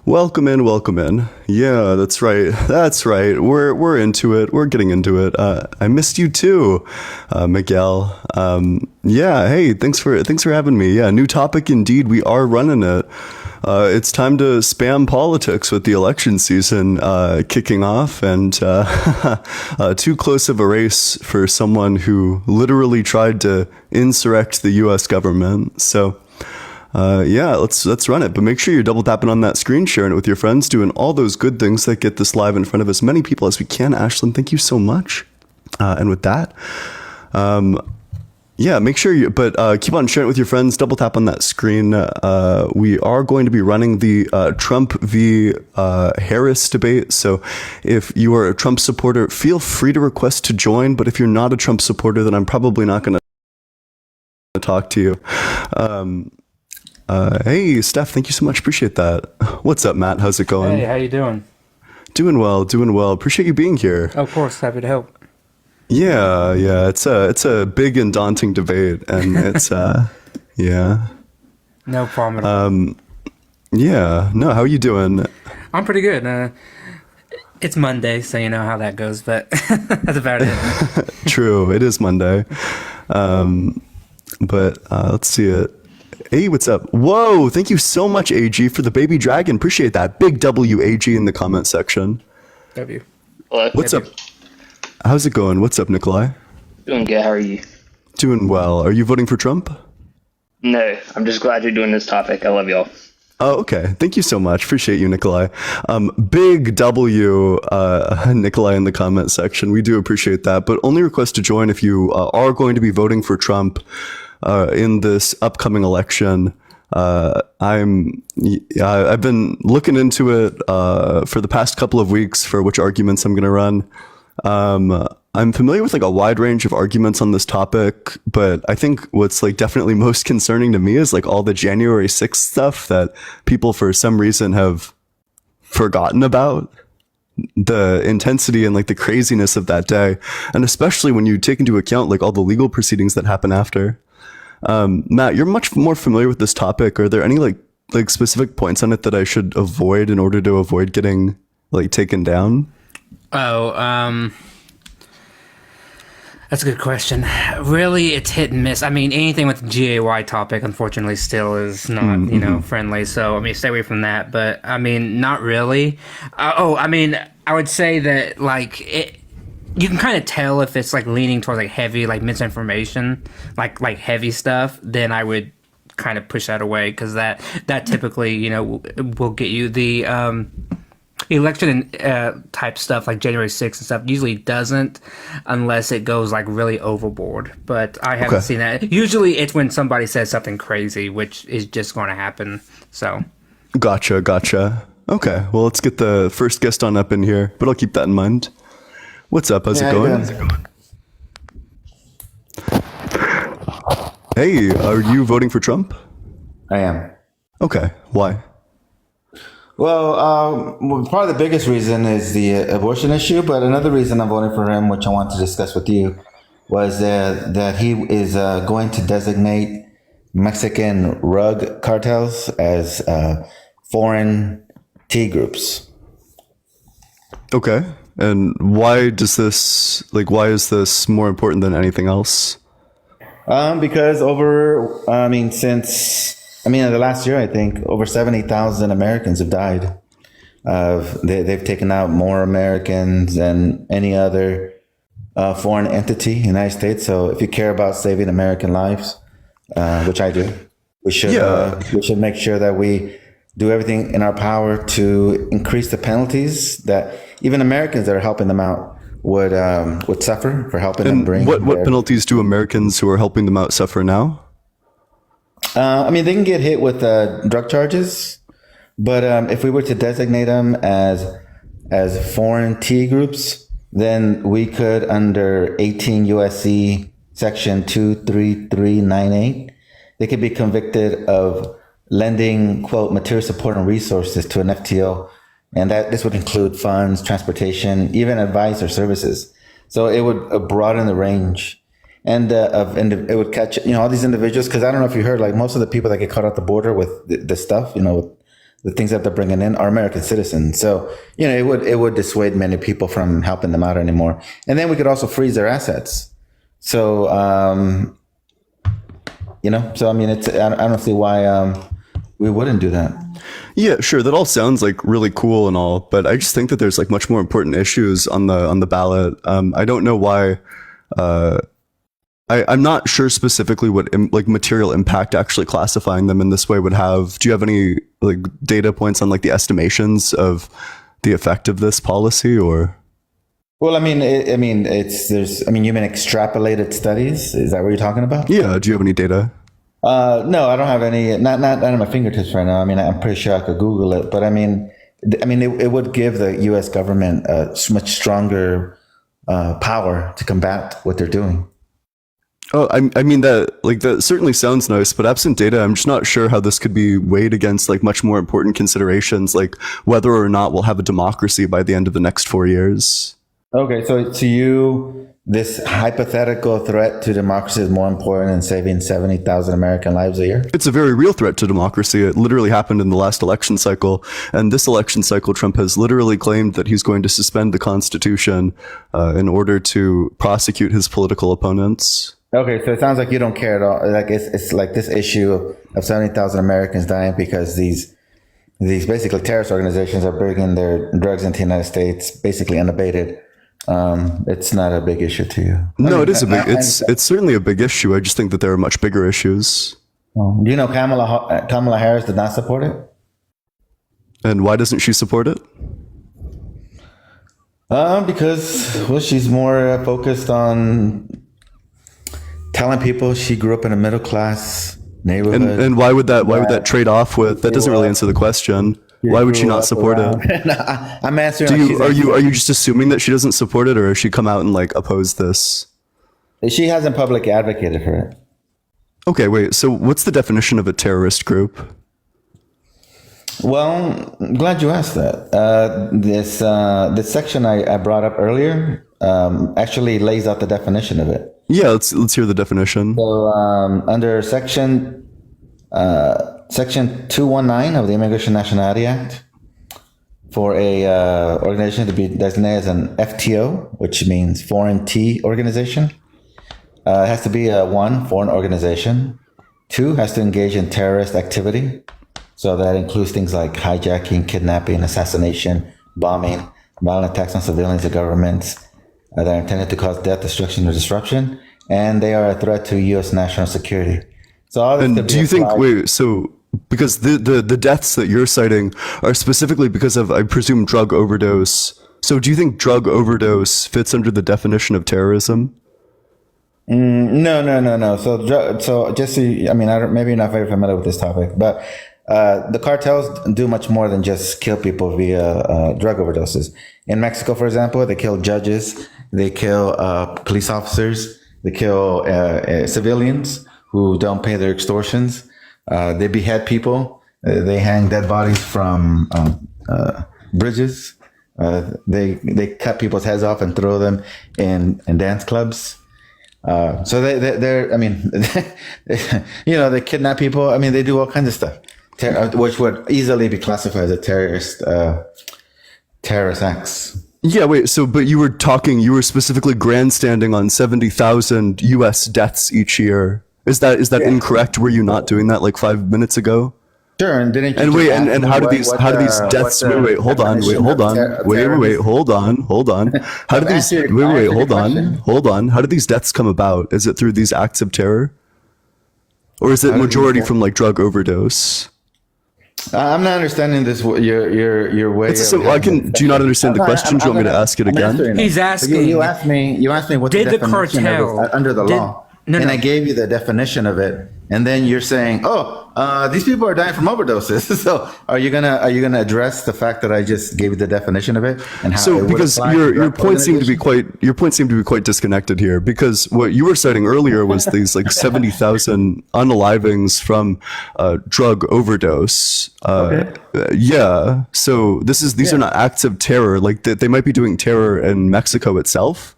Welcome in, welcome in. Yeah, that's right. That's right. We're into it. We're getting into it. I missed you too, Miguel. Yeah. Hey, thanks for having me. Yeah, new topic indeed. We are running it. It's time to spam politics with the election season kicking off, and too close of a race for someone who literally tried to insurrect the U.S. government. So. Yeah, let's run it. But make sure you're double tapping on that screen, sharing it with your friends, doing all those good things that get this live in front of as many people as we can. Ashlyn, thank you so much. And with that, yeah, make sure you, but keep on sharing it with your friends. Double tap on that screen. We are going to be running the Trump v. Harris debate. So if you are a Trump supporter, feel free to request to join. But if you're not a Trump supporter, then I'm probably not going to talk to you. Hey, Steph, thank you so much. Appreciate that. What's up, Matt? How's it going? Hey, how you doing? Doing well, doing well. Appreciate you being here. Of course, happy to help. Yeah. It's a big and daunting debate, and it's yeah. No problem at all. Yeah. No, how are you doing? I'm pretty good. It's Monday, so you know how that goes, but that's about it. True, it is Monday. But let's see it. Hey, what's up? Whoa, thank you so much, AG, for the baby dragon. Appreciate that. Big W, AG, in the comment section. W. What's up? How's it going? What's up, Nikolai? Doing good. How are you? Doing well. Are you voting for Trump? No, I'm just glad you're doing this topic. I love y'all. Oh, okay. Thank you so much. Appreciate you, Nikolai. Big W, Nikolai, in the comment section. We do appreciate that, but only request to join if you are going to be voting for Trump in this upcoming election. I've been looking into it for the past couple of weeks for which arguments I'm going to run. I'm familiar with like a wide range of arguments on this topic, but I think what's like definitely most concerning to me is like all the January 6th stuff that people for some reason have forgotten about. The intensity and like the craziness of that day, and especially when you take into account like all the legal proceedings that happen after. Matt, you're much more familiar with this topic. Are there any like specific points on it that I should avoid in order to avoid getting like taken down? That's a good question. Really, it's hit and miss. I mean, anything with the GAY topic, unfortunately, still is not, friendly. So, I mean, stay away from that. But, I mean, not really. I would say that, like, you can kind of tell if it's, like, leaning towards, like, heavy, like, misinformation, like heavy stuff, then I would kind of push that away because that typically, will get you the election type stuff like January 6th and stuff usually doesn't unless it goes like really overboard. But I haven't seen that. Usually it's when somebody says something crazy, which is just going to happen. So. Gotcha. Okay. Well, let's get the first guest on up in here, but I'll keep that in mind. What's up? How's it going? Hey, are you voting for Trump? I am. Okay. Why? Well, probably the biggest reason is the abortion issue, but another reason I'm voting for him, which I want to discuss with you, was that he is going to designate Mexican drug cartels as foreign tea groups. Okay. And why is this more important than anything else? Because in the last year, I think over 70,000 Americans have died. They've taken out more Americans than any other foreign entity in the United States. So if you care about saving American lives, which I do, we should make sure that we do everything in our power to increase the penalties that even Americans that are helping them out would suffer for helping them bring. What penalties do Americans who are helping them out suffer now? They can get hit with drug charges, but if we were to designate them as foreign tea groups, then we could, under 18 USC section 23398, they could be convicted of lending, quote, material support and resources to an FTO, and that this would include funds, transportation, even advice or services. So it would broaden the range. And it would catch all these individuals, because I don't know if you heard, like most of the people that get caught at the border with the stuff, the things that they're bringing in are American citizens. So, it would dissuade many people from helping them out anymore. And then we could also freeze their assets. So, so I mean, I don't see why we wouldn't do that. Yeah, sure. That all sounds like really cool and all, but I just think that there's like much more important issues on the ballot. I don't know why. I'm not sure specifically what like material impact actually classifying them in this way would have. Do you have any like data points on like the estimations of the effect of this policy, or? Well, you mean extrapolated studies? Is that what you're talking about? Yeah. Do you have any data? No, I don't have any. Not at my fingertips right now. I mean, I'm pretty sure I could Google it, but it would give the U.S. government a much stronger power to combat what they're doing. Oh, I mean that certainly sounds nice, but absent data, I'm just not sure how this could be weighed against like much more important considerations, like whether or not we'll have a democracy by the end of the next 4 years. Okay, so to you, this hypothetical threat to democracy is more important than saving 70,000 American lives a year? It's a very real threat to democracy. It literally happened in the last election cycle. And this election cycle, Trump has literally claimed that he's going to suspend the Constitution in order to prosecute his political opponents. Okay, so it sounds like you don't care at all. Like it's like this issue of 70,000 Americans dying because these basically terrorist organizations are bringing their drugs into the United States basically unabated. It's not a big issue to you. No, it is a big. It's certainly a big issue. I just think that there are much bigger issues. Do you know Kamala Harris did not support it? And why doesn't she support it? Because she's more focused on telling people she grew up in a middle class neighborhood. And why would that trade off with? That doesn't really answer the question. Why would she not support it? No, I'm answering. Are you just assuming that she doesn't support it, or has she come out and like opposed this? She hasn't publicly advocated for it. Okay, wait. So what's the definition of a terrorist group? Well, I'm glad you asked that. This section I brought up earlier actually lays out the definition of it. Yeah, let's hear the definition. So under section 219 of the Immigration Nationality Act, for a organization to be designated as an FTO, which means foreign T organization, it has to be a foreign organization. 2, has to engage in terrorist activity. So that includes things like hijacking, kidnapping, assassination, bombing, violent attacks on civilians or governments that are intended to cause death, destruction, or disruption, and they are a threat to U.S. national security. So all this do you think, because the deaths that you're citing are specifically because of, I presume, drug overdose. So do you think drug overdose fits under the definition of terrorism? No. So just so maybe you're not very familiar with this topic, but the cartels do much more than just kill people via drug overdoses. In Mexico, for example, they kill judges, they kill police officers, they kill civilians who don't pay their extortions. They behead people. They hang dead bodies from bridges. They cut people's heads off and throw them in dance clubs. So they're they kidnap people. I mean, they do all kinds of stuff, which would easily be classified as a terrorist acts. Yeah, wait. So, but you were specifically grandstanding on 70,000 U.S. deaths each year. Is that incorrect? Were you not doing that like 5 minutes ago? Sure, and didn't you? And wait, and how do these deaths? Wait, hold on. How do these? Hold on. How do these deaths come about? Is it through these acts of terror, or is it majority from like drug overdose? I'm not understanding this. Your way. Do you not understand the question? Do you want me to ask it again? He's asking. You asked me what the definition of under the law. No. I gave you the definition of it, and then you're saying, these people are dying from overdoses. So are you gonna address the fact that I just gave you the definition of it and how? So because your point seemed to be quite disconnected here, because what you were citing earlier was these like 70,000 unalivings from drug overdose. Yeah. So these are not acts of terror. Like they might be doing terror in Mexico itself.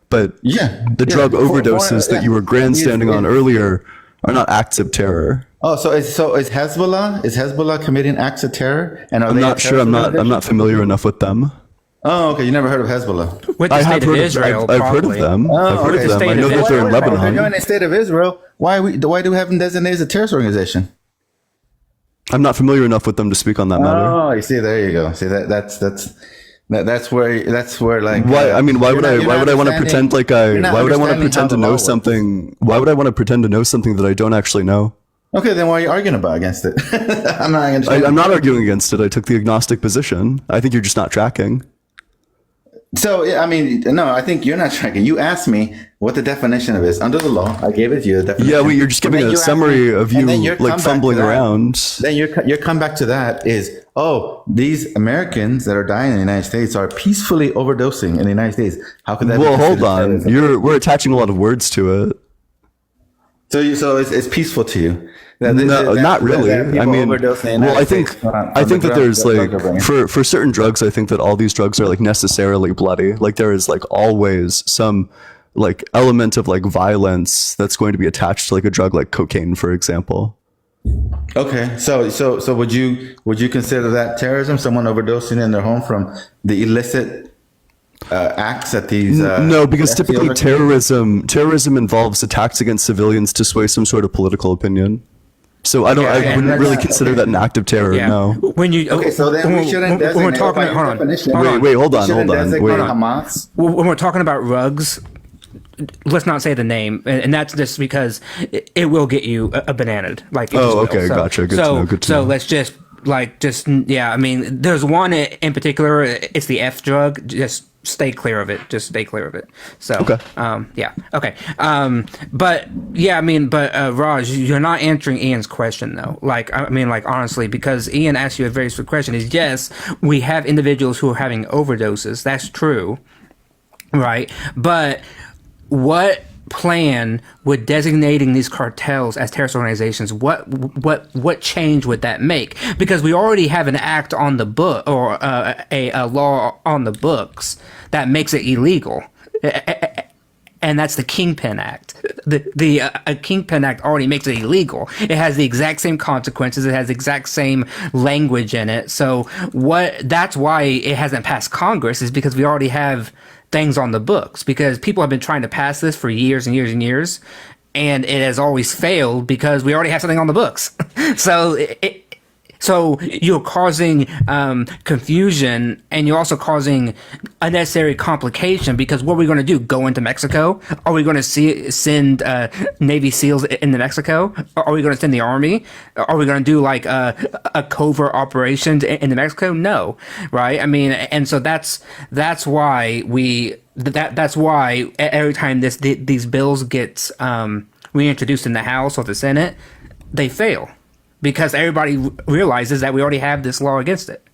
But the drug overdoses that you were grandstanding on earlier are not acts of terror. Oh, so is Hezbollah committing acts of terror? And are I'm they not sure. I'm not familiar enough with them. Oh, okay. You never heard of Hezbollah? With the I state have of heard Israel, of, I've heard of probably. them. I've heard okay. of them. State I know of that they're in Israel. If they're Lebanon. doing the state of Israel, why do we have them designated as a terrorist organization? I'm not familiar enough with them to speak on that matter. Oh, you see, there you go. See that's where like Why? I mean, why would I want to understanding- pretend like you're not Why would I want to understanding pretend how to the law know works. something? Why would I want to pretend to know something that I don't actually know? Okay, then why are you arguing against it? I'm not understanding. I'm not arguing against it. I took the agnostic position. I think you're just not tracking. So, I mean, no, I think you're not tracking. You asked me what the definition of it is. Under the law, I gave it to you. The definition. Yeah, well, you're just giving And then a you asked summary me- of and you then your like comeback fumbling to that- around. Then your comeback to that is, oh, these Americans that are dying in the United States are peacefully overdosing in the United States. How could that be Well, hold considered on. terrorism? We're attaching a lot of words to it. So it's peaceful to you? No, not really. I mean, well, I think that there's like for certain drugs, I think that all these drugs are like necessarily bloody. Like there is like always some like element of like violence that's going to be attached to like a drug like cocaine, for example. Okay, so would you consider that terrorism? Someone overdosing in their home from the illicit acts that these No, because typically overcome? terrorism involves attacks against civilians to sway some sort of political opinion. So I Okay, wouldn't that's really not- consider that an act of terror. Yeah. No. When you Okay, so then we shouldn't when we're designate talking by your hold on, definition. hold on. Wait, hold on, Shouldn't hold on. designate Wait. Hamas. When we're talking about rugs, let's not say the name, and that's just because it will get you a bananaed. Like it just Oh, will. okay, gotcha. Good to know, good to so know. let's just yeah. I mean, there's one in particular. It's the F drug. Just stay clear of it. Just stay clear of it. So Okay. yeah, okay. But yeah, I mean, but Raj, you're not answering Ian's question though. Like, I mean, like honestly, because Ian asked you a very specific question. Is yes, we have individuals who are having overdoses. That's true. Right, but what plan would designating these cartels as terrorist organizations? What change would that make? Because we already have an act on the book or a law on the books that makes it illegal, and that's the Kingpin Act. The Kingpin Act already makes it illegal. It has the exact same consequences. It has the exact same language in it. So that's why it hasn't passed Congress, is because we already have things on the books, because people have been trying to pass this for years and years and years, and it has always failed because we already have something on the books. So you're causing confusion, and you're also causing unnecessary complication, because what are we going to do? Go into Mexico? Are we going to send Navy SEALs into Mexico? Are we going to send the Army? Are we going to do like a covert operation into Mexico? No, right? I mean, and so that's why that's why every time these bills get reintroduced in the House or the Senate, they fail. Because everybody realizes that we already have this law against it.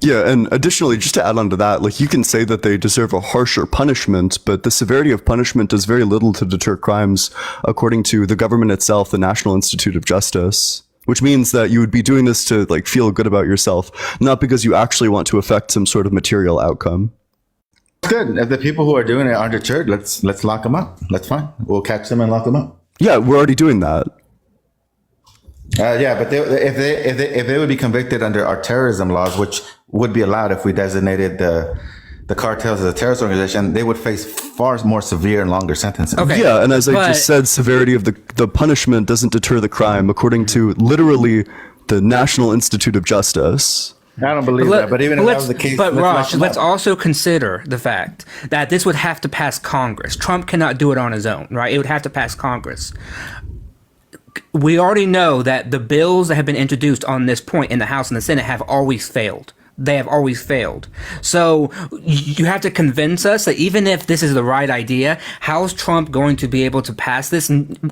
Yeah, and additionally, just to add on to that, like you can say that they deserve a harsher punishment, but the severity of punishment does very little to deter crimes, according to the government itself, the National Institute of Justice. Which means that you would be doing this to like feel good about yourself, not because you actually want to affect some sort of material outcome. Good. If the people who are doing it aren't deterred, let's lock them up. That's fine. We'll catch them and lock them up. Yeah, we're already doing that. Yeah, but if they would be convicted under our terrorism laws, which would be allowed if we designated the cartels as a terrorist organization, they would face far more severe and longer sentences. Okay. Yeah, and as I But- just said, severity of the punishment doesn't deter the crime, according to literally the National Institute of Justice. I don't believe that, but even if that was the case, but let's lock Raj, them let's up. also consider the fact that this would have to pass Congress. Trump cannot do it on his own, right? It would have to pass Congress. We already know that the bills that have been introduced on this point in the House and the Senate have always failed. They have always failed. So you have to convince us that even if this is the right idea, how's Trump going to be able to pass this?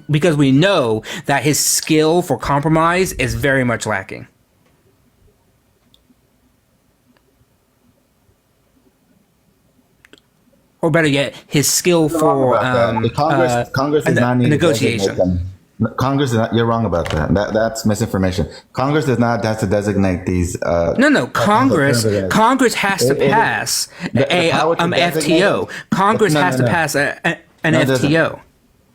Because we know that his skill for compromise is very much lacking. Or better yet, his skill for Congress does not need negotiation. To designate them. Congress is not, you're wrong about that. That's misinformation. Congress does not have to designate these. No. Congress has to pass a power to designate FTO. them. Congress has to No. pass an No, it doesn't. FTO.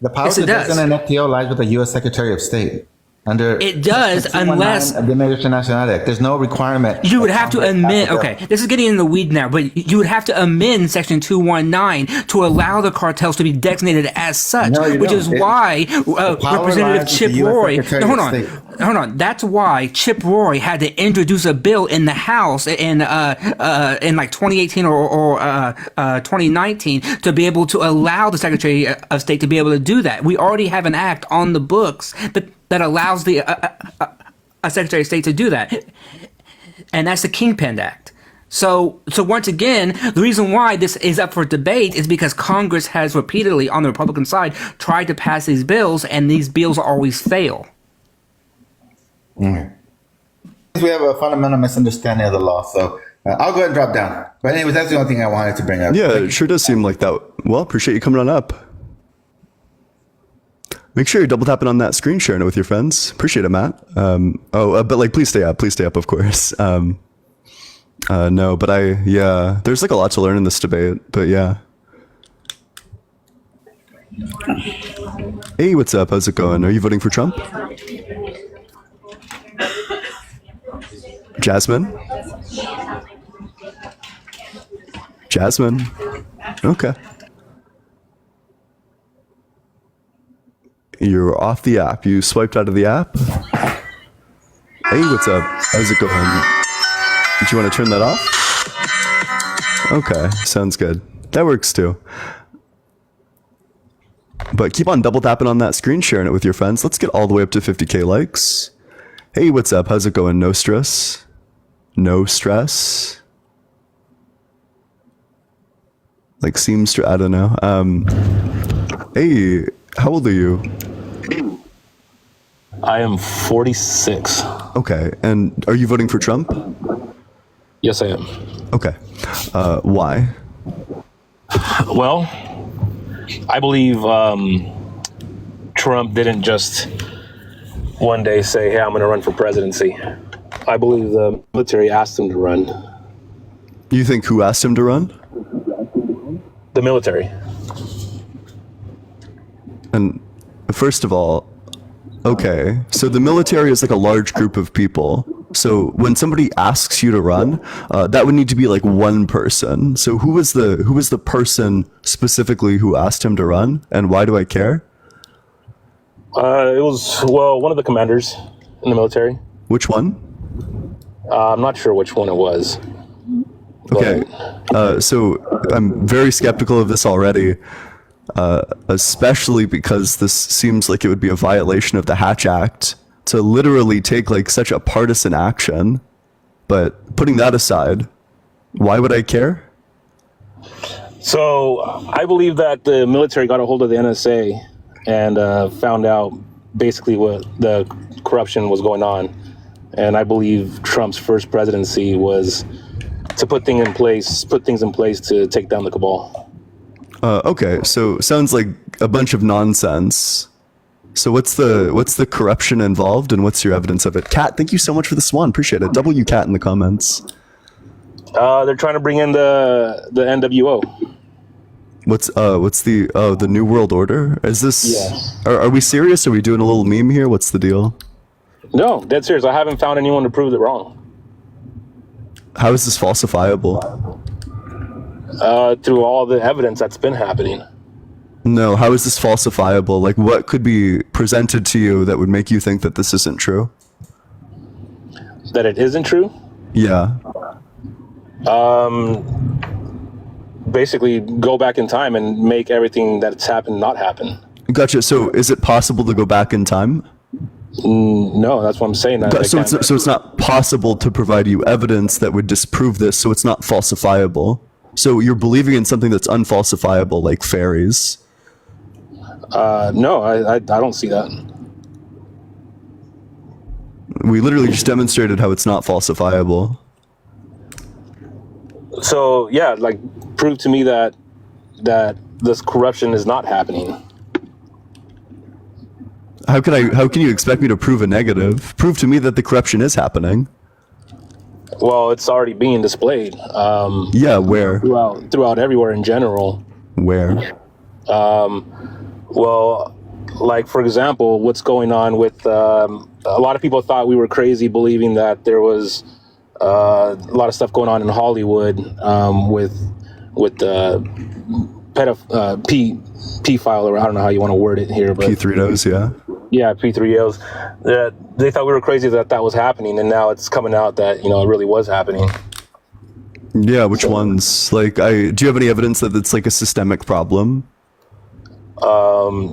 The power Yes, to it does. designate an FTO lies with the U.S. Secretary of State. Under It does, Section 219 unless of the Immigration National Act. There's no requirement. you would that have to Congress amend. has Okay, this is getting in the weed now, but you would have to amend Section 219 to allow the cartels to be designated as such, No, you which don't. is why power Representative lies with Chip the US Roy. Secretary No, of hold on. State. Hold on. That's why Chip Roy had to introduce a bill in the House in like 2018 or 2019 to be able to allow the Secretary of State to be able to do that. We already have an act on the books that allows the Secretary of State to do that, and that's the Kingpin Act. So once again, the reason why this is up for debate is because Congress has repeatedly, on the Republican side, tried to pass these bills, and these bills always fail. We have a fundamental misunderstanding of the law, so I'll go ahead and drop down. But anyways, that's the only thing I wanted to bring up. Yeah, it sure does seem like that. Well, appreciate you coming on up. Make sure you're double tapping on that screen, sharing it with your friends. Appreciate it, Matt. But like, please stay up, of course. No, but there's like a lot to learn in this debate, but yeah. Hey, what's up? How's it going? Are you voting for Trump? Jasmine? Okay. You're off the app. You swiped out of the app? Hey, what's up? How's it going? Did you want to turn that off? Okay, sounds good. That works too. But keep on double tapping on that screen, sharing it with your friends. Let's get all the way up to 50K likes. Hey, what's up? How's it going? No stress? No stress? Like seems to, I don't know. Hey, how old are you? I am 46. Okay, and are you voting for Trump? Yes, I am. Okay. Why? Well, I believe Trump didn't just one day say, hey, I'm going to run for presidency. I believe the military asked him to run. You think who asked him to run? The military. And first of all, okay, so the military is like a large group of people. So when somebody asks you to run, that would need to be like one person. So who was the person specifically who asked him to run, and why do I care? It was, well, one of the commanders in the military. Which one? I'm not sure which one it was. Okay, so I'm very skeptical of this already, especially because this seems like it would be a violation of the Hatch Act to literally take like such a partisan action. But putting that aside, why would I care? So I believe that the military got a hold of the NSA and found out basically what the corruption was going on. And I believe Trump's first presidency was to put things in place to take down the cabal. Okay, so sounds like a bunch of nonsense. So what's the corruption involved, and what's your evidence of it? Kat, thank you so much for the swan. Appreciate it. W Kat in the comments. They're trying to bring in the NWO. What's the New World Order? Is this? Yes. Are we serious? Are we doing a little meme here? What's the deal? No, dead serious. I haven't found anyone to prove it wrong. How is this falsifiable? Through all the evidence that's been happening. No, how is this falsifiable? Like, what could be presented to you that would make you think that this isn't true? That it isn't true? Yeah. Basically, go back in time and make everything that's happened not happen. Gotcha. So, is it possible to go back in time? No, that's what I'm saying. So it's not possible to provide you evidence that would disprove this. So it's not falsifiable. So you're believing in something that's unfalsifiable, like fairies. No, I don't see that. We literally just demonstrated how it's not falsifiable. So yeah, like prove to me that this corruption is not happening. How can you expect me to prove a negative? Prove to me that the corruption is happening. Well, it's already being displayed. Yeah, where? Throughout everywhere in general. Where? Well, like, for example, what's going on with a lot of people thought we were crazy believing that there was a lot of stuff going on in Hollywood with the P-file, or I don't know how you want to word it here, but P3Os, yeah. Yeah, P3Os. They thought we were crazy that was happening, and now it's coming out that, it really was happening. Yeah, which ones? Like, do you have any evidence that it's like a systemic problem?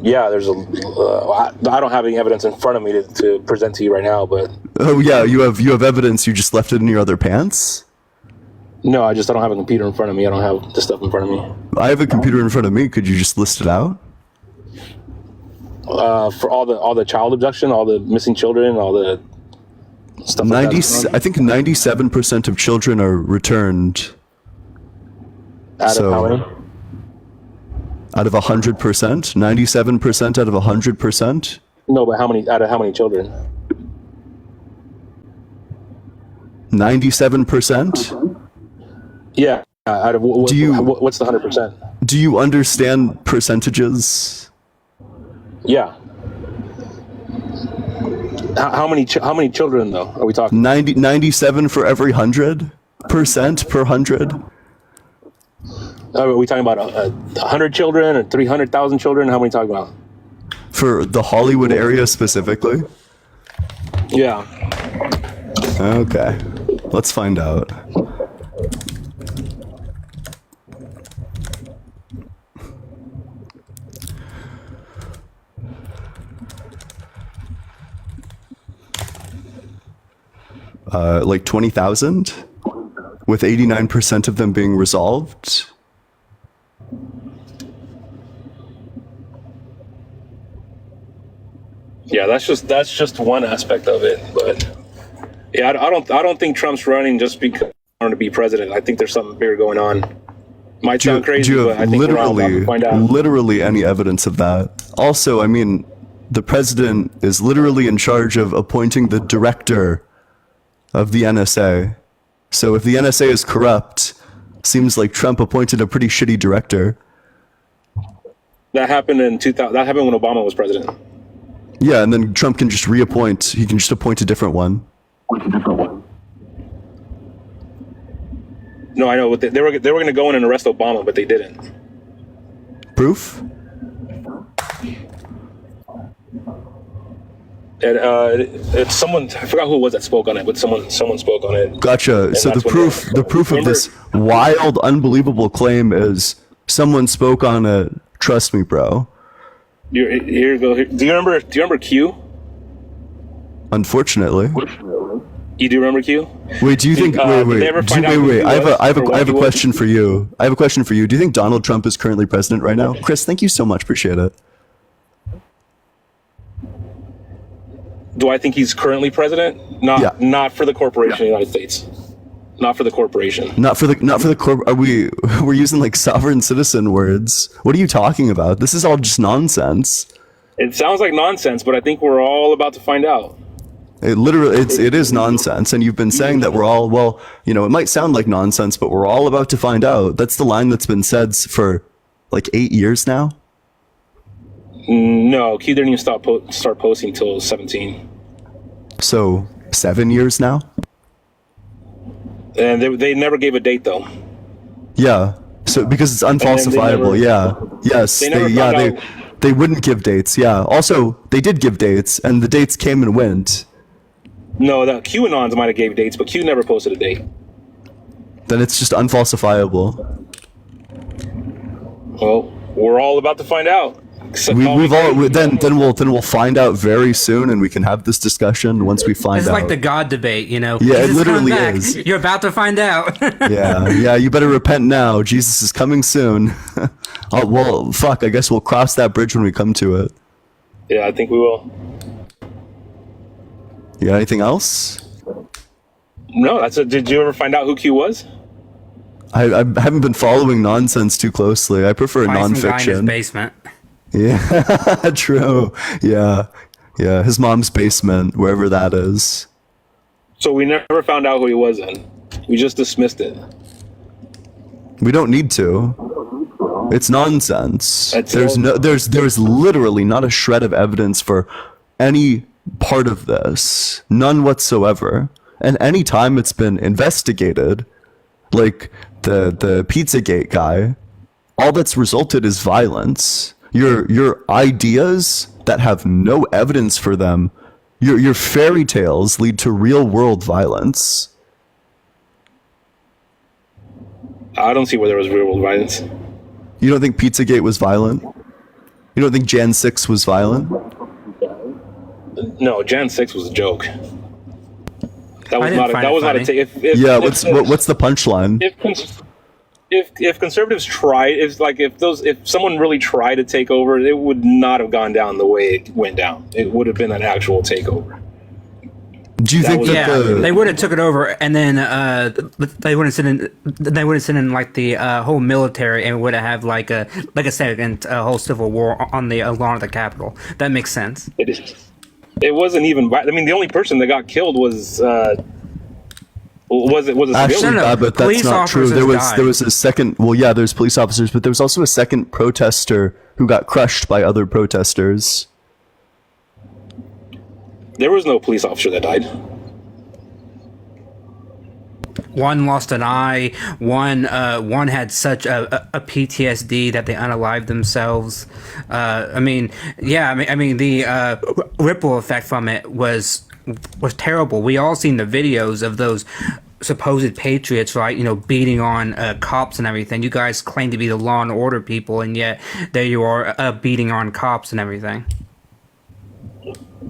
Yeah, there's I don't have any evidence in front of me to present to you right now, but Oh yeah, you have evidence. You just left it in your other pants. no, I don't have a computer in front of me. I don't have the stuff in front of me. I have a computer in front of me. Could you just list it out? For all the child abduction, all the missing children, all the stuff like that. I think 97% of children are returned. Out of how many? Out of 100%, 97% out of 100%. No, but out of how many children? 97%. Yeah, out of what's the 100%? Do you understand percentages? Yeah. How many children though are we talking? 97 for every 100% per 100. Are we talking about 100 children or 300,000 children? How many are we talking about? For the Hollywood area specifically? Yeah. Okay. Let's find out. Like 20,000? With 89% of them being resolved? Yeah, that's just one aspect of it, but yeah, I don't think Trump's running just because he wanted to be president. I think there's something bigger going on. Might sound crazy, do you but have I think we're all about to find out. literally any evidence of that? Also, I mean, the president is literally in charge of appointing the director of the NSA. So if the NSA is corrupt, seems like Trump appointed a pretty shitty director. That happened in 2000. That happened when Obama was president. Yeah, and then Trump can just reappoint. He can just appoint a different one. No, I know. But they were going to go in and arrest Obama, but they didn't. Proof? And it's someone, I forgot who it was that spoke on it, but someone spoke on it. Gotcha. So the proof of this wild, unbelievable claim is someone spoke on it. Trust me, bro. Here you go. Do you remember Q? Unfortunately. You do remember Q? Wait, do you think? Wait. I have a question for you. I have a question for you. Do you think Donald Trump is currently president right now? Chris, thank you so much. Appreciate it. Do I think he's currently president? Not for the corporation of the United States. Not for the corporation. Not for the corp. We're using like sovereign citizen words. What are you talking about? This is all just nonsense. It sounds like nonsense, but I think we're all about to find out. It is nonsense, and you've been saying that we're all, well, it might sound like nonsense, but we're all about to find out. That's the line that's been said for like 8 years now. No, Q didn't even start posting until 17. So 7 years now. And they never gave a date though. Yeah. So because it's unfalsifiable. They wouldn't give dates. Yeah. Also, they did give dates, and the dates came and went. No, the QAnons might have gave dates, but Q never posted a date. Then it's just unfalsifiable. Well, we're all about to find out. Then we'll find out very soon, and we can have this discussion once we find out. It's like the God debate, Yeah, Jesus it literally back. is. You're about to find out. Yeah. You better repent now. Jesus is coming soon. Well, fuck. I guess we'll cross that bridge when we come to it. Yeah, I think we will. You got anything else? No, that's it. Did you ever find out who Q was? I haven't been following nonsense too closely. I prefer Some guy in his nonfiction. basement. Yeah, true. Yeah. His mom's basement, wherever that is. So we never found out who he was then. We just dismissed it. We don't need to. It's nonsense. That's There's literally not a shred of evidence for any part of this. None whatsoever. And any time it's been investigated, like the Pizzagate guy, all that's resulted is violence. Your ideas that have no evidence for them, your fairy tales lead to real world violence. I don't see where there was real world violence. You don't think Pizzagate was violent? You don't think Jan 6 was violent? No, Jan 6 was a joke. That was I didn't not. find That it was not a. funny. What's the punchline? If conservatives tried, if someone really tried to take over, it would not have gone down the way it went down. It would have been an actual takeover. Do you think that They would have took it over, and then they wouldn't send in. They wouldn't send in like the whole military, and would have like a second whole civil war on the lawn of the Capitol. That makes sense. It wasn't even. I mean, the only person that got killed was a actually, civilian. No, but that's police not true. officers There was a second. Well, yeah, there's police officers, but there was also a second protester who got crushed by other protesters. There was no police officer that died. One lost an eye. One had such a PTSD that they unalived themselves. I mean, the ripple effect from it was terrible. We all seen the videos of those supposed patriots, right? You know, beating on cops and everything. You guys claim to be the law and order people, and yet there you are beating on cops and everything.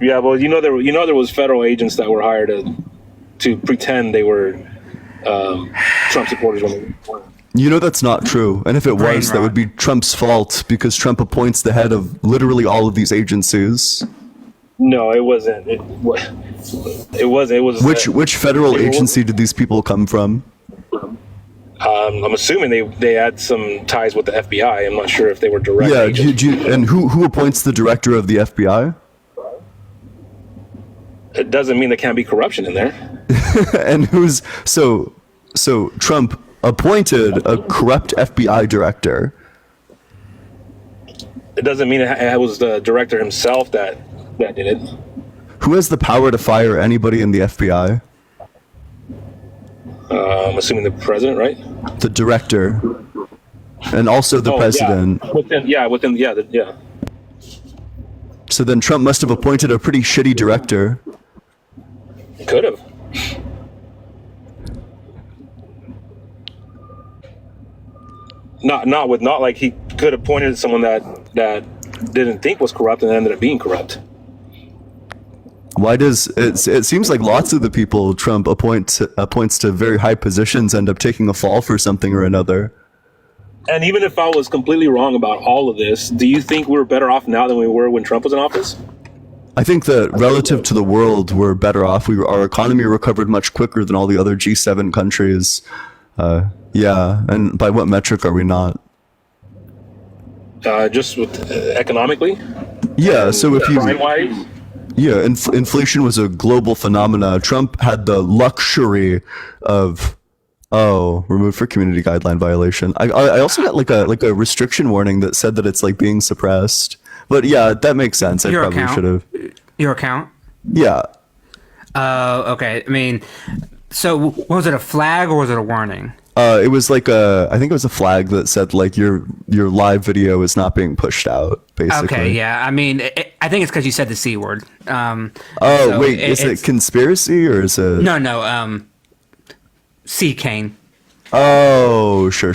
Yeah, well, there was federal agents that were hired to pretend they were Trump supporters when they weren't. That's not true. And if it Brain was, that rot. would be Trump's fault because Trump appoints the head of literally all of these agencies. No, it wasn't. It was. Which federal agency did these people come from? I'm assuming they had some ties with the FBI. I'm not sure if they were direct. Yeah, agents. and who appoints the director of the FBI? It doesn't mean there can't be corruption in there. And so Trump appointed a corrupt FBI director. It doesn't mean it was the director himself that did it. Who has the power to fire anybody in the FBI? I'm assuming the president, right? The director. And also the president. Yeah. So then Trump must have appointed a pretty shitty director. Could have. Not like he could have appointed someone that didn't think was corrupt and ended up being corrupt. Why does it seems like lots of the people Trump appoints to very high positions end up taking a fall for something or another? And even if I was completely wrong about all of this, do you think we're better off now than we were when Trump was in office? I think that relative to the world, we're better off. Our economy recovered much quicker than all the other G7 countries. Yeah, and by what metric are we not? Just with economically? Yeah, so if you... Crime-wise? Yeah, inflation was a global phenomena. Trump had the luxury of... Oh, removed for community guideline violation. I also got like a restriction warning that said that it's like being suppressed. But yeah, that makes sense. I probably should have. Your account? Yeah. Okay. I mean, so was it a flag or was it a warning? It was like I think it was a flag that said like your live video is not being pushed out, basically. Okay, yeah. I mean, I think it's because you said the C word. Wait, is it conspiracy or is it? No. C Kane. Oh, sure.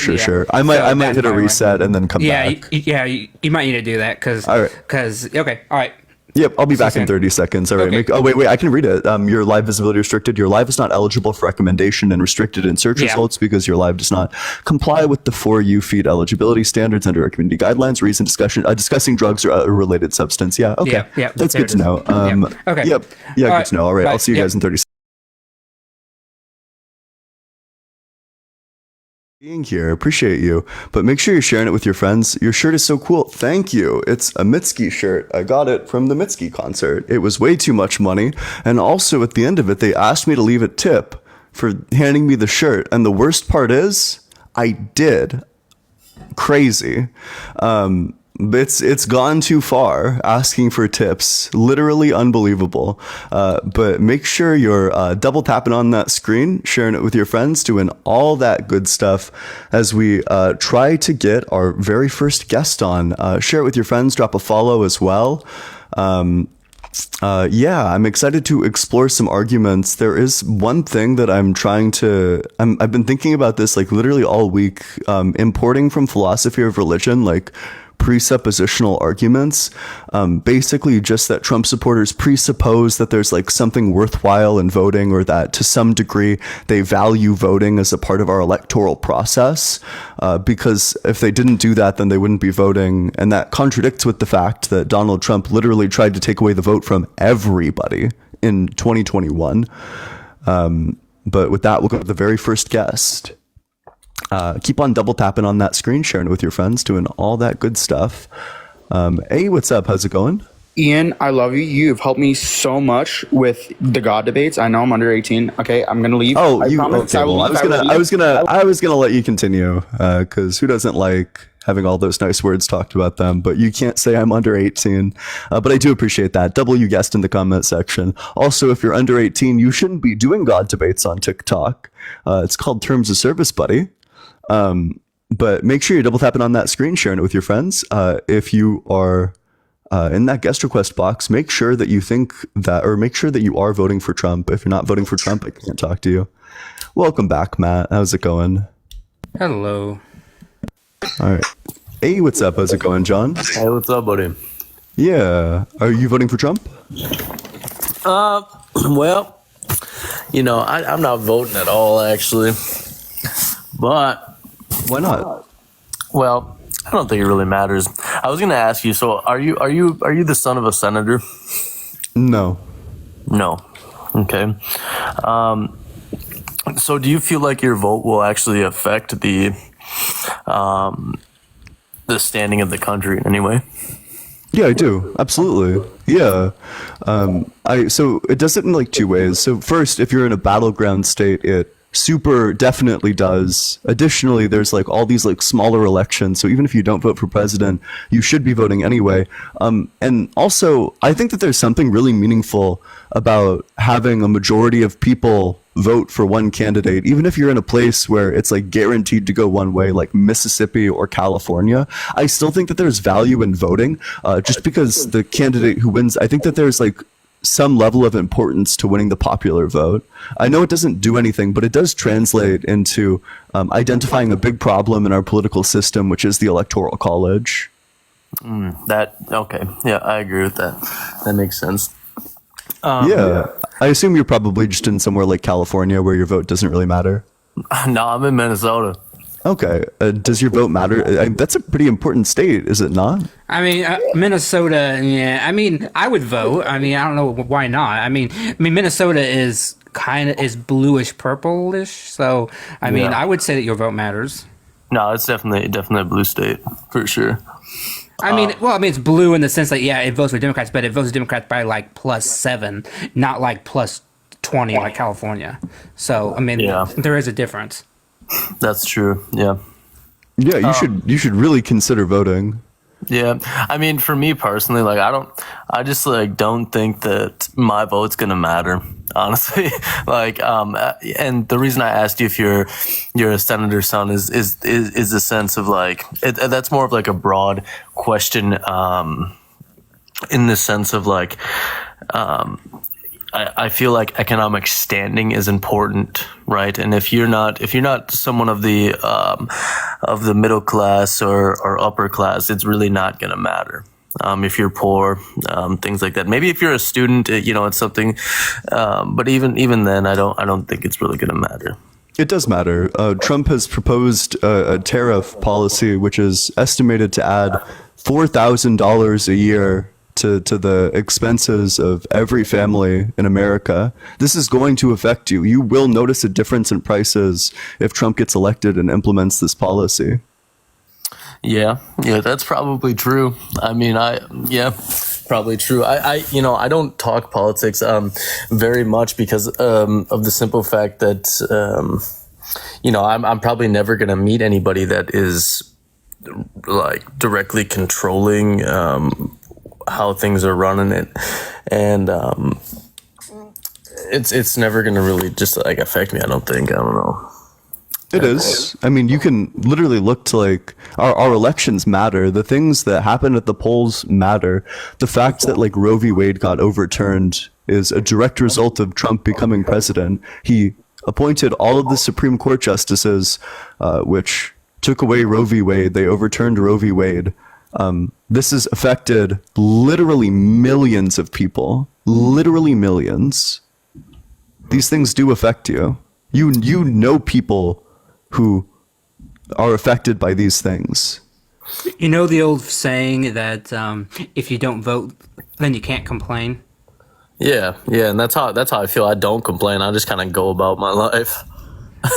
I might hit a reset and then come back. You might need to do that because. All right. Okay, all right. Yep, I'll be back in 30 seconds. All right. Okay. Wait, I can read it. Your live visibility restricted. Your live is not eligible for recommendation and restricted in search results because your live does not comply with the For You feed eligibility standards under our community guidelines. Reason discussing drugs or a related substance. Yeah. Okay. Yeah. That's good to know. Okay. Yep. Yeah. Good to know. All right. I'll see you guys in 30 seconds. Being here, appreciate you, but make sure you're sharing it with your friends. Your shirt is so cool. Thank you. It's a Mitski shirt. I got it from the Mitski concert. It was way too much money, and also at the end of it they asked me to leave a tip for handing me the shirt, and the worst part is I did. crazy. It's gone too far, asking for tips, literally unbelievable. But make sure you're double tapping on that screen, sharing it with your friends, doing all that good stuff as we try to get our very first guest on. Share it with your friends, drop a follow as well. I'm excited to explore some arguments. There is one thing that I've been thinking about this like literally all week, importing from philosophy of religion, like presuppositional arguments, basically just that Trump supporters presuppose that there's like something worthwhile in voting, or that to some degree they value voting as a part of our electoral process, because if they didn't do that, then they wouldn't be voting. And that contradicts with the fact that Donald Trump literally tried to take away the vote from everybody in 2021. But with that, we'll go to the very first guest. Keep on double tapping on that screen, sharing it with your friends, doing all that good stuff. Hey, what's up? How's it going? Ian, I love you. You've helped me so much with the God debates. I know I'm under 18. Okay, I'm gonna leave. Oh, I promise. okay. Well, I was gonna let you continue, because who doesn't like having all those nice words talked about them? But you can't say I'm under 18. But I do appreciate that. Double you guessed in the comment section. Also, if you're under 18, you shouldn't be doing God debates on TikTok. It's called Terms of Service, buddy. But make sure you're double tapping on that screen, sharing it with your friends. If you are in that guest request box, make sure that you think that, or make sure that you are voting for Trump. If you're not voting for Trump, I can't talk to you. Welcome back, Matt. How's it going? Hello. All right. Hey, what's up? How's it going, John? Hey, what's up, buddy? Yeah. Are you voting for Trump? Well, I'm not voting at all, actually. But why not? Well, I don't think it really matters. I was going to ask you. So, are you the son of a senator? No. No. Okay. So, do you feel like your vote will actually affect the standing of the country in any way? Yeah, I do. Absolutely. Yeah. So it does it in like two ways. So first, if you're in a battleground state, it super definitely does. Additionally, there's like all these like smaller elections. So even if you don't vote for president, you should be voting anyway. And also, I think that there's something really meaningful about having a majority of people vote for one candidate, even if you're in a place where it's like guaranteed to go one way, like Mississippi or California. I still think that there's value in voting, just because the candidate who wins, I think that there's like some level of importance to winning the popular vote. I know it doesn't do anything, but it does translate into identifying a big problem in our political system, which is the Electoral College. Okay. Yeah, I agree with that. That makes sense. Yeah. I assume you're probably just in somewhere like California where your vote doesn't really matter. No, I'm in Minnesota. Okay. Does your vote matter? That's a pretty important state, is it not? I mean, Minnesota. Yeah. I mean, I would vote. I mean, I don't know why not. I mean, Minnesota is is bluish purplish. So, I mean, I would say that your vote matters. No, it's definitely a blue state for sure. I mean, it's blue in the sense that it votes for Democrats, but it votes for Democrats by like +7, not like +20 like California. So, I mean, there is a difference. That's true. Yeah. Yeah, you should really consider voting. Yeah. I mean, for me personally, like I just don't think that my vote's going to matter, honestly. And the reason I asked you if you're a senator's son is the sense of like, that's more of like a broad question, in the sense of like, I feel like economic standing is important, right? And if you're not someone of the middle class or upper class, it's really not going to matter. If you're poor, things like that. Maybe if you're a student, it's something. But even then, I don't think it's really going to matter. It does matter. Trump has proposed a tariff policy which is estimated to add $4,000 a year to the expenses of every family in America. This is going to affect you. You will notice a difference in prices if Trump gets elected and implements this policy. Yeah, that's probably true. I mean, probably true. I don't talk politics very much because of the simple fact that I'm probably never going to meet anybody that is like directly controlling how things are running it, and it's never gonna really just like affect me. I don't think. I don't know. It is. I mean, you can literally look to like our elections matter. The things that happen at the polls matter. The fact that like Roe v. Wade got overturned is a direct result of Trump becoming president. He appointed all of the Supreme Court justices, which took away Roe v. Wade. They overturned Roe v. Wade. This has affected literally millions of people. Literally millions. These things do affect you. You know people who are affected by these things. You know the old saying that if you don't vote, then you can't complain. Yeah, and that's how I feel. I don't complain. I just kind of go about my life.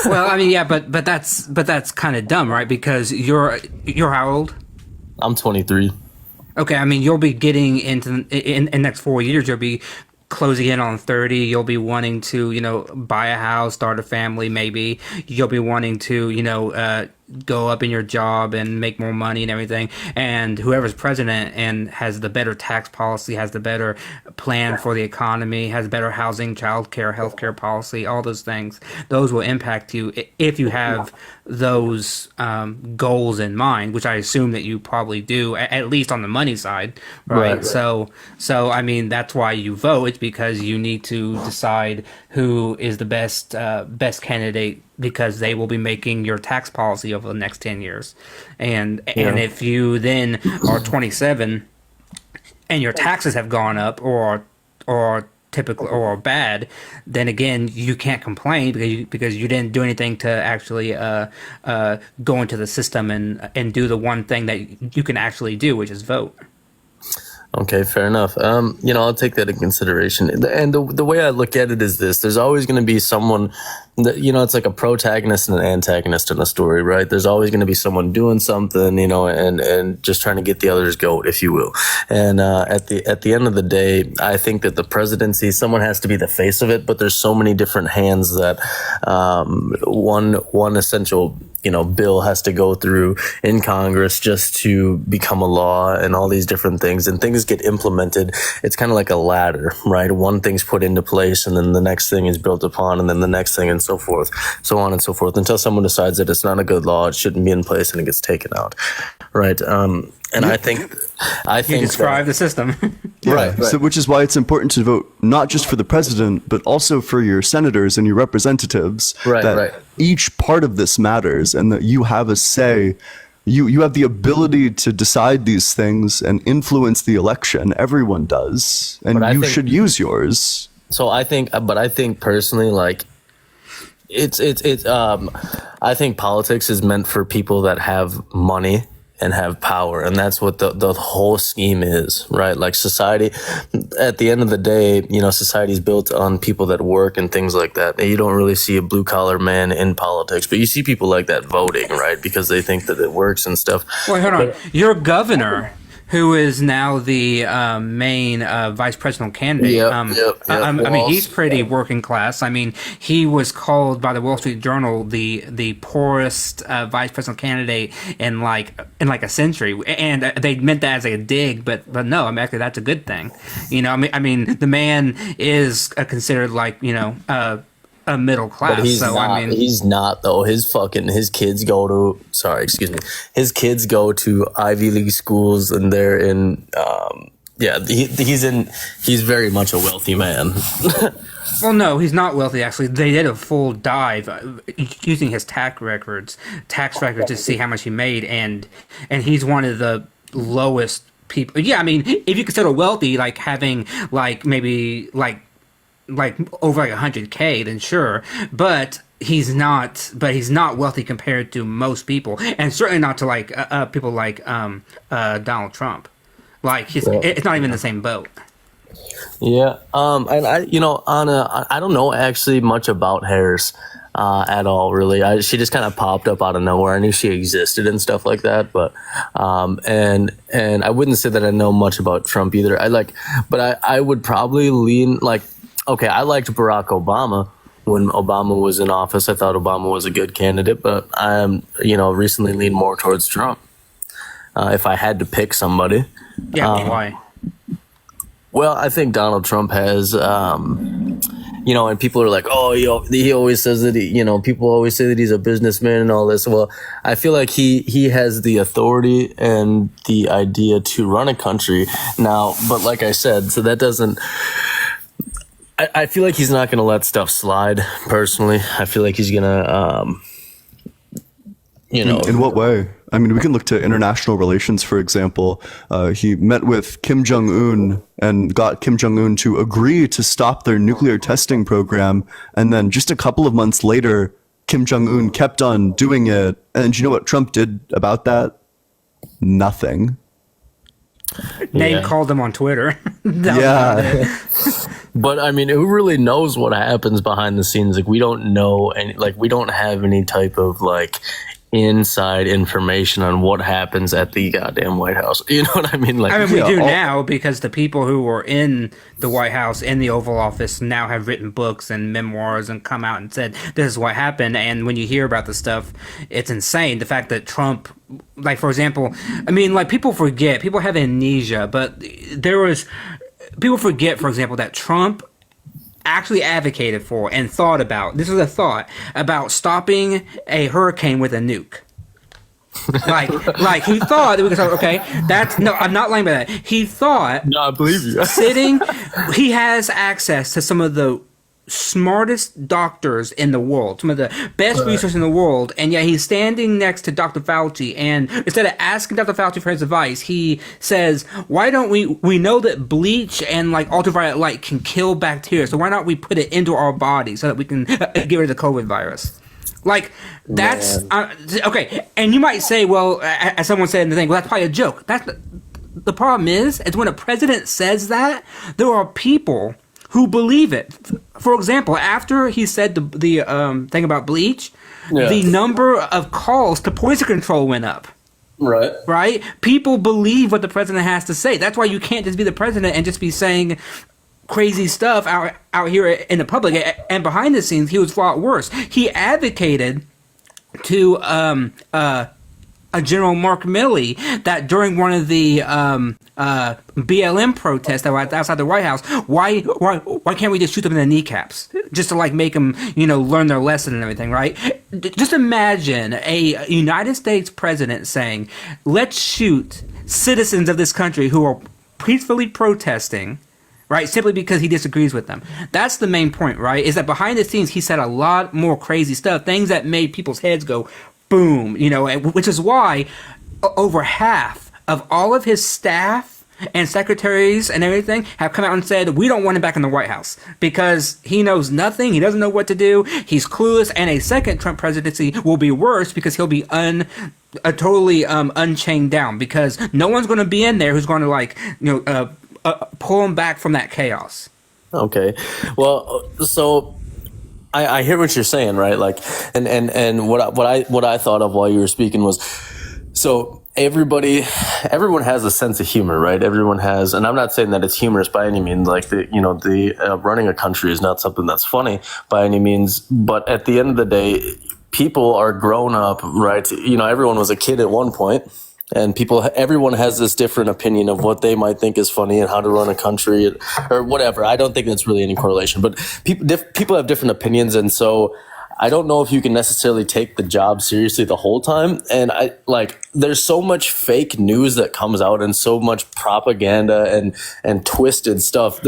Well, I mean, yeah, but that's kind of dumb, right? Because you're how old? I'm 23. Okay, I mean, you'll be getting into in the next 4 years. You'll be closing in on 30. You'll be wanting to, buy a house, start a family. Maybe you'll be wanting to, go up in your job and make more money and everything. And whoever's president and has the better tax policy, has the better plan for the economy, has better housing, childcare, healthcare policy, all those things, those will impact you if you have those goals in mind, which I assume that you probably do, at least on the money side, right? So I mean, that's why you vote. It's because you need to decide who is the best candidate, because they will be making your tax policy over the next 10 years. And if you then are 27 and your taxes have gone up or typically or bad, then again, you can't complain because you didn't do anything to actually go into the system and do the one thing that you can actually do, which is vote. Okay, fair enough. I'll take that in consideration. And the way I look at it is this: there's always going to be someone that, it's like a protagonist and an antagonist in a story, right? There's always going to be someone doing something, and just trying to get the others goat, if you will. And at the end of the day, I think that the presidency, someone has to be the face of it, but there's so many different hands that one essential bill has to go through in Congress just to become a law, and all these different things, and things get implemented. It's kind of like a ladder, right? One thing's put into place, and then the next thing is built upon, and then the next thing, and so forth, so on and so forth, until someone decides that it's not a good law, it shouldn't be in place, and it gets taken out, right? And I think you describe the system. Right. So, which is why it's important to vote not just for the president, but also for your senators and your representatives. Right. Each part of this matters, and that you have a say. You have the ability to decide these things and influence the election. Everyone does, and you should use yours. So I think personally, like, it's I think politics is meant for people that have money and have power, and that's what the whole scheme is, right? Like, society, at the end of the day, society is built on people that work and things like that. And you don't really see a blue collar man in politics, but you see people like that voting, right? Because they think that it works and stuff. Wait, hold on. Your governor, who is now the main vice presidential candidate. I mean, he's pretty working class. I mean, he was called by the Wall Street Journal the poorest vice presidential candidate in like a century, and they meant that as a dig, but no, I mean, actually that's a good thing. I mean, the man is considered like a middle class. But he's so not, I mean, he's not though. His kids go to his kids go to Ivy League schools, and they're in he's very much a wealthy man. Well, no, he's not wealthy, actually. They did a full dive using his tax records to see how much he made, and he's one of the lowest people. Yeah, I mean, if you consider wealthy, like having maybe over 100K, then sure, but he's not wealthy compared to most people, and certainly not to people like Donald Trump. It's not even the same boat. Yeah. And I don't know actually much about Harris at all, really. She just kind of popped up out of nowhere. I knew she existed and stuff like that, but and I wouldn't say that I know much about Trump either. But I would probably lean okay, I liked Barack Obama when Obama was in office. I thought Obama was a good candidate, but I recently leaned more towards Trump. if I had to pick somebody. Yeah, why? Well, I think Donald Trump has, and people are like, oh, he always says that people always say that he's a businessman and all this. Well, I feel like he has the authority and the idea to run a country now. But like I said, so that doesn't. I feel like he's not going to let stuff slide. Personally, I feel like he's going to, In what way? I mean, we can look to international relations, for example. He met with Kim Jong-un and got Kim Jong-un to agree to stop their nuclear testing program. And then just a couple of months later, Kim Jong-un kept on doing it. And you know what Trump did about that? Nothing. Name called him on Twitter. Yeah. But I mean, who really knows what happens behind the scenes? Like, we don't know, and like, we don't have any type of like inside information on what happens at the goddamn White House. You know what I mean? Like, we do now, because the people who were in the White House, in the Oval Office, now have written books and memoirs and come out and said, this is what happened. And when you hear about the stuff, it's insane. The fact that Trump, like, for example, I mean, like, people forget, people have amnesia, but people forget, for example, that Trump actually advocated for and thought about, this was a thought, about stopping a hurricane with a nuke. like he thought, okay, I'm not lying about that. He thought, no, I believe you. he has access to some of the smartest doctors in the world, some of the best research in the world, and yet he's standing next to Dr. Fauci, and instead of asking Dr. Fauci for his advice, he says, why don't we know that bleach and like ultraviolet light can kill bacteria, so why not we put it into our body so that we can get rid of the COVID virus? Like, that's okay. And you might say, well, as someone said in the thing, well, that's probably a joke. The problem is when a president says that, there are people who believe it. For example, after he said the thing about bleach, the number of calls to poison control went up. Right? People believe what the president has to say. That's why you can't just be the president and just be saying crazy stuff out here in the public. And behind the scenes, he was a lot worse. He advocated to a General Mark Milley that during one of the BLM protests that were outside the White House, why can't we just shoot them in the kneecaps just to like make them learn their lesson and everything, right? Just imagine a United States president saying, let's shoot citizens of this country who are peacefully protesting, right, simply because he disagrees with them. That's the main point, right, is that behind the scenes he said a lot more crazy stuff, things that made people's heads go boom, which is why over half of all of his staff and secretaries and everything have come out and said, we don't want him back in the White House because he knows nothing, he doesn't know what to do, he's clueless, and a second Trump presidency will be worse because he'll be totally unchained down, because no one's going to be in there who's going to pull him back from that chaos. Okay, well, so I hear what you're saying, right? Like, and what I thought of while you were speaking was, so everyone has a sense of humor, right? Everyone has, and I'm not saying that it's humorous by any means. Like running a country is not something that's funny by any means. But at the end of the day, people are grown up, right? Everyone was a kid at one point. And everyone has this different opinion of what they might think is funny and how to run a country or whatever. I don't think that's really any correlation, but people have different opinions. And so I don't know if you can necessarily take the job seriously the whole time. And there's so much fake news that comes out and so much propaganda and twisted stuff.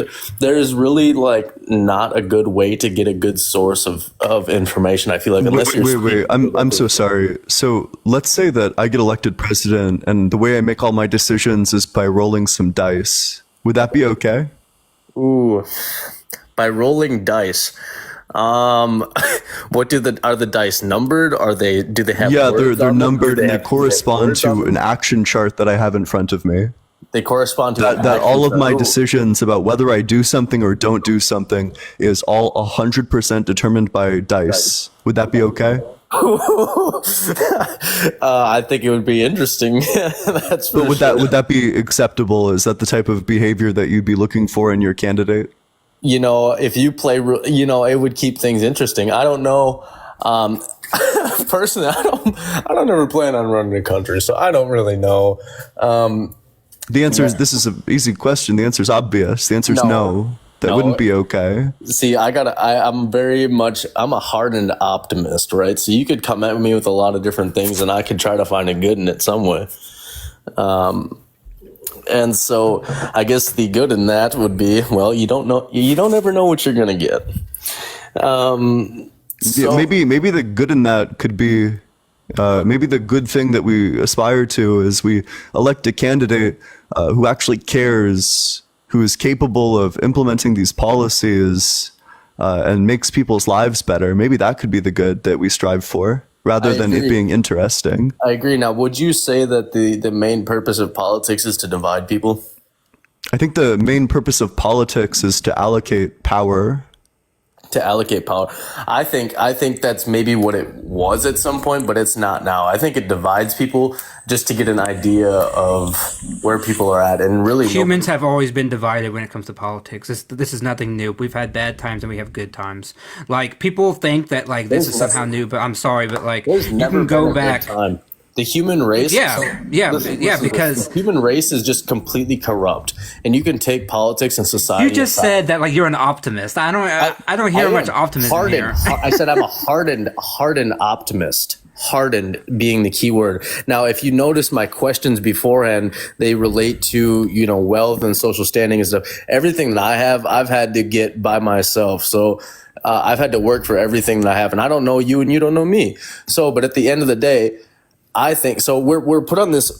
There's really not a good way to get a good source of information. I feel like unless wait. I'm so sorry. So let's say that I get elected president and the way I make all my decisions is by rolling some dice. Would that be okay? Ooh, by rolling dice. What are the dice numbered? Do they have? Yeah, they're numbered and they correspond to an action chart that I have in front of me. They correspond to that all of my decisions about whether I do something or don't do something is all 100% determined by dice. Would that be okay? I think it would be interesting. That's for but would that be acceptable? Is that the type of behavior that you'd be looking for in your candidate? If you play, it would keep things interesting. I don't know. Personally, I don't ever plan on running a country, so I don't really know. The answer is, this is an easy question. The answer is obvious. The answer is no. That wouldn't be okay. See, I'm a hardened optimist, right? So you could come at me with a lot of different things and I could try to find a good in it some way. And so I guess the good in that would be, well, you don't ever know what you're going to get. Maybe the good in that could be, maybe the good thing that we aspire to is we elect a candidate who actually cares, who is capable of implementing these policies and makes people's lives better. Maybe that could be the good that we strive for, rather than it being interesting. I agree. Now, would you say that the main purpose of politics is to divide people? I think the main purpose of politics is to allocate power. To allocate power. I think that's maybe what it was at some point, but it's not now. I think it divides people just to get an idea of where people are at. And really, humans have always been divided when it comes to politics. This is nothing new. We've had bad times and we have good times. Like, people think that like this is somehow new, but I'm sorry, but like you can go back. The human race, because the human race is just completely corrupt, and you can take politics and society. You just said that like you're an optimist. I don't hear much optimism here. I said I'm a hardened optimist. Hardened being the key word. Now, if you notice my questions beforehand, they relate to, wealth and social standing and stuff. Everything that I have, I've had to get by myself. So I've had to work for everything that I have, and I don't know you, and you don't know me. So, but at the end of the day, I think so. We're put on this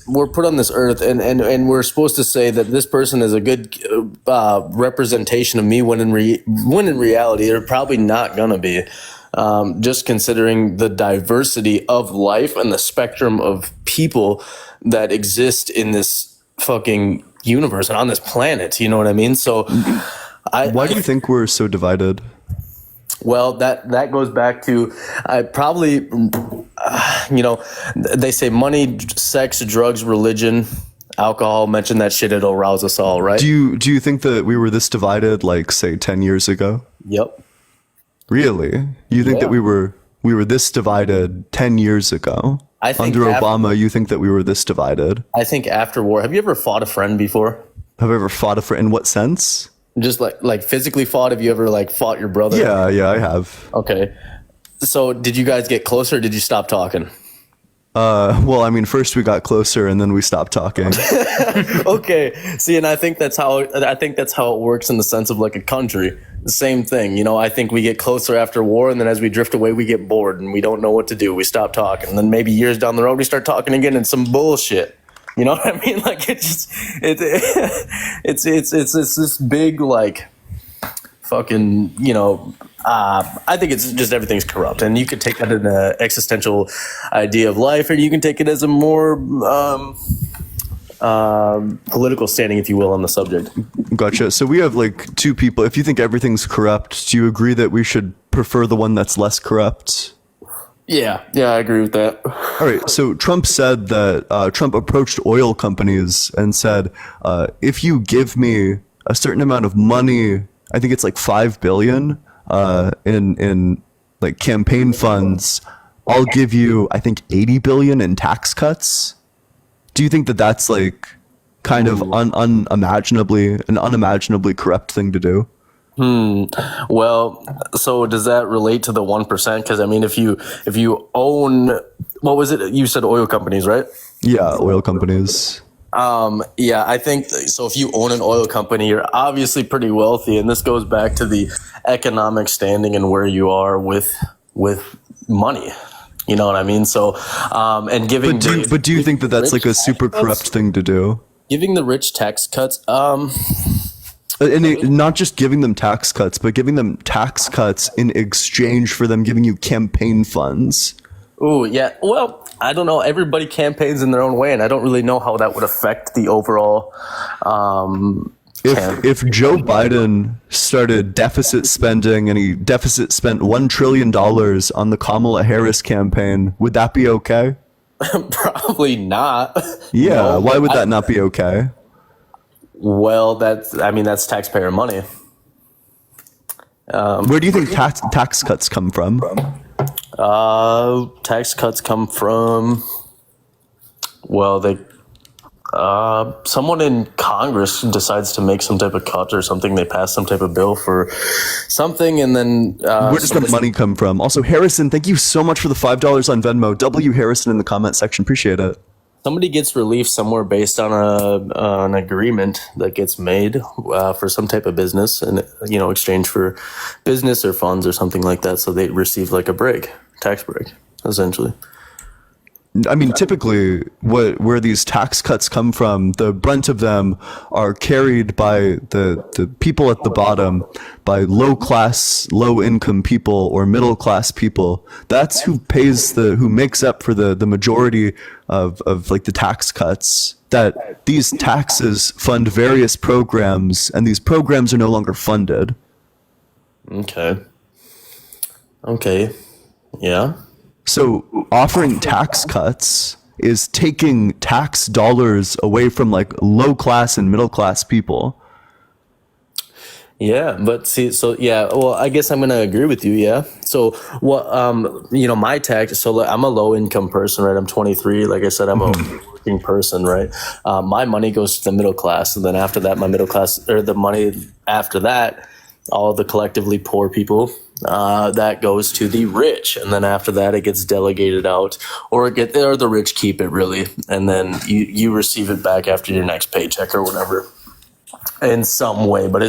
earth, and we're supposed to say that this person is a good representation of me. When in reality, they're probably not gonna be. Just considering the diversity of life and the spectrum of people that exist in this fucking universe and on this planet. You know what I mean? So, why do you think we're so divided? Well, that goes back to they say money, sex, drugs, religion, alcohol. Mention that shit, it'll rouse us all, right? Do you think that we were this divided, like, say, 10 years ago? Yep. Really? You think that we were this divided 10 years ago? I think under Obama, you think that we were this divided? I think after war. Have you ever fought a friend before? Have I ever fought a friend? In what sense? Just like physically fought? Have you ever like fought your brother? Yeah, I have. Okay. So did you guys get closer or did you stop talking? Well, I mean, first we got closer and then we stopped talking. Okay. See, and I think that's how it works in the sense of like a country. The same thing. I think we get closer after war, and then as we drift away, we get bored and we don't know what to do. We stop talking. And then maybe years down the road, we start talking again and some bullshit. You know what I mean? Like it's this big like fucking, I think it's just everything's corrupt, and you could take that in an existential idea of life, or you can take it as a more political standing, if you will, on the subject. Gotcha. So we have like two people. If you think everything's corrupt, do you agree that we should prefer the one that's less corrupt? Yeah, I agree with that. All right. So Trump said that Trump approached oil companies and said, if you give me a certain amount of money, I think it's like $5 billion in like campaign funds, I'll give you, I think, $80 billion in tax cuts. Do you think that that's like kind of unimaginably corrupt thing to do? Well, so does that relate to the 1%? Because I mean, if you own, what was it? You said oil companies, right? Yeah, oil companies. Yeah, I think so. If you own an oil company, you're obviously pretty wealthy, and this goes back to the economic standing and where you are with money. You know what I mean? So, and giving. But do you think that that's like a super corrupt thing to do? Giving the rich tax cuts. And not just giving them tax cuts, but giving them tax cuts in exchange for them giving you campaign funds. Oh, yeah. Well, I don't know. Everybody campaigns in their own way, and I don't really know how that would affect the overall. If Joe Biden started deficit spending and he deficit spent $1 trillion on the Kamala Harris campaign, would that be okay? Probably not. Yeah. No, why would that not be okay? Well, that's taxpayer money. Where do you think tax cuts come from? Tax cuts come from, well, someone in Congress decides to make some type of cut or something. They pass some type of bill for something, and then Where does the money come from? Also, Harrison, thank you so much for the $5 on Venmo. W Harrison in the comment section. Appreciate it. somebody gets relief somewhere based on an agreement that gets made for some type of business, and exchange for business or funds or something like that. So they receive like a tax break, essentially. I mean, typically, where these tax cuts come from, the brunt of them are carried by the people at the bottom, by low income people or middle class people. That's who makes up for the majority of like the tax cuts. That these taxes fund various programs, and these programs are no longer funded. Okay. Yeah. So offering tax cuts is taking tax dollars away from like low class and middle class people. Yeah, but see, so yeah, well, I guess I'm gonna agree with you. Yeah. So what, my tax. So I'm a low income person, right? I'm 23. Like I said, I'm a working person, right? My money goes to the middle class, and then after that, my middle class, or the money after that, all the collectively poor people, that goes to the rich, and then after that it gets delegated out, or the rich keep it, really, and then you receive it back after your next paycheck or whatever, in some way. But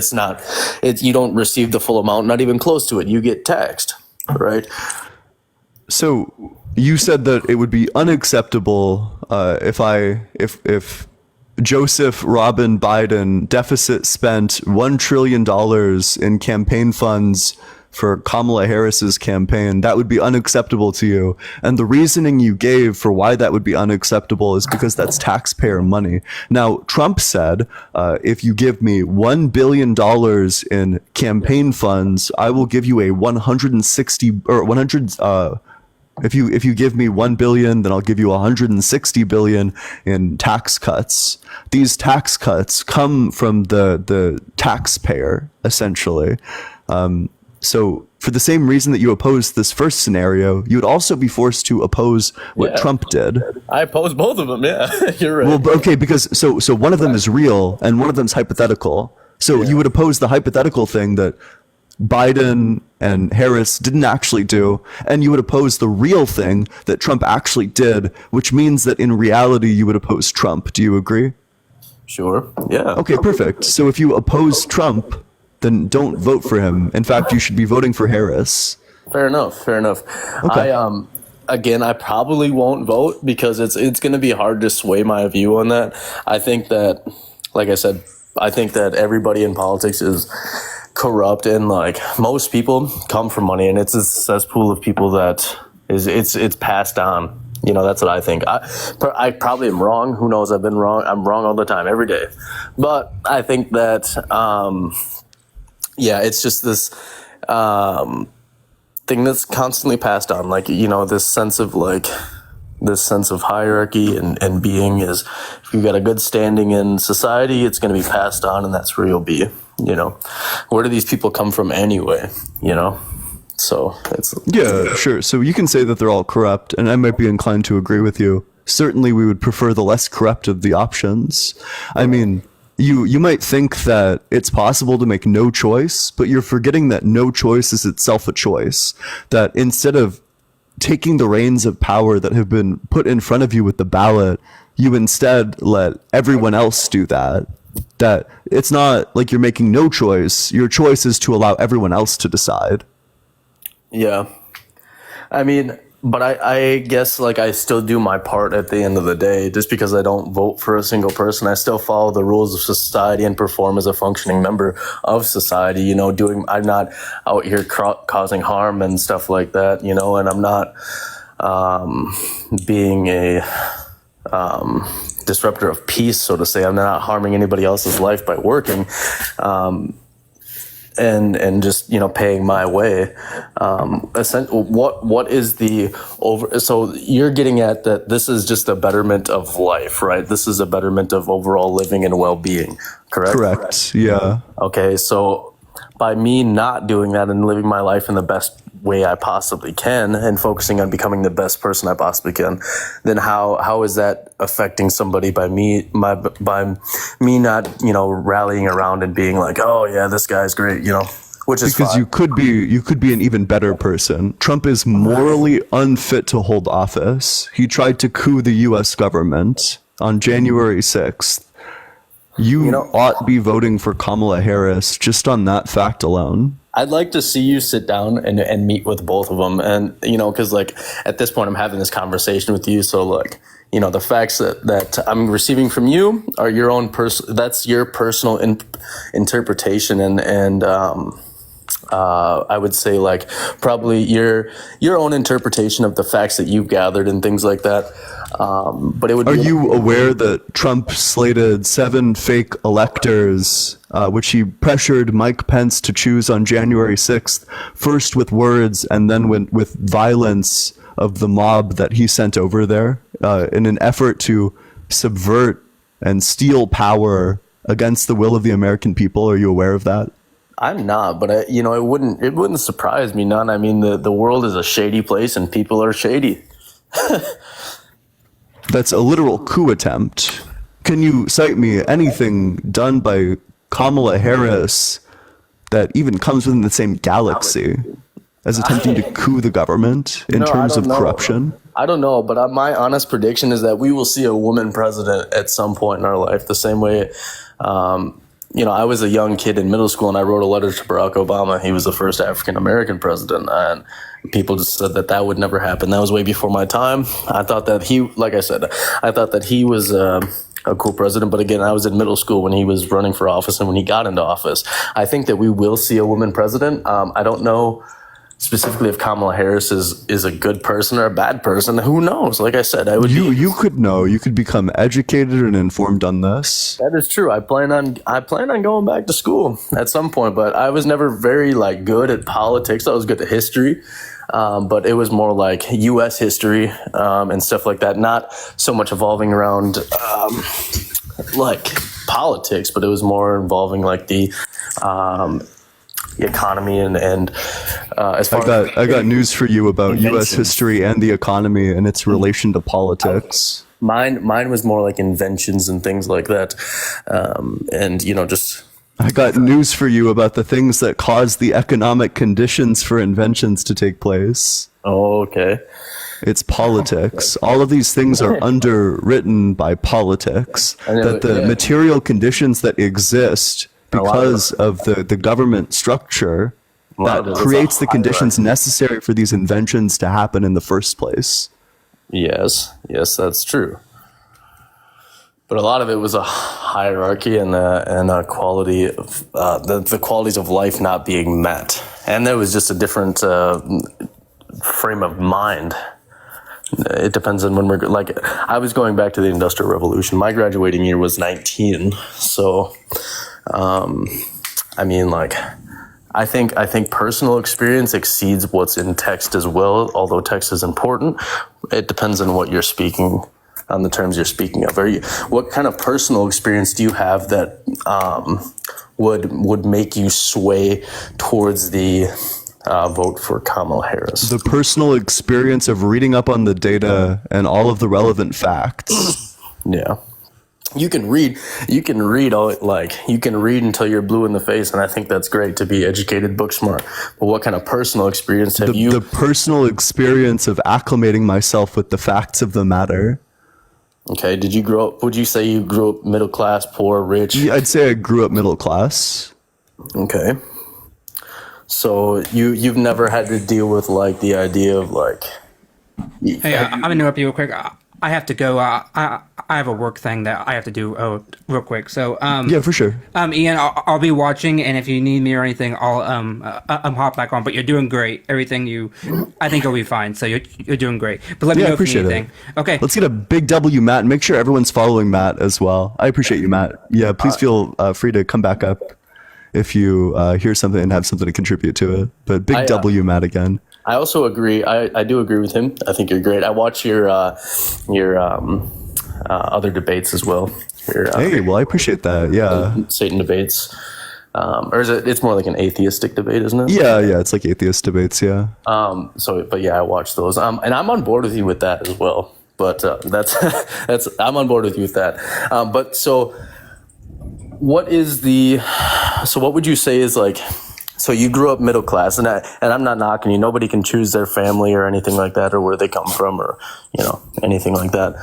you don't receive the full amount, not even close to it. You get taxed, right? So you said that it would be unacceptable if Joseph Robin Biden deficit spent $1 trillion in campaign funds for Kamala Harris's campaign. That would be unacceptable to you. And the reasoning you gave for why that would be unacceptable is because that's taxpayer money. Now, Trump said, if you give me $1 billion in campaign funds, I will give you a 160 or 100, if you give me 1 billion, then I'll give you 160 billion in tax cuts. These tax cuts come from the taxpayer, essentially. So for the same reason that you opposed this first scenario, you would also be forced to oppose what Trump did. I oppose both of them. Yeah, you're right. Well, okay, because so one of them is real and one of them's hypothetical. So you would oppose the hypothetical thing that Biden and Harris didn't actually do, and you would oppose the real thing that Trump actually did, which means that in reality you would oppose Trump. Do you agree? Sure. Yeah. Okay, perfect. So if you oppose Trump, then don't vote for him. In fact, you should be voting for Harris. Fair enough. Okay. I probably won't vote because it's going to be hard to sway my view on that. I think that, like I said, everybody in politics is corrupt, and like most people come from money, and it's a cesspool of people that it's passed on. That's what I think. I probably am wrong. Who knows? I've been wrong. I'm wrong all the time, every day. But I think that, it's just this thing that's constantly passed on. Like, this sense of hierarchy and being is, if you've got a good standing in society, it's going to be passed on, and that's where you'll be. Where do these people come from anyway? So it's sure. So you can say that they're all corrupt, and I might be inclined to agree with you. Certainly, we would prefer the less corrupt of the options. I mean, you might think that it's possible to make no choice, but you're forgetting that no choice is itself a choice. That instead of taking the reins of power that have been put in front of you with the ballot, you instead let everyone else do that. That it's not like you're making no choice. Your choice is to allow everyone else to decide. Yeah. I mean, but I guess like I still do my part at the end of the day. Just because I don't vote for a single person, I still follow the rules of society and perform as a functioning member of society. I'm not out here causing harm and stuff like that, and I'm not being a disruptor of peace, so to say. I'm not harming anybody else's life by working. And just paying my way. What is the over? So you're getting at that this is just a betterment of life, right? This is a betterment of overall living and well-being, correct? Correct. Yeah. Okay. So by me not doing that and living my life in the best way I possibly can and focusing on becoming the best person I possibly can, then how is that affecting somebody by me not, rallying around and being like, oh yeah, this guy's great, which is because fine. you could be an even better person. Trump is morally unfit to hold office. He tried to coup the US government on January 6th. You ought be voting for Kamala Harris just on that fact alone. I'd like to see you sit down and meet with both of them. And, because like at this point I'm having this conversation with you. So like, the facts that I'm receiving from you are your own that's your personal interpretation. And I would say like probably your own interpretation of the facts that you've gathered and things like that. But it would. Are you aware that Trump slated 7 fake electors, which he pressured Mike Pence to choose on January 6th, first with words and then with violence of the mob that he sent over there in an effort to subvert and steal power against the will of the American people? Are you aware of that? I'm not, but it wouldn't surprise me none. I mean, the world is a shady place and people are shady. That's a literal coup attempt. Can you cite me anything done by Kamala Harris that even comes within the same galaxy as attempting to coup the government in terms of corruption? I don't know, but my honest prediction is that we will see a woman president at some point in our life, the same way. I was a young kid in middle school and I wrote a letter to Barack Obama. He was the first African-American president, and people just said that would never happen. That was way before my time. I thought that he was a cool president. But again, I was in middle school when he was running for office and when he got into office. I think that we will see a woman president. I don't know specifically if Kamala Harris is a good person or a bad person. Who knows? Like I said, you could know. You could become educated and informed on this. That is true. I plan on going back to school at some point, but I was never very good at politics. I was good at history, but it was more like U.S. history and stuff like that. Not so much evolving around politics, but it was more involving the economy and as far I got news for you about U.S. history and the economy and its relation to politics. Mine was more like inventions and things like that, I got news for you about the things that cause the economic conditions for inventions to take place. Oh, okay. It's politics. All of these things are underwritten by politics. That the material conditions that exist because of the government structure that creates the conditions necessary for these inventions to happen in the first place. Yes, that's true. But a lot of it was a hierarchy and a quality of the qualities of life not being met, and there was just a different frame of mind. It depends on when we're I was going back to the Industrial Revolution. My graduating year was 19, so. I think personal experience exceeds what's in text as well, although text is important. It depends on what you're speaking, on the terms you're speaking of. What kind of personal experience do you have that would make you sway towards the vote for Kamala Harris? The personal experience of reading up on the data and all of the relevant facts. Yeah. You can read until you're blue in the face, and I think that's great to be educated, book smart. But what kind of personal experience have you? The personal experience of acclimating myself with the facts of the matter. Okay. Did you grow up? Would you say you grew up middle class, poor, rich? Yeah, I'd say I grew up middle class. Okay. So you've never had to deal with the idea of Hey, I'm gonna interrupt you real quick. I have to go. I have a work thing that I have to do real quick. So yeah, for sure. Ian, I'll be watching, and if you need me or anything, I'll hop back on. But you're doing great. Everything I think you'll be fine. So you're doing great. But let me know if you need anything. Okay. Let's get a big W, Matt, and make sure everyone's following Matt as well. I appreciate you, Matt. Yeah, please feel free to come back up if you hear something and have something to contribute to it. But big W, Matt, again. I also agree. I do agree with him. I think you're great. I watch your other debates as well. Hey, well, I appreciate that. Yeah, Satan debates. Or is it? It's more like an atheistic debate, isn't it? Yeah, it's like atheist debates. Yeah. But yeah, I watch those. And I'm on board with you with that as well. But that's I'm on board with you with that. But so, what would you say is like? So you grew up middle class, and I'm not knocking you. Nobody can choose their family or anything like that, or where they come from, or anything like that.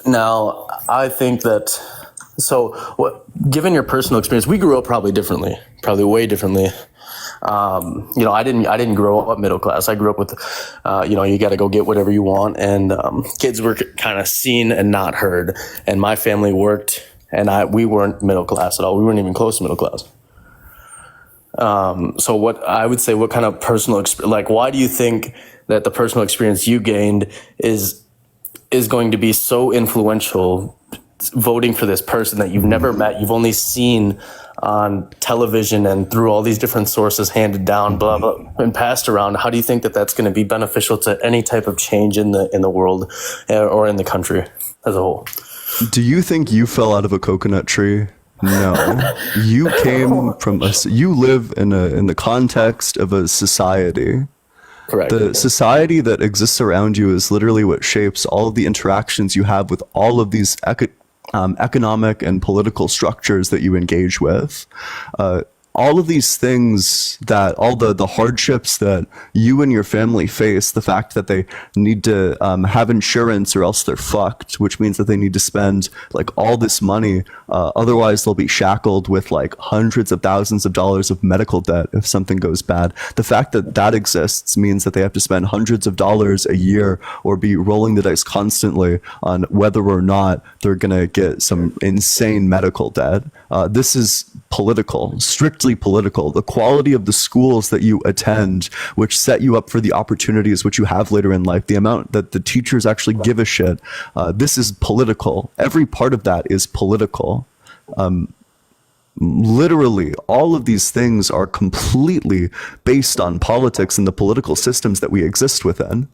Now, I think that. So, given your personal experience, we grew up probably differently, probably way differently. I didn't grow up middle class. I grew up with, you got to go get whatever you want, and kids were kind of seen and not heard. And my family worked, and we weren't middle class at all. We weren't even close to middle class. So what I would say, what kind of personal why do you think that the personal experience you gained is going to be so influential, voting for this person that you've never met, you've only seen on television and through all these different sources handed down, blah, blah, and passed around? How do you think that that's going to be beneficial to any type of change in the world or in the country as a whole? Do you think you fell out of a coconut tree? No, you came from you live in the context of a society. Correct. The society that exists around you is literally what shapes all of the interactions you have with all of these economic and political structures that you engage with. All of these things, that all the hardships that you and your family face, the fact that they need to have insurance or else they're fucked, which means that they need to spend like all this money, otherwise they'll be shackled with like hundreds of thousands of dollars of medical debt if something goes bad. The fact that that exists means that they have to spend hundreds of dollars a year or be rolling the dice constantly on whether or not they're gonna get some insane medical debt. This is political, strictly political. The quality of the schools that you attend, which set you up for the opportunities which you have later in life, the amount that the teachers actually give a shit, this is political. Every part of that is political. Literally, all of these things are completely based on politics and the political systems that we exist within.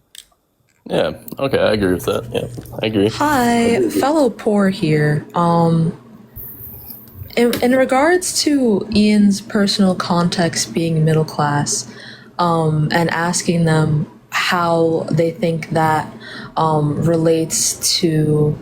Yeah, okay, I agree with that. Yeah, I agree. Hi, fellow poor here. In regards to Ian's personal context being middle class, and asking them how they think that relates to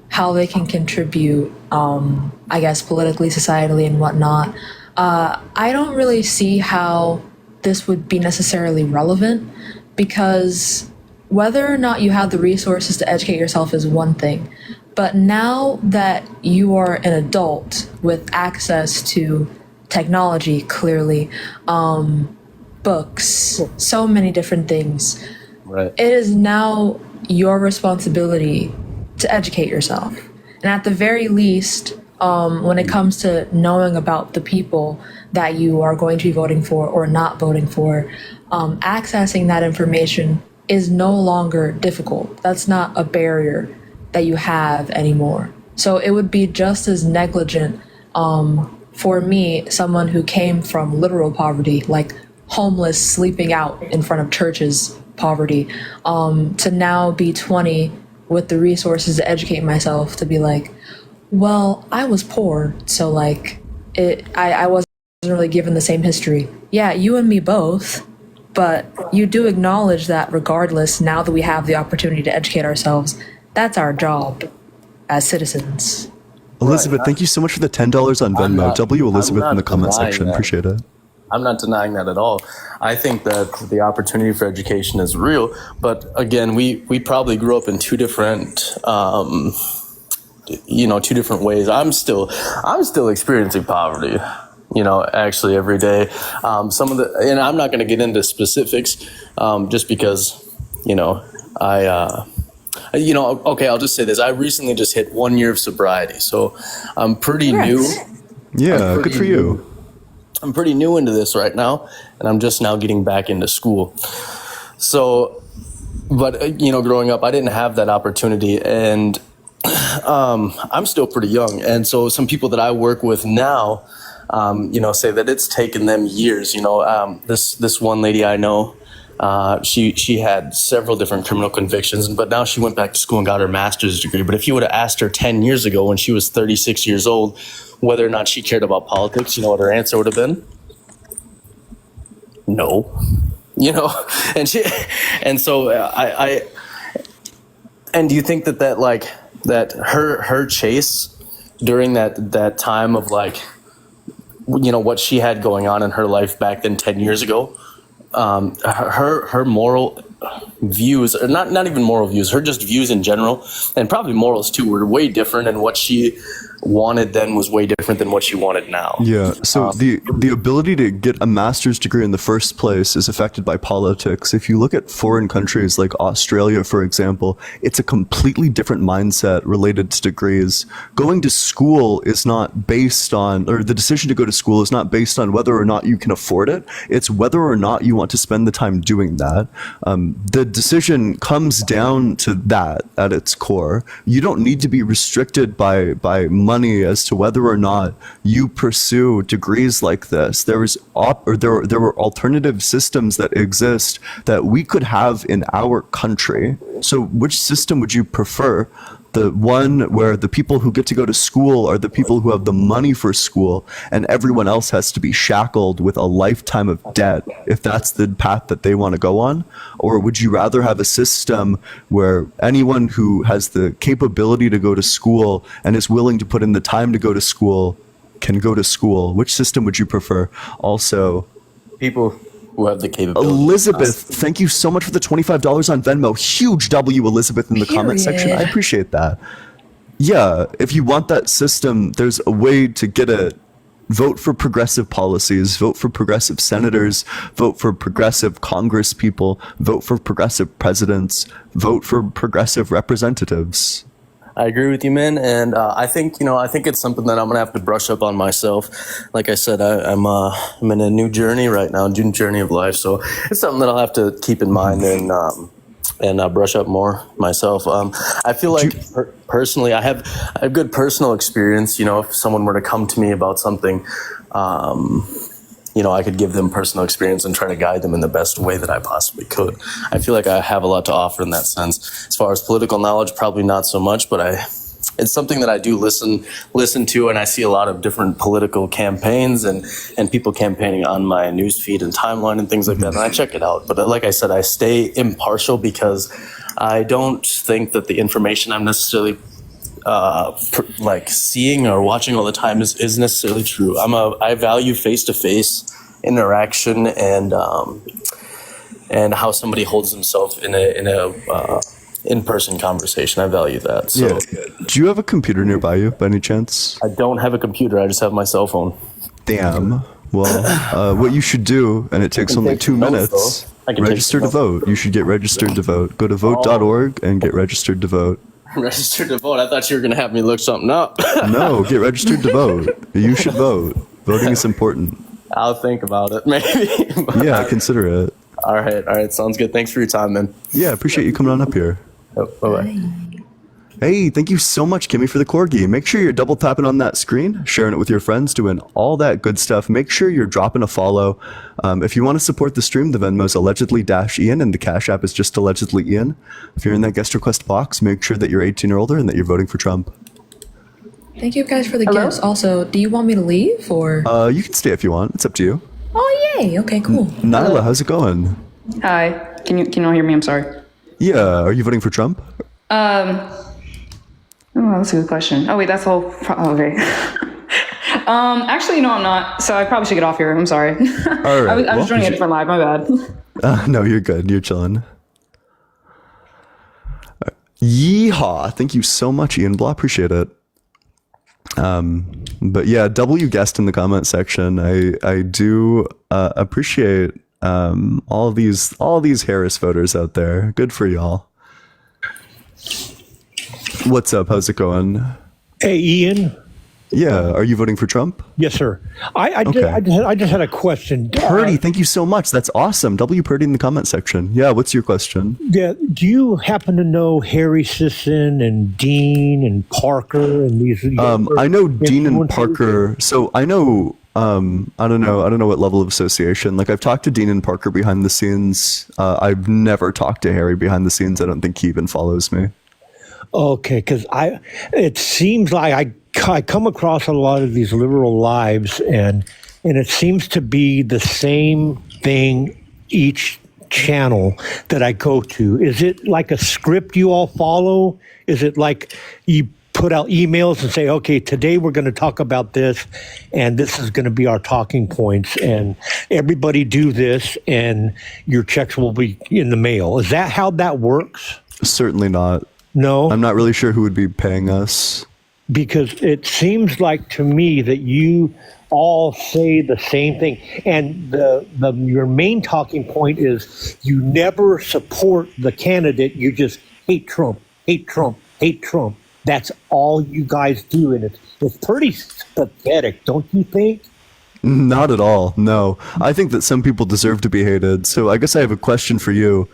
how they can contribute, I guess, politically, societally, and whatnot, I don't really see how this would be necessarily relevant, because whether or not you have the resources to educate yourself is one thing. But now that you are an adult with access to technology, clearly, books, so many different things, right, it is now your responsibility to educate yourself. And at the very least, when it comes to knowing about the people that you are going to be voting for or not voting for, accessing that information is no longer difficult. That's not a barrier that you have anymore. So it would be just as negligent for me, someone who came from literal poverty, like homeless, sleeping out in front of churches poverty, to now be 20 with the resources to educate myself, to be like, well, I was poor, so like I wasn't really given the same history. Yeah, you and me both, but you do acknowledge that regardless, now that we have the opportunity to educate ourselves, that's our job as citizens. Elizabeth, thank you so much for the $10 on Venmo. W Elizabeth in the comment section. Appreciate it. I'm not denying that at all. I think that the opportunity for education is real, but again, we probably grew up in two different two different ways. I'm still experiencing poverty, actually every day. And I'm not going to get into specifics, just because, okay, I'll just say this. I recently just hit 1 year of sobriety, so I'm pretty new. Yeah, good for you. I'm pretty new into this right now, and I'm just now getting back into school. So, but, growing up, I didn't have that opportunity, and I'm still pretty young. And so some people that I work with now, say that it's taken them years. This one lady I know, She had several different criminal convictions, but now she went back to school and got her master's degree. But if you would have asked her 10 years ago when she was 36 years old whether or not she cared about politics, you know what her answer would have been? No. You know, and so and do you think that her chase during that time of like, you know, what she had going on in her life back then 10 years ago, her moral views, or not even moral views, her just views in general, and probably morals too, were way different, and what she wanted then was way different than what she wanted now. Yeah. So the ability to get a master's degree in the first place is affected by politics. If you look at foreign countries like Australia, for example, it's a completely different mindset related to degrees. Going to school is not based on, or the decision to go to school is not based on whether or not you can afford it. It's whether or not you want to spend the time doing that. The decision comes down to that at its core. You don't need to be restricted by money as to whether or not you pursue degrees like this. There were alternative systems that exist that we could have in our country. So which system would you prefer? The one where the people who get to go to school are the people who have the money for school, and everyone else has to be shackled with a lifetime of debt if that's the path that they want to go on? Or would you rather have a system where anyone who has the capability to go to school and is willing to put in the time to go to school can go to school? Which system would you prefer? Also, People who have the capability. Elizabeth, thank you so much for the $25 on Venmo. Huge W, Elizabeth, in the comment section. I appreciate that. Yeah, if you want that system, there's a way to get it. Vote for progressive policies, vote for progressive senators, vote for progressive Congress people, vote for progressive presidents, vote for progressive representatives. I agree with you, man, and I think it's something that I'm gonna have to brush up on myself. Like I said, I'm in a new journey right now, new journey of life. So it's something that I'll have to keep in mind and brush up more myself. I feel like personally, I have good personal experience. You know, if someone were to come to me about something, you know, I could give them personal experience and try to guide them in the best way that I possibly could. I feel like I have a lot to offer in that sense. As far as political knowledge, probably not so much, but it's something that I do listen to, and I see a lot of different political campaigns and people campaigning on my newsfeed and timeline and things like that, and I check it out. But like I said, I stay impartial because I don't think that the information I'm necessarily like seeing or watching all the time is necessarily true. I value face-to-face interaction and how somebody holds themselves in a in-person conversation. I value that. So, yeah. Do you have a computer nearby you by any chance? I don't have a computer. I just have my cell phone. Damn. Well, what you should do, and it takes only 2 minutes, register to vote. You should get registered to vote. Go to vote.org and get registered to vote. Registered to vote? I thought you were going to have me look something up. No, get registered to vote. You should vote. Voting is important. I'll think about it, maybe. Yeah, consider it. All right. Sounds good. Thanks for your time, man. Yeah, appreciate you coming on up here. Oh, bye-bye. Hey, thank you so much, Kimmy, for the corgi. Make sure you're double tapping on that screen, sharing it with your friends, doing all that good stuff. Make sure you're dropping a follow. If you want to support the stream, the Venmo's allegedly-Ian, and the Cash App is just allegedly Ian. If you're in that guest request box, make sure that you're 18 or older and that you're voting for Trump. Thank you guys for the gifts. Also, do you want me to leave or? You can stay if you want. It's up to you. Oh yay! Okay, cool. Nyla, how's it going? Hi. Can you all hear me? I'm sorry. Yeah. Are you voting for Trump? Oh, that's a good question. Oh wait, that's all. Okay. Actually, no, I'm not. So I probably should get off here. I'm sorry. All right. I was joining a different live. My bad. No, you're good. You're chilling. Yeehaw! Thank you so much, Ian Blah. Appreciate it. But yeah, W guessed in the comment section. I do appreciate all these Harris voters out there. Good for y'all. What's up? How's it going? Hey, Ian. Yeah, are you voting for Trump? Yes, sir. I just had a question. Purdy, thank you so much. That's awesome. W Purdy in the comment section. Yeah, what's your question? Yeah, do you happen to know Harry Sisson and Dean and Parker and these? I know Dean and Parker. So I know I don't know what level of association. Like I've talked to Dean and Parker behind the scenes. I've never talked to Harry behind the scenes. I don't think he even follows me. Okay, because it seems like I come across a lot of these liberal lives, and it seems to be the same thing each channel that I go to. Is it like a script you all follow? Is it like you put out emails and say, okay, today we're going to talk about this, and this is going to be our talking points, and everybody do this, and your checks will be in the mail? Is that how that works? Certainly not. No? I'm not really sure who would be paying us. Because it seems like to me that you all say the same thing, and your main talking point is you never support the candidate. You just hate Trump, hate Trump, hate Trump. That's all you guys do, and it's pretty pathetic, don't you think? Not at all. No, I think that some people deserve to be hated. So I guess I have a question for you.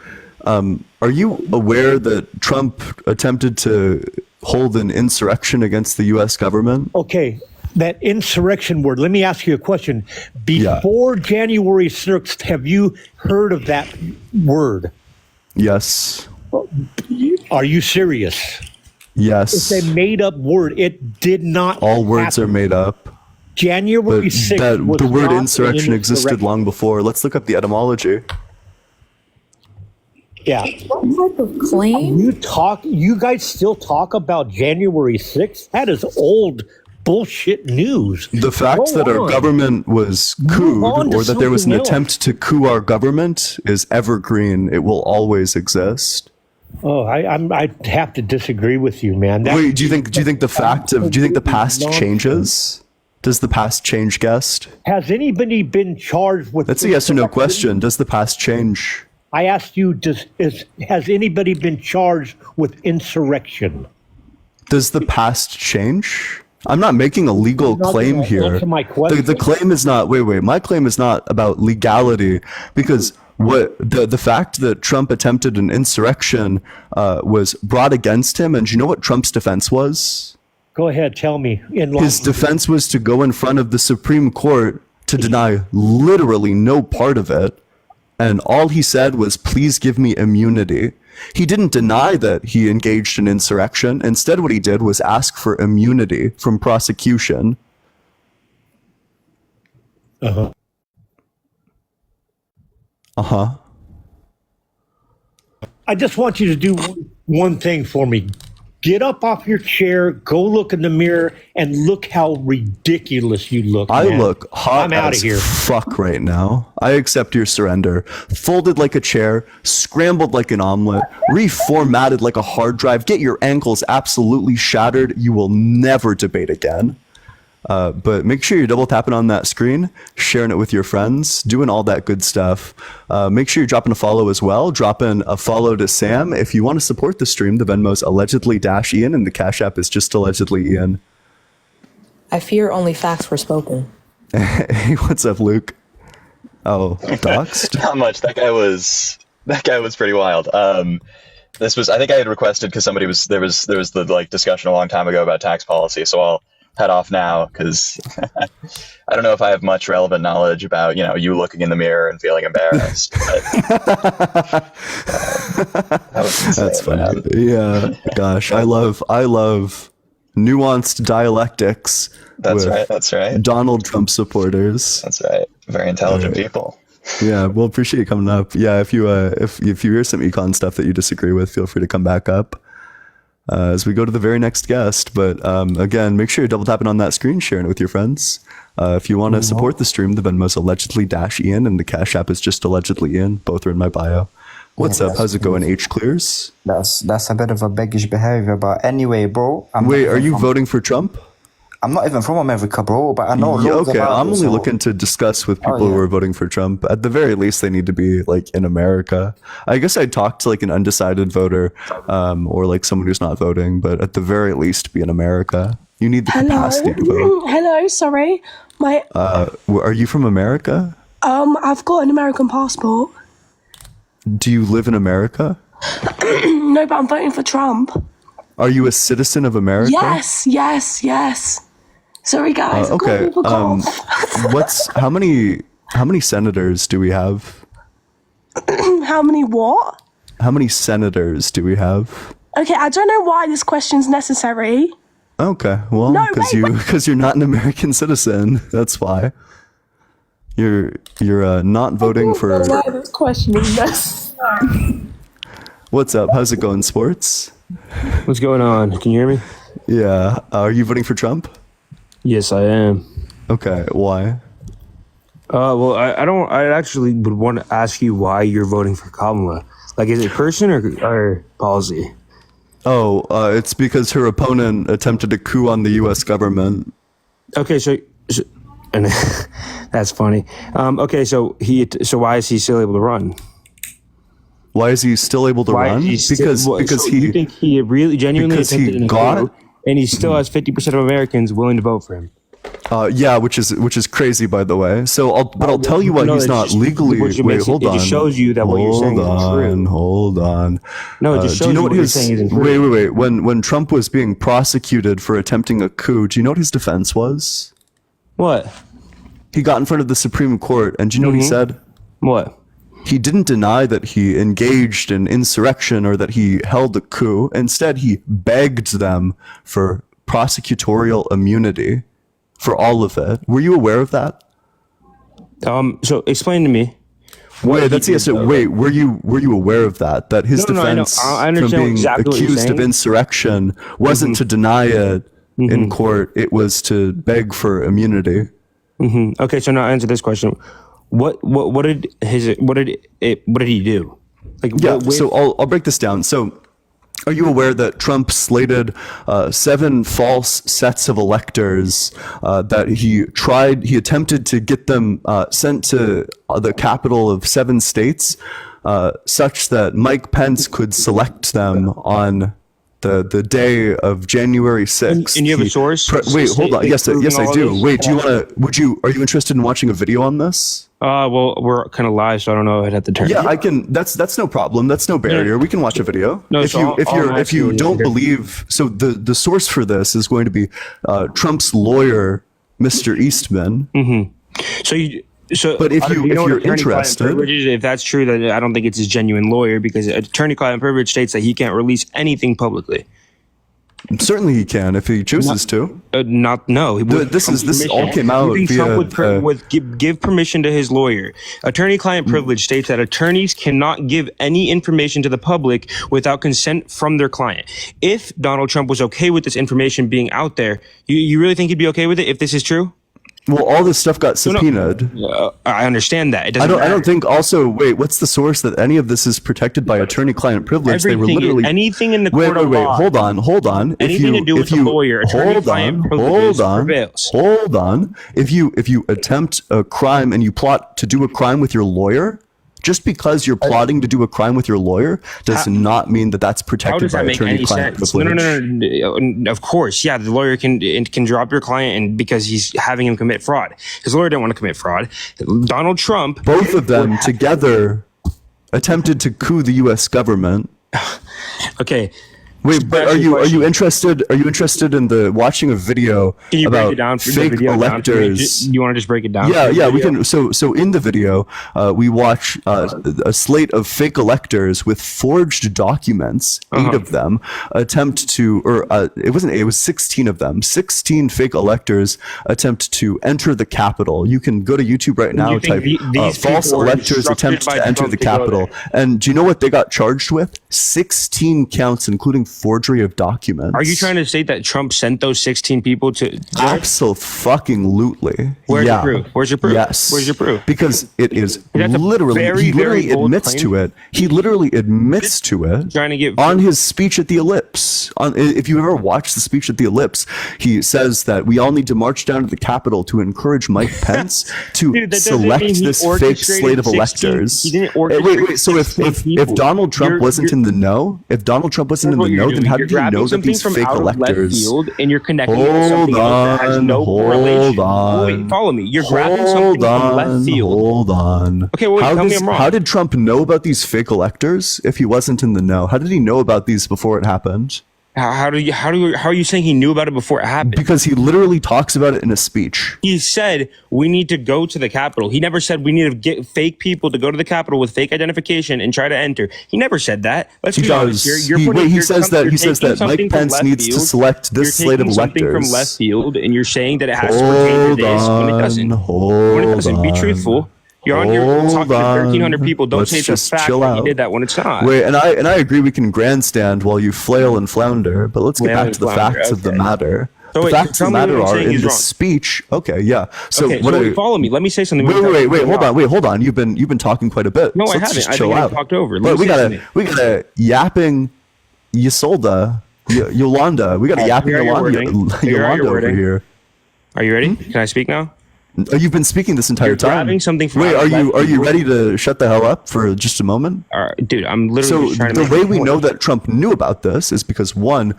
Are you aware that Trump attempted to hold an insurrection against the U.S. government? Okay, that insurrection word. Let me ask you a question. Before January 6th, have you heard of that word? Yes. Are you serious? Yes. It's a made-up word. It did not. All words are made up. January 6th was the word not insurrection existed long before. Let's look up the etymology. Yeah. What type of claim? You guys still talk about January 6th? That is old bullshit news. The fact that our government was couped, or that there was an attempt to coup our government, is evergreen. It will always exist. Oh, I have to disagree with you, man. Wait, do you think the past changes? Does the past change, guest? Has anybody been charged with? That's a yes or no question. Does the past change? I asked you, has anybody been charged with insurrection? Does the past change? I'm not making a legal claim here. My question. The claim is not, wait, my claim is not about legality, because what the fact that Trump attempted an insurrection was brought against him, and do you know what Trump's defense was? Go ahead, tell me. His defense was to go in front of the Supreme Court to deny literally no part of it. And all he said was, please give me immunity. He didn't deny that he engaged in insurrection. Instead, what he did was ask for immunity from prosecution. Uh-huh. Uh-huh. I just want you to do one thing for me. Get up off your chair, go look in the mirror, and look how ridiculous you look. I man. look hot I'm out as of here. fuck right now. I accept your surrender. Folded like a chair, scrambled like an omelet, reformatted like a hard drive. Get your ankles absolutely shattered. You will never debate again. But make sure you're double tapping on that screen, sharing it with your friends, doing all that good stuff. Make sure you're dropping a follow as well. Drop in a follow to Sam. If you want to support the stream, the Venmo's allegedly-Ian and the Cash App is just allegedly Ian. I fear only facts were spoken. Hey, what's up, Luke? Oh, doxed? Not much. That guy was pretty wild. This was, I think I had requested because there was the like discussion a long time ago about tax policy. So I'll head off now because I don't know if I have much relevant knowledge about, you looking in the mirror and feeling embarrassed. But, that's funny. Man. Yeah, gosh, I love nuanced dialectics. That's right. Donald Trump supporters. That's right. Very intelligent people. Yeah, we'll appreciate you coming up. Yeah, if you hear some econ stuff that you disagree with, feel free to come back up as we go to the very next guest. But again, make sure you're double tapping on that screen, sharing it with your friends. If you want to support the stream, the Venmo's allegedly-Ian and the Cash App is just allegedly Ian. Both are in my bio. What's up? How's it going? H clears. That's a bit of a beggish behavior, but anyway, bro. Wait, are you voting for Trump? I'm not even from America, bro, but I know loads okay, about I'm it, only looking to discuss with people who are voting for Trump. At the very least, they need to be like in America. I guess I'd talk to like an undecided voter or like someone who's not voting, but at the very least, be in America. You need the capacity to vote. Hello, sorry. Are you from America? I've got an American passport. Do you live in America? No, but I'm voting for Trump. Are you a citizen of America? Yes. Sorry, guys. I've got a Okay. bit of a cough. How many senators do we have? How many what? How many senators do we have? Okay, I don't know why this question's necessary. Okay, well, No, because you're not an American citizen. That's why. You're not voting for. Why this question is necessary? What's up? How's it going, sports? What's going on? Can you hear me? Yeah. Are you voting for Trump? Yes, I am. Okay. Why? Well, I don't. I actually would want to ask you why you're voting for Kamala. Like, is it person or policy? Oh, it's because her opponent attempted a coup on the U.S. government. Okay, so and that's funny. Okay, so why is he still able to run? Why is he still able to run? Because so he. You think he really genuinely because attempted he a got. coup, and he still has 50% of Americans willing to vote for him. Yeah, which is crazy, by the way. So I'll tell you what, he's not legally. Wait, hold on. It just shows you that what you're saying isn't true. Hold on. No, it just shows do you know what you're saying isn't true. Wait. When Trump was being prosecuted for attempting a coup, do you know what his defense was? What? He got in front of the Supreme Court, and do you know what he said? What? He didn't deny that he engaged in insurrection or that he held a coup. Instead, he begged them for prosecutorial immunity for all of it. Were you aware of that? So explain to me. Wait, that's yes. Wait, were you aware of that? That his defense I from being exactly accused of insurrection wasn't to deny it in court; it was to beg for immunity. Okay, so now answer this question: What did he do? Like, yeah. So I'll break this down. So. Are you aware that Trump slated 7 false sets of electors that he attempted to get them sent to the capital of 7 states such that Mike Pence could select them on the day of January 6th. And you have a source? Wait, hold on. Yes, I do. Wait, are you interested in watching a video on this? Well, we're kind of live, so I don't know if I'd have to turn. Yeah, I can. That's no problem. That's no barrier. We can watch a video. No, if you don't believe, so the source for this is going to be Trump's lawyer, Mr. Eastman. But if you're interested, if that's true, then I don't think it's his genuine lawyer, because attorney-client privilege states that he can't release anything publicly. Certainly he can if he chooses to. This all came out via. Trump would give permission to his lawyer. Attorney-client privilege states that attorneys cannot give any information to the public without consent from their client. If Donald Trump was okay with this information being out there, you really think he'd be okay with it if this is true? Well, all this stuff got subpoenaed. I understand that. It I doesn't don't think. Also, wait. What's the source that any of this is protected by attorney-client privilege? Everything, they were literally anything in the court of law. Hold on. Anything to do with the lawyer, attorney-client privilege prevails. Hold on. If you attempt a crime and you plot to do a crime with your lawyer, just because you're plotting to do a crime with your lawyer does not mean that that's protected by attorney-client privilege. No. Of course, yeah, the lawyer can drop your client and because he's having him commit fraud. His lawyer didn't want to commit fraud. Donald Trump. Both of them together attempted to coup the U.S. government. Okay. Wait, but are you interested? Are you interested in watching a video about fake electors? You want to just break it down? Yeah, we can. So in the video, we watch a slate of fake electors with forged documents. 8 of them attempt to, it was 16 of them. 16 fake electors attempt to enter the Capitol. You can go to YouTube right now. Type false electors attempt to enter the Capitol. And do you know what they got charged with? 16 counts, including forgery of documents. Are you trying to state that Trump sent those 16 people to? Absolutely. Where's your proof? Where's your proof? Yes. Where's your proof? Because it is literally. He literally admits to it. He literally admits to it. Trying to get on his speech at the Ellipse. If you ever watched the speech at the Ellipse, he says that we all need to march down to the Capitol to encourage Mike Pence to select this fake slate of electors. Wait. So if Donald Trump wasn't in the know, then how did you know that these fake electors? And you're connecting it with something else that has no correlation. Wait, follow me. You're grabbing something from left field. Hold on. Okay, wait, tell me I'm wrong. How did Trump know about these fake electors if he wasn't in the know? How did he know about these before it happened? How are you saying he knew about it before it happened? Because he literally talks about it in a speech. He said we need to go to the Capitol. He never said we need to get fake people to go to the Capitol with fake identification and try to enter. He never said that. Let's be honest here. He says that Mike Pence needs to select this slate of electors. Something from left field, and you're saying that it has to pertain to this when it doesn't. When it doesn't, be truthful. You're on here talking to 1,300 people. Don't say it's a fact that you did that when it's not. Wait, and I agree we can grandstand while you flail and flounder, but let's get back to the facts of the matter. So the facts of the matter are in the wrong. speech. Okay, yeah. So follow me. Let me say something. Wait, hold on. You've been talking quite a bit. No, so I haven't. Just I chill think out. I talked over. But we got a yapping Yolanda. We got a yapping Yolanda over here. Are you ready? Can I speak now? Oh, you've been speaking this entire time. Grabbing something from Wait, are you ready to shut the hell up for just a moment? Dude, I'm literally just trying to the way we know that Trump knew about this is because one,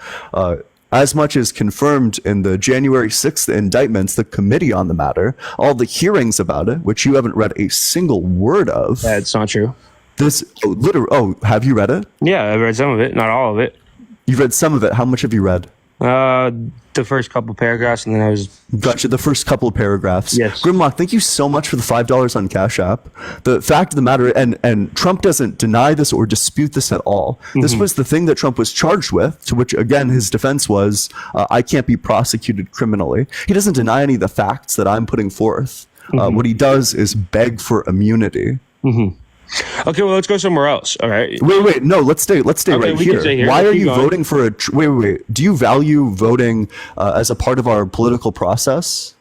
as much as confirmed in the January 6th indictments, the committee on the matter, all the hearings about it, which you haven't read a single word of. That's not true. Have you read it? Yeah, I've read some of it, not all of it. You've read some of it. How much have you read? The first couple paragraphs, and then I was... Gotcha, the first couple of paragraphs. Yes. Grimlock, thank you so much for the $5 on Cash App. The fact of the matter, and Trump doesn't deny this or dispute this at all. This was the thing that Trump was charged with, to which, again, his defense was, I can't be prosecuted criminally. He doesn't deny any of the facts that I'm putting forth. What he does is beg for immunity. Okay, well, let's go somewhere else. All right. Wait. No, let's stay right here. Why are you voting for a? Wait. Do you value voting as a part of our political process?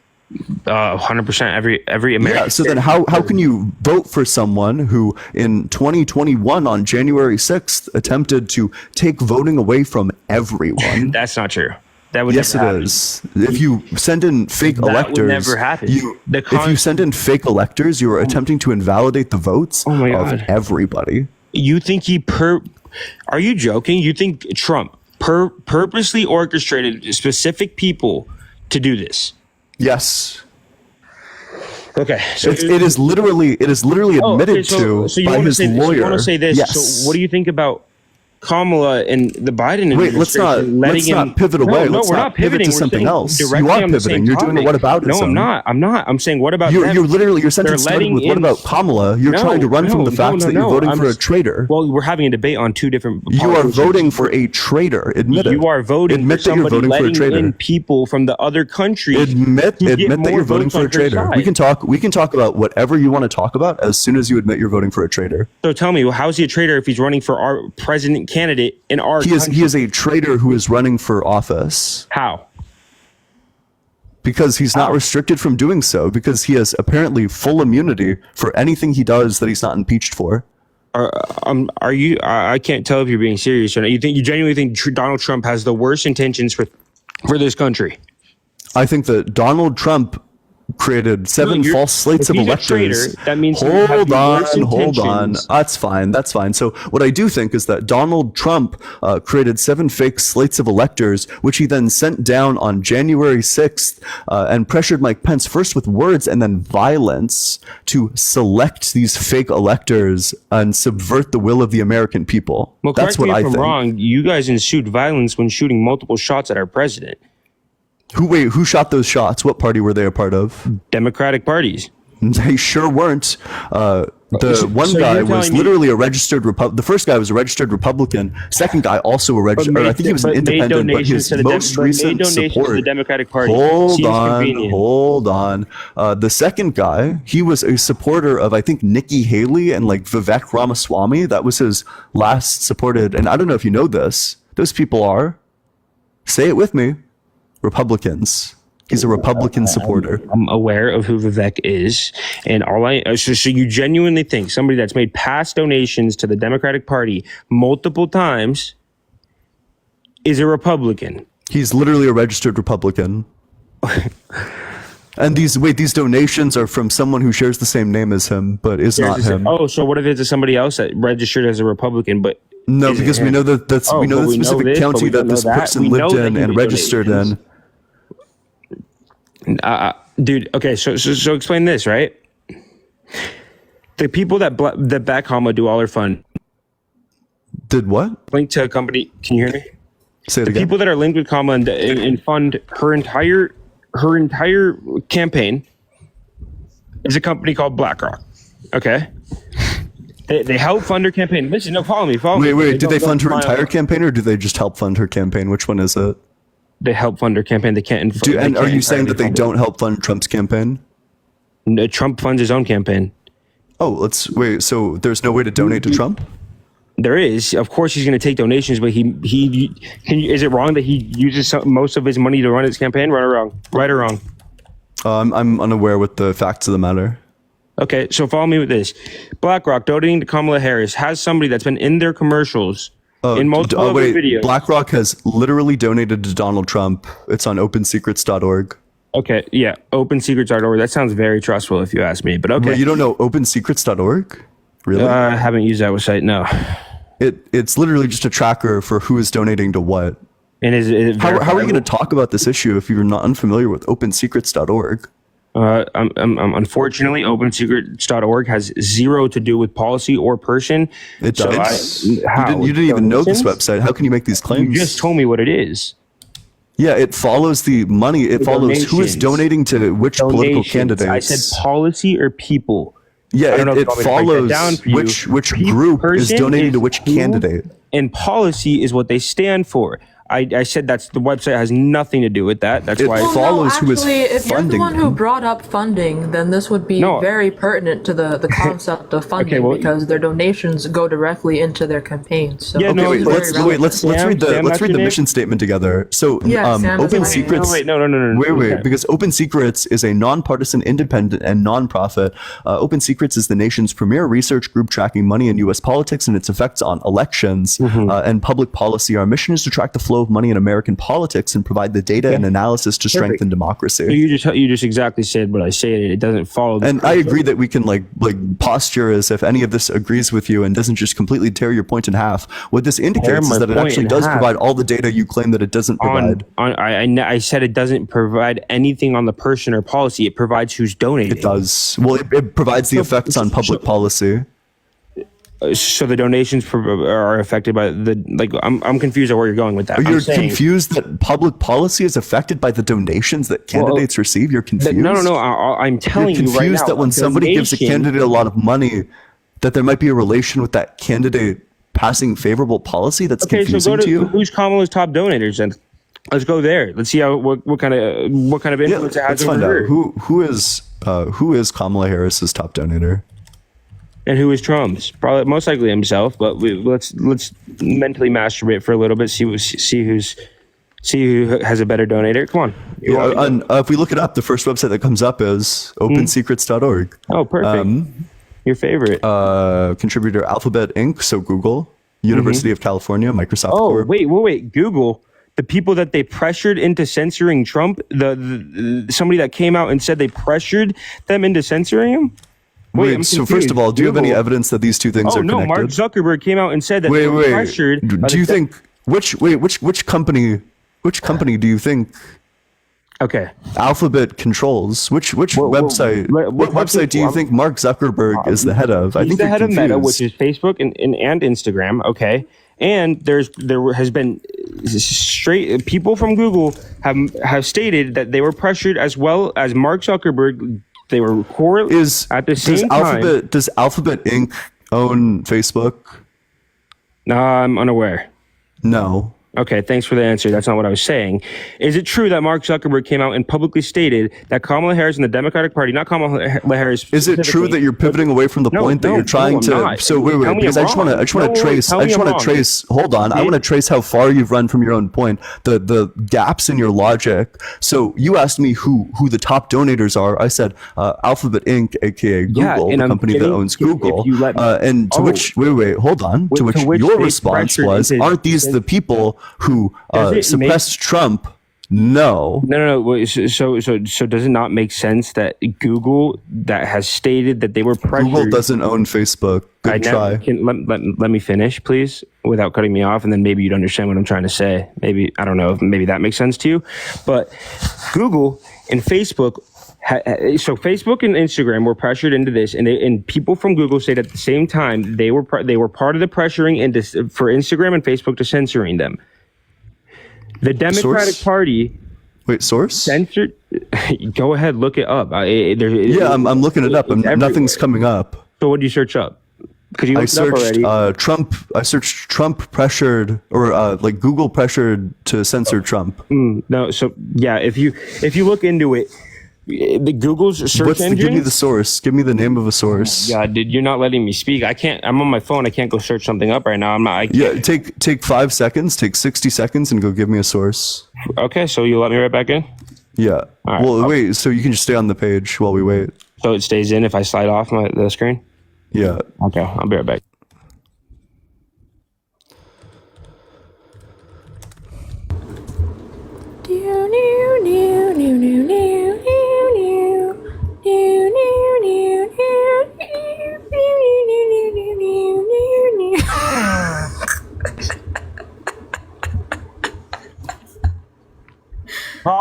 100%. Every American. Yeah. So then, how can you vote for someone who, in 2021, on January 6th, attempted to take voting away from everyone? That's not true. That would yes, never it happen. is. If you send in fake electors, would never happen. If you send in fake electors, you are attempting to invalidate the votes of everybody. You think Are you joking? You think Trump purposely orchestrated specific people to do this? Yes. Okay, so it is literally admitted to by his lawyer. You want to say this? Yes. So what do you think about Kamala and the Biden administration? Wait, let's not pivot away. No, let's we're not not pivoting. to something else. You Directly are on the same pivoting. You're doing a topic. whataboutism. No, I'm not. I'm saying what about you're them? your sentence started with what about Kamala? You're trying to run from the fact that you're voting for a traitor. Well, we're having a debate on two different. You are voting for a traitor. Admit it. You are voting Admit for that you're somebody voting for a letting traitor. in people from the other countries. Admit that you're voting votes for on a her traitor. side. We can talk about whatever you want to talk about as soon as you admit you're voting for a traitor. So tell me, how is he a traitor if he's running for our president candidate in our country? He is a traitor who is running for office. How? Because he's not restricted from doing so, because he has apparently full immunity for anything he does that he's not impeached for. Are you? I can't tell if you're being serious or not. You genuinely think Donald Trump has the worst intentions for this country? I think that Donald Trump created seven false slates of electors. Traitor, that means hold on. That's fine. So what I do think is that Donald Trump created 7 fake slates of electors, which he then sent down on January 6th and pressured Mike Pence first with words and then violence to select these fake electors and subvert the will of the American people. Well, that's what I think. If I'm wrong, you guys ensued violence when shooting multiple shots at our president. Who shot those shots? What party were they a part of? Democratic parties. They sure weren't. The one guy was literally a registered the first guy was a registered Republican. Second guy also a registered. I think he was an independent, but his most recent support. To the Democratic Party. Hold on. The second guy, he was a supporter of I think Nikki Haley and like Vivek Ramaswamy. That was his last supported. And I don't know if you know this. Those people are. Say it with me. Republicans. He's a Republican supporter. I'm aware of who Vivek is, and so you genuinely think somebody that's made past donations to the Democratic Party multiple times is a Republican? He's literally a registered Republican. And these donations are from someone who shares the same name as him, but is not him. Oh, so what if it's somebody else that registered as a Republican, but no, because we know that we know the specific county that this person lived in and registered in. Dude, okay, so explain this, right? The people that back Hama do all their fun. Did what? Link to a company. Can you hear me? Say it The again. people that are linked with Kamala and fund her entire campaign is a company called BlackRock. Okay. They help fund her campaign. Listen, no, follow me. Wait. Did they fund her entire campaign, or do they just help fund her campaign? Which one is it? They help fund her campaign. They can't. And are you saying that they don't help fund Trump's campaign? No, Trump funds his own campaign. Oh, let's wait. So there's no way to donate to Trump? There is. Of course, he's going to take donations, but is it wrong that he uses most of his money to run his campaign? Right or wrong? I'm unaware with the facts of the matter. Okay, so follow me with this. BlackRock donating to Kamala Harris has somebody that's been in their commercials in multiple of their videos. BlackRock has literally donated to Donald Trump. It's on opensecrets.org. Okay, yeah, opensecrets.org. That sounds very trustful if you ask me, but okay. Wait, you don't know opensecrets.org? Really? I haven't used that website, no. It's literally just a tracker for who is donating to what. And how are you going to talk about this issue if you're not unfamiliar with opensecrets.org? Unfortunately, opensecrets.org has zero to do with policy or person. You didn't even know this website. How can you make these claims? You just told me what it is. Yeah, it follows the money. It follows who is donating to which political candidates. I said policy or people. Yeah, it follows which group is donating to which candidate. And policy is what they stand for. I said the website has nothing to do with that. That's why it follows who is funding. If you're the one who brought up funding, then this would be very pertinent to the concept of funding because their donations go directly into their campaigns. So let's read the mission statement together. So Open Secrets. No. Because Open Secrets is a nonpartisan, independent, and nonprofit. Open Secrets is the nation's premier research group tracking money in U.S. politics and its effects on elections and public policy. Our mission is to track the flow of money in American politics and provide the data and analysis to strengthen democracy. So you just exactly said what I said. It doesn't follow. And I agree that we can like posture as if any of this agrees with you and doesn't just completely tear your point in half. What this indicates is that it actually does provide all the data you claim that it doesn't provide. I said it doesn't provide anything on the person or policy. It provides who's donating. It does. Well, it provides the effects on public policy. So the donations are affected by I'm confused at where you're going with that. You're confused that public policy is affected by the donations that candidates receive? You're confused? No. I'm telling you right now. You're confused that when somebody gives a candidate a lot of money, that there might be a relation with that candidate passing favorable policy? That's confusing to you? Who's Kamala's top donators then? Let's go there. Let's see what kind of influence it has over her. Who is Kamala Harris's top donator? And who is Trump's? Probably most likely himself. But let's mentally masturbate for a little bit. See who has a better donator. Come on. If we look it up, the first website that comes up is opensecrets.org. Oh, perfect. Your favorite contributor Alphabet Inc. So Google, University of California, Microsoft. Oh, wait. Google. The people that they pressured into censoring Trump. The somebody that came out and said they pressured them into censoring him. Wait, so first of all, do you have any evidence that these two things are connected? No, Mark Zuckerberg came out and said that they were pressured. Do you think which company do you think Alphabet controls? Which website? What website do you think Mark Zuckerberg is the head of? He's the head of Meta, which is Facebook and Instagram. Okay, and there has been straight people from Google have stated that they were pressured as well as Mark Zuckerberg. They were at the same time. Does Alphabet Inc. own Facebook? No, I'm unaware. No. Okay, thanks for the answer. That's not what I was saying. Is it true that Mark Zuckerberg came out and publicly stated that Kamala Harris and the Democratic Party, not Kamala Harris, is it true that you're pivoting away from the point that you're trying to? Not. So wait, because I just want to trace. Hold on, I want to trace how far you've run from your own point. The gaps in your logic. So you asked me who the top donators are. I said Alphabet Inc., aka Google, the company that owns Google. And to which hold on. To which your response was, aren't these the people who suppressed Trump? No. So does it not make sense that Google that has stated that they were pressured? Google doesn't own Facebook. Good try. Let me finish, please, without cutting me off, and then maybe you'd understand what I'm trying to say. Maybe, I don't know, maybe that makes sense to you. But Google and Facebook, so Facebook and Instagram were pressured into this, and people from Google said at the same time they were part of the pressuring for Instagram and Facebook to censoring them. The Democratic Source? Party Wait, source? censored. Go ahead, look it up. I'm looking it up. Nothing's coming up. So what do you search up? Because you I looked it up searched already. Trump. I searched Trump pressured, or like Google pressured to censor Trump. No, so yeah, if you look into it, the Google's search engine. Give me the source. Give me the name of a source. God, dude, you're not letting me speak. I can't. I'm on my phone. I can't go search something up right now. I'm not. I can't. Yeah, take 5 seconds. Take 60 seconds and go give me a source. Okay, so you let me right back in. Yeah. All right, Well, wait. So you can just stay on the page while we wait. So it stays in if I slide off the screen. Yeah. Okay, I'll be right back.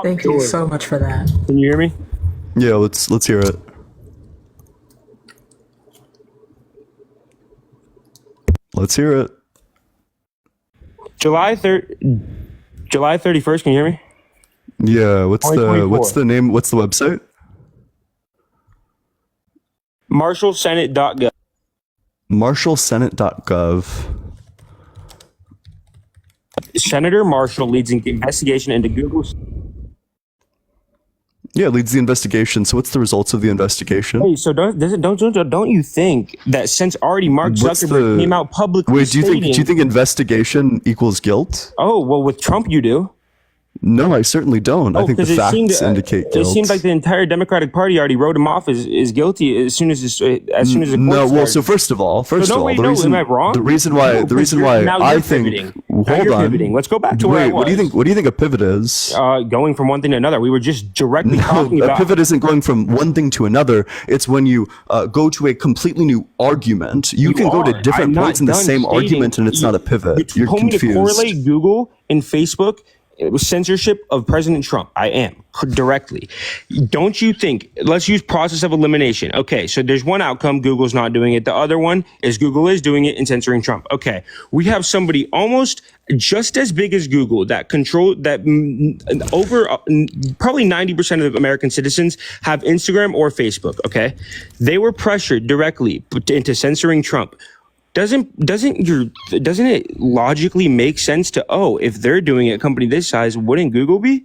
Thank you so much for that. Can you hear me? Yeah. Let's hear it. Let's hear it. July 31st. Can you hear me? Yeah. What's 2024. the name? What's the website? MarshallSenate.gov. MarshallSenate.gov. Senator Marshall leads an investigation into Google's. Yeah, leads the investigation. So what's the results of the investigation? Hey, so don't you think that since already Mark What's Zuckerberg the- came out publicly Wait, do you stating, think investigation equals guilt? Oh, well, with Trump you do. No, I certainly don't. I think the 'cause facts indicate guilt. It seemed like the entire Democratic Party already wrote him off as guilty as soon as the court No, well, started. so first of all, wait, am I wrong? the reason why No, 'cause now I you're think pivoting. Now hold you're on. pivoting. Let's go back to where I Wait, what do you was. think? What do you think a pivot is? Going from one thing to another. We were just directly No, talking a about. pivot isn't going from one thing to another. It's when you go to a completely new argument. You can go to are. different I'm points in not the done same stating- argument, and it's not a pivot. You You're told me to confused. correlate Google and Facebook with censorship of President Trump. I am directly. Don't you think? Let's use process of elimination. Okay, so there's one outcome: Google's not doing it. The other one is Google is doing it and censoring Trump. Okay, we have somebody almost just as big as Google that over probably 90% of American citizens have Instagram or Facebook. Okay, they were pressured directly into censoring Trump. Doesn't it logically make sense to, if they're doing it, a company this size, wouldn't Google be?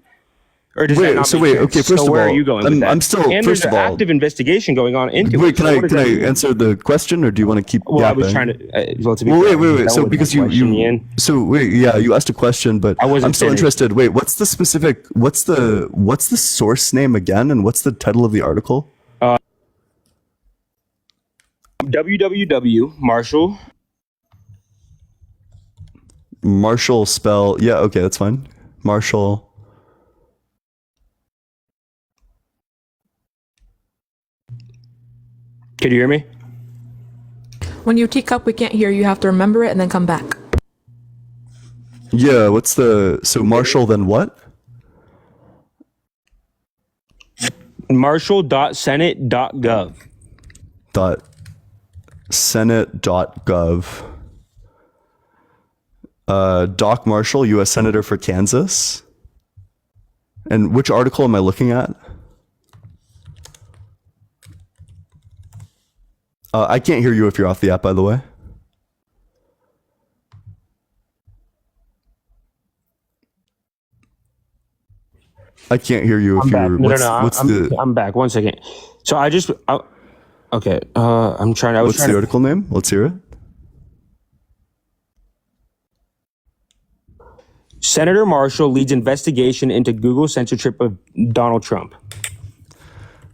Or does that not make sense? Okay, first of where all, are you going with that? I'm still, and first there's of an all, active investigation going on into wait, it. can So I what does that mean? answer the question, or do you want to keep Well, I was yapping? trying to. Well, to be Well, fair, wait. that So was because my question, you Ian. so wait, yeah, you asked a question, but I wasn't I'm still finished. interested. Wait, what's the source name again, and what's the title of the article? www. Marshall spell. Yeah, okay, that's fine. Marshall. Can you hear me? When you teacup, we can't hear you. You have to remember it and then come back. Yeah, so Marshall then what? Marshall.senate.gov. Senate.gov. Doc Marshall, U.S. Senator for Kansas. And which article am I looking at? I can't hear you if you're off the app, by the way. I can't hear you if I'm back. you're. I'm back. 1 second. So okay. I'm trying. What's the article name? Let's hear it. Senator Marshall leads investigation into Google censorship of Donald Trump.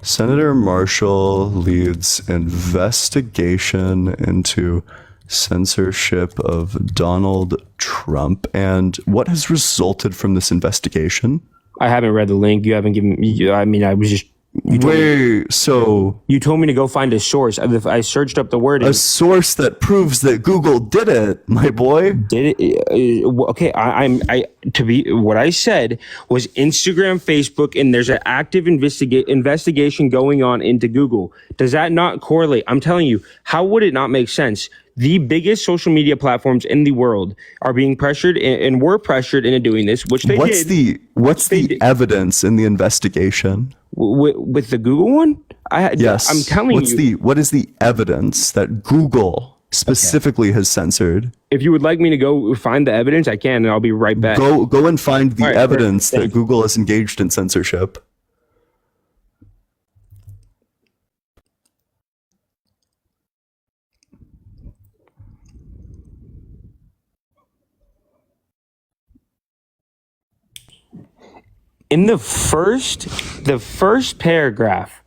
Senator Marshall leads investigation into censorship of Donald Trump. And what has resulted from this investigation? I haven't read the link. You haven't given me. I mean, I was just You told me to go find a source. I searched up the word. A source that proves that Google did it, my boy. Did it? Okay, what I said was Instagram, Facebook, and there's an active investigation going on into Google. Does that not correlate? I'm telling you, how would it not make sense? The biggest social media platforms in the world are being pressured and were pressured into doing this, which they did. What's the evidence in the investigation? With the Google one? Yes. I'm telling you. What is the evidence that Google specifically has censored? If you would like me to go find the evidence, I can, and I'll be right back. Go and find the evidence perfect. that Google has engaged in censorship. In the first paragraph,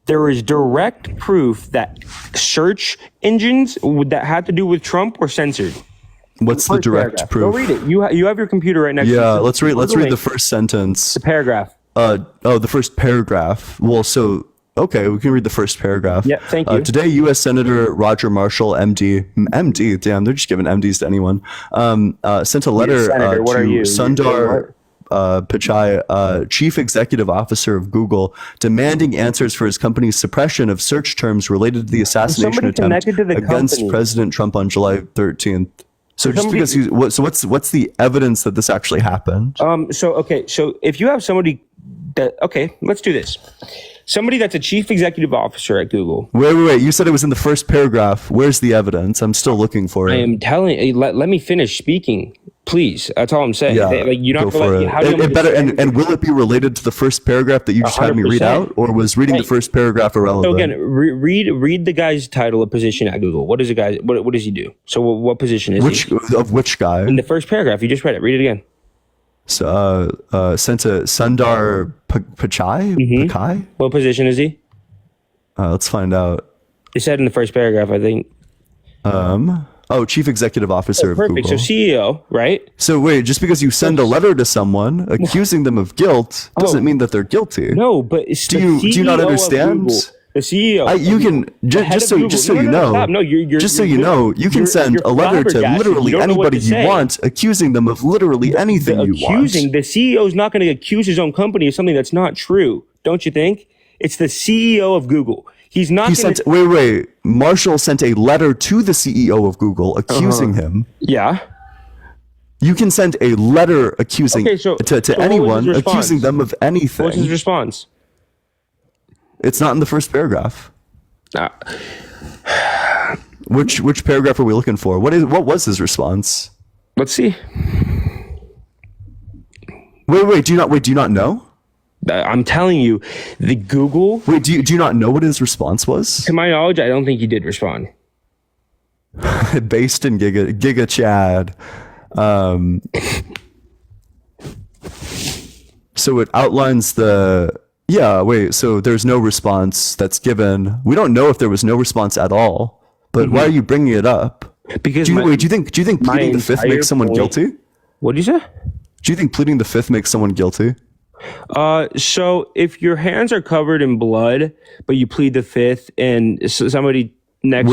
there is direct proof that search engines that had to do with Trump were censored. What's the direct proof? Go read it. You have your computer right next to you. Yeah, let's read the first sentence. The paragraph. The first paragraph. Well, so okay, we can read the first paragraph. Yeah, thank you. Today, U.S. Senator Roger Marshall, MD, damn, they're just giving MDs to anyone, sent a letter to Sundar Pichai, Chief Executive Officer of Google, demanding answers for his company's suppression of search terms related to the assassination attempt against President Trump on July 13th. So just because what's the evidence that this actually happened? So if you have somebody let's do this. Somebody that's a chief executive officer at Google. Wait. You said it was in the first paragraph. Where's the evidence? I'm still looking for it. I am telling you, let me finish speaking, please. That's all I'm saying. Yeah, you're not go for it. And will it be related to the first paragraph that you just had me read out, or was reading the first paragraph irrelevant? So again, read the guy's title of position at Google. What is the guy? What does he do? So what position is he? Which guy? In the first paragraph, you just read it. Read it again. So, sent to Sundar Pichai? Pichai? What position is he? Let's find out. It said in the first paragraph, I think. Chief Executive Officer of Google. So CEO, right? So wait, just because you send a letter to someone accusing them of guilt doesn't mean that they're guilty. No, but it's do you not understand? The CEO. You can just so you know, you can send a letter to literally anybody you want, accusing them of literally anything you want. The CEO is not going to accuse his own company of something that's not true, don't you think? It's the CEO of Google. He's not. Wait. Marshall sent a letter to the CEO of Google accusing him. Yeah. You can send a letter accusing to anyone, accusing them of anything. What's his response? It's not in the first paragraph. Which paragraph are we looking for? What was his response? Let's see. Wait. Do you not know? I'm telling you, the Google. Wait, do you not know what his response was? To my knowledge, I don't think he did respond. Based in Giga Chad. So it outlines the. Yeah, wait, so there's no response that's given. We don't know if there was no response at all, but why are you bringing it up? Because do you think pleading the fifth makes someone guilty? What did you say? Do you think pleading the fifth makes someone guilty? So if your hands are covered in blood, but you plead the fifth and somebody next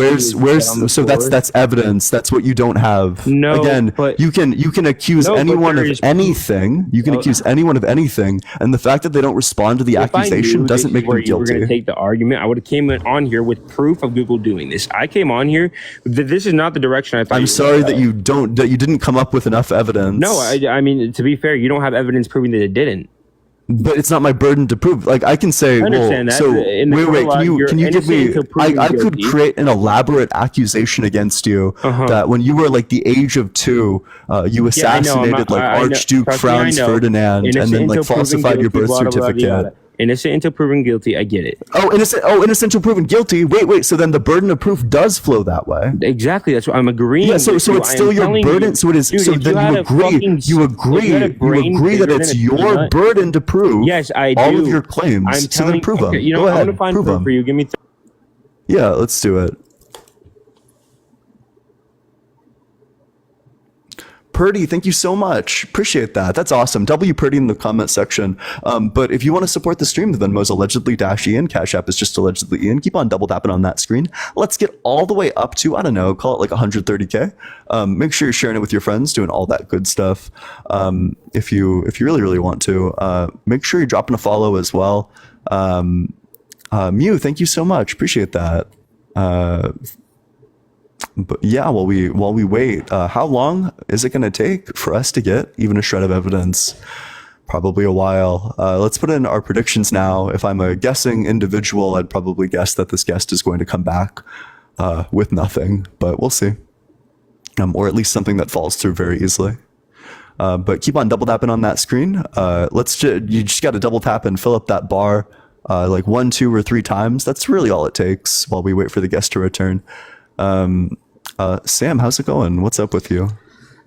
that's evidence. That's what you don't have. No, again, but you can accuse anyone of anything. You can accuse anyone of anything, and the fact that they don't respond to the accusation doesn't make them guilty. You were going to take the argument. I would have came on here with proof of Google doing this. I came on here. This is not the direction I thought. I'm sorry that you didn't come up with enough evidence. No, I mean, to be fair, you don't have evidence proving that it didn't. But it's not my burden to prove. Like I can say, Can you give me? I could create an elaborate accusation against you that when you were like the age of 2, you assassinated Archduke Franz Ferdinand and then like falsified your birth certificate. Innocent until proven guilty. I get it. Innocent until proven guilty. Wait. So then the burden of proof does flow that way. Exactly. That's what I'm agreeing. Yeah. So it's still your burden. So it is. So then you agree that it's your burden to prove. Yes, I do. All of your claims. So then prove them. Go ahead. I'm gonna find proof for you. Give me. Yeah. Let's do it. Purdy, thank you so much. Appreciate that. That's awesome. W Purdy in the comment section. But if you want to support the stream, the Venmo's allegedly -Ian. Cash App is just allegedly Ian. Keep on double tapping on that screen. Let's get all the way up to, I don't know, call it like 130K. Make sure you're sharing it with your friends, doing all that good stuff. If you really, really want to, make sure you're dropping a follow as well. Mew, thank you so much. Appreciate that. But yeah, while we wait, how long is it going to take for us to get even a shred of evidence? Probably a while. Let's put in our predictions now. If I'm a guessing individual, I'd probably guess that this guest is going to come back with nothing, but we'll see. Or at least something that falls through very easily. But keep on double tapping on that screen. You just got to double tap and fill up that bar like 1, 2, or 3 times. That's really all it takes while we wait for the guest to return. Sam, how's it going? What's up with you?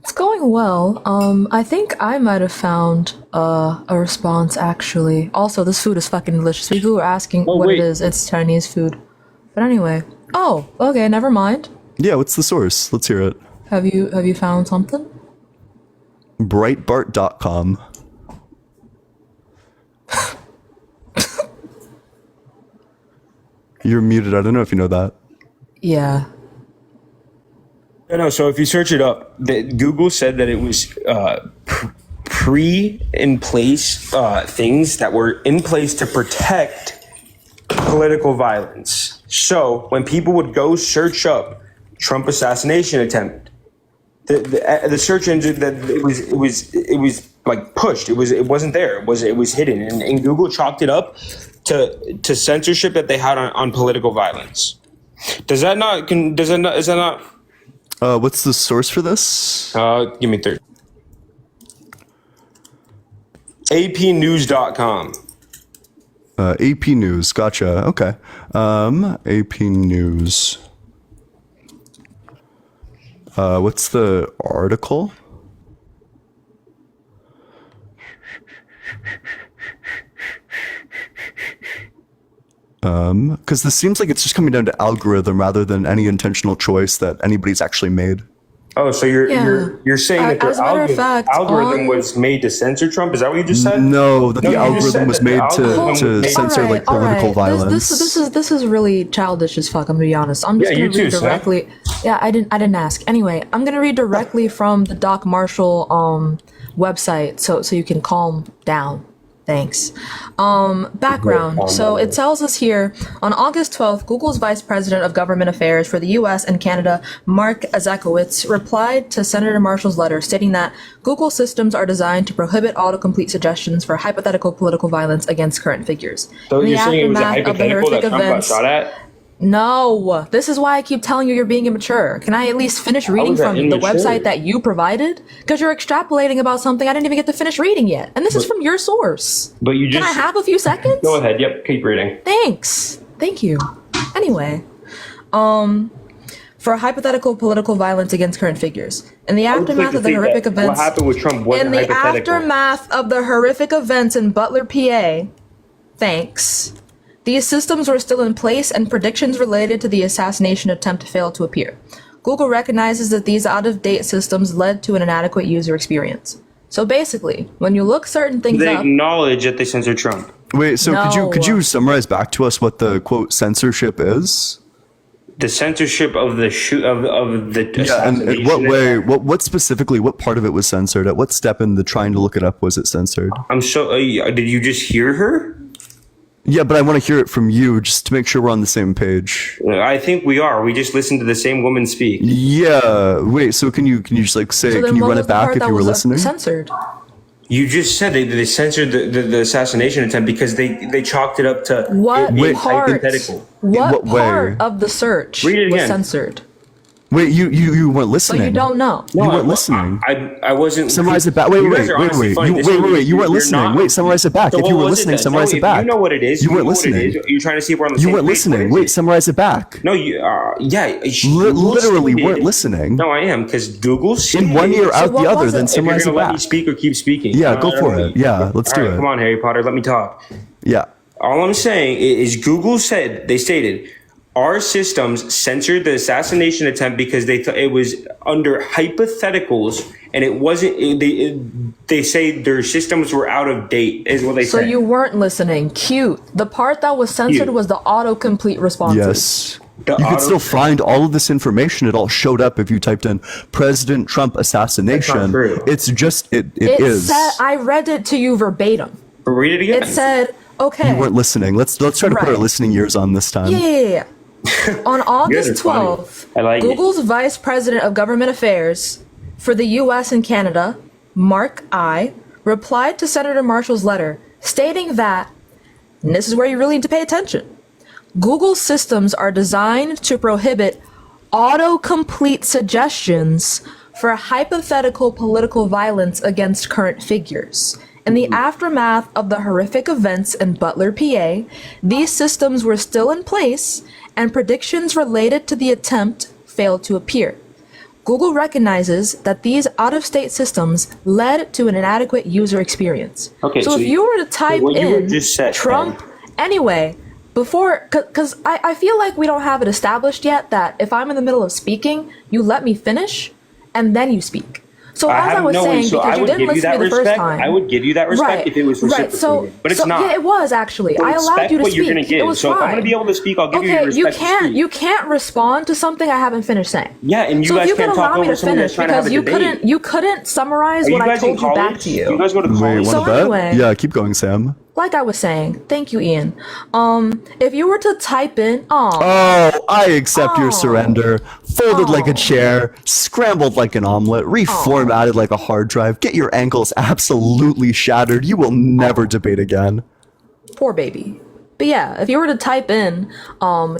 It's going well. I think I might have found a response actually. Also, this food is fucking delicious. People were asking what it is. It's Chinese food. But anyway. Oh, okay, never mind. Yeah, what's the source? Let's hear it. Have you found something? Breitbart.com. You're muted. I don't know if you know that. Yeah. No, so if you search it up, Google said that it was in-place things that were in place to protect political violence. So when people would go search up Trump assassination attempt, the search engine that it was like pushed. It wasn't there. It was hidden, and Google chalked it up to censorship that they had on political violence. Is that not? What's the source for this? Give me 30. APnews.com. AP News. Gotcha. Okay. AP News. What's the article? Because this seems like it's just coming down to algorithm rather than any intentional choice that anybody's actually made. Oh, so you're saying that the algorithm was made to censor Trump? Is that what you just said? No, the algorithm was made to censor like political violence. This is really childish as fuck. I'm gonna be honest. I'm just gonna read directly. Yeah, I didn't ask. Anyway, I'm gonna read directly from the Doc Marshall website, so you can calm down. Thanks. Background. So it tells us here, on August 12th, Google's Vice President of Government Affairs for the US and Canada, Mark Zakowicz, replied to Senator Marshall's letter stating that Google systems are designed to prohibit autocomplete suggestions for hypothetical political violence against current figures. So you're saying it was a hypothetical that Trump got shot at? No, this is why I keep telling you you're being immature. Can I at least finish reading from the website that you provided? Because you're extrapolating about something I didn't even get to finish reading yet. And this is from your source. But you just... Can I have a few seconds? Go ahead. Yep, keep reading. Thanks. Thank you. Anyway, for hypothetical political violence against current figures. In the aftermath of the horrific events... What happened with Trump wasn't hypothetical. In the aftermath of the horrific events in Butler, PA, thanks... These systems were still in place and predictions related to the assassination attempt failed to appear. Google recognizes that these out-of-date systems led to an inadequate user experience. So basically, when you look certain things they up... They acknowledge that they censored Trump. Wait, so could you summarize back to us what the, quote, censorship is? The censorship of the and in what way, what specifically, what part of it was censored? At what step in the trying to look it up was it censored? I'm so... did you just hear her? Yeah, but I want to hear it from you just to make sure we're on the same page. I think we are. We just listened to the same woman speak. Yeah. Wait, so can you just like say, can you run it back if you were listening? Censored. You just said they censored the assassination attempt because they chalked it up to what hypothetical. What part of the search was censored? Wait, you weren't listening. But you don't know. You weren't listening. I wasn't. Summarize it back. Wait. You weren't listening. Wait, summarize it back. If you were listening, summarize it back. You know what it is. You weren't listening. You're trying to see if we're on the same page. You weren't listening. Wait, summarize it back. No, you. Yeah. Literally weren't listening. No, I am because Google. In one ear out the other, then summarize it back. If you're gonna let me speak or keep speaking. Yeah, go for it. Yeah, let's do it. Come on, Harry Potter. Let me talk. Yeah. All I'm saying is Google stated. Our systems censored the assassination attempt because they thought it was under hypotheticals and it wasn't. They say their systems were out of date, is what they So say. you weren't listening. Cute. The part that was censored Cute. was the autocomplete responses. Yes. You could still find all of this information. It all showed up if you typed in President Trump assassination. It's just, it is. Said, I read it to you verbatim. Read it again. It said, okay. You weren't listening. Let's try to put our listening ears on this time. Yeah. On August Guys are funny. 12th, I like it. Google's Vice President of Government Affairs for the US and Canada, Mark I, replied to Senator Marshall's letter stating that, and this is where you really need to pay attention, Google's systems are designed to prohibit autocomplete suggestions for hypothetical political violence against current figures. In the aftermath of the horrific events in Butler, PA, these systems were still in place and predictions related to the attempt failed to appear. Google recognizes that these out-of-state systems led to an inadequate user experience. Okay, so so if you were to type what you in just said, Trump, anyway, before, because I feel like we don't have it established yet that if I'm in the middle of speaking, you let me finish and then you speak. So as I was saying, because you didn't listen to me the first time. I would give you that respect if it was reciprocated, but it's not. Yeah, it was actually. I allowed you to What you're speak. gonna give. It was so fine. if I'm going to be able to speak, I'll give you your Okay, respect. to speak. you can't respond to something I haven't finished saying. Yeah, and you So if guys you can't could talk allow me over to someone that's finish trying to have because a debate. you couldn't summarize Are what you I guys in told you back college? to you. You guys go to college? Wait, So want to bet? anyway- Yeah, keep going, Sam. Like I was saying, thank you, Ian. If you were to type in, Oh, I accept your surrender. Folded like a chair, scrambled like an omelet, reformatted like a hard drive. Get your ankles absolutely shattered. You will never debate again. poor baby. But yeah, if you were to type in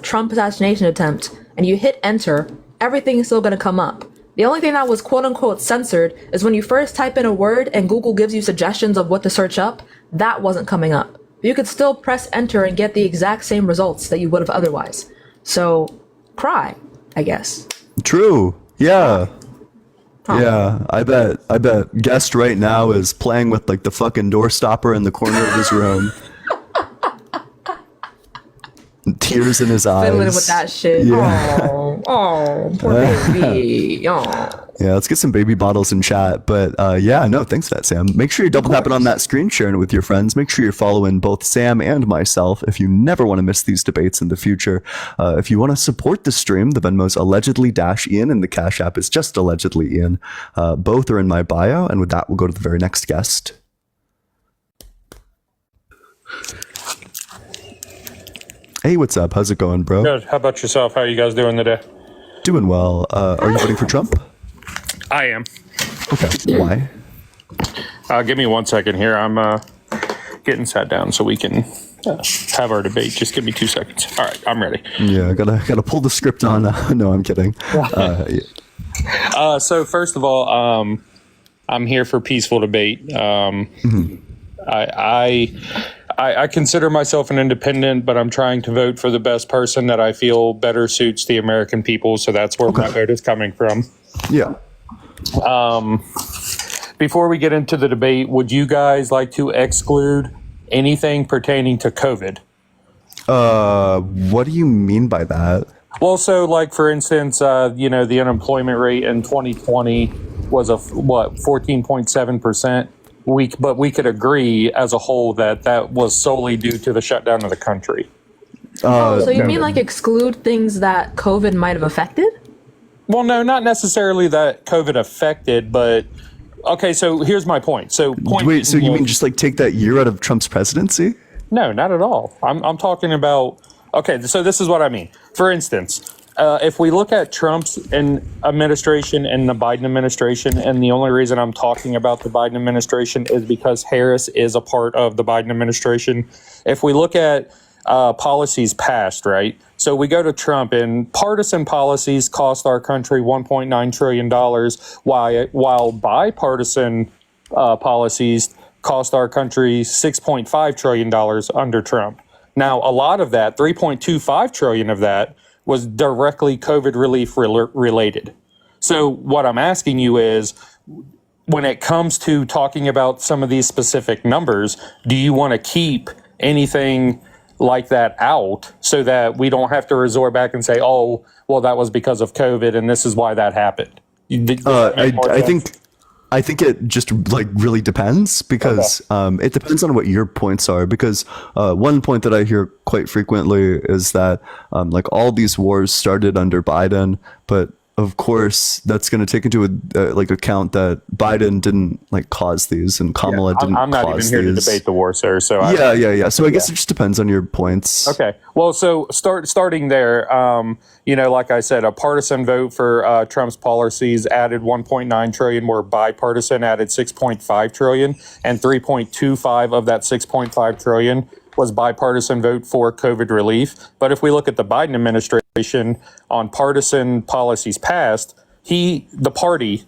Trump assassination attempt and you hit enter, everything is still going to come up. The only thing that was quote unquote censored is when you first type in a word and Google gives you suggestions of what to search up, that wasn't coming up. You could still press enter and get the exact same results that you would have otherwise. So, cry, I guess. True. Yeah. Yeah, I bet guest right now is playing with like the fucking door stopper in the corner of his room. Tears in his eyes. Fiddling with that shit. Yeah. Oh, poor baby. Oh. Yeah, let's get some baby bottles in chat. But yeah, no, thanks for that, Sam. Make sure you're double tapping on that screen, sharing it with your friends. Make sure you're following both Sam and myself if you never want to miss these debates in the future. If you want to support the stream, the Venmo's allegedly-Ian and the Cash App is just allegedly Ian. Both are in my bio. And with that, we'll go to the very next guest. Hey, what's up? How's it going, bro? Good. How about yourself? How are you guys doing today? Doing well. Are you voting for Trump? I am. Okay. Why? Give me 1 second here. I'm getting sat down so we can have our debate. Just give me 2 seconds. All right, I'm ready. Yeah, gotta pull the script on. No, I'm kidding. So first of all, I'm here for peaceful debate. I consider myself an independent, but I'm trying to vote for the best person that I feel better suits the American people. So that's where my vote is coming from. Yeah. Before we get into the debate, would you guys like to exclude anything pertaining to COVID? What do you mean by that? Well, so like for instance, the unemployment rate in 2020 was 14.7%. But we could agree as a whole that was solely due to the shutdown of the country. So you mean like exclude things that COVID might have affected? Well, no, not necessarily that COVID affected, but okay. So here's my point. Wait, so you mean just like take that year out of Trump's presidency? No, not at all. I'm talking about. Okay, so this is what I mean. For instance, if we look at Trump's administration and the Biden administration, and the only reason I'm talking about the Biden administration is because Harris is a part of the Biden administration. If we look at policies passed, right? So we go to Trump, and partisan policies cost our country $1.9 trillion, while bipartisan policies cost our country $6.5 trillion under Trump. Now, a lot of that, 3.25 trillion of that, was directly COVID relief related. So what I'm asking you is, when it comes to talking about some of these specific numbers, do you want to keep anything like that out so that we don't have to resort back and say, oh, well, that was because of COVID and this is why that happened? I think I think it just like really depends because it depends on what your points are. Because one point that I hear quite frequently is that like all these wars started under Biden, but of course that's going to take into account that Biden didn't like cause these and Kamala didn't. I'm not cause even here these. to debate the war, sir. So yeah. So I guess it just depends on your points. Okay. Well, so starting there, like I said, a partisan vote for Trump's policies added 1.9 trillion, where bipartisan added 6.5 trillion, and 3.25 of that 6.5 trillion was bipartisan vote for COVID relief. But if we look at the Biden administration on partisan policies passed, the party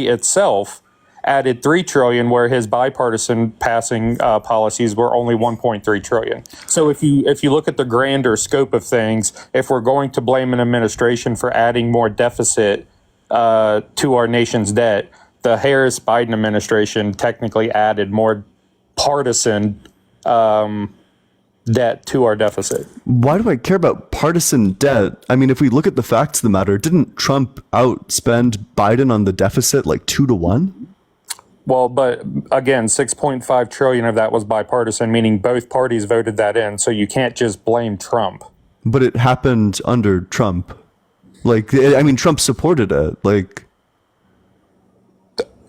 itself added 3 trillion, where his bipartisan passing policies were only 1.3 trillion. So if you look at the grander scope of things, if we're going to blame an administration for adding more deficit to our nation's debt, the Harris-Biden administration technically added more partisan debt to our deficit. Why do I care about partisan debt? I mean, if we look at the facts of the matter, didn't Trump outspend Biden on the deficit like 2-1? Well, but again, 6.5 trillion of that was bipartisan, meaning both parties voted that in. So you can't just blame Trump. But it happened under Trump. Like, I mean, Trump supported it. Like,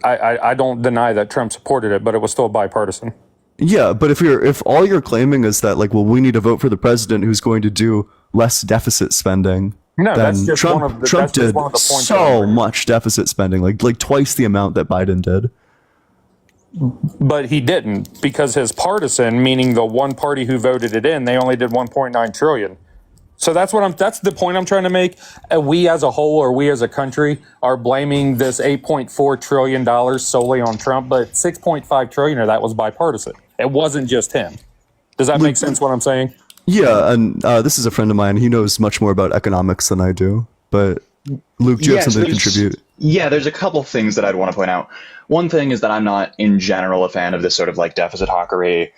I don't deny that Trump supported it, but it was still bipartisan. yeah, but if all you're claiming is that like, well, we need to vote for the president who's going to do less deficit spending. No, then that's just Trump one of the, Trump that's just did one of the points. so much deficit spending, like twice the amount that Biden did. But he didn't, because his partisan, meaning the one party who voted it in, they only did 1.9 trillion. So that's the point I'm trying to make. We as a whole, or we as a country, are blaming this $8.4 trillion solely on Trump, but 6.5 trillion of that was bipartisan. It wasn't just him. Does that make sense what I'm saying? Yeah, and this is a friend of mine. He knows much more about economics than I do. But Luke, do you have something to contribute? Yeah, there's a couple things that I'd want to point out. One thing is that I'm not, in general, a fan of this sort of like deficit hawkery,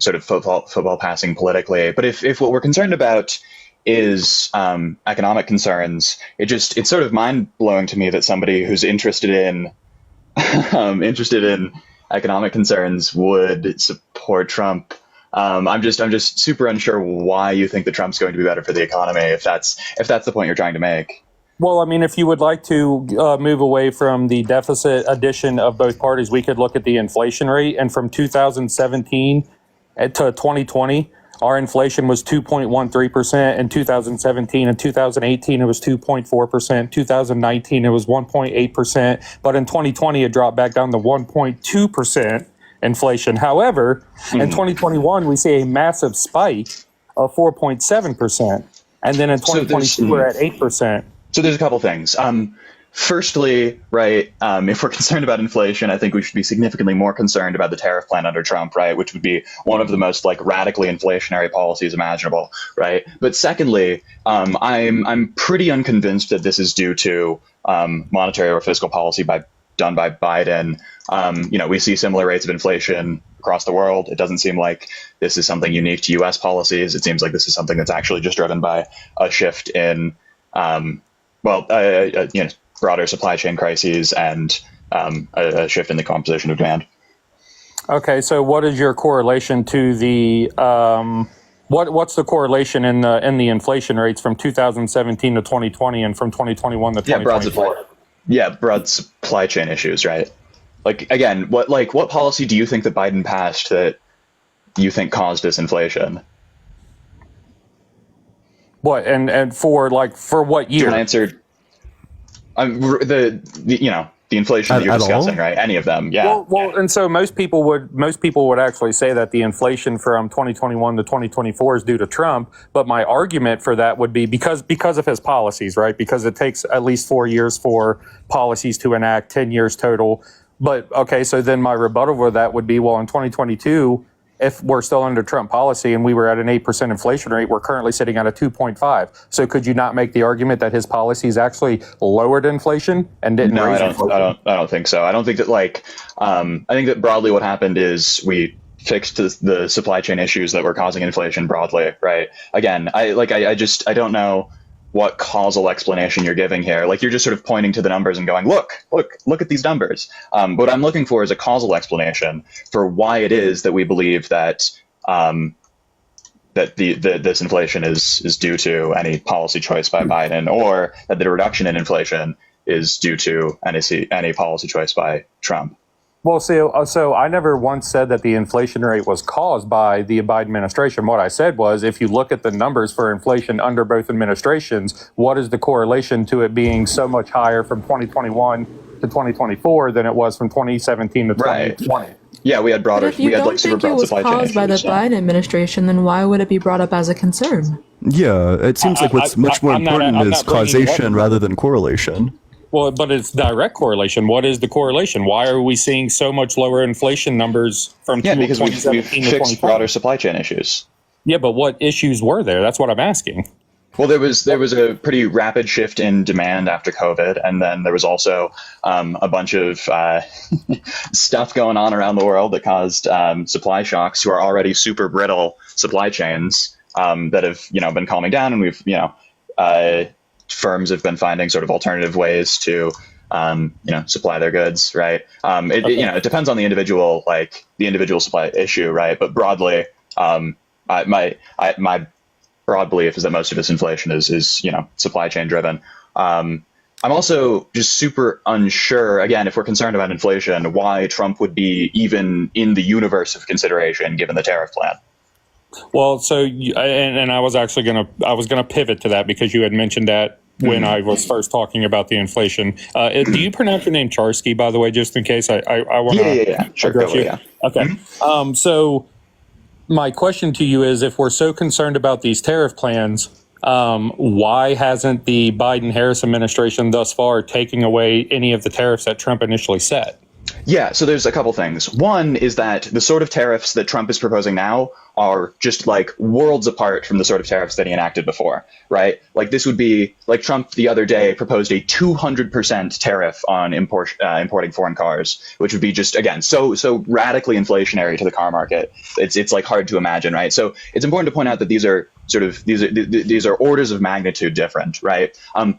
sort of football passing politically. But if what we're concerned about is economic concerns, it's sort of mind blowing to me that somebody who's interested in economic concerns would support Trump. I'm just super unsure why you think that Trump's going to be better for the economy, if that's the point you're trying to make. Well, I mean, if you would like to move away from the deficit addition of both parties, we could look at the inflation rate. And from 2017 to 2020, our inflation was 2.13%. In 2017 and 2018, it was 2.4%. 2019, it was 1.8%. But in 2020, it dropped back down to 1.2% inflation. However, in 2021, we see a massive spike of 4.7%. And then in 2022, we're at 8%. So there's a couple things. Firstly, right, if we're concerned about inflation, I think we should be significantly more concerned about the tariff plan under Trump, right, which would be one of the most like radically inflationary policies imaginable, right? But secondly, I'm pretty unconvinced that this is due to monetary or fiscal policy done by Biden. We see similar rates of inflation across the world. It doesn't seem like this is something unique to U.S. policies. It seems like this is something that's actually just driven by a shift in broader supply chain crises and a shift in the composition of demand. Okay, so what is your correlation to the what's the correlation in the inflation rates from 2017 to 2020 and from 2021 to 2024? Broad supply chain issues, right? Like again, what policy do you think that Biden passed that you think caused this inflation? What and for what year? Answered. The inflation that you're discussing, right? Any of them, yeah. Well, and so most people would actually say that the inflation from 2021 to 2024 is due to Trump. But my argument for that would be because of his policies, right? Because it takes at least 4 years for policies to enact, 10 years total. But okay, so then my rebuttal for that would be, well, in 2022, if we're still under Trump policy and we were at an 8% inflation rate, we're currently sitting at a 2.5. So could you not make the argument that his policies actually lowered inflation and didn't raise inflation? I don't think so. I don't think that I think that broadly what happened is we fixed the supply chain issues that were causing inflation broadly, right? Again, I don't know what causal explanation you're giving here. Like, you're just sort of pointing to the numbers and going, look at these numbers. What I'm looking for is a causal explanation for why it is that we believe that this inflation is due to any policy choice by Biden, or that the reduction in inflation is due to any policy choice by Trump. Well, so I never once said that the inflation rate was caused by the Biden administration. What I said was, if you look at the numbers for inflation under both administrations, what is the correlation to it being so much higher from 2021 to 2024 than it was from 2017 to 2020? Right. Yeah, we had broader. If you don't think it was caused by the Biden administration, then why would it be brought up as a concern? Yeah, it seems like what's much more important is causation rather than correlation. Well, but it's direct correlation. What is the correlation? Why are we seeing so much lower inflation numbers from because we've 2017 to fixed 2020? broader supply chain issues. Yeah, but what issues were there? That's what I'm asking. Well, there was a pretty rapid shift in demand after COVID, and then there was also a bunch of stuff going on around the world that caused supply shocks to our already super brittle supply chains that have been calming down, and we've firms have been finding sort of alternative ways to supply their goods, right? It depends on the individual supply issue, right? But broadly, my broad belief is that most of this inflation is supply chain driven. I'm also just super unsure, again, if we're concerned about inflation, why Trump would be even in the universe of consideration given the tariff plan. Well, so and I was actually gonna pivot to that because you had mentioned that when I was first talking about the inflation. Do you pronounce your name Charsky, by the way, just in case I want to? Yeah. Sure, totally, yeah. Okay. So my question to you is, if we're so concerned about these tariff plans, why hasn't the Biden-Harris administration thus far taken away any of the tariffs that Trump initially set? Yeah, so there's a couple things. One is that the sort of tariffs that Trump is proposing now are just like worlds apart from the sort of tariffs that he enacted before, right? Like, this would be like Trump the other day proposed a 200% tariff on importing foreign cars, which would be just, again, so radically inflationary to the car market. It's like hard to imagine, right? So it's important to point out that these are orders of magnitude different, right?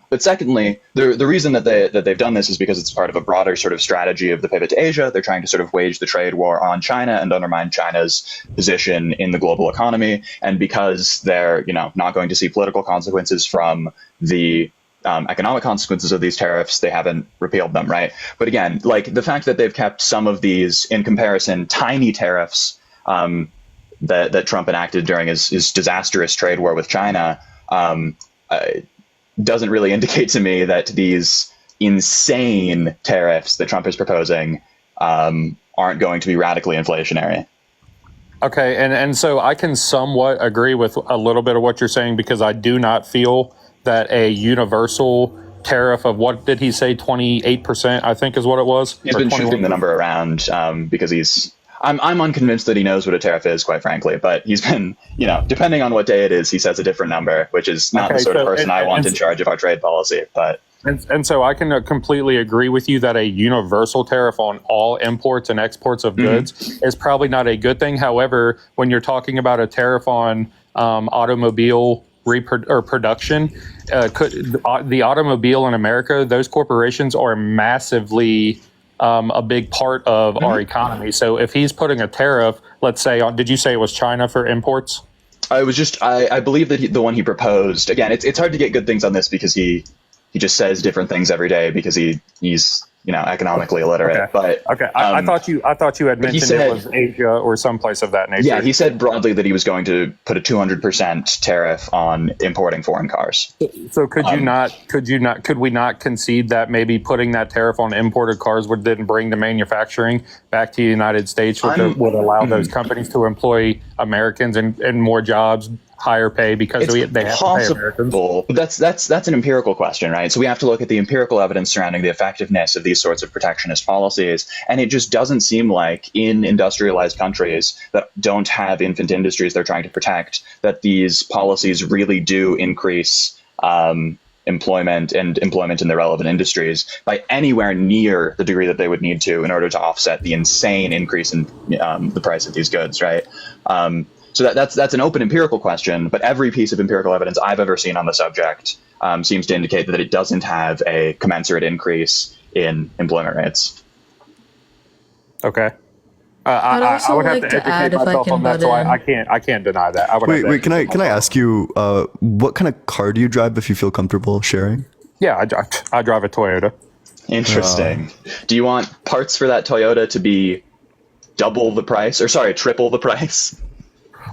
But secondly, the reason that they've done this is because it's part of a broader sort of strategy of the pivot to Asia. They're trying to sort of wage the trade war on China and undermine China's position in the global economy. And because they're not going to see political consequences from the economic consequences of these tariffs, they haven't repealed them, right? But again, like, the fact that they've kept some of these, in comparison, tiny tariffs that Trump enacted during his disastrous trade war with China doesn't really indicate to me that these insane tariffs that Trump is proposing aren't going to be radically inflationary. Okay, and so I can somewhat agree with a little bit of what you're saying, because I do not feel that a universal tariff of, what did he say, 28%, I think is what it was? He's been shifting the number around because I'm unconvinced that he knows what a tariff is, quite frankly, but he's been, depending on what day it is, he says a different number, which is not the sort of person I want in charge of our trade policy. But and so I can completely agree with you that a universal tariff on all imports and exports of goods is probably not a good thing. However, when you're talking about a tariff on automobile production, the automobile in America, those corporations are massively a big part of our economy. So if he's putting a tariff, let's say on, did you say it was China for imports? I believe that the one he proposed, again, it's hard to get good things on this because he just says different things every day because he's economically illiterate. Okay. But I thought you had mentioned it was Asia or someplace of that nature. Yeah, he said broadly that he was going to put a 200% tariff on importing foreign cars. So could we not concede that maybe putting that tariff on imported cars would then bring the manufacturing back to the United States, would allow those companies to employ Americans and more jobs, higher pay, because they have to pay Americans? That's an empirical question, right? So we have to look at the empirical evidence surrounding the effectiveness of these sorts of protectionist policies, and it just doesn't seem like in industrialized countries that don't have infant industries they're trying to protect, that these policies really do increase employment in the relevant industries by anywhere near the degree that they would need to in order to offset the insane increase in the price of these goods, right? So that's an open empirical question, but every piece of empirical evidence I've ever seen on the subject seems to indicate that it doesn't have a commensurate increase in employment rates. Okay. I'd I also would have like to to add, educate if I myself can on that, butt so in. I can't deny that. I would have to Wait, can I educate myself. ask you what kind of car do you drive if you feel comfortable sharing? Yeah, I drive a Toyota. Interesting. Do you want parts for that Toyota to be double the price, or sorry, triple the price?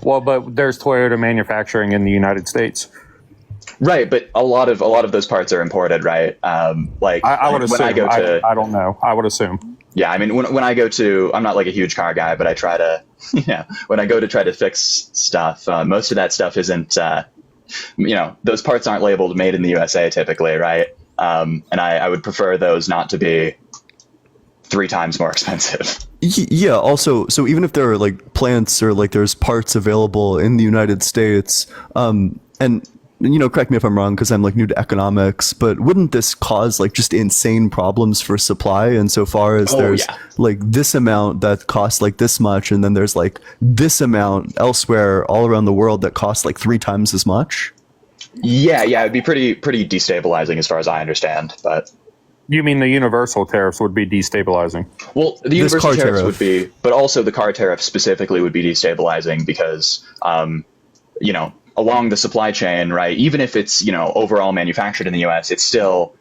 Well, but there's Toyota manufacturing in the United States. Right, but a lot of those parts are imported, right? Like I would assume. when I go to, I don't know. I would assume. yeah, I mean, when I go to, I'm not like a huge car guy, but I try to, yeah, when I go to try to fix stuff, most of that stuff isn't, those parts aren't labeled made in the USA typically, right? And I would prefer those not to be 3 times more expensive. Yeah, also, so even if there are like plants or like there's parts available in the United States, and correct me if I'm wrong because I'm like new to economics, but wouldn't this cause like just insane problems for supply insofar as there's like this amount that costs like this much, and then there's like this amount elsewhere all around the world that costs like 3 times as much? Yeah, it'd be pretty destabilizing as far as I understand, but. You mean the universal tariffs would be destabilizing? Well, the universal tariffs would be, but also the car tariff specifically would be destabilizing because, along the supply chain, right, even if it's, overall manufactured in the US, it's still,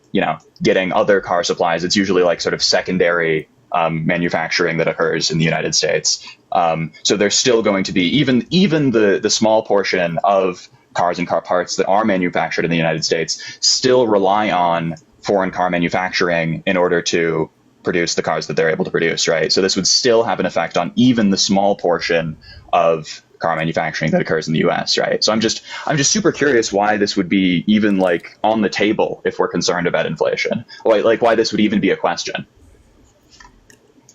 getting other car supplies. It's usually like sort of secondary manufacturing that occurs in the United States. So there's still going to be, even the small portion of cars and car parts that are manufactured in the United States still rely on foreign car manufacturing in order to produce the cars that they're able to produce, right? So this would still have an effect on even the small portion of car manufacturing that occurs in the US, right? So I'm just super curious why this would be even like on the table if we're concerned about inflation. Like why this would even be a question.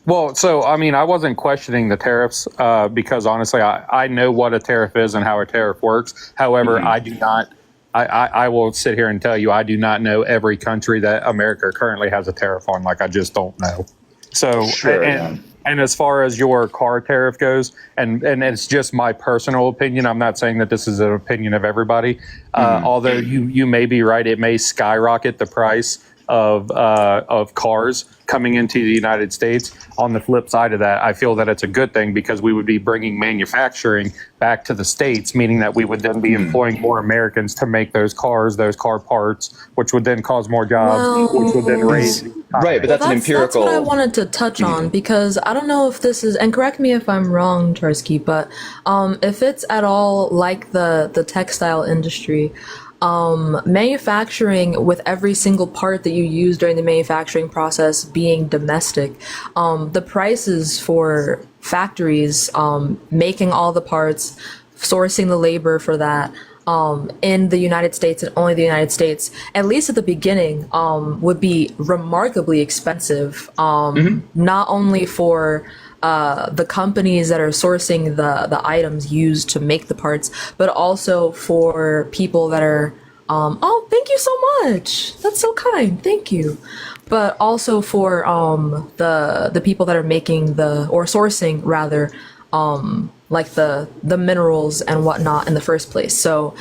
Well, so, I mean, I wasn't questioning the tariffs because honestly, I know what a tariff is and how a tariff works. However, I do not, I will sit here and tell you, I do not know every country that America currently has a tariff on. Like, I just don't know. So, Sure, and as far as your car tariff goes, and it's just my personal opinion, I'm not saying that this is an opinion of everybody. Although you may be right, it may skyrocket the price of cars coming into the United States. On the flip side of that, I feel that it's a good thing because we would be bringing manufacturing back to the States, meaning that we would then be employing more Americans to make those cars, those car parts, which would then cause more jobs, which would then raise. Right, but that's an empirical. That's what I wanted to touch on because I don't know if this is, and correct me if I'm wrong, Tarsky, but if it's at all like the textile industry, manufacturing with every single part that you use during the manufacturing process being domestic, the prices for factories making all the parts, sourcing the labor for that in the United States and only the United States, at least at the beginning, would be remarkably expensive, not only for the companies that are sourcing the items used to make the parts, but also for people that are, thank you so much. That's so kind. Thank you. But also for the people that are making or sourcing rather, like the minerals and whatnot in the first place. So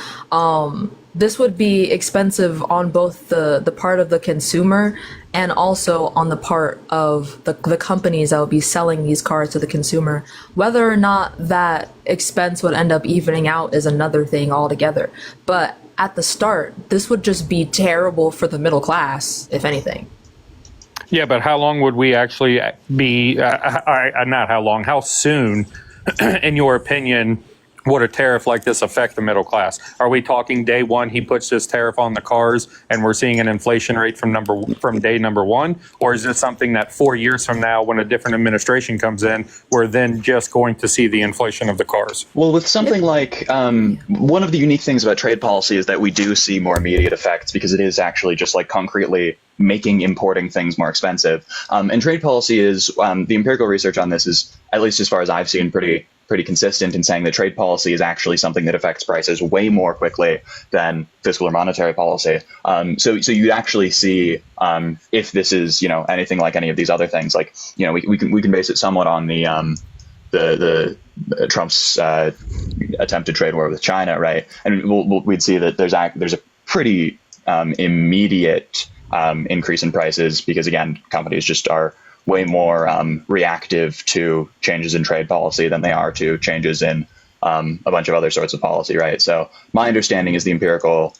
this would be expensive on both the part of the consumer and also on the part of the companies that will be selling these cars to the consumer. Whether or not that expense would end up evening out is another thing altogether. But at the start, this would just be terrible for the middle class, if anything. Yeah, but how long would we actually be, not how long, how soon, in your opinion, would a tariff like this affect the middle class? Are we talking day one, he puts this tariff on the cars and we're seeing an inflation rate from day number one? Or is this something that 4 years from now, when a different administration comes in, we're then just going to see the inflation of the cars? Well, with something like, one of the unique things about trade policy is that we do see more immediate effects because it is actually just like concretely making importing things more expensive. And trade policy is, the empirical research on this is, at least as far as I've seen, pretty consistent in saying that trade policy is actually something that affects prices way more quickly than fiscal or monetary policy. So you actually see if this is anything like any of these other things, like we can base it somewhat on the Trump's attempted trade war with China, right? And we'd see that there's a pretty immediate increase in prices because, again, companies just are way more reactive to changes in trade policy than they are to changes in a bunch of other sorts of policy, right? So my understanding is the empirical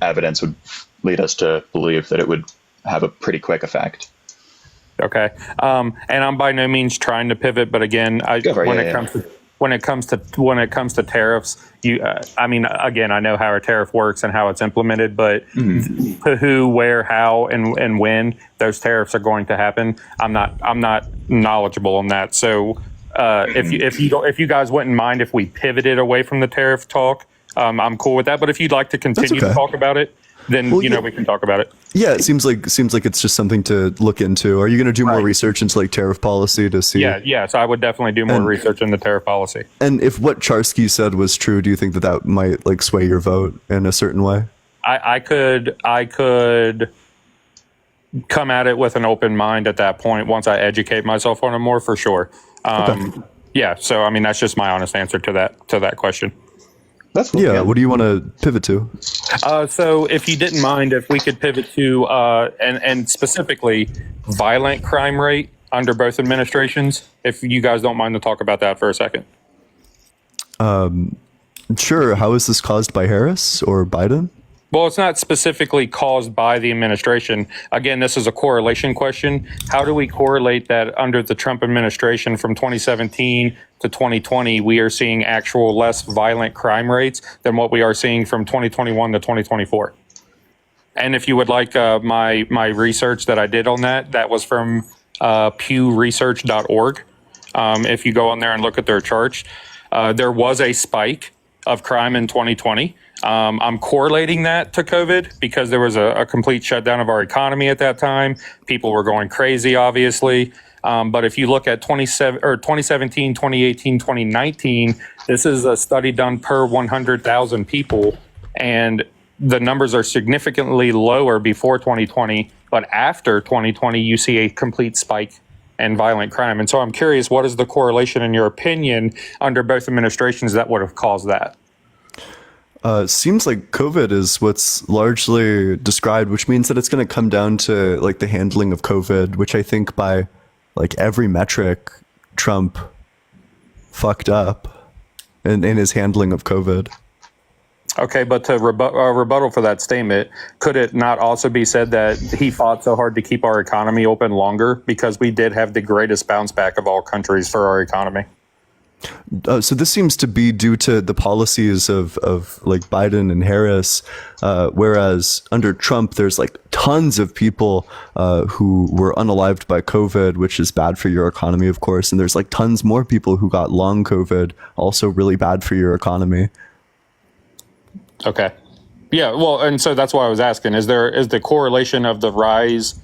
evidence would lead us to believe that it would have a pretty quick effect. Okay. And I'm by no means trying to pivot, but again, when it comes to tariffs, I mean, again, I know how a tariff works and how it's implemented, but who, where, how, and when those tariffs are going to happen, I'm not knowledgeable on that. So if you guys wouldn't mind if we pivoted away from the tariff talk, I'm cool with that. But if you'd like to continue to talk about it, then we can talk about it. Yeah, it seems like it's just something to look into. Are you going to do more research into like tariff policy to see? Yes, I would definitely do more research into tariff policy. And if what Charsky said was true, do you think that might like sway your vote in a certain way? I could come at it with an open mind at that point once I educate myself on it more, for sure. Yeah, so I mean that's just my honest answer to that question. That's cool. Yeah. What do you want to pivot to? So if you didn't mind, if we could pivot to and specifically violent crime rate under both administrations, if you guys don't mind to talk about that for a second. Sure. How is this caused by Harris or Biden? Well, it's not specifically caused by the administration. Again, this is a correlation question. How do we correlate that under the Trump administration from 2017 to 2020, we are seeing actual less violent crime rates than what we are seeing from 2021 to 2024? And if you would like my research that I did on that was from pewresearch.org. If you go on there and look at their charts, there was a spike of crime in 2020. I'm correlating that to COVID because there was a complete shutdown of our economy at that time. People were going crazy, obviously. But if you look at 2017, 2018, 2019, this is a study done per 100,000 people. And the numbers are significantly lower before 2020. But after 2020, you see a complete spike in violent crime. And so I'm curious, what is the correlation, in your opinion, under both administrations that would have caused that? Seems like COVID is what's largely described, which means that it's going to come down to like the handling of COVID, which I think by like every metric, Trump fucked up in his handling of COVID. Okay, but to rebuttal for that statement, could it not also be said that he fought so hard to keep our economy open longer because we did have the greatest bounce back of all countries for our economy? So this seems to be due to the policies of like Biden and Harris, whereas under Trump, there's like tons of people who were unalived by COVID, which is bad for your economy, of course. And there's like tons more people who got long COVID, also really bad for your economy. Okay. Yeah, well, and so that's why I was asking, is the correlation of the rise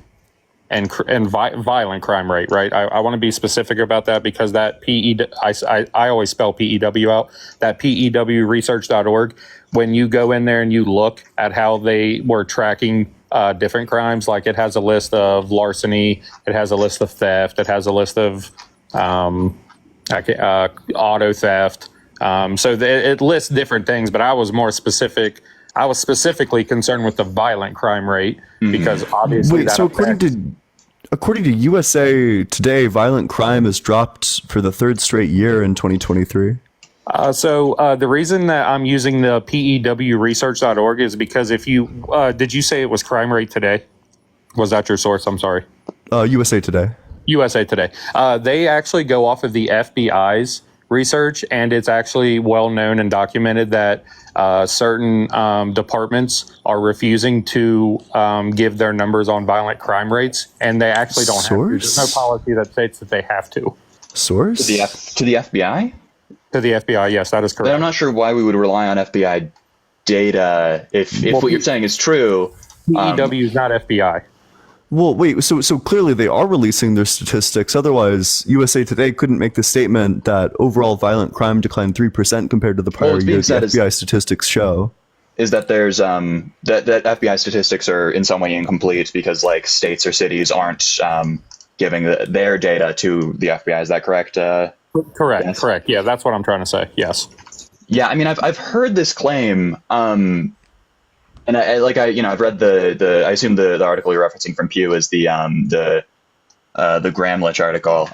and violent crime rate, right? I want to be specific about that because that I always spell PEW out, that pewresearch.org, when you go in there and you look at how they were tracking different crimes, like it has a list of larceny, it has a list of theft, it has a list of auto theft. So it lists different things, but I was more specific. I was specifically concerned with the violent crime rate because obviously according to USA Today, violent crime has dropped for the third straight year in 2023. So the reason that I'm using the pewresearch.org is because if you did you say it was Crime Rate Today? Was that your source? I'm sorry. USA Today. USA Today. They actually go off of the FBI's research, and it's actually well known and documented that certain departments are refusing to give their numbers on violent crime rates, and they actually don't have to. There's no policy that states that they have to. Source? To the FBI? To the FBI, yes, that is correct. But I'm not sure why we would rely on FBI data if what you're saying is true. PEW is not FBI. Well, wait, so clearly they are releasing their statistics. Otherwise, USA Today couldn't make the statement that overall violent crime declined 3% compared to the prior year. The FBI statistics show is that there's that FBI statistics are in some way incomplete because like states or cities aren't giving their data to the FBI. Is that correct? Correct. Yes? Correct. Yeah, that's what I'm trying to say. Yes. Yeah, I mean, I've heard this claim. And I've read I assume the article you're referencing from Pew is the Gramlich article.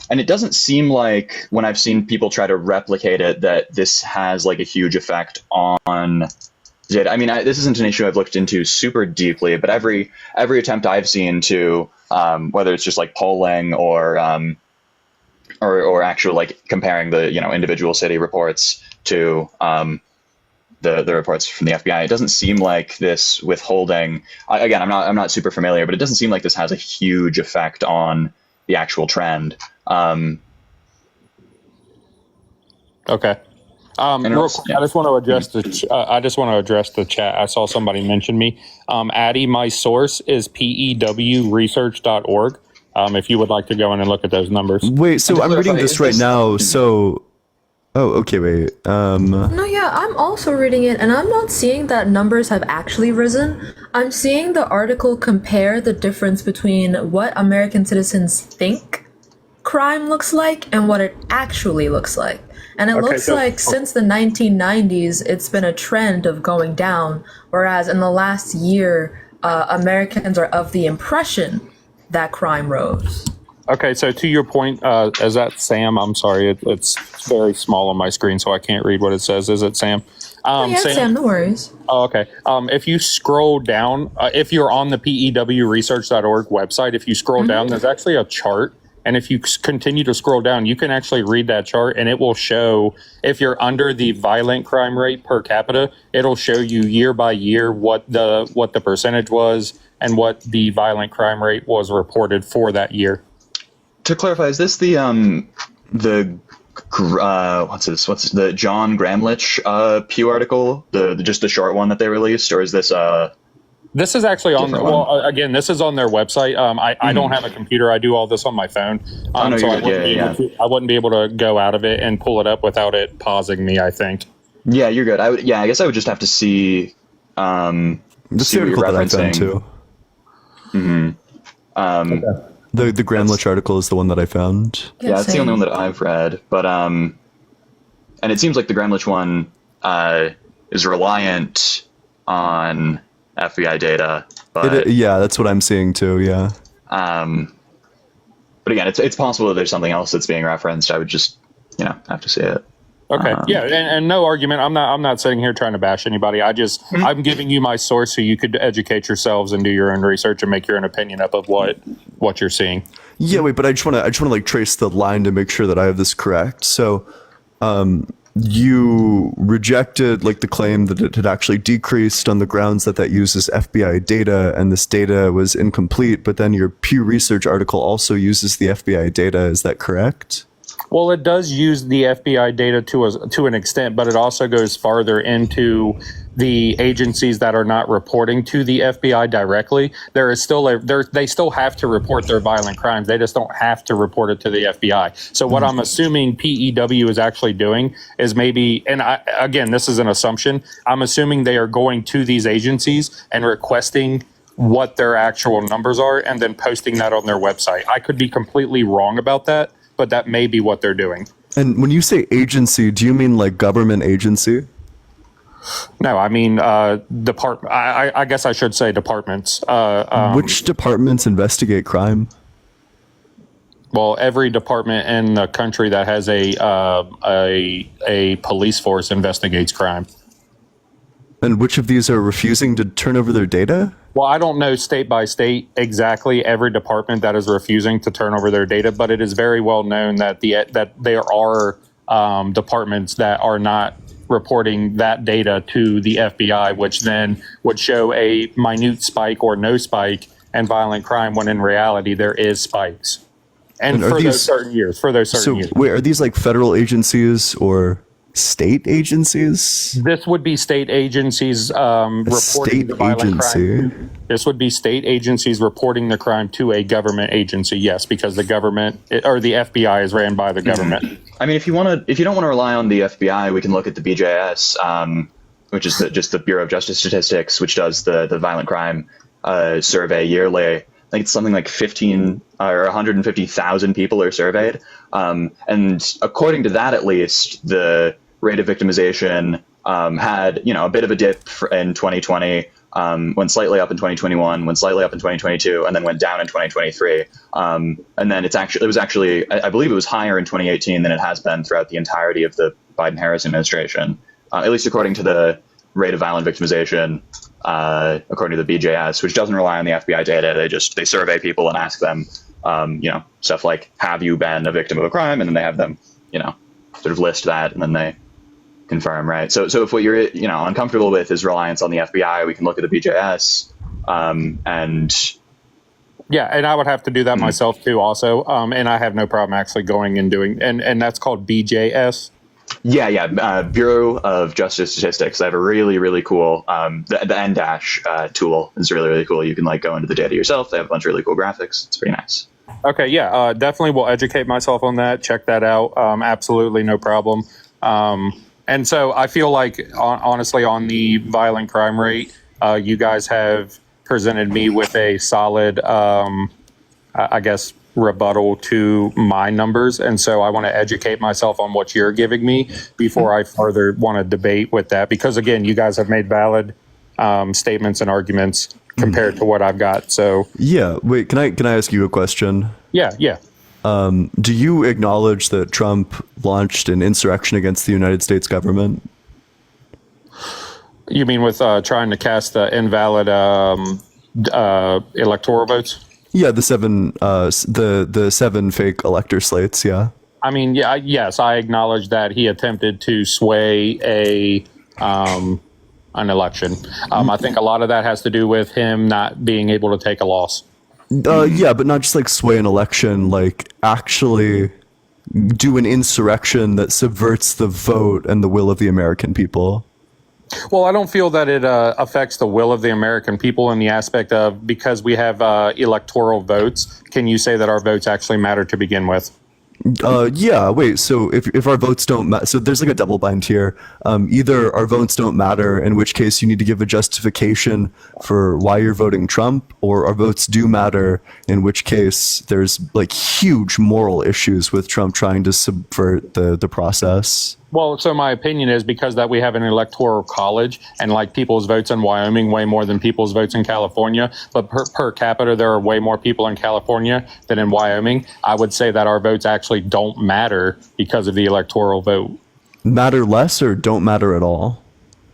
And it doesn't seem like, when I've seen people try to replicate it, that this has like a huge effect on data. I mean, this isn't an issue I've looked into super deeply, but every attempt I've seen to, whether it's just like polling or actual like comparing the individual city reports to the reports from the FBI, it doesn't seem like this withholding. Again, I'm not super familiar, but it doesn't seem like this has a huge effect on the actual trend. Okay. Real quick, I just want to address the chat. I saw somebody mention me. Addy, my source is pewresearch.org. If you would like to go in and look at those numbers. Wait, so I'm reading this right now. So, okay, wait. No, yeah, I'm also reading it, and I'm not seeing that numbers have actually risen. I'm seeing the article compare the difference between what American citizens think crime looks like and what it actually looks like. And it looks like since the 1990s, it's been a trend of going down, whereas in the last year, Americans are of the impression that crime rose. Okay, so to your point, is that Sam? I'm sorry, it's very small on my screen, so I can't read what it says. Is it Sam? Yeah, Sam, no worries. Oh, okay. If you scroll down, if you're on the pewresearch.org website, if you scroll down, there's actually a chart. And if you continue to scroll down, you can actually read that chart, and it will show, if you're under the violent crime rate per capita, it'll show you year by year what the percentage was and what the violent crime rate was reported for that year. To clarify, is this the John Gramlich Pew article, just the short one that they released, or is this This is actually on. Again, this is on their website. I don't have a computer. I do all this on my phone, so I wouldn't be able to go out of it and pull it up without it pausing me, I think. Yeah, you're good. I guess I would just have to see. The article that I found too. The Gramlich article is the one that I found. Yeah, it's the only one that I've read. But and it seems like the Gramlich one is reliant on FBI data. But yeah, that's what I'm seeing too. Yeah. But again, it's possible that there's something else that's being referenced. I would just have to see it. Okay. Yeah, and no argument. I'm not sitting here trying to bash anybody. I'm giving you my source so you could educate yourselves and do your own research and make your own opinion up of what you're seeing. Yeah, wait, but I just want to like trace the line to make sure that I have this correct. So, you rejected like the claim that it had actually decreased on the grounds that uses FBI data and this data was incomplete, but then your Pew Research article also uses the FBI data. Is that correct? Well, it does use the FBI data to an extent, but it also goes farther into the agencies that are not reporting to the FBI directly. There is still they still have to report their violent crimes. They just don't have to report it to the FBI. So what I'm assuming PEW is actually doing is maybe, and again, this is an assumption, I'm assuming they are going to these agencies and requesting what their actual numbers are and then posting that on their website. I could be completely wrong about that, but that may be what they're doing. And when you say agency, do you mean like government agency? No, I mean department. I guess I should say departments. Which departments investigate crime? Well, every department in the country that has a police force investigates crime. And which of these are refusing to turn over their data? Well, I don't know state by state exactly every department that is refusing to turn over their data, but it is very well known that there are departments that are not reporting that data to the FBI, which then would show a minute spike or no spike in violent crime, when in reality there is spikes. And for those certain years. Wait, are these like federal agencies or state agencies? This would be state agencies reporting the violent crime. This would be state agencies reporting the crime to a government agency, yes, because the government or the FBI is ran by the government. I mean, if you don't want to rely on the FBI, we can look at the BJS, which is just the Bureau of Justice Statistics, which does the violent crime survey yearly. I think it's something like 15 or 150,000 people are surveyed. And according to that, at least, the rate of victimization had, a bit of a dip in 2020, went slightly up in 2021, went slightly up in 2022, and then went down in 2023. And then it was actually, I believe it was higher in 2018 than it has been throughout the entirety of the Biden-Harris administration, at least according to the rate of violent victimization, according to the BJS, which doesn't rely on the FBI data. They survey people and ask them, stuff like, have you been a victim of a crime? And then they have them, sort of list that, and then they confirm, right? So if what you're, uncomfortable with is reliance on the FBI, we can look at the BJS, and yeah, and I would have to do that myself too, also. And I have no problem actually going and doing, and that's called BJS. Yeah, Bureau of Justice Statistics. They have a really, really cool, the N-dash tool is really, really cool. You can go into the data yourself. They have a bunch of really cool graphics. It's pretty nice. Okay, yeah, definitely will educate myself on that. Check that out. Absolutely, no problem. And so I feel like, honestly, on the violent crime rate, you guys have presented me with a solid, I guess, rebuttal to my numbers. And so I want to educate myself on what you're giving me before I further want to debate with that. Because, again, you guys have made valid statements and arguments compared to what I've got. So yeah, wait, can I ask you a question? Yeah. Do you acknowledge that Trump launched an insurrection against the United States government? You mean with trying to cast the invalid electoral votes? Yeah, the seven fake elector slates. Yeah. I mean, yes, I acknowledge that he attempted to sway an election. I think a lot of that has to do with him not being able to take a loss. Yeah, but not just sway an election, actually do an insurrection that subverts the vote and the will of the American people. Well, I don't feel that it affects the will of the American people in the aspect of, because we have electoral votes, can you say that our votes actually matter to begin with? Yeah, wait, so if our votes don't matter, so there's a double bind here. Either our votes don't matter, in which case you need to give a justification for why you're voting Trump, or our votes do matter, in which case there's huge moral issues with Trump trying to subvert the process. Well, so my opinion is because that we have an electoral college and people's votes in Wyoming way more than people's votes in California, but per capita there are way more people in California than in Wyoming. I would say that our votes actually don't matter because of the electoral vote. Matter less or don't matter at all?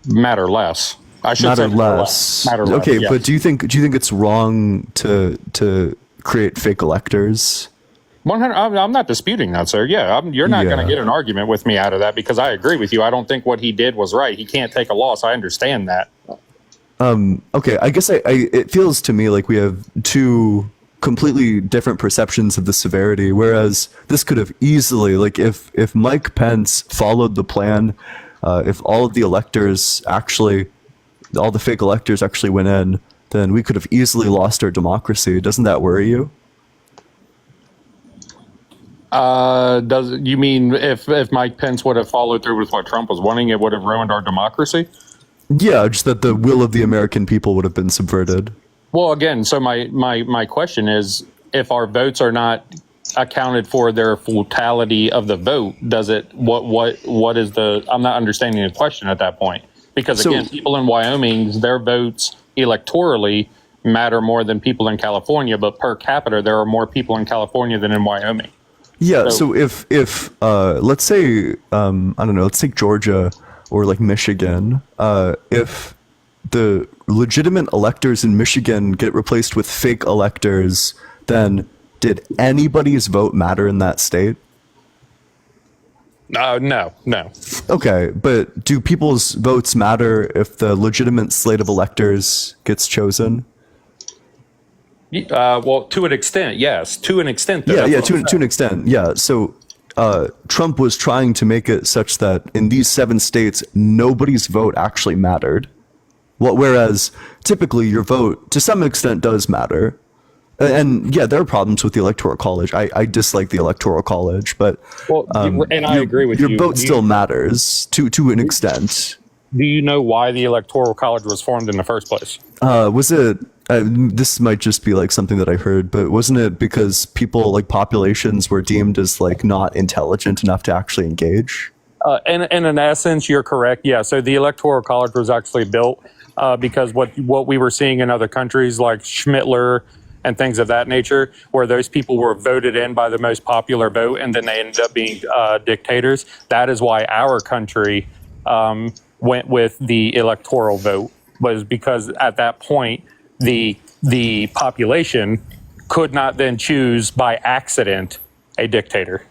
Matter less. I should matter say less. Matter less. Okay, yes. but do you think it's wrong to create fake electors? 100. I'm not disputing that, sir. Yeah, you're not going to get an argument with me out of that because I agree with you. I don't think what he did was right. He can't take a loss. I understand that. Okay, I guess it feels to me like we have two completely different perceptions of the severity, whereas this could have easily, if Mike Pence followed the plan, if all of the electors all the fake electors actually went in, then we could have easily lost our democracy. Doesn't that worry you? You mean if Mike Pence would have followed through with what Trump was wanting, it would have ruined our democracy? Yeah, just that the will of the American people would have been subverted. Well, again, so my question is, if our votes are not accounted for their futility of the vote, does it, what is the, I'm not understanding the question at that point. Because again, people in Wyoming, their votes electorally matter more than people in California, but per capita, there are more people in California than in Wyoming. Yeah, so if let's say, I don't know, let's take Georgia or Michigan, if the legitimate electors in Michigan get replaced with fake electors, then did anybody's vote matter in that state? No. Okay, but do people's votes matter if the legitimate slate of electors gets chosen? Well, to an extent, yes. To an extent, though. Yeah, to an extent, yeah. So Trump was trying to make it such that in these 7 states, nobody's vote actually mattered. Whereas typically your vote, to some extent, does matter. And yeah, there are problems with the Electoral College. I dislike the Electoral College, but and I agree with you. Your vote still matters to an extent. Do you know why the Electoral College was formed in the first place? Was it? This might just be something that I heard, but wasn't it because people populations were deemed as not intelligent enough to actually engage? in an essence, you're correct. Yeah. So the Electoral College was actually built because what we were seeing in other countries like Schmittler and things of that nature, where those people were voted in by the most popular vote and then they ended up being dictators. That is why our country went with the electoral vote, was because at that point, the population could not then choose by accident a dictator.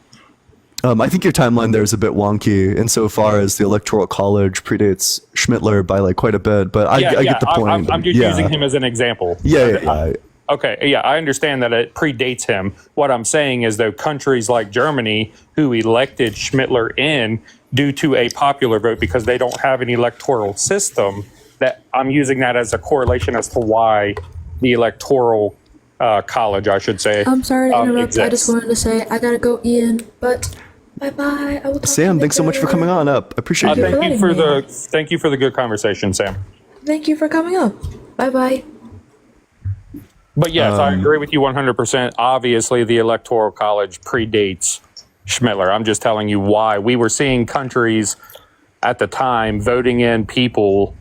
I think your timeline there is a bit wonky insofar as the Electoral College predates Schmittler by like quite a bit, but I get the point. I'm just using him as an example. Yeah. Okay, yeah, I understand that it predates him. What I'm saying is, though, countries like Germany, who elected Schmittler in due to a popular vote because they don't have an electoral system, that I'm using that as a correlation as to why the Electoral College, I should say. I'm sorry to interrupt. Exists. I just wanted to say I gotta go, Ian. But bye-bye. I will talk Sam, thanks so much for coming on up. I appreciate it. Thank you for the good conversation, Sam. Thank you for coming up. Bye-bye. But yes, I agree with you 100%. Obviously, the Electoral College predates Schmittler. I'm just telling you why. We were seeing countries at the time voting in people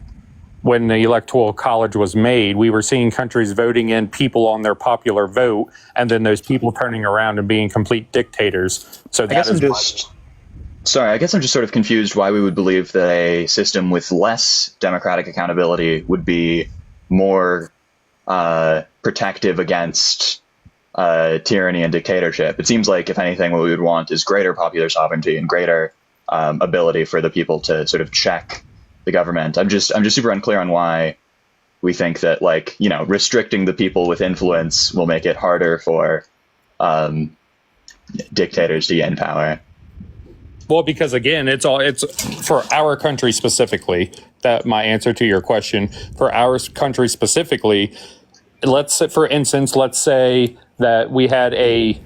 when the Electoral College was made. We were seeing countries voting in people on their popular vote, and then those people turning around and being complete dictators. So I guess I'm just sort of confused why we would believe that a system with less democratic accountability would be more protective against tyranny and dictatorship. It seems like, if anything, what we would want is greater popular sovereignty and greater ability for the people to sort of check the government. I'm just super unclear on why we think that, like, you know, restricting the people with influence will make it harder for dictators to gain power. Well, because again, it's for our country specifically. That my answer to your question, for our country specifically, let's say that we had a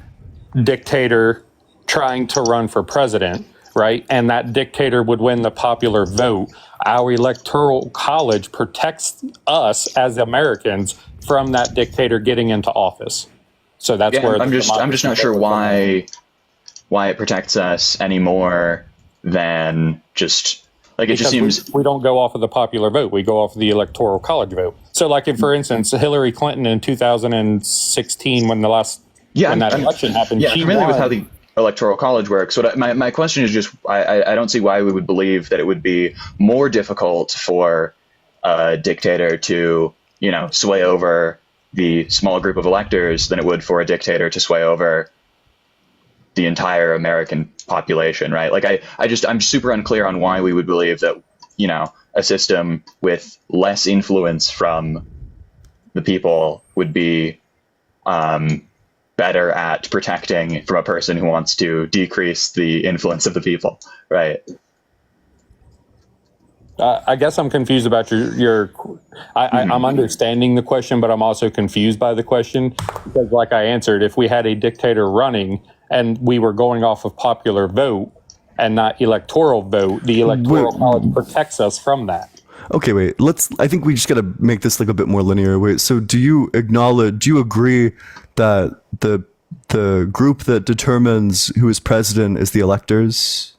dictator trying to run for president, right? And that dictator would win the popular vote. Our Electoral College protects us as Americans from that dictator getting into office. So that's where I'm just not sure why it protects us any more than just like, it just seems we don't go off of the popular vote. We go off of the Electoral College vote. So, like, if, for instance, Hillary Clinton in 2016, when that election happened, I'm familiar with how the Electoral College works. But my question is just, I don't see why we would believe that it would be more difficult for a dictator to, you know, sway over the small group of electors than it would for a dictator to sway over the entire American population, right? Like, I'm super unclear on why we would believe that, you know, a system with less influence from the people would be better at protecting from a person who wants to decrease the influence of the people, right? I guess I'm confused about I'm understanding the question, but I'm also confused by the question because, like I answered, if we had a dictator running and we were going off of popular vote and not electoral vote, the Electoral College protects us from that. Okay, wait. I think we just got to make this like a bit more linear. Wait. So, do you agree that the group that determines who is president is the electors?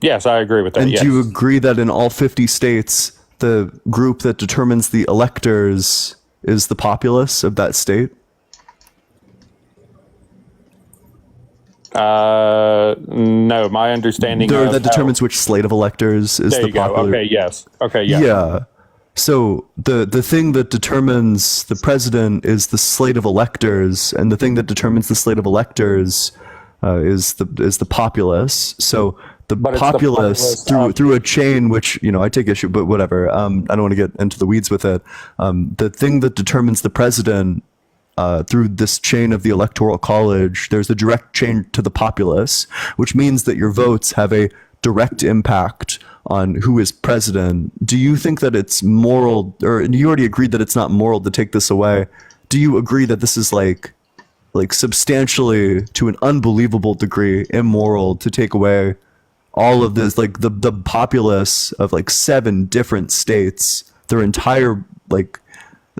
Yes, I agree with that. And yes. do you agree that in all 50 states, the group that determines the electors is the populace of that state? No, my understanding is that determines which slate of electors is the popular. Okay, yes. Okay, yeah. Yeah. So the thing that determines the president is the slate of electors, and the thing that determines the slate of electors is the populace. So the populace through a chain, which, you know, I take issue, but whatever. I don't want to get into the weeds with it. The thing that determines the president through this chain of the Electoral College, there's a direct chain to the populace, which means that your votes have a direct impact on who is president. Do you think that it's moral, or you already agreed that it's not moral to take this away? Do you agree that this is like substantially, to an unbelievable degree, immoral to take away all of this, like the populace of like 7 different states, their entire, like,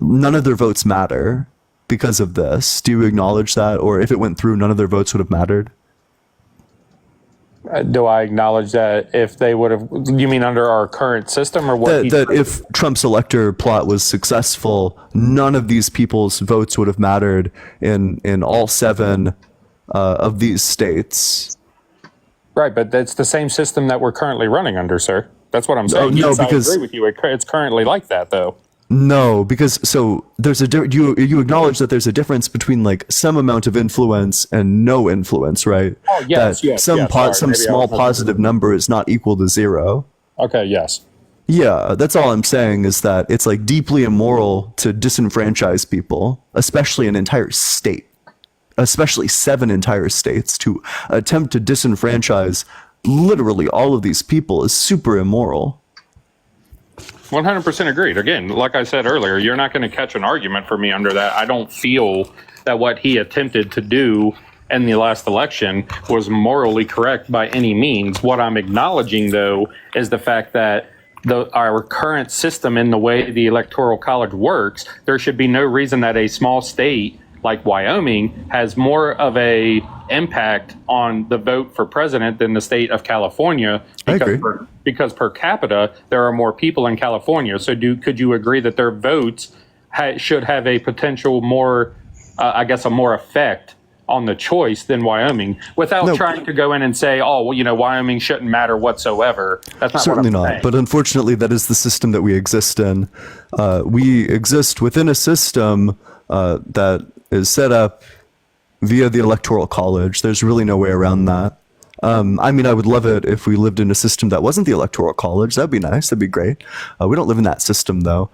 none of their votes matter because of this? Do you acknowledge that? Or if it went through, none of their votes would have mattered? Do I acknowledge that if they would have, you mean under our current system or what? That if Trump's elector plot was successful, none of these people's votes would have mattered in all 7 of these states. Right, but that's the same system that we're currently running under, sir. That's what I'm saying. No, Yes, because I agree with you. It's currently like that, though. No, because so there's you acknowledge that there's a difference between like some amount of influence and no influence, right? Oh, yes, that yes, some yes. Sorry, some maybe I small was positive number is not equal to 0. Okay, yes. Yeah, that's all I'm saying is that it's like deeply immoral to disenfranchise people, especially an entire state, especially 7 entire states. To attempt to disenfranchise literally all of these people is super immoral. 100% agreed. Again, like I said earlier, you're not going to catch an argument for me under that. I don't feel that what he attempted to do in the last election was morally correct by any means. What I'm acknowledging, though, is the fact that our current system in the way the Electoral College works, there should be no reason that a small state like Wyoming has more of a impact on the vote for president than the state of California, because per capita there are more people in California. So could you agree that their votes should have a potential more, a more effect on the choice than Wyoming, without trying to go in and say, oh, well, Wyoming shouldn't matter whatsoever. That's not Certainly what I'm not. saying. But unfortunately, that is the system that we exist in. We exist within a system that is set up via the Electoral College. There's really no way around that. I mean, I would love it if we lived in a system that wasn't the Electoral College. That'd be nice. That'd be great. We don't live in that system, though.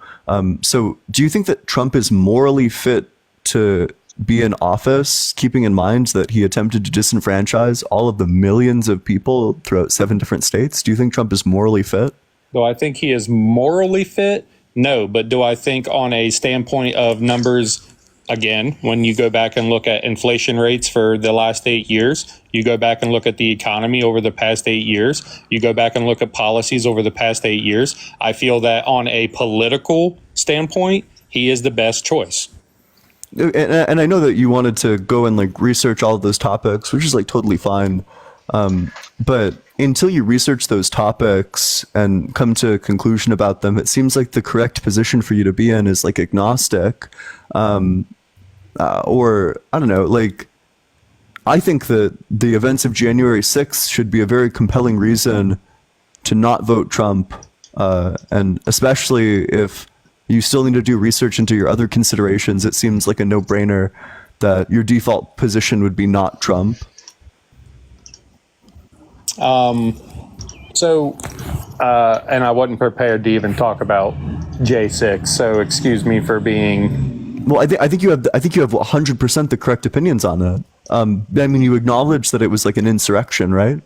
So do you think that Trump is morally fit to be in office, keeping in mind that he attempted to disenfranchise all of the millions of people throughout 7 different states? Do you think Trump is morally fit? Do I think he is morally fit? No, but do I think on a standpoint of numbers, again, when you go back and look at inflation rates for the last 8 years, you go back and look at the economy over the past 8 years, you go back and look at policies over the past 8 years, I feel that on a political standpoint, he is the best choice. And I know that you wanted to go and like research all of those topics, which is like totally fine. But until you research those topics and come to a conclusion about them, it seems like the correct position for you to be in is like agnostic. Or I don't know, like I think that the events of January 6th should be a very compelling reason to not vote Trump. And especially if you still need to do research into your other considerations, it seems like a no-brainer that your default position would be not Trump. And I wasn't prepared to even talk about J6, so excuse me for being. Well, I think you have 100% the correct opinions on it. I mean, you acknowledge that it was like an insurrection, right?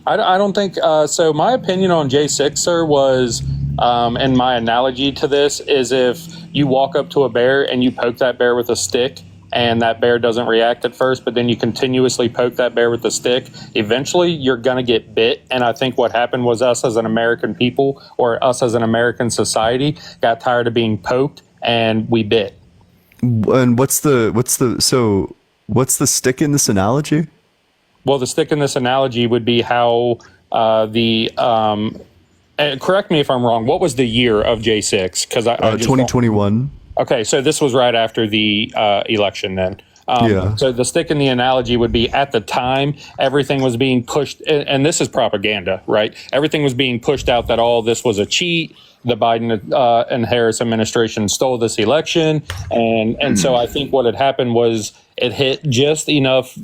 I don't think so. My opinion on J6, sir, was, and my analogy to this is if you walk up to a bear and you poke that bear with a stick, and that bear doesn't react at first, but then you continuously poke that bear with the stick, eventually you're going to get bit. And I think what happened was us as an American people, or us as an American society, got tired of being poked and we bit. And what's the stick in this analogy? Well, the stick in this analogy would be how correct me if I'm wrong, what was the year of J6? Because I 2021. Okay, so this was right after the election then. Yeah. So the stick in the analogy would be at the time, everything was being pushed, and this is propaganda, right? Everything was being pushed out that all this was a cheat. The Biden and Harris administration stole this election. And so I think what had happened was it hit just enough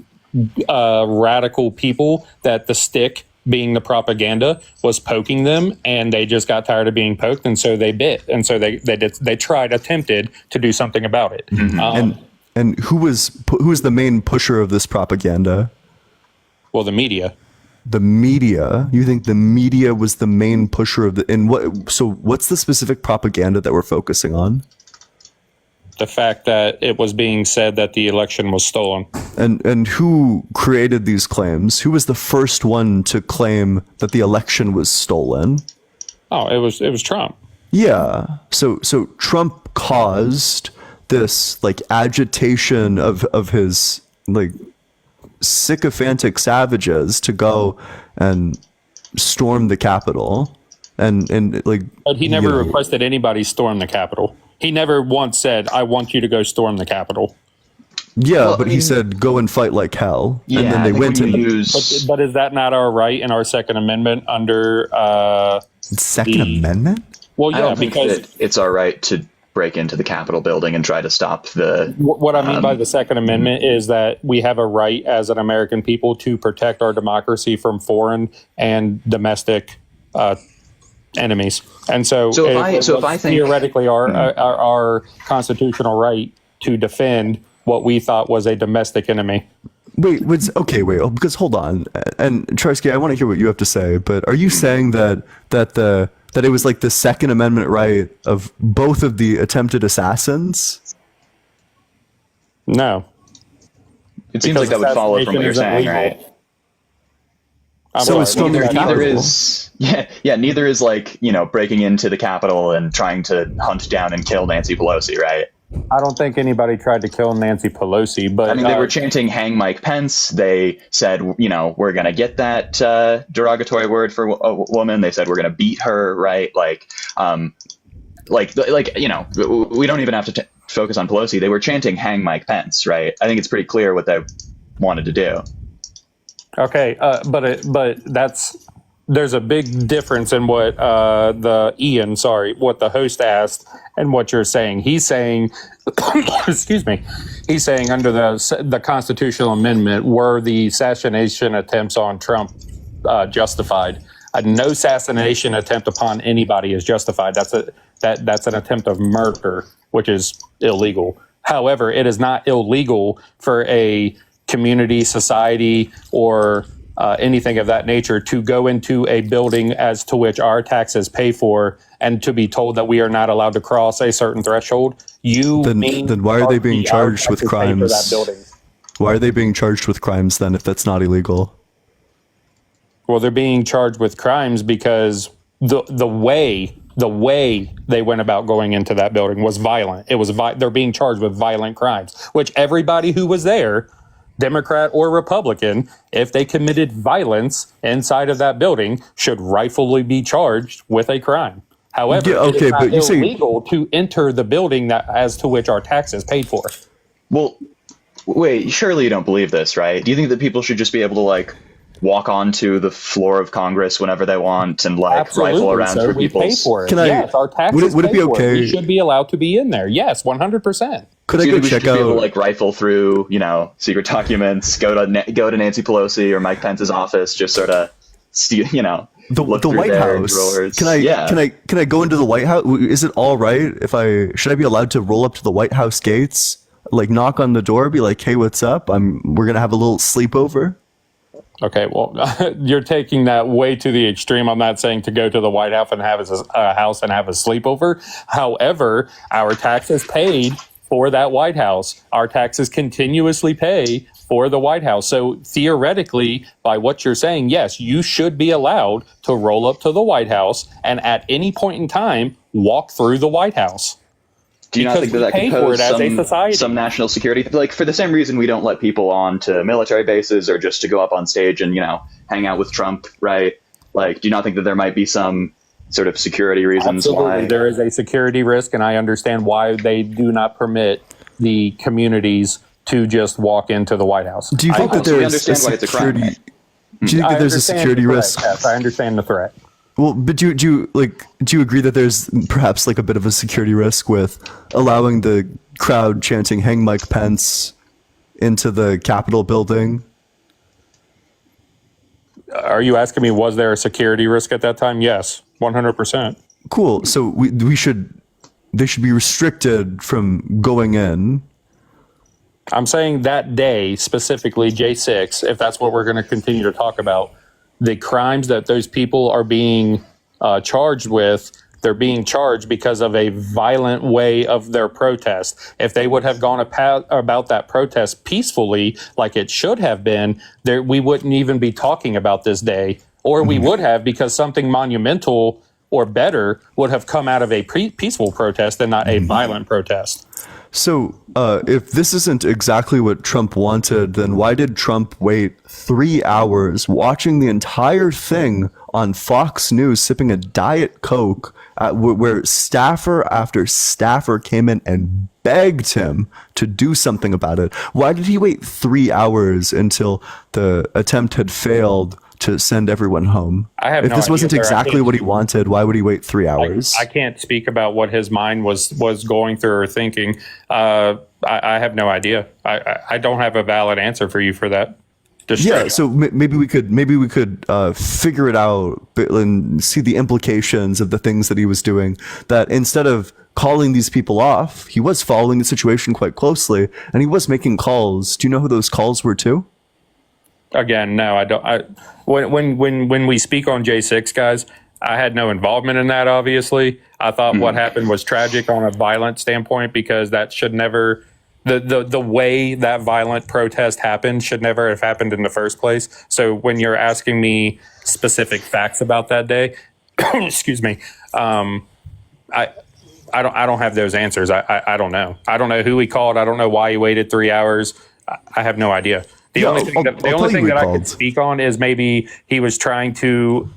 radical people that the stick, being the propaganda, was poking them, and they just got tired of being poked, and so they bit, and so they attempted to do something about it. Mm-hmm. And who was the main pusher of this propaganda? Well, the media. The media. You think the media was the main pusher of the? And what? So what's the specific propaganda that we're focusing on? The fact that it was being said that the election was stolen. And who created these claims? Who was the first one to claim that the election was stolen? Oh, it was Trump. Yeah. So Trump caused this like agitation of his like sycophantic savages to go and storm the Capitol. And like, but he never requested anybody storm the Capitol. He never once said, "I want you to go storm the Capitol." Yeah, but he said, "Go and fight like hell," Yeah, and then they went and But is that not our right in our Second Amendment under Second Amendment? Well, I yeah, don't think because that it's our right to break into the Capitol building and try to stop the. what I mean by the Second Amendment is that we have a right as an American people to protect our democracy from foreign and domestic enemies, and so if I think theoretically our constitutional right to defend what we thought was a domestic enemy. Wait, because hold on, and Charsky, I want to hear what you have to say. But are you saying that it was like the Second Amendment right of both of the attempted assassins? No, it seems like that would follow from what you're saying, right? So neither is like, breaking into the Capitol and trying to hunt down and kill Nancy Pelosi, right? I don't think anybody tried to kill Nancy Pelosi, but I mean, they were chanting "Hang Mike Pence." They said, we're going to get that derogatory word for a woman. They said we're going to beat her, right? We don't even have to focus on Pelosi. They were chanting "Hang Mike Pence," right? I think it's pretty clear what they wanted to do. Okay, but there's a big difference in what what the host asked and what you're saying. He's saying, excuse me, he's saying under the constitutional amendment, were the assassination attempts on Trump justified? No assassination attempt upon anybody is justified. That's an attempt of murder, which is illegal. However, it is not illegal for a community, society, or anything of that nature to go into a building as to which our taxes pay for and to be told that we are not allowed to cross a certain threshold. Then why are they being charged with crimes? Why are they being charged with crimes then if that's not illegal? Well, they're being charged with crimes because the way they went about going into that building was violent. They're being charged with violent crimes, which everybody who was there, Democrat or Republican, if they committed violence inside of that building, should rightfully be charged with a crime. However, it is not illegal to enter the building as to which our taxes paid for. Well, wait, surely you don't believe this, right? Do you think that people should just be able to walk onto the floor of Congress whenever they want and rifle around through people's? Yes, our taxes would it be okay? We should be allowed to be in there. Yes, 100%. Could I go check out? Be able to rifle through, secret documents, go to Nancy Pelosi or Mike Pence's office, just sort of, the White House. Drawers. Can I go into the White House? Is it all right should I be allowed to roll up to the White House gates, knock on the door, be like, "Hey, what's up? We're gonna have a little sleepover." Okay, well, you're taking that way to the extreme. I'm not saying to go to the White House and have a sleepover. However, our taxes paid for that White House. Our taxes continuously pay for the White House. So theoretically, by what you're saying, yes, you should be allowed to roll up to the White House and at any point in time walk through the White House. Do you not think that could pose some national security? For the same reason we don't let people on to military bases or just to go up on stage and, hang out with Trump, right? Do you not think that there might be some sort of security reasons why? There is a security risk, and I understand why they do not permit the communities to just walk into the White House. Do you think that there is a security? Do you think that there's a security risk? Yes, I understand the threat. Well, but do you agree that there's perhaps a bit of a security risk with allowing the crowd chanting "Hang Mike Pence" into the Capitol building? Are you asking me, was there a security risk at that time? Yes, 100%. Cool. So they should be restricted from going in. I'm saying that day, specifically J6, if that's what we're going to continue to talk about, the crimes that those people are being charged with, they're being charged because of a violent way of their protest. If they would have gone about that protest peacefully, like it should have been, we wouldn't even be talking about this day. Or we would have, because something monumental or better would have come out of a peaceful protest and not a violent protest. So, if this isn't exactly what Trump wanted, then why did Trump wait 3 hours watching the entire thing on Fox News, sipping a Diet Coke, where staffer after staffer came in and begged him to do something about it? Why did he wait 3 hours until the attempt had failed to send everyone home? I have If no this idea, wasn't sir. exactly what he wanted, why would he wait 3 hours? I can't speak about what his mind was going through or thinking. I have no idea. I don't have a valid answer for you for that. Yeah, so maybe we could figure it out and see the implications of the things that he was doing. That instead of calling these people off, he was following the situation quite closely, and he was making calls. Do you know who those calls were to? Again, no, I don't. When we speak on J6, guys, I had no involvement in that. Obviously, I thought what happened was tragic on a violent standpoint, because that should never. The way that violent protest happened should never have happened in the first place. So when you're asking me specific facts about that day, excuse me, I don't have those answers. I don't know. I don't know who he called. I don't know why he waited 3 hours. I have no idea. The only thing that I could speak on is maybe he was trying to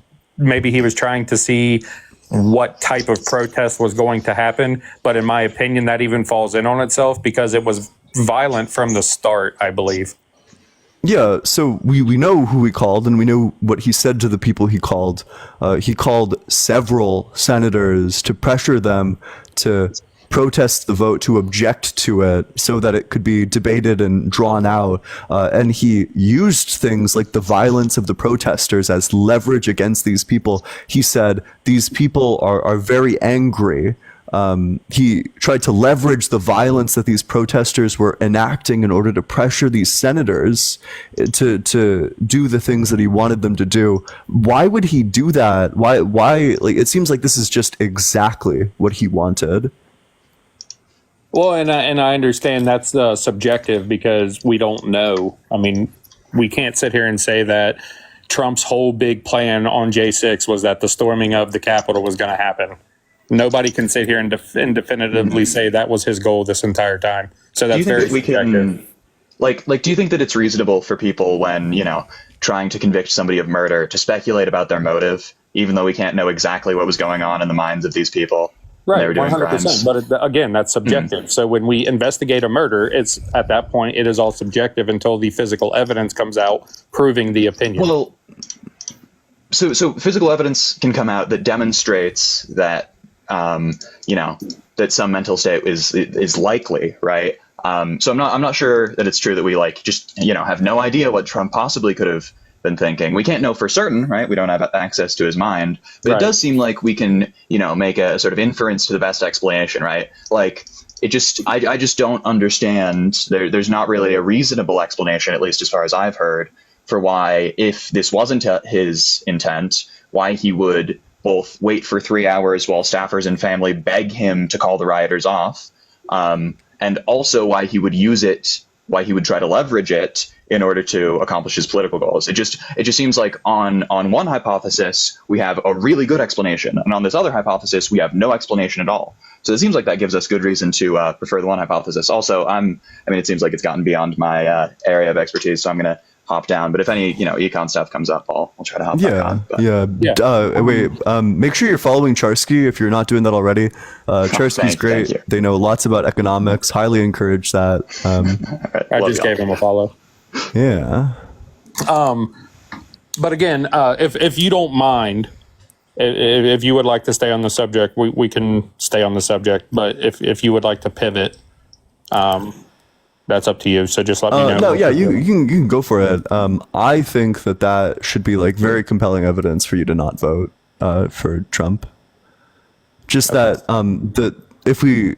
see what type of protest was going to happen. But in my opinion, that even falls in on itself, because it was violent from the start, I believe. Yeah, so we know who he called, and we know what he said to the people he called. He called several senators to pressure them to protest the vote, to object to it, so that it could be debated and drawn out. And he used things like the violence of the protesters as leverage against these people. He said, these people are very angry. He tried to leverage the violence that these protesters were enacting in order to pressure these senators to do the things that he wanted them to do. Why would he do that? Why? Like, it seems like this is just exactly what he wanted. Well, and I understand that's subjective, because we don't know. I mean, we can't sit here and say that Trump's whole big plan on J6 was that the storming of the Capitol was going to happen. Nobody can sit here and definitively say that was his goal this entire time. So that's very subjective. Like, do you think that it's reasonable for people, when, trying to convict somebody of murder, to speculate about their motive, even though we can't know exactly what was going on in the minds of these people? Right, 100%. But again, that's subjective. So when we investigate a murder, it's at that point, it is all subjective until the physical evidence comes out proving the opinion. Well, so physical evidence can come out that demonstrates that, that some mental state is likely, right? So I'm not sure that it's true that we have no idea what Trump possibly could have been thinking. We can't know for certain, right? We don't have access to his mind, but It does seem like we can, make a sort of inference to the best explanation, right? Like, I just don't understand. There's not really a reasonable explanation, at least as far as I've heard, for why, if this wasn't his intent, why he would both wait for 3 hours while staffers and family beg him to call the rioters off, and also why he would use it, why he would try to leverage it in order to accomplish his political goals. It just seems like on one hypothesis, we have a really good explanation, and on this other hypothesis, we have no explanation at all. So it seems like that gives us good reason to prefer the one hypothesis. Also, it seems like it's gotten beyond my area of expertise, so I'm going to hop down. But if any, econ stuff comes up, I'll try to hop back on. But. Make sure you're following Charsky if you're not doing that already. Charsky's great. They know lots about economics. Highly encourage that. I just gave him a follow. Yeah. But again, if you don't mind, if you would like to stay on the subject, we can stay on the subject. But if you would like to pivot, that's up to you. So just let me know. No, yeah, you can go for it. I think that should be very compelling evidence for you to not vote for Trump. Just that if we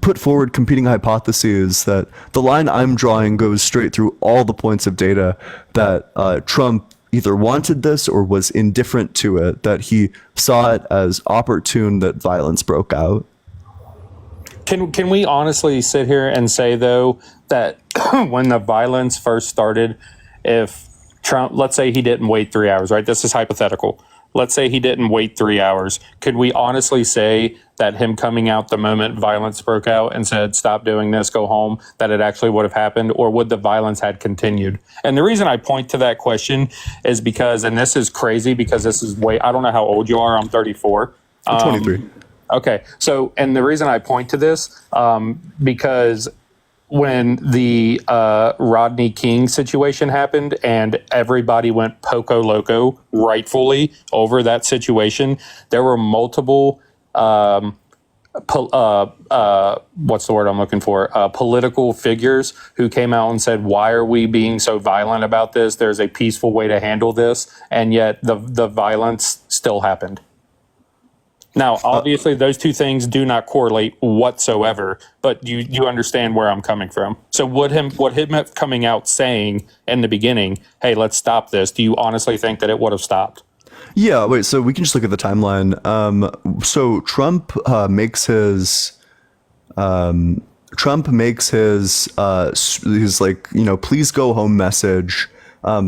put forward competing hypotheses, that the line I'm drawing goes straight through all the points of data that Trump either wanted this or was indifferent to it, that he saw it as opportune that violence broke out. Can we honestly sit here and say, though, that when the violence first started, if Trump, let's say he didn't wait 3 hours, right? This is hypothetical. let's say he didn't wait 3 hours. Could we honestly say that him coming out the moment violence broke out and said, stop doing this, go home, that it actually would have happened? Or would the violence had continued? And the reason I point to that question is because, and this is crazy because this is I don't know how old you are. I'm 34. I'm 23. Okay. So, and the reason I point to this, because when the Rodney King situation happened and everybody went poco loco, rightfully, over that situation, there were multiple, what's the word I'm looking for? Political figures who came out and said, why are we being so violent about this? There's a peaceful way to handle this. And yet the violence still happened. Now, obviously, those two things do not correlate whatsoever, but you understand where I'm coming from. So would him coming out saying in the beginning, hey, let's stop this, do you honestly think that it would have stopped? Yeah, wait, so we can just look at the timeline. So Trump makes his like, please go home message.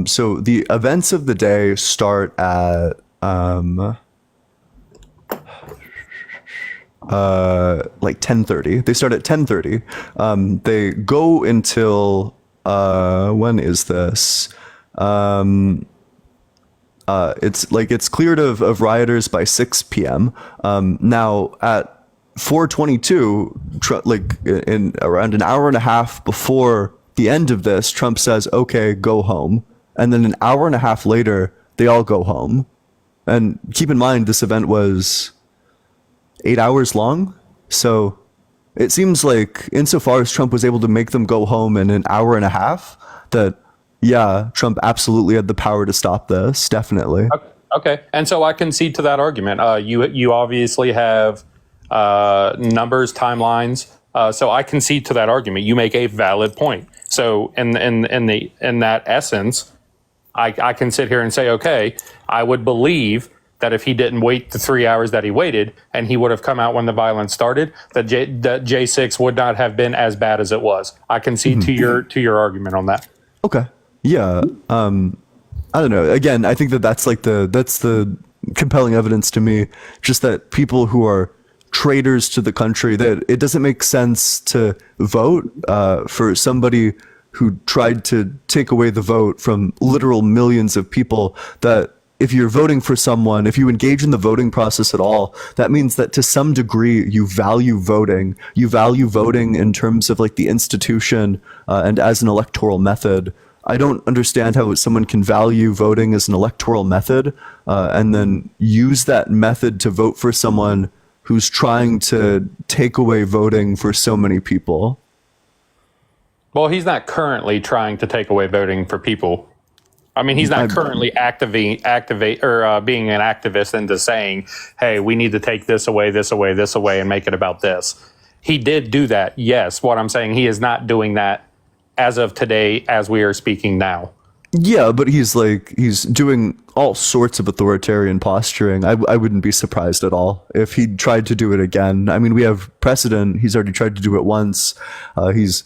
So the events of the day start at like 10:30. They start at 10:30. They go until when is this? It's cleared of rioters by 6 p.m. Now at 4:22, in around an hour and a half before the end of this, Trump says, "Okay, go home," and then an hour and a half later, they all go home. And keep in mind, this event was 8 hours long. So it seems like insofar as Trump was able to make them go home in an hour and a half, that, yeah, Trump absolutely had the power to stop this. Definitely. Okay. And so I concede to that argument. You obviously have numbers, timelines. So I concede to that argument. You make a valid point. So in that essence, I can sit here and say, okay, I would believe that if he didn't wait the 3 hours that he waited and he would have come out when the violence started, that J6 would not have been as bad as it was. I concede to your argument on that. Okay. Yeah. I don't know. Again, I think that's the compelling evidence to me, just that people who are traitors to the country, that it doesn't make sense to vote for somebody who tried to take away the vote from literal millions of people. That if you're voting for someone, if you engage in the voting process at all, that means that to some degree you value voting. You value voting in terms of like the institution and as an electoral method. I don't understand how someone can value voting as an electoral method and then use that method to vote for someone who's trying to take away voting for so many people. Well, he's not currently trying to take away voting for people. I mean, he's not currently being an activist into saying, hey, we need to take this away, this away, this away, and make it about this. He did do that, yes. What I'm saying, he is not doing that as of today, as we are speaking now. Yeah, but he's doing all sorts of authoritarian posturing. I wouldn't be surprised at all if he tried to do it again. I mean, we have precedent. He's already tried to do it once. He's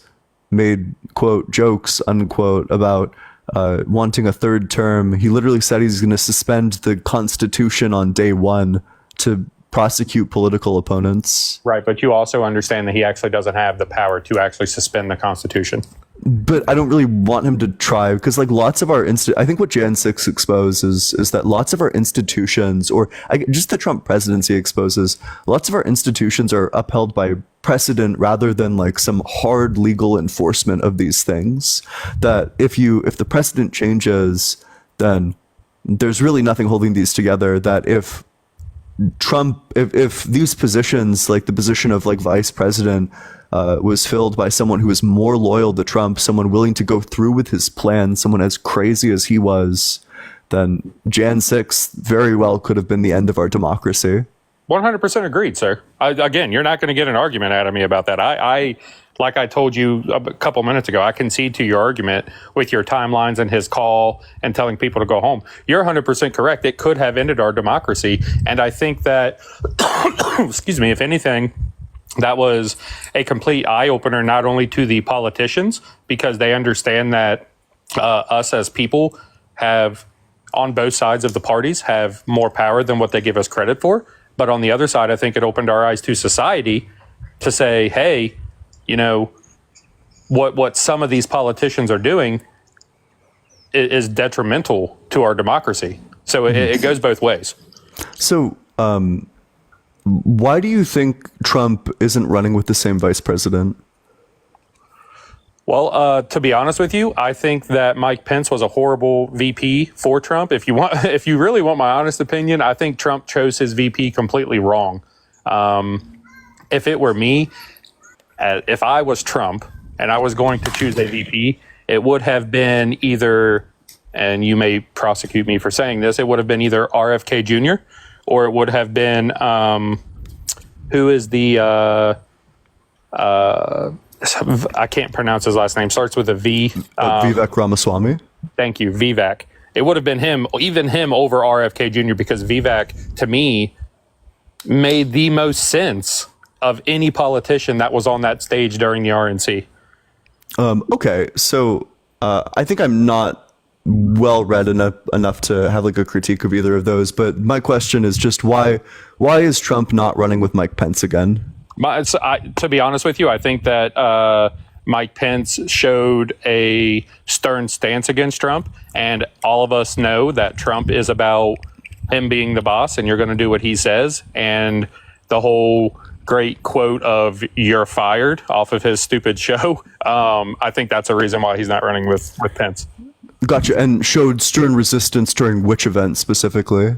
made, quote, jokes, unquote, about wanting a third term. He literally said he's going to suspend the Constitution on day one to prosecute political opponents. Right, but you also understand that he actually doesn't have the power to actually suspend the Constitution. But I don't really want him to try, because like lots of our I think what Jan 6 exposes is that lots of our institutions, or just the Trump presidency exposes, lots of our institutions are upheld by precedent rather than like some hard legal enforcement of these things. That if the precedent changes, then there's really nothing holding these together. That if these positions, like the position of like vice president, was filled by someone who was more loyal to Trump, someone willing to go through with his plan, someone as crazy as he was, then Jan 6 very well could have been the end of our democracy. 100% agreed, sir. Again, you're not going to get an argument out of me about that. I like I told you a couple minutes ago, I concede to your argument with your timelines and his call and telling people to go home. You're 100% correct. It could have ended our democracy. And I think that, excuse me, if anything, that was a complete eye-opener, not only to the politicians, because they understand that us as people have on both sides of the parties have more power than what they give us credit for. But on the other side, I think it opened our eyes to society to say, hey, you know, what some of these politicians are doing is detrimental to our democracy. So it goes both ways. So why do you think Trump isn't running with the same vice president? Well, to be honest with you, I think that Mike Pence was a horrible VP for Trump. If you really want my honest opinion, I think Trump chose his VP completely wrong. If it were me, if I was Trump and I was going to choose a VP, it would have been either, and you may prosecute me for saying this, it would have been either RFK Jr. or it would have been, who is the, I can't pronounce his last name, starts with a V. Vivek Ramaswamy. Thank you, Vivek. It would have been him, even him over RFK Jr., because Vivek, to me, made the most sense of any politician that was on that stage during the RNC. Okay, so I think I'm not well read enough to have like a critique of either of those, but my question is just why is Trump not running with Mike Pence again? To be honest with you, I think that Mike Pence showed a stern stance against Trump, and all of us know that Trump is about him being the boss, and you're going to do what he says. And the whole great quote of "you're fired" off of his stupid show, I think that's a reason why he's not running with Pence. Gotcha. And showed stern resistance during which event specifically?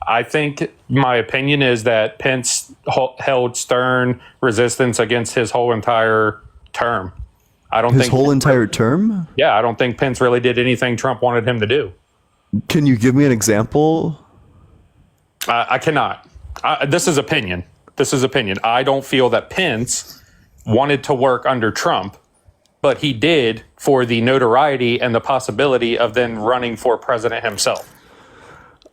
I think my opinion is that Pence held stern resistance against his whole entire term. I don't think his whole entire term? Yeah, I don't think Pence really did anything Trump wanted him to do. Can you give me an example? I cannot. This is opinion. I don't feel that Pence wanted to work under Trump, but he did for the notoriety and the possibility of then running for president himself.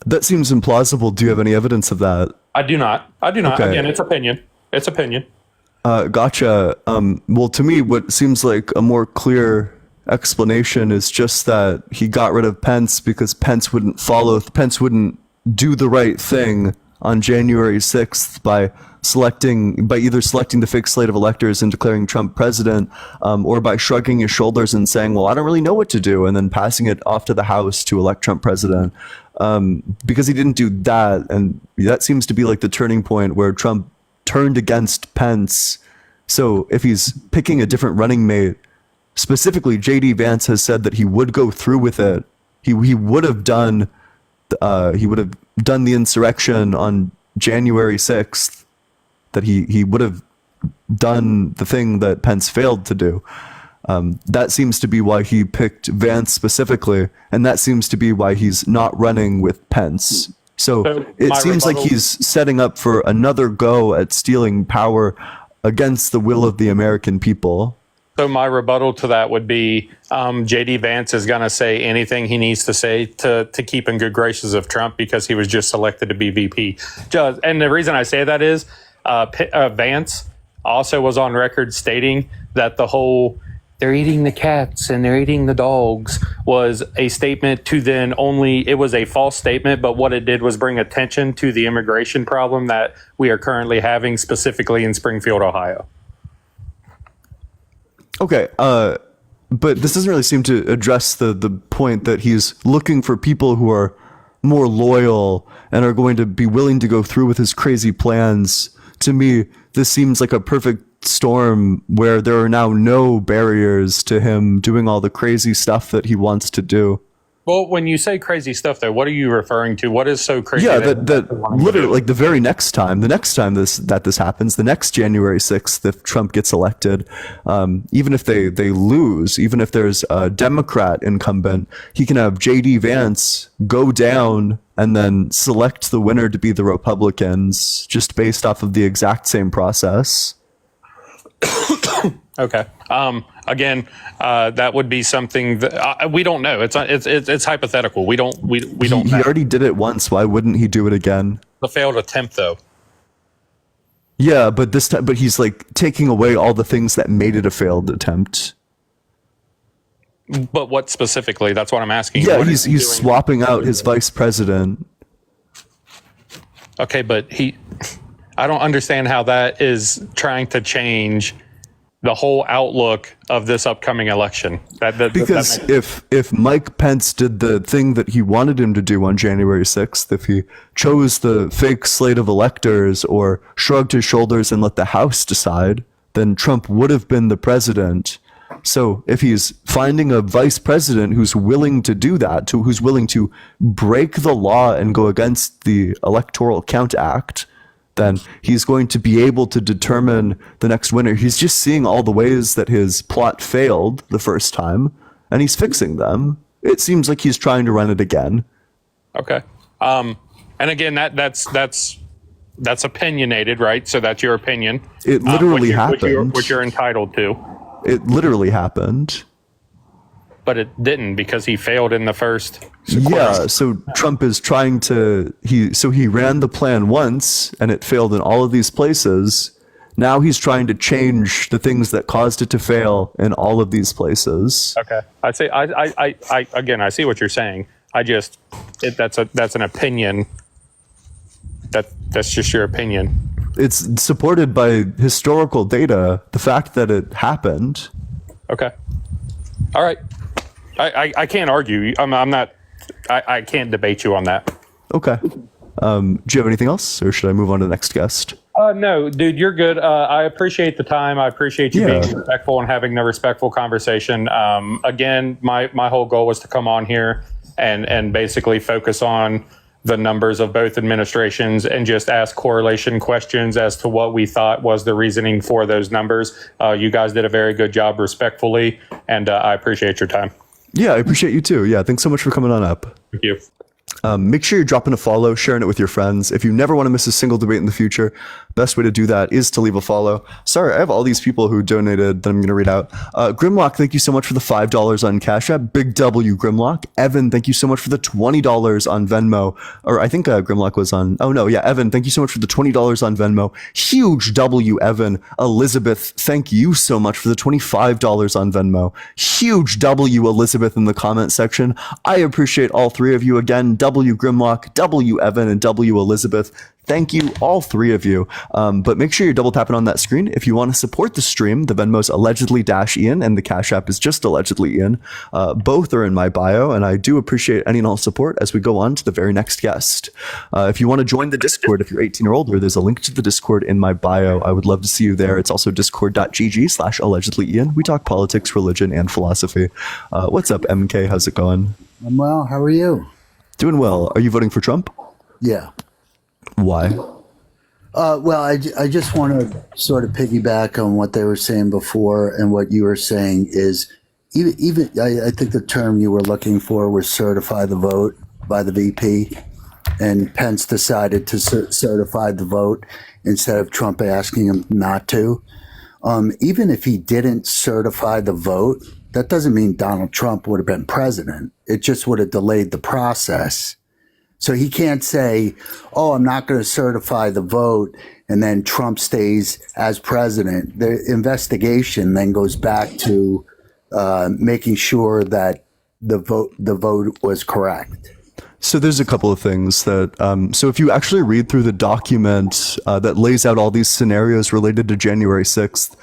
That seems implausible. Do you have any evidence of that? I do not. Okay. Again, it's opinion. Gotcha. Well, to me, what seems like a more clear explanation is just that he got rid of Pence because Pence wouldn't do the right thing on January 6th by either selecting the fake slate of electors and declaring Trump president, or by shrugging his shoulders and saying, well, I don't really know what to do, and then passing it off to the House to elect Trump president. Because he didn't do that, and that seems to be like the turning point where Trump turned against Pence. So if he's picking a different running mate, specifically J.D. Vance has said that he would go through with it. He would have done the insurrection on January 6th, that he would have done the thing that Pence failed to do. That seems to be why he picked Vance specifically, and that seems to be why he's not running with Pence. So it seems like he's setting up for another go at stealing power against the will of the American people. So my rebuttal to that would be J.D. Vance is going to say anything he needs to say to keep in good graces of Trump because he was just selected to be VP. And the reason I say that is Vance also was on record stating that the whole "they're eating the cats and they're eating the dogs" was a statement to then only, it was a false statement, but what it did was bring attention to the immigration problem that we are currently having specifically in Springfield, Ohio. Okay, but this doesn't really seem to address the point that he's looking for people who are more loyal and are going to be willing to go through with his crazy plans. To me, this seems like a perfect storm where there are now no barriers to him doing all the crazy stuff that he wants to do. Well, when you say crazy stuff, though, what are you referring to? What is so crazy? Yeah, that literally, like the next time this happens, the next January 6th, if Trump gets elected, even if they lose, even if there's a Democrat incumbent, he can have J.D. Vance go down and then select the winner to be the Republicans, just based off of the exact same process. Okay. Again, that would be something that we don't know. It's hypothetical. We don't know. He already did it once. Why wouldn't he do it again? The failed attempt, though. Yeah, but this time, but he's like taking away all the things that made it a failed attempt. But what specifically? That's what I'm asking. Yeah, What he's is he doing? swapping out his vice president. Okay, but I don't understand how that is trying to change the whole outlook of this upcoming election. Because if Mike Pence did the thing that he wanted him to do on January 6th, if he chose the fake slate of electors or shrugged his shoulders and let the House decide, then Trump would have been the president. So if he's finding a vice president who's willing to do that, who's willing to break the law and go against the Electoral Count Act, then he's going to be able to determine the next winner. He's just seeing all the ways that his plot failed the first time, and he's fixing them. It seems like he's trying to run it again. Okay. And again, that's opinionated, right? So that's your opinion. It literally happened. Which you're entitled to. It literally happened. But it didn't, because he failed in the first. Yeah, so Trump is trying to, he ran the plan once and it failed in all of these places. Now he's trying to change the things that caused it to fail in all of these places. Okay. I see what you're saying. That's an opinion. That's just your opinion. It's supported by historical data, the fact that it happened. Okay. All right. I can't argue. I can't debate you on that. Okay. Do you have anything else, or should I move on to the next guest? No, dude, you're good. I appreciate the time. I appreciate you being respectful and having the respectful conversation. Again, my whole goal was to come on here and basically focus on the numbers of both administrations and just ask correlation questions as to what we thought was the reasoning for those numbers. You guys did a very good job respectfully, and I appreciate your time. Yeah, I appreciate you too. Yeah, thanks so much for coming on up. Thank you. Make sure you're dropping a follow, sharing it with your friends. If you never want to miss a single debate in the future, best way to do that is to leave a follow. Sorry, I have all these people who donated that I'm going to read out. Grimlock, thank you so much for the $5 on Cash App. Big W, Grimlock. Evan, thank you so much for the $20 on Venmo. Or I think Grimlock was on... Oh, no, yeah, Evan, thank you so much for the $20 on Venmo. Huge W, Evan. Elizabeth, thank you so much for the $25 on Venmo. Huge W, Elizabeth, in the comment section. I appreciate all three of you again. W Grimlock, W Evan, and W Elizabeth. Thank you, all three of you. But make sure you're double tapping on that screen. If you want to support the stream, the Venmo's allegedly-Ian and the Cash App is just allegedly Ian. Both are in my bio, and I do appreciate any and all support as we go on to the very next guest. If you want to join the Discord, if you're 18 or older, there's a link to the Discord in my bio. I would love to see you there. It's also discord.gg/allegedly-Ian. We talk politics, religion, and philosophy. What's up, MK? How's it going? I'm well. How are you? Doing well. Are you voting for Trump? Yeah. Why? Well, I just want to sort of piggyback on what they were saying before, and what you were saying is even I think the term you were looking for was certify the vote by the VP, and Pence decided to certify the vote instead of Trump asking him not to. Even if he didn't certify the vote, that doesn't mean Donald Trump would have been president. It just would have delayed the process. So he can't say, oh, I'm not going to certify the vote, and then Trump stays as president. The investigation then goes back to making sure that the vote was correct. So there's a couple of things that, so if you actually read through the document that lays out all these scenarios related to January 6th,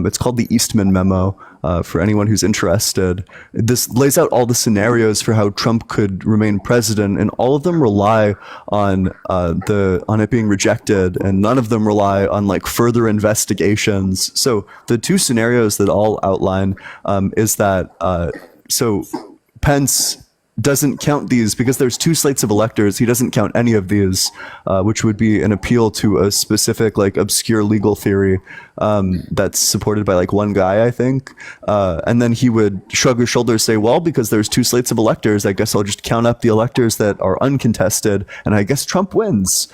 it's called the Eastman Memo. For anyone who's interested, this lays out all the scenarios for how Trump could remain president, and all of them rely on it being rejected, and none of them rely on like further investigations. So the two scenarios that all outline is that so Pence doesn't count these because there's two slates of electors. He doesn't count any of these, which would be an appeal to a specific like obscure legal theory that's supported by like one guy, I think. And then he would shrug his shoulders, say, well, because there's two slates of electors, I guess I'll just count up the electors that are uncontested, and I guess Trump wins.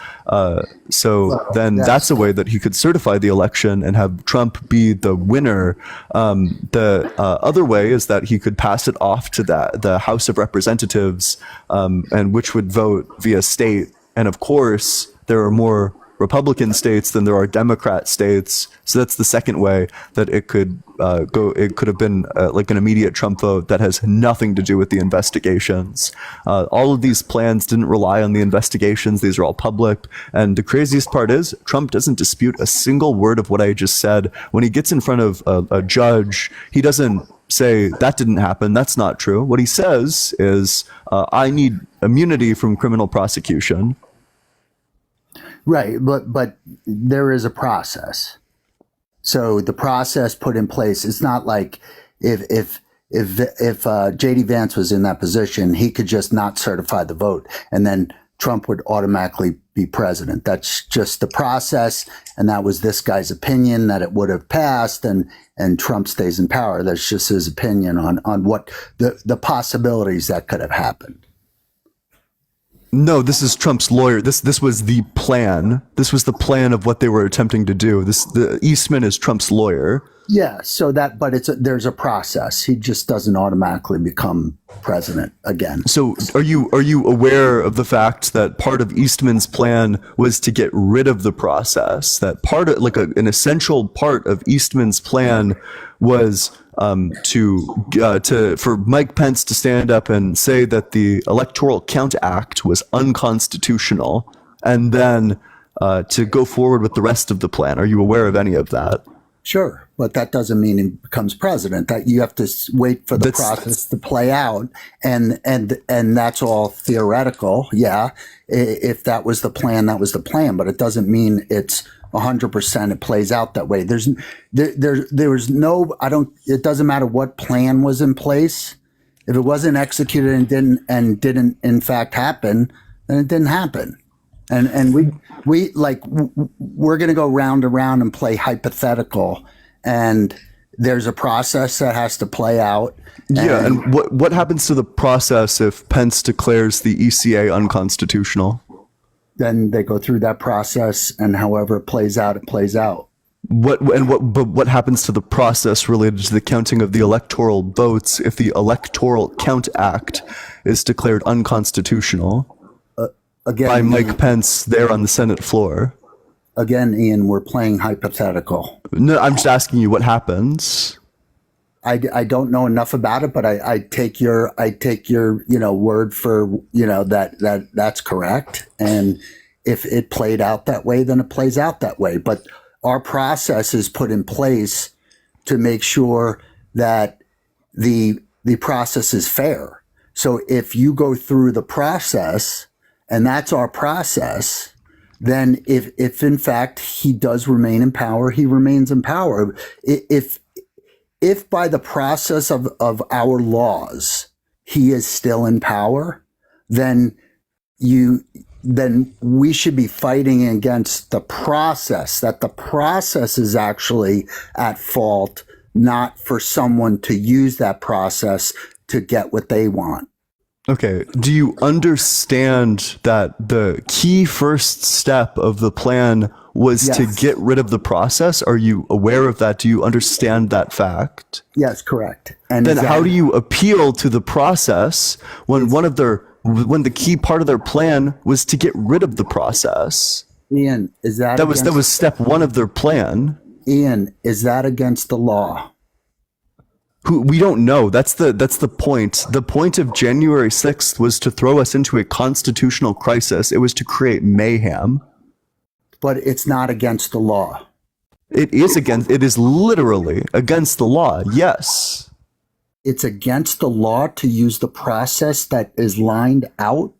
So then that's a way that he could certify the election and have Trump be the winner. The other way is that he could pass it off to the House of Representatives, and which would vote via state. And of course, there are more Republican states than there are Democrat states. So that's the second way that it could go. It could have been like an immediate Trump vote that has nothing to do with the investigations. All of these plans didn't rely on the investigations. These are all public. And the craziest part is Trump doesn't dispute a single word of what I just said. When he gets in front of a judge, he doesn't say that didn't happen. That's not true. What he says is, I need immunity from criminal prosecution. Right, but there is a process. So the process put in place. It's not like if JD Vance was in that position, he could just not certify the vote, and then Trump would automatically be president. That's just the process, and that was this guy's opinion that it would have passed, and Trump stays in power. That's just his opinion on what the possibilities that could have happened. No, this is Trump's lawyer. This was the plan. This was the plan of what they were attempting to do. The Eastman is Trump's lawyer. Yeah, so but there's a process. He just doesn't automatically become president again. So are you aware of the fact that part of Eastman's plan was to get rid of the process? That part of an essential part of Eastman's plan was for Mike Pence to stand up and say that the Electoral Count Act was unconstitutional, and then to go forward with the rest of the plan. Are you aware of any of that? Sure, but that doesn't mean he becomes president. That you have to wait for the process to play out, and that's all theoretical. Yeah, if that was the plan, that was the plan, but it doesn't mean it's 100%. It plays out that way. There was no. It doesn't matter what plan was in place. If it wasn't executed and didn't in fact happen, then it didn't happen. And we're going to go round and round and play hypothetical, and there's a process that has to play out. Yeah, and what happens to the process if Pence declares the ECA unconstitutional? Then they go through that process, and however it plays out, it plays out. What happens to the process related to the counting of the electoral votes if the Electoral Count Act is declared unconstitutional? Again, by Mike Pence there on the Senate floor. Again, Ian, we're playing hypothetical. No, I'm just asking you what happens. I don't know enough about it, but I take your word for that's correct. And if it played out that way, then it plays out that way. But our process is put in place to make sure that the process is fair. So if you go through the process, and that's our process, then if in fact he does remain in power, he remains in power. If by the process of our laws, he is still in power, then we should be fighting against the process, that the process is actually at fault, not for someone to use that process to get what they want. Okay. Do you understand that the key first step of the plan was to get rid of the process? Are you aware of that? Do you understand that fact? Yes, correct. And then how do you appeal to the process when when the key part of their plan was to get rid of the process? Ian, that was step one of their plan? Ian, is that against the law? We don't know. That's the point. The point of January 6th was to throw us into a constitutional crisis. It was to create mayhem. But it's not against the law. It is literally against the law. Yes. It's against the law to use the process that is lined out.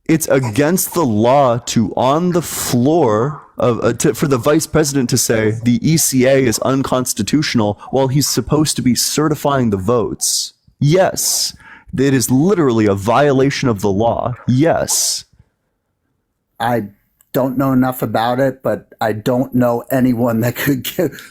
It's against the law to, on the floor for the vice president to say the ECA is unconstitutional while he's supposed to be certifying the votes. Yes. It is literally a violation of the law. Yes. I don't know enough about it, but I don't know anyone that could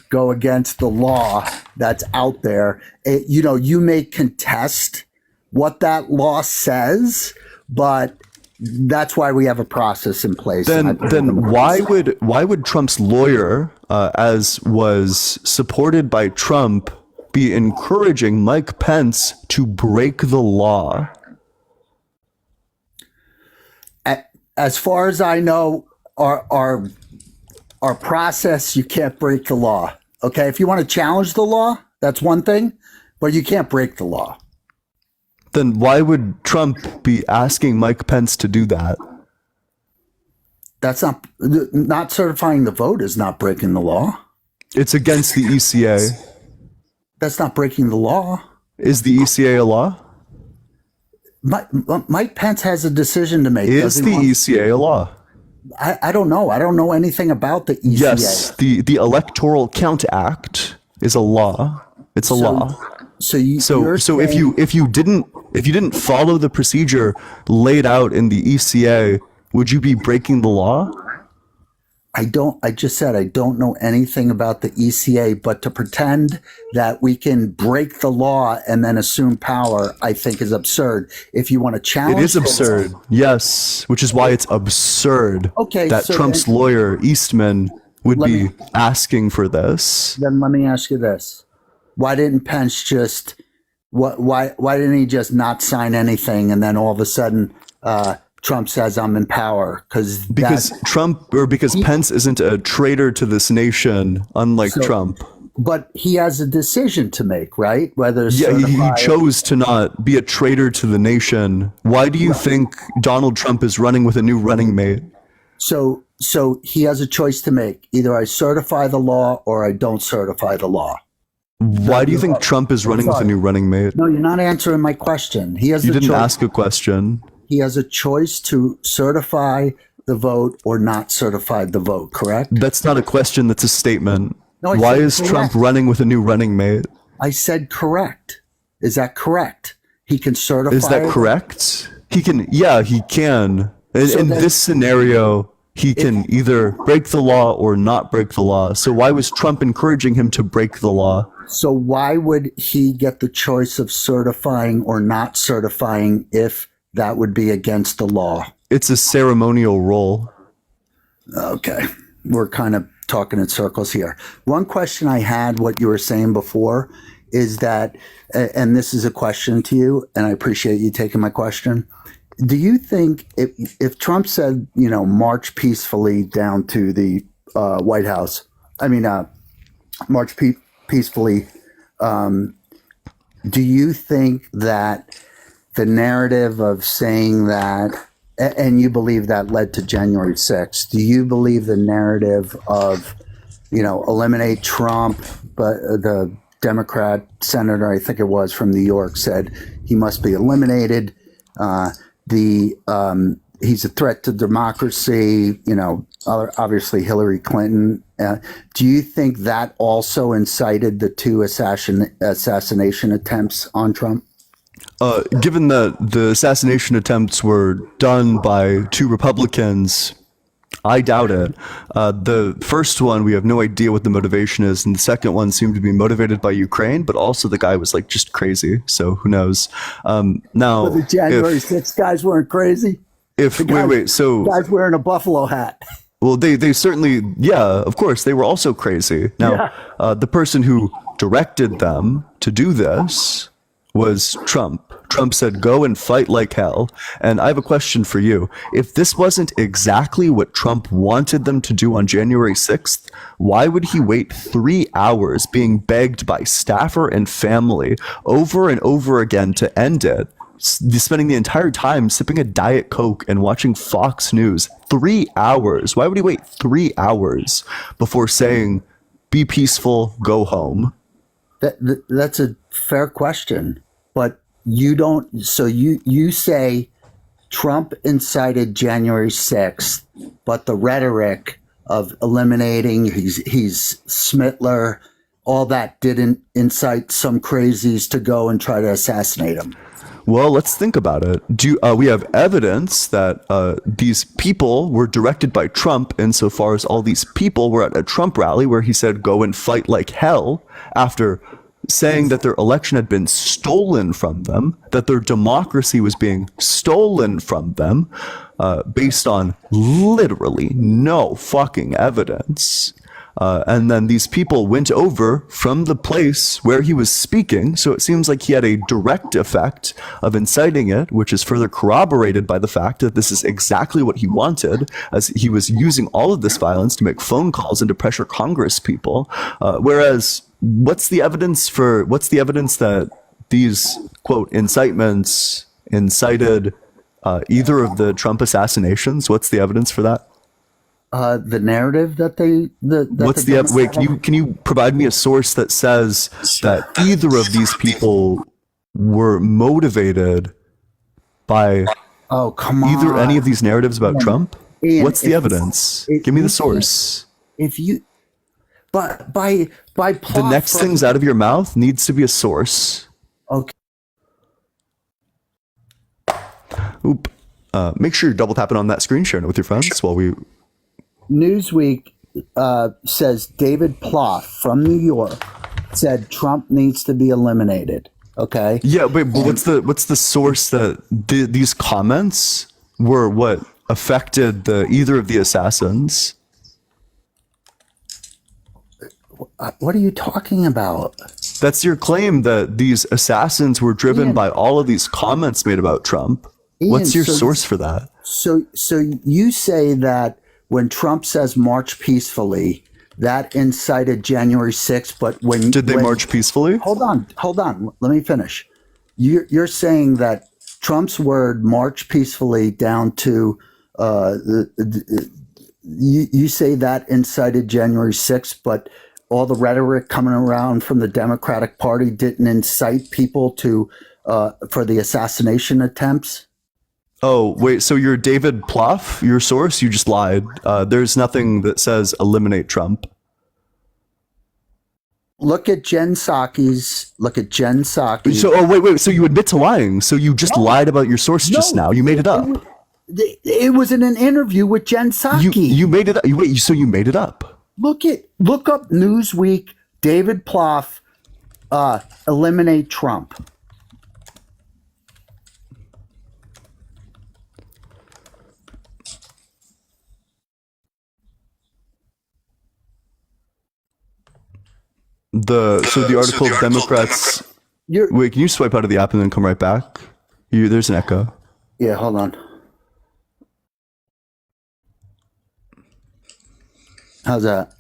go against the law that's out there. You may contest what that law says, but that's why we have a process in place. Then why would Trump's lawyer, as was supported by Trump, be encouraging Mike Pence to break the law? As far as I know, our process, you can't break the law. Okay, if you want to challenge the law, that's one thing, but you can't break the law. Then why would Trump be asking Mike Pence to do that? That's not certifying the vote is not breaking the law. It's against the ECA. That's not breaking the law. Is the ECA a law? Mike Pence has a decision to make. Is the ECA a law? I don't know. I don't know anything about the ECA. Yes, the Electoral Count Act is a law. It's a law. So if you didn't follow the procedure laid out in the ECA, would you be breaking the law? I just said I don't know anything about the ECA, but to pretend that we can break the law and then assume power, I think is absurd. If you want to challenge it is absurd. Yes, which is why it's absurd that Trump's lawyer Eastman would be asking for this. Then let me ask you this. Why didn't Pence just why didn't he just not sign anything and then all of a sudden Trump says I'm in power because Pence isn't a traitor to this nation, unlike Trump. But he has a decision to make, right? Whether he chose to not be a traitor to the nation. Why do you think Donald Trump is running with a new running mate? So he has a choice to make. Either I certify the law or I don't certify the law. Why do you think Trump is running with a new running mate? No, you're not answering my question. You didn't ask a question. He has a choice to certify the vote or not certify the vote, correct? That's not a question, that's a statement. No, why is Trump running with a new running mate? I said correct. Is that correct? He can certify. Is that correct? He can, he can. In this scenario, he can either break the law or not break the law. So why was Trump encouraging him to break the law? So why would he get the choice of certifying or not certifying if that would be against the law? It's a ceremonial role. Okay. We're kind of talking in circles here. One question I had, what you were saying before, is that, and this is a question to you, and I appreciate you taking my question. Do you think if Trump said, march peacefully down to the White House, march peacefully, do you think that the narrative of saying that, and you believe that led to January 6th, do you believe the narrative of, eliminate Trump, but the Democrat senator, I think it was from New York, said he must be eliminated. He's a threat to democracy, obviously Hillary Clinton. Do you think that also incited the two assassination attempts on Trump? Given that the assassination attempts were done by two Republicans, I doubt it. The first one, we have no idea what the motivation is, and the second one seemed to be motivated by Ukraine, but also the guy was just crazy, so who knows? Now, the January 6th guys weren't crazy? So guys wearing a buffalo hat. Well, they certainly, of course, they were also crazy. Now, the person who directed them to do this was Trump. Trump said, go and fight like hell. And I have a question for you. If this wasn't exactly what Trump wanted them to do on January 6th, why would he wait 3 hours being begged by staffer and family over and over again to end it, spending the entire time sipping a Diet Coke and watching Fox News? 3 hours. Why would he wait 3 hours before saying, be peaceful, go home? That's a fair question, but you don't. So you say Trump incited January 6th, but the rhetoric of eliminating, he's Smittler, all that didn't incite some crazies to go and try to assassinate him. Well, let's think about it. We have evidence that these people were directed by Trump insofar as all these people were at a Trump rally where he said, go and fight like hell, after saying that their election had been stolen from them, that their democracy was being stolen from them, based on literally no fucking evidence. And then these people went over from the place where he was speaking. So it seems like he had a direct effect of inciting it, which is further corroborated by the fact that this is exactly what he wanted, as he was using all of this violence to make phone calls and to pressure Congress people. Whereas, what's the evidence that these, quote, incitements incited either of the Trump assassinations? What's the evidence for that? The narrative that can you provide me a source that says that either of these people were motivated by either any of these narratives about Trump? Ian, what's the evidence? Give me the source. But by plot, the next things out of your mouth needs to be a source. Okay. Oop. Make sure you're double tapping on that screen, sharing it with your friends while we. Newsweek says David Plouffe from New York said Trump needs to be eliminated. Okay. Yeah, but what's the source that these comments were what affected either of the assassins? What are you talking about? That's your claim that these assassins were driven by all of these comments made about Trump. Ian, what's your source for that? So you say that when Trump says march peacefully, that incited January 6th, but when they march peacefully? Hold on. Let me finish. You're saying that Trump's word march peacefully down to you say that incited January 6th, but all the rhetoric coming around from the Democratic Party didn't incite people to for the assassination attempts? Oh, wait, so you're David Plouffe, your source? You just lied. There's nothing that says eliminate Trump. Look at Jen Psaki's. Wait. So you admit to lying. So you just lied about your source just now. You made it up. It was in an interview with Jen Psaki. You made it up. So you made it up. Look up Newsweek, David Plouffe, eliminate Trump. The article Democrats. Wait, can you swipe out of the app and then come right back? There's an echo. Yeah, hold on. How's that?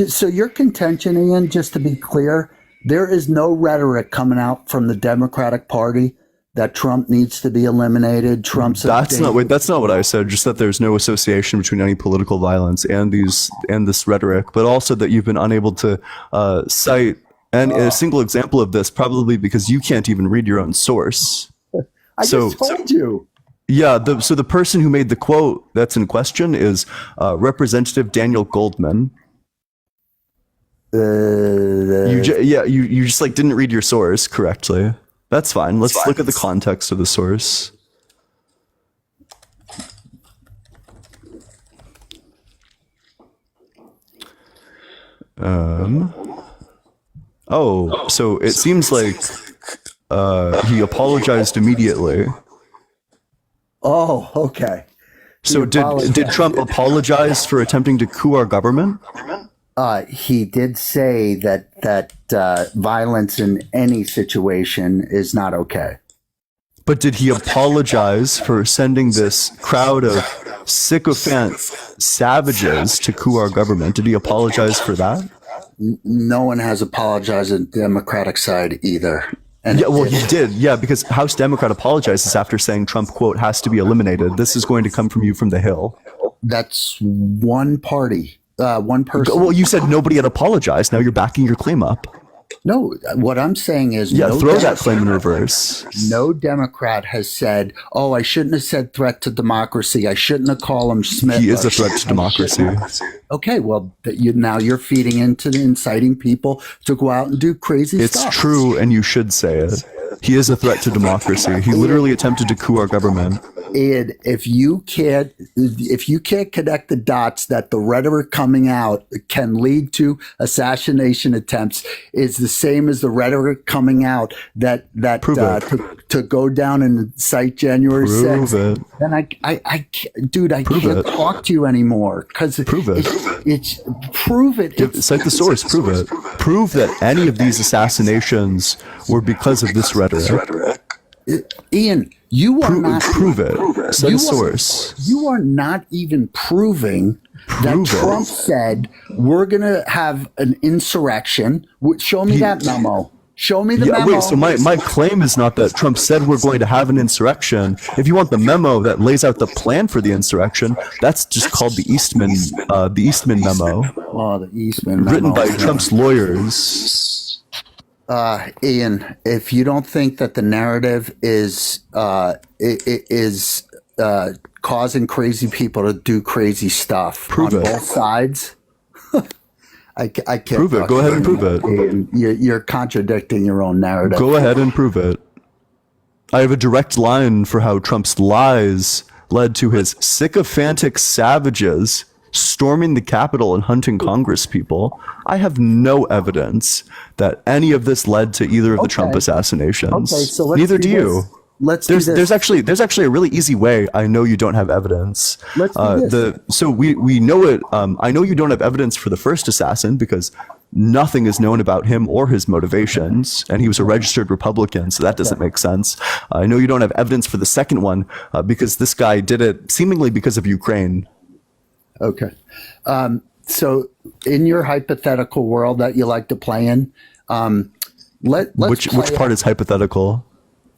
So your contention, Ian, just to be clear, there is no rhetoric coming out from the Democratic Party that Trump needs to be eliminated. That's not what I said. Just that there's no association between any political violence and this rhetoric, but also that you've been unable to cite a single example of this, probably because you can't even read your own source. I just told you. Yeah. So the person who made the quote that's in question is Representative Daniel Goldman. You just didn't read your source correctly. That's fine. Let's look at the context of the source. So it seems like he apologized immediately. Oh, okay. So did Trump apologize for attempting to coup our government? He did say that violence in any situation is not okay. But did he apologize for sending this crowd of sycophant savages to coup our government? Did he apologize for that? No one has apologized on the Democratic side either. And he did. Yeah, because House Democrat apologizes after saying Trump, quote, has to be eliminated. This is going to come from you from the Hill. That's one party. One person. Well, you said nobody had apologized. Now you're backing your claim up. No, what I'm saying is, throw that claim in reverse. No Democrat has said, "Oh, I shouldn't have said threat to democracy. I shouldn't have called him Smith." He is a threat to democracy. Okay, well, now you're feeding into the inciting people to go out and do crazy stuff. It's true, and you should say it. He is a threat to democracy. He literally attempted to coup our government. And if you can't connect the dots that the rhetoric coming out can lead to assassination attempts is the same as the rhetoric coming out that to go down and cite January 6th, then I can't, dude, I can't talk to you anymore because prove it. Cite the source. Prove it. Prove that any of these assassinations were because of this rhetoric. Ian, you are not prove it. Cite a source. You are not even proving that Trump said we're gonna have an insurrection. Show me that memo. Show me the memo. Wait, so my claim is not that Trump said we're going to have an insurrection. If you want the memo that lays out the plan for the insurrection, that's just called the Eastman memo. Oh, the Eastman memo. Written by Trump's lawyers. Ian, if you don't think that the narrative is causing crazy people to do crazy stuff on both sides, I can't prove it. Go ahead and prove it. You're contradicting your own narrative. Go ahead and prove it. I have a direct line for how Trump's lies led to his sycophantic savages storming the Capitol and hunting Congress people. I have no evidence that any of this led to either of the Trump assassinations. Okay, so neither do you. There's actually a really easy way. I know you don't have evidence. Let's do this. So we know it. I know you don't have evidence for the first assassin because nothing is known about him or his motivations, and he was a registered Republican, so that doesn't make sense. I know you don't have evidence for the second one because this guy did it seemingly because of Ukraine. Okay. So in your hypothetical world that you like to play in, which part is hypothetical?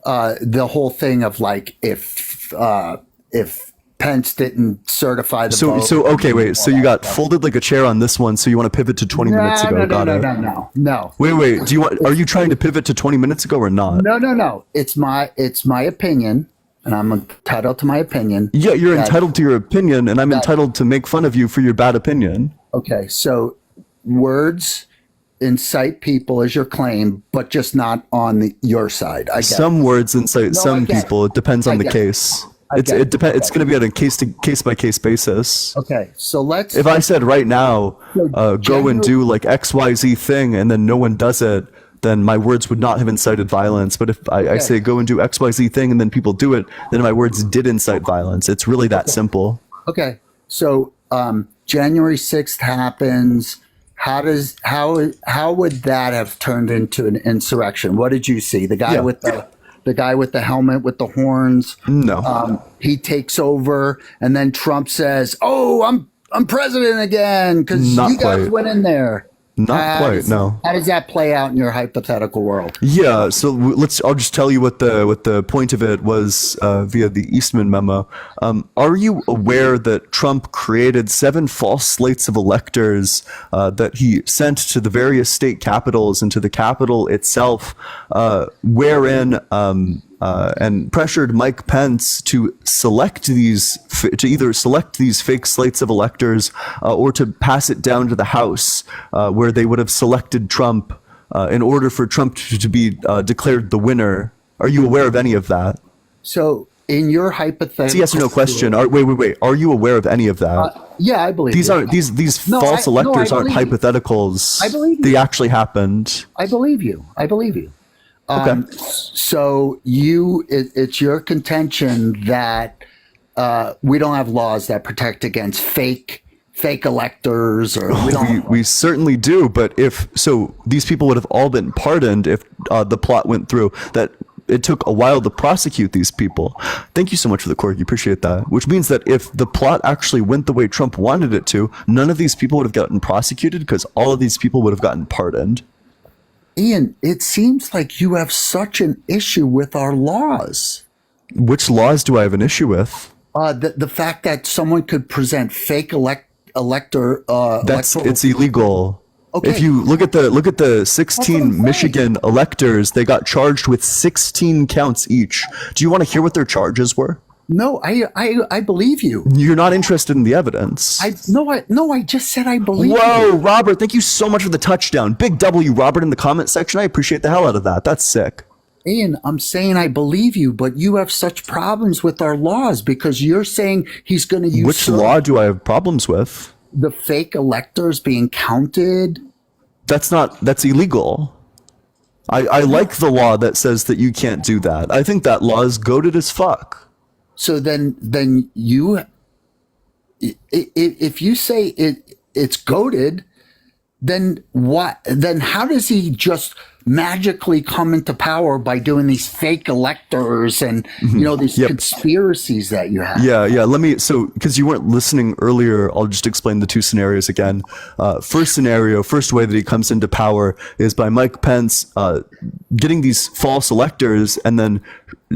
The whole thing of like if Pence didn't certify the vote. So okay, wait. So you got folded like a chair on this one. So you want to pivot to 20 minutes ago? No. Wait. Are you trying to pivot to 20 minutes ago or not? No. It's my opinion, and I'm entitled to my opinion. Yeah, you're entitled to your opinion, and I'm entitled to make fun of you for your bad opinion. Okay, so words incite people is your claim, but just not on your side. I get some words incite some people. It depends on the case. It depends. It's going to be on a case by case basis. Okay, so let's. If I said right now, go and do like XYZ thing, and then no one does it, then my words would not have incited violence. But if I say go and do XYZ thing, and then people do it, then my words did incite violence. It's really that simple. Okay, so January 6th happens. How would that have turned into an insurrection? What did you see? The guy with the helmet with the horns. No. He takes over, and then Trump says, "Oh, I'm president again," because you guys went in there. Not quite. No. How does that play out in your hypothetical world? Yeah. So I'll just tell you what the point of it was via the Eastman memo. Are you aware that Trump created 7 false slates of electors that he sent to the various state capitals and to the Capitol itself, wherein and pressured Mike Pence to either select these fake slates of electors or to pass it down to the House, where they would have selected Trump in order for Trump to be declared the winner. Are you aware of any of that? So in your hypothetical, it's a yes or no question. Wait. Are you aware of any of that? Yeah, I believe these aren't these false electors aren't hypotheticals. I believe you. They actually happened. I believe you. Okay. So it's your contention that we don't have laws that protect against fake electors, or we certainly do. But these people would have all been pardoned if the plot went through. That it took a while to prosecute these people. Thank you so much for the corgi. Appreciate that. Which means that if the plot actually went the way Trump wanted it to, none of these people would have gotten prosecuted because all of these people would have gotten pardoned. Ian, it seems like you have such an issue with our laws. Which laws do I have an issue with? The fact that someone could present fake elector. It's illegal. Okay. If you look at the 16 Michigan electors, they got charged with 16 counts each. Do you want to hear what their charges were? No, I believe you. You're not interested in the evidence. I just said I believe you. Whoa, Robert, thank you so much for the touchdown. Big W, Robert, in the comment section. I appreciate the hell out of that. That's sick. Ian, I'm saying I believe you, but you have such problems with our laws because you're saying he's going to use Which law do I have problems with? the fake electors being counted. That's illegal. I like the law that says that you can't do that. I think that law is goated as fuck. So then you, if you say it's goated, then what? Then how does he just magically come into power by doing these fake electors and these conspiracies that you have? Yeah. Let me, because you weren't listening earlier, I'll just explain the two scenarios again. First scenario, first way that he comes into power is by Mike Pence getting these false electors and then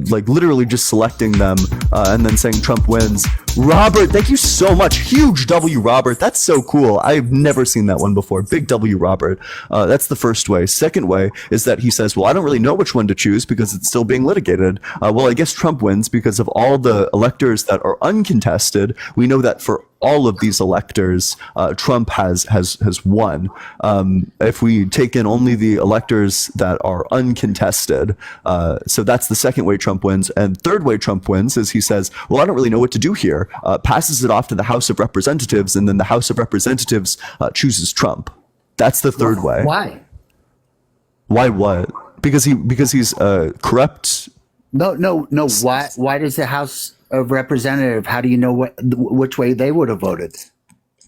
like literally just selecting them and then saying Trump wins. Robert, thank you so much. Huge W, Robert. That's so cool. I've never seen that one before. Big W, Robert. That's the first way. Second way is that he says, well, I don't really know which one to choose because it's still being litigated. Well, I guess Trump wins because of all the electors that are uncontested. We know that for all of these electors, Trump has won. If we take in only the electors that are uncontested, so that's the second way Trump wins. And third way Trump wins is he says, well, I don't really know what to do here, passes it off to the House of Representatives, and then the House of Representatives chooses Trump. That's the third way. Why? Why what? Because he's corrupt. No. Why does the House of Representatives? How do you know which way they would have voted?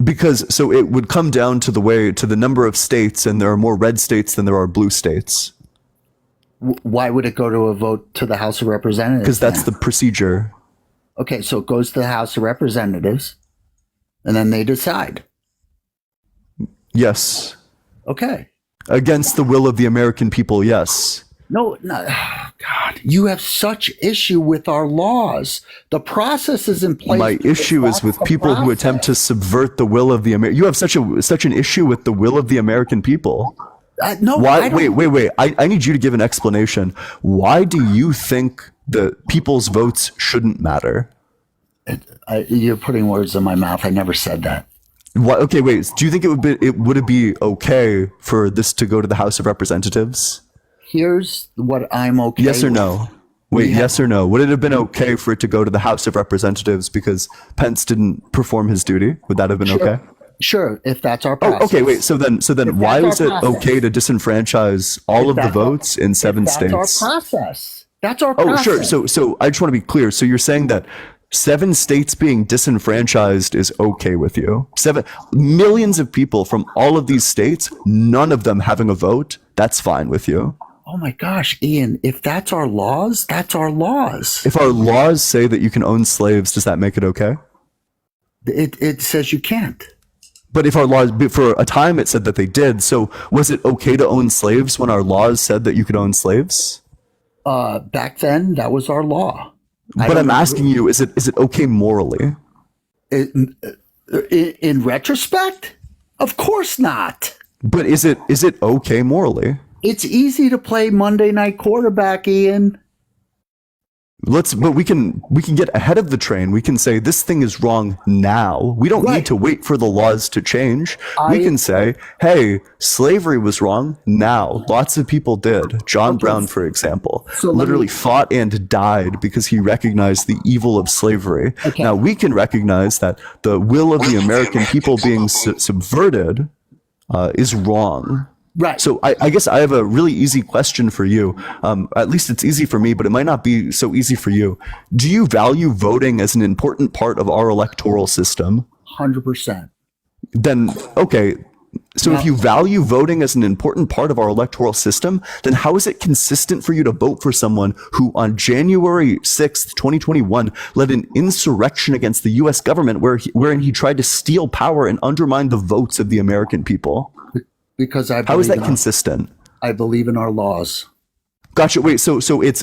Because so it would come down to the number of states, and there are more red states than there are blue states. Why would it go to a vote to the House of Representatives? Because that's the procedure. Okay, so it goes to the House of Representatives, and then they decide. Yes. Okay. Against the will of the American people, yes. No, God, you have such issue with our laws. The process is in place. My issue is with people who attempt to subvert the will of the American. You have such an issue with the will of the American people. No, why? Wait. I need you to give an explanation. Why do you think the people's votes shouldn't matter? You're putting words in my mouth. I never said that. What? Okay, wait. Do you think would it be okay for this to go to the House of Representatives? Here's what I'm okay. Yes or no? Wait, yes or no? Would it have been okay for it to go to the House of Representatives because Pence didn't perform his duty? Would that have been okay? Sure, if that's our process. Oh, okay, wait. So then why was it okay to disenfranchise all of the votes in 7 states? That's our process. That's our process. Oh, sure. So I just want to be clear. So you're saying that 7 states being disenfranchised is okay with you? 7 millions of people from all of these states, none of them having a vote, that's fine with you? Oh my gosh, Ian, if that's our laws, that's our laws. If our laws say that you can own slaves, does that make it okay? It says you can't. But if our laws, for a time it said that they did, so was it okay to own slaves when our laws said that you could own slaves? Back then, that was our law. But I'm asking you, is it okay morally? In retrospect? Of course not. But is it okay morally? It's easy to play Monday night quarterback, Ian. But we can get ahead of the train. We can say this thing is wrong now. We don't need to wait for the laws to change. We can say, hey, slavery was wrong now. Lots of people did. John Brown, for example, literally fought and died because he recognized the evil of slavery. Okay. Now we can recognize that the will of the American people being subverted is wrong. Right. So I guess I have a really easy question for you. At least it's easy for me, but it might not be so easy for you. Do you value voting as an important part of our electoral system? 100%. Then, okay. So if you value voting as an important part of our electoral system, then how is it consistent for you to vote for someone who on January 6th, 2021, led an insurrection against the U.S. government wherein he tried to steal power and undermine the votes of the American people? Because how is that consistent? I believe in our laws. Gotcha. Wait, so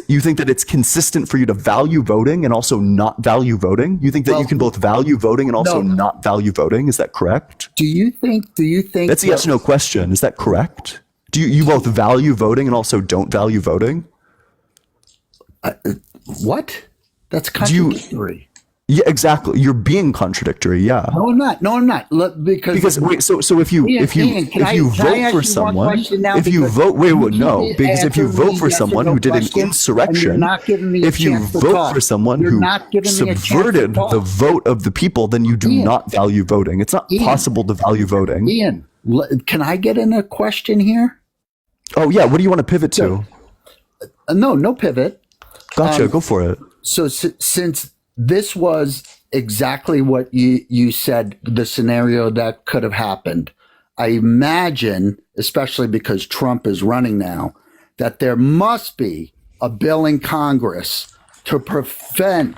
you think that it's consistent for you to value voting and also not value voting? You think that you can both value voting and also not value voting? Is that correct? Do you think that's a yes or no question? Is that correct? Do you both value voting and also don't value voting? What? That's contradictory. Yeah, exactly. You're being contradictory. Yeah. No, I'm not. No, I'm not. Look, because wait, so if you Ian, if you Ian, can if you I ask vote you for one someone, question now? if you Because vote, wait, you no, keep because if you answering vote me for yes or someone no who did an question, and you're insurrection, not giving me a if you chance to vote talk. for someone You're who not giving me a chance to subverted talk. the vote of the people, then you do Ian, not value voting. It's not possible to value voting. Ian, can I get in a question here? Oh yeah, what do you want to pivot to? No pivot. Gotcha, go for it. So since this was exactly what you said, the scenario that could have happened, I imagine, especially because Trump is running now, that there must be a bill in Congress to prevent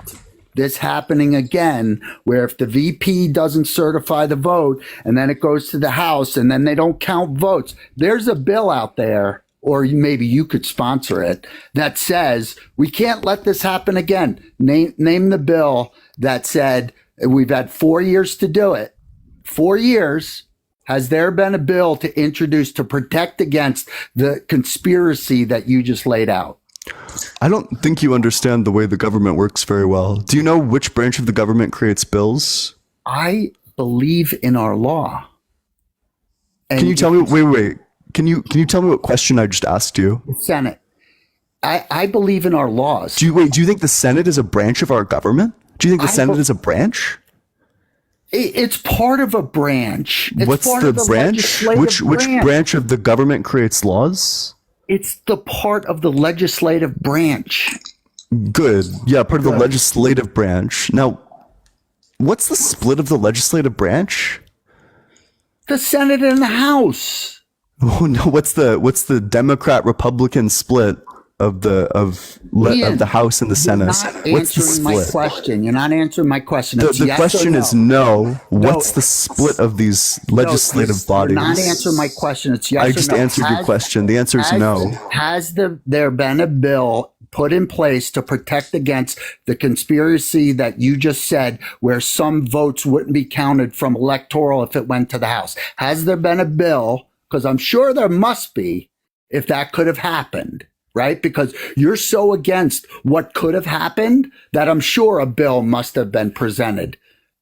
this happening again, where if the VP doesn't certify the vote and then it goes to the House and then they don't count votes, there's a bill out there, or maybe you could sponsor it, that says we can't let this happen again. Name the bill that said we've had 4 years to do it. 4 years. Has there been a bill to introduce to protect against the conspiracy that you just laid out? I don't think you understand the way the government works very well. Do you know which branch of the government creates bills? I believe in our law. And Can you tell me? Wait. Can you tell me what question I just asked you? Senate. I believe in our laws. Do you think the Senate is a branch of our government? Do you think the Senate is a branch? It's part of a branch. It's What's part the of branch? legislative Which branch of the government creates laws? It's the part of the legislative branch. Good. Yeah, part of the legislative branch. Now, what's the split of the legislative branch? The Senate and the House. Oh no, what's the Democrat Republican split of the House and the Senate? What's the Answering my split? question. You're not answering my question. It's The yes question or no. is no. What's the split of these legislative bodies? You're not answering my question. It's yes or no. I just answered your question. The answer is no. Has there been a bill put in place to protect against the conspiracy that you just said, where some votes wouldn't be counted from electoral if it went to the House? Has there been a bill? Because I'm sure there must be, if that could have happened, right? Because you're so against what could have happened that I'm sure a bill must have been presented.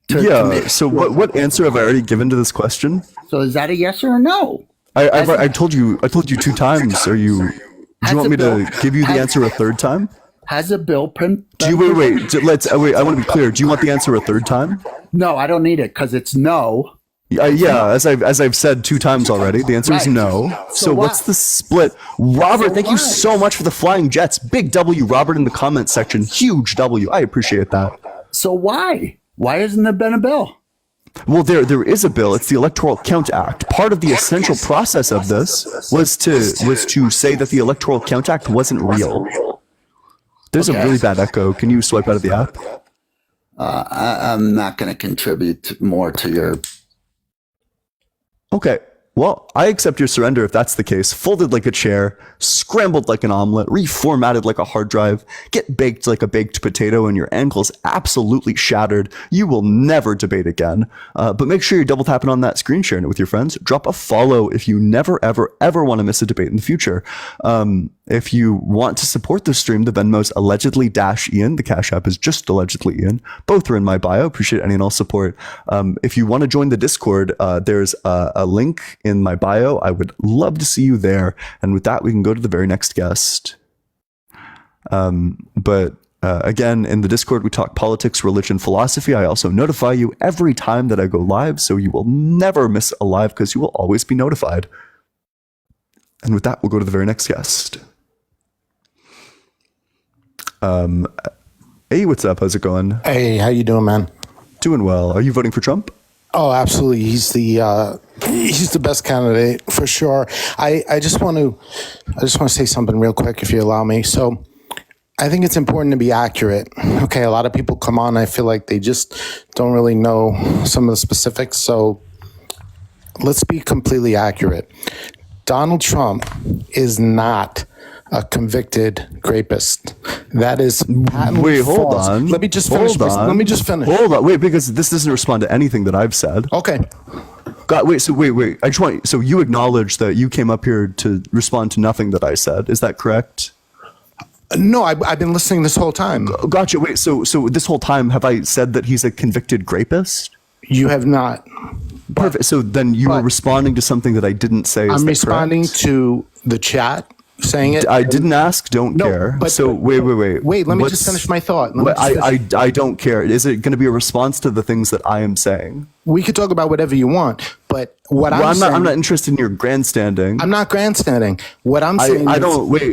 So what answer have I already given to this question? So is that a yes or a no? I told you 2 times. Do you want me to give you the answer a third time? Has a bill been? Wait. I want to be clear. Do you want the answer a third time? No, I don't need it because it's no. Yeah, as I've said 2 times already, the answer is no. So what's the split? Robert, thank you so much for the flying jets. Big W, Robert, in the comment section. Huge W. I appreciate that. So why? Why hasn't there been a bill? Well, there is a bill. It's the Electoral Count Act. Part of the essential process of this was to say that the Electoral Count Act wasn't real. There's a really bad echo. Can you swipe out of the app? I'm not going to contribute more to your. Okay, well, I accept your surrender if that's the case. Folded like a chair, scrambled like an omelet, reformatted like a hard drive, get baked like a baked potato, and your ankles absolutely shattered. You will never debate again. But make sure you're double tapping on that screen, sharing it with your friends. Drop a follow if you never, ever, ever want to miss a debate in the future. If you want to support the stream, the Venmo's allegedly -Ian. The Cash App is just allegedly Ian. Both are in my bio. Appreciate any and all support. If you want to join the Discord, there's a link in my bio. I would love to see you there. And with that, we can go to the very next guest. Again, in the Discord, we talk politics, religion, philosophy. I also notify you every time that I go live, so you will never miss a live because you will always be notified. And with that, we'll go to the very next guest. Hey, what's up? How's it going? Hey, how you doing, man? Doing well. Are you voting for Trump? Oh, absolutely. He's the best candidate for sure. I just want to say something real quick, if you allow me. So, I think it's important to be accurate. Okay, a lot of people come on. I feel like they just don't really know some of the specifics. So, let's be completely accurate. Donald Trump is not a convicted rapist. That is patently hold false. on. Let me just finish. Let me just finish. Hold on. Wait, because this doesn't respond to anything that I've said. Okay. Wait. I just want. So you acknowledge that you came up here to respond to nothing that I said. Is that correct? No, I've been listening this whole time. Gotcha. Wait, so this whole time, have I said that he's a convicted rapist? You have not. Perfect. So then you were responding to something that I didn't say. I'm responding to the chat saying it. I didn't ask. Don't care. But, so wait. Wait, let me just finish my thought. I don't care. Is it going to be a response to the things that I am saying? We could talk about whatever you want, but I'm not interested in your grandstanding. I'm not grandstanding. What I'm saying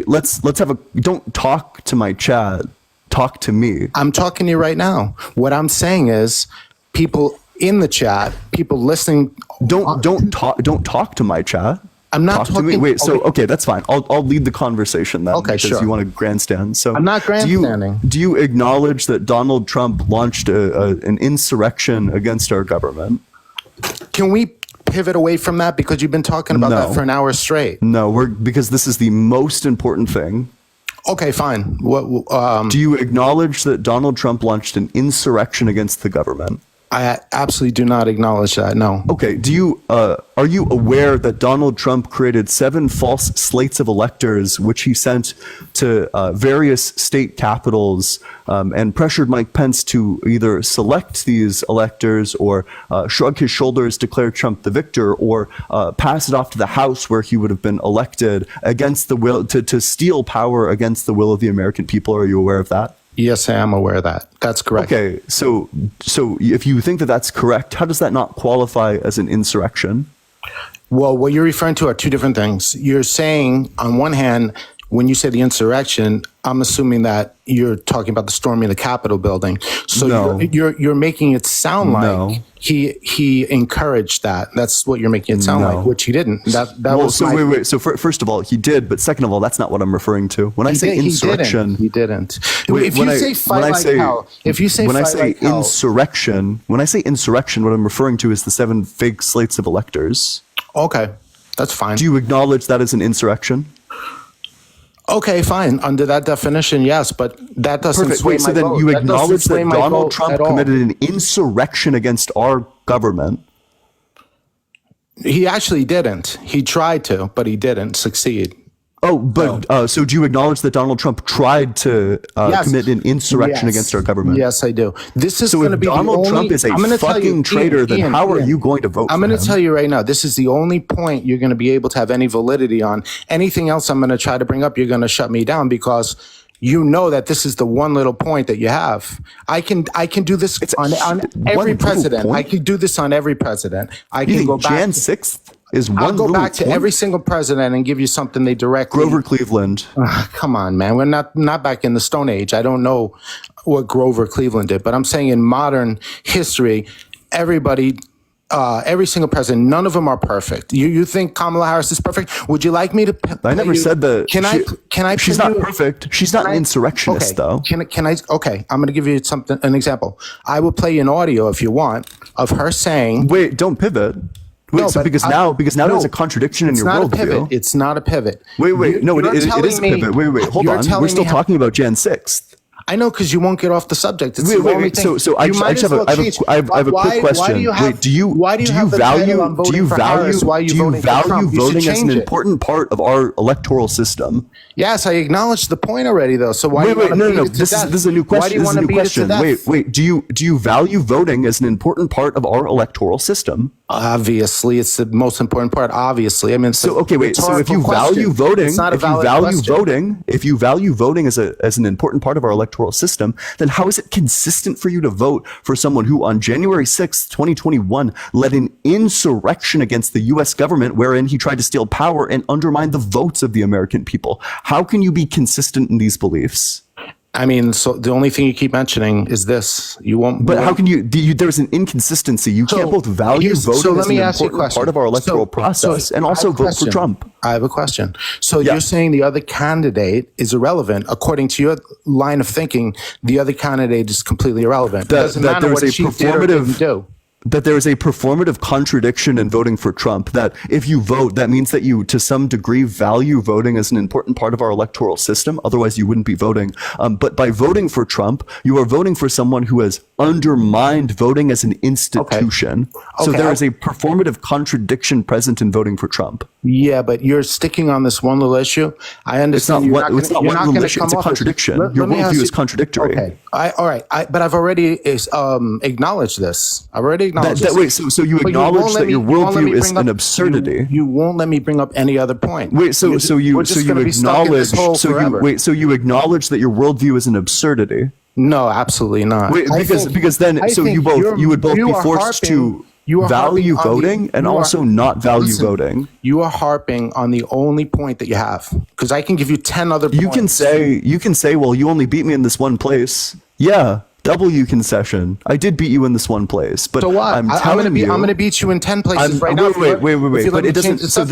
Let's have a. Don't talk to my chat. Talk to me. I'm talking to you right now. What I'm saying is, people in the chat, people listening. Don't talk to my chat. I'm not talking. To me. Wait, so okay, that's fine. I'll lead the conversation then. Okay, because sure. you want to grandstand. So I'm not grandstanding. Do you acknowledge that Donald Trump launched an insurrection against our government? Can we pivot away from that, because you've been talking about that for an hour straight? No, because this is the most important thing. Okay, fine. Do you acknowledge that Donald Trump launched an insurrection against the government? I absolutely do not acknowledge that. No. Okay. Are you aware that Donald Trump created 7 false slates of electors, which he sent to various state capitals, and pressured Mike Pence to either select these electors or shrug his shoulders, declare Trump the victor, or pass it off to the House where he would have been elected against the will, to steal power against the will of the American people? Are you aware of that? Yes, I am aware of that. That's correct. Okay, so if you think that that's correct, how does that not qualify as an insurrection? Well, what you're referring to are two different things. You're saying, on one hand, when you say the insurrection, I'm assuming that you're talking about the storming of the Capitol building. So you're making it sound like he encouraged that. That's what you're making it sound like, which he didn't. Wait. So first of all, he did, but second of all, that's not what I'm referring to. When I say insurrection, he didn't. Wait, when I say insurrection, what I'm referring to is the 7 fake slates of electors. Okay, that's fine. Do you acknowledge that as an insurrection? Okay, fine. Under that definition, yes, but that doesn't sway my vote. So then you acknowledge that Donald Trump committed an insurrection against our government? He actually didn't. He tried to, but he didn't succeed. Oh, but so do you acknowledge that Donald Trump tried to commit an insurrection against our government? Yes, I do. This is going to be Donald Trump is a fucking traitor, then how are you going to vote for him? I'm going to tell you right now, this is the only point you're going to be able to have any validity on. Anything else I'm going to try to bring up, you're going to shut me down, because you know that this is the one little point that you have. I can do this on every president. I could do this on every president. I can go back. Jan 6th is one. I'll go back to every single president and give you something they directly. Grover Cleveland. Come on, man. We're not back in the Stone Age. I don't know what Grover Cleveland did, but I'm saying in modern history, everybody. Every single president, none of them are perfect. You think Kamala Harris is perfect? Would you like me to? I never said that. Can I? She's not perfect. She's not an insurrectionist, though. Can I? Okay, I'm going to give you an example. I will play you an audio if you want of her saying. Wait, don't pivot. Because now there's a contradiction in your worldview. It's not a pivot. Wait. No, it is a pivot. Wait. Hold on. We're still talking about Jan 6th. I know, because you won't get off the subject. It's wait. So I have a quick question. Do you value voting as an important part of our electoral system? Yes, I acknowledged the point already, though. So why? No. This is a new question. Wait. Do you value voting as an important part of our electoral system? Obviously, it's the most important part. Obviously, I mean. So if you value voting, if you value voting as an important part of our electoral system, then how is it consistent for you to vote for someone who on January 6th, 2021 led an insurrection against the US government wherein he tried to steal power and undermine the votes of the American people? How can you be consistent in these beliefs? I mean, so the only thing you keep mentioning is this. You won't. But how can you? There's an inconsistency. You can't both value voting as an important part of our electoral process and also vote for Trump. I have a question. So you're saying the other candidate is irrelevant. According to your line of thinking, the other candidate is completely irrelevant. It doesn't matter what she did or didn't do. That there is a performative contradiction in voting for Trump, that if you vote, that means that you, to some degree, value voting as an important part of our electoral system. Otherwise, you wouldn't be voting. But by voting for Trump, you are voting for someone who has undermined voting as an institution. So there is a performative contradiction present in voting for Trump. Yeah, but you're sticking on this one little issue. I understand. It's not one little issue. It's a contradiction. Your worldview is contradictory. Okay. All right. But I've already acknowledged this. I've already acknowledged this. Wait, so you acknowledge that your worldview is an absurdity. You won't let me bring up any other point. Wait, so you acknowledge you acknowledge that your worldview is an absurdity. No, absolutely not. Wait, because then you would both be forced to value voting and also not value voting. You are harping on the only point that you have, because I can give you 10 other points. You can say, well, you only beat me in this one place. Yeah, W concession. I did beat you in this one place, but so what? I'm going to beat you in 10 places right now. Wait. But it doesn't. So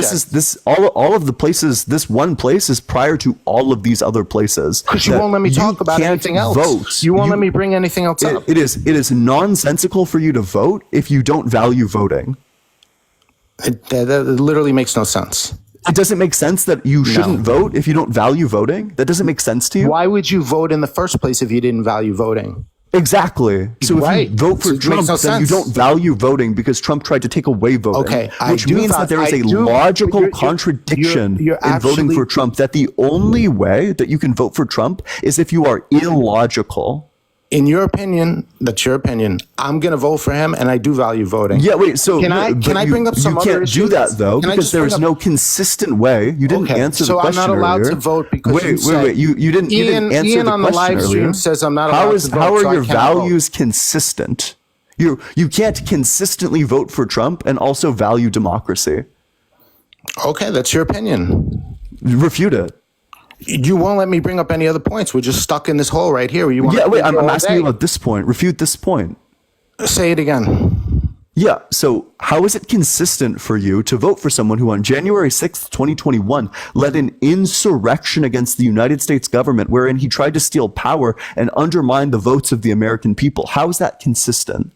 all of the places. This one place is prior to all of these other places. Because you won't let me talk about anything else. Vote. You won't let me bring anything else up. It is nonsensical for you to vote if you don't value voting. That literally makes no sense. It doesn't make sense that you shouldn't vote if you don't value voting. That doesn't make sense to you. Why would you vote in the first place if you didn't value voting? Exactly. So if you vote for Trump, then you don't value voting because Trump tried to take away voting. Okay, which means that there is a logical contradiction in voting for Trump, that the only way that you can vote for Trump is if you are illogical. In your opinion, that's your opinion. I'm going to vote for him, and I do value voting. Yeah, wait. So can I bring up some other issues? You can't do that though, because there is no consistent way. You didn't answer the question earlier. So I'm not allowed to vote because wait. You didn't answer Ian the on the live question stream earlier. says I'm not allowed to vote. How are your values consistent? You can't consistently vote for Trump and also value democracy. Okay, that's your opinion. Refute it. You won't let me bring up any other points. We're just stuck in this hole right here. I'm asking you about this point. Refute this point. Say it again. Yeah, so how is it consistent for you to vote for someone who on January 6th, 2021 led an insurrection against the United States government wherein he tried to steal power and undermine the votes of the American people? How is that consistent?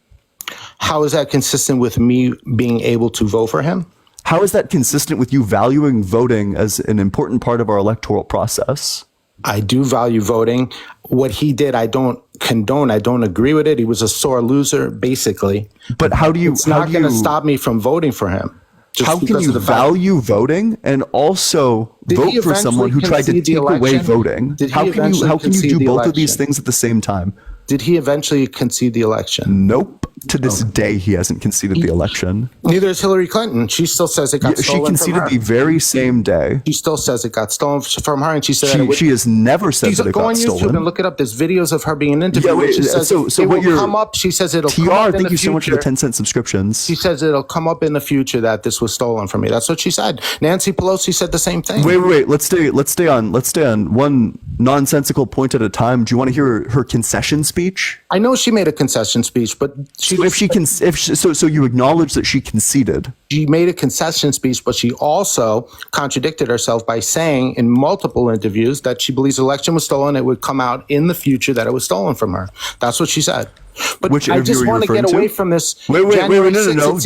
How is that consistent with me being able to vote for him? How is that consistent with you valuing voting as an important part of our electoral process? I do value voting. What he did, I don't condone. I don't agree with it. He was a sore loser, basically. But how do you? It's not going to stop me from voting for him. How can you value voting and also vote for someone who tried to take away voting? How can you do both of these things at the same time? Did he eventually concede the election? Nope. To this day, he hasn't conceded the election. Neither is Hillary Clinton. She still says it got stolen from her. She conceded the very same day. She still says it got stolen from her, and she said she has never said that it got stolen. Go on YouTube and look it up. There's videos of her being interviewed. Yeah, she says it will come up. She says it'll come up in the future. Thank you so much for the 10-cent subscriptions. She says it'll come up in the future that this was stolen from me. That's what she said. Nancy Pelosi said the same thing. Wait. Let's stay on one nonsensical point at a time. Do you want to hear her concession speech? I know she made a concession speech, but so you acknowledge that she conceded. She made a concession speech, but she also contradicted herself by saying in multiple interviews that she believes the election was stolen. It would come out in the future that it was stolen from her. That's what she said. But which I just want to get away from this. Wait, no.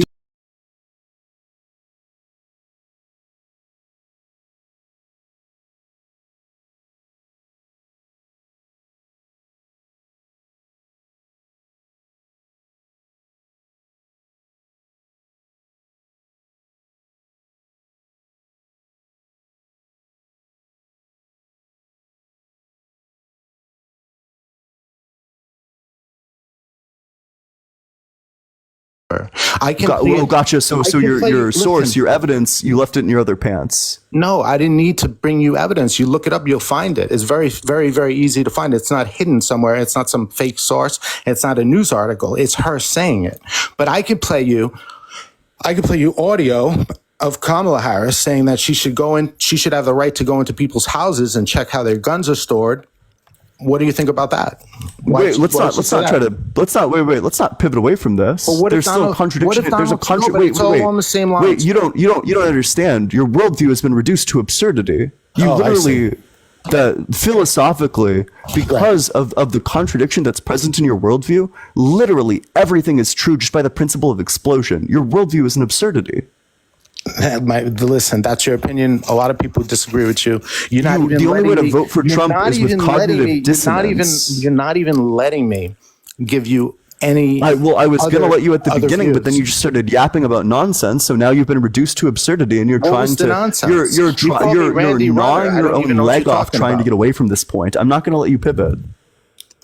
Gotcha. So your source, your evidence, you left it in your other pants. No, I didn't need to bring you evidence. You look it up, you'll find it. It's very, very, very easy to find. It's not hidden somewhere. It's not some fake source. It's not a news article. It's her saying it. But I could play you audio of Kamala Harris saying that she should have the right to go into people's houses and check how their guns are stored. What do you think about that? Let's not pivot away from this. There's still a contradiction. There's a contradiction. It's all on the same lines. Wait, you don't understand. Your worldview has been reduced to absurdity. You literally, philosophically, because of the contradiction that's present in your worldview, literally everything is true just by the principle of explosion. Your worldview is an absurdity. Listen, that's your opinion. A lot of people disagree with you. The only way to vote for Trump is with cognitive dissonance. You're not even letting me give you any. I was going to other- let you at the other beginning, but then views. you just started yapping about nonsense. So now you've been reduced to absurdity, and you're What trying was the to nonsense? you're You called me Randy Rudder. gnawing I your don't own even know what leg you're off talking trying to about. get away from this point. I'm not going to let you pivot.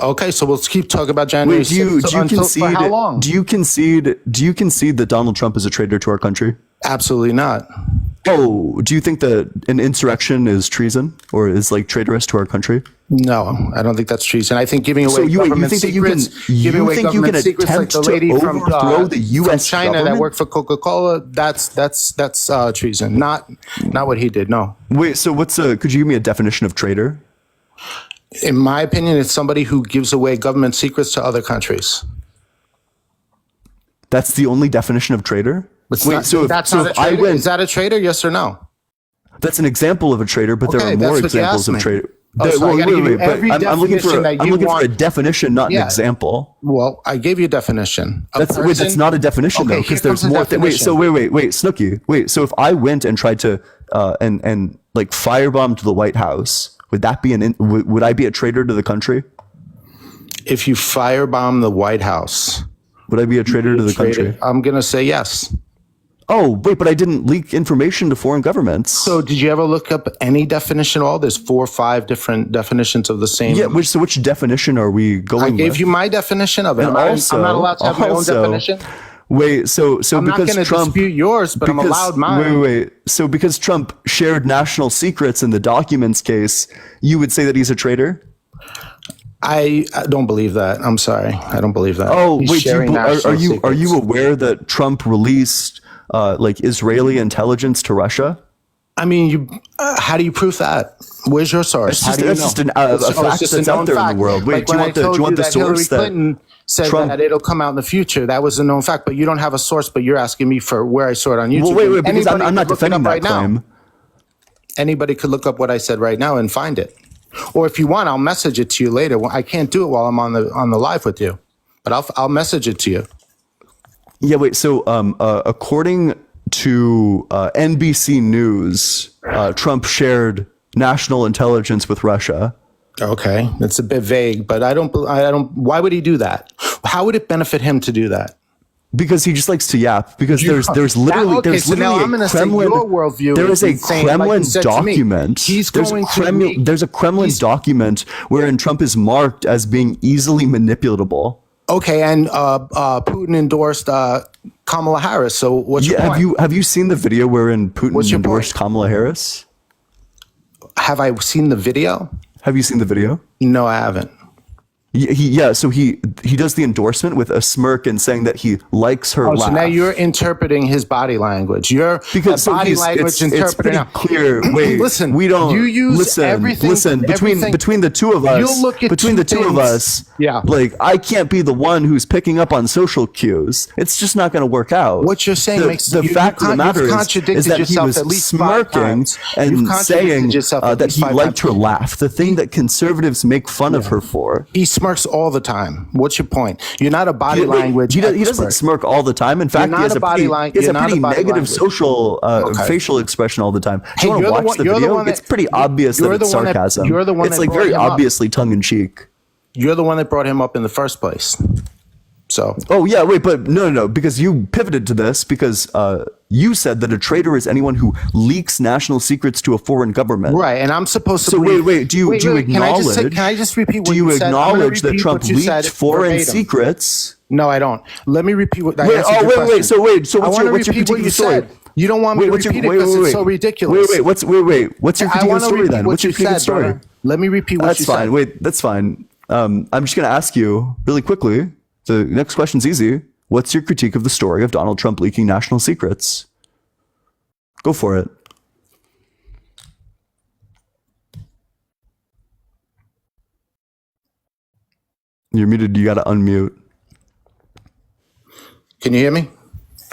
Okay, so we'll keep talking about January Wait, do you 6th until, concede? for how long? Do you concede that Donald Trump is a traitor to our country? Absolutely not. Oh, do you think that an insurrection is treason or is like traitorous to our country? No, I don't think that's treason. I think giving away So you government think that secrets, giving away government secrets like the lady from the U.S. China government? that worked for Coca-Cola, that's treason. Not what he did. No. Wait, so could you give me a definition of traitor? In my opinion, it's somebody who gives away government secrets to other countries. That's the only definition of traitor? Is that a traitor? Yes or no? That's an example of a traitor, but there Okay, are more that's what you examples asked of me. traitor. Oh, so I gotta give you every I'm looking definition that I'm you looking for a want. definition, not an Yeah. example. Well, I gave you a definition. That's not a definition though, because there's more. Wait, Snooki. Wait, so if I went and tried to and like firebombed the White House, would that be would I be a traitor to the country? If you firebomb the White House, would I be a traitor to the country? I'm gonna say yes. Oh, wait, but I didn't leak information to foreign governments. So did you ever look up any definition at all? There's 4 or 5 different definitions of the same. Yeah, which definition are we going with? I gave you my definition of it. And I'm not allowed to have my own definition. Wait, so I'm not because going to Trump dispute yours, but I'm allowed mine. Wait. So because Trump shared national secrets in the documents case, you would say that he's a traitor? I don't believe that. I'm sorry. I don't believe that. Oh, He's wait, sharing national secrets. are you aware that Trump released like Israeli intelligence to Russia? I mean, how do you prove that? Where's your source? It's just a fact that's out there in the world. Wait, do you want the source that Clinton said Trump, that it'll come out in the future? That was a known fact, but you don't have a source, but you're asking me for where I saw it on YouTube. Well, wait, because I'm not defending that claim. Now. Anybody could look up what I said right now and find it. Or if you want, I'll message it to you later. I can't do it while I'm on the live with you, but I'll message it to you. Yeah, wait. So, according to NBC News, Trump shared national intelligence with Russia. Okay, it's a bit vague, but I don't. Why would he do that? How would it benefit him to do that? Because he just likes to yap. Because there's literally okay, there's so now literally I'm gonna a Kremlin. say your worldview There is a insane, like Kremlin you said to me. document. There's a Kremlin document wherein Trump is marked as being easily manipulatable. Okay, and Putin endorsed Kamala Harris. So what's your point? Have you seen the video wherein Putin endorsed Kamala Harris? Have I seen the video? Have you seen the video? No, I haven't. So he does the endorsement with a smirk and saying that he likes her laugh. So now you're interpreting his body language. Because body language it's interpreting. pretty clear. Wait, listen, we don't. You use everything. Between the two of us. You'll look at between the two of us. Yeah. Like I can't be the one who's picking up on social cues. It's just not going to work out. What you're saying makes the fact of the matter is that he was at least smirking and saying that he liked her laugh. The thing that conservatives make fun of her for. He smirks all the time. What's your point? You're not a body language. He doesn't smirk all the time. In fact, he has a pretty negative social facial expression all the time. Do you want to watch the video? It's pretty obvious that it's sarcasm. It's like very obviously tongue in cheek. You're the one that brought him up in the first place. So. Oh yeah, wait, but no, because you pivoted to this because you said that a traitor is anyone who leaks national secrets to a foreign government. Right, and I'm supposed to. So wait, do you acknowledge? Can I just repeat what you you said? Do you acknowledge that repeat Trump what you leaked said foreign verbatim. secrets? No, I don't. Let me repeat what. So what's your critique of the story? You don't want me to repeat it because it's so ridiculous. What's your critique of the story then? What's your critique of the story? Brother. Let me repeat what you said. That's fine. Wait, that's fine. I'm just going to ask you really quickly. The next question's easy. What's your critique of the story of Donald Trump leaking national secrets? Go for it. You're muted. You got to unmute. Can you hear me?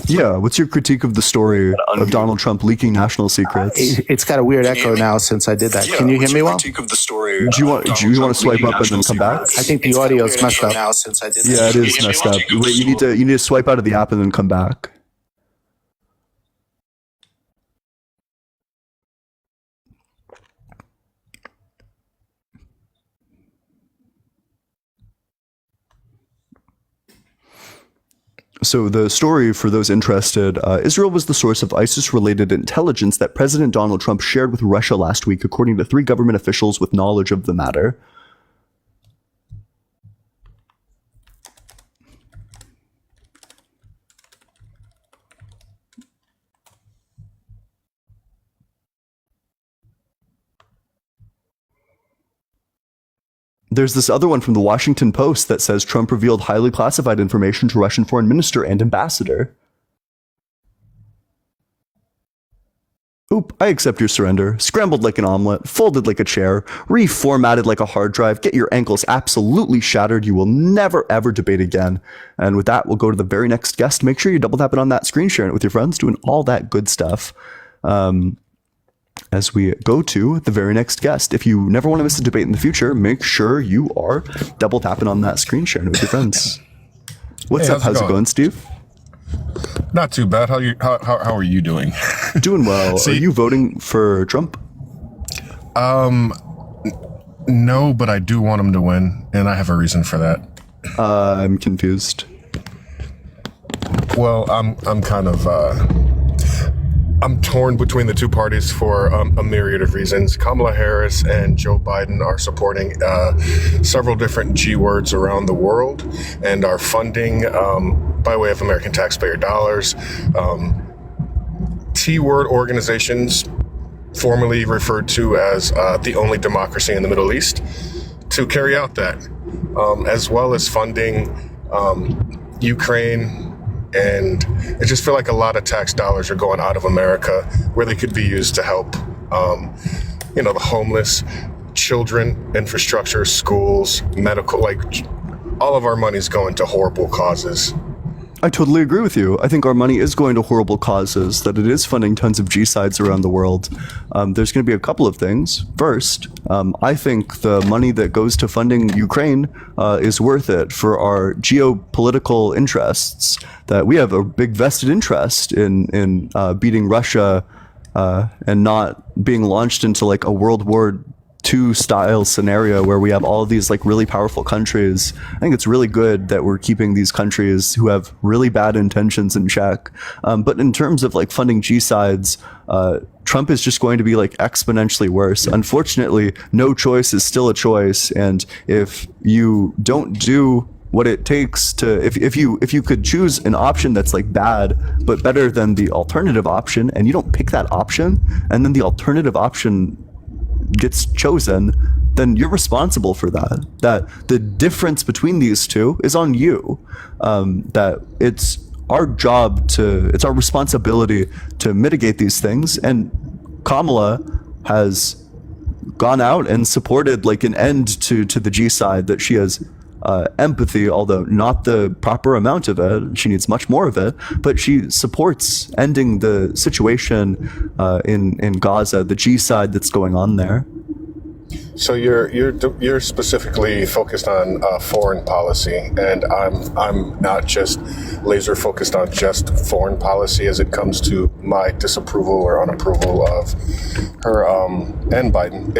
Yeah. What's your critique of the story of Donald Trump leaking national secrets? It's got a weird echo now since I did that. Can you hear me well? Do you want to swipe up and then come back? I think the audio is messed up. Yeah, it is messed up. Wait, you need to swipe out of the app and then come back. So the story, for those interested, Israel was the source of ISIS-related intelligence that President Donald Trump shared with Russia last week, according to 3 government officials with knowledge of the matter. There's this other one from the Washington Post that says Trump revealed highly classified information to Russian foreign minister and ambassador. Oop, I accept your surrender. Scrambled like an omelet, folded like a chair, reformatted like a hard drive, get your ankles absolutely shattered. You will never ever debate again. And with that, we'll go to the very next guest. Make sure you double tap it on that screen, sharing it with your friends, doing all that good stuff. As we go to the very next guest. If you never want to miss a debate in the future, make sure you are double tapping on that screen, sharing it with your friends. What's up? How's it going, Steve? Not too bad. How are you doing? Doing well. Are you voting for Trump? No, but I do want him to win, and I have a reason for that. I'm confused. Well, I'm kind of I'm torn between the two parties for a myriad of reasons. Kamala Harris and Joe Biden are supporting several different G words around the world and are funding, by way of American taxpayer dollars, T-word organizations, formerly referred to as the only democracy in the Middle East, to carry out that, as well as funding Ukraine. And I just feel like a lot of tax dollars are going out of America where they could be used to help, the homeless, children, infrastructure, schools, medical, like all of our money's going to horrible causes. I totally agree with you. I think our money is going to horrible causes, that it is funding tons of G-sides around the world. There's going to be a couple of things. First, I think the money that goes to funding Ukraine is worth it for our geopolitical interests, that we have a big vested interest in beating Russia and not being launched into like a World War II style scenario where we have all of these like really powerful countries. I think it's really good that we're keeping these countries who have really bad intentions in check. But in terms of like funding G-sides, Trump is just going to be like exponentially worse. Unfortunately, no choice is still a choice. And if you don't do what it takes to, if you could choose an option that's like bad but better than the alternative option, and you don't pick that option, and then the alternative option gets chosen, then you're responsible for that. That the difference between these two is on you. That it's our job it's our responsibility to mitigate these things. And Kamala has gone out and supported like an end to the G side, that she has empathy, although not the proper amount of it. She needs much more of it, but she supports ending the situation in Gaza, the G side that's going on there. So you're specifically focused on foreign policy, and I'm not just laser focused on just foreign policy as it comes to my disapproval or unapproval of her and Biden.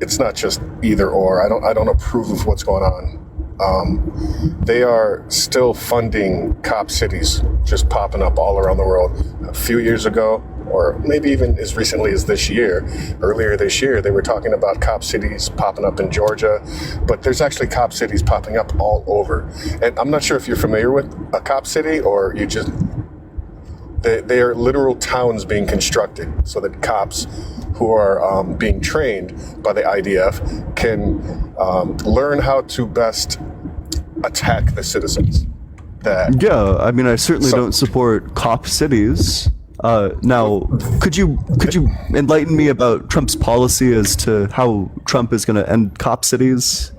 It's not just either or. I don't approve of what's going on. They are still funding cop cities just popping up all around the world. A few years ago, or maybe even as recently as earlier this year, they were talking about cop cities popping up in Georgia, but there's actually cop cities popping up all over. And I'm not sure if you're familiar with a cop city, or they are literal towns being constructed so that cops who are being trained by the IDF can learn how to best attack the citizens. Yeah, I mean, I certainly don't support cop cities. Now, could you enlighten me about Trump's policy as to how Trump is going to end cop cities?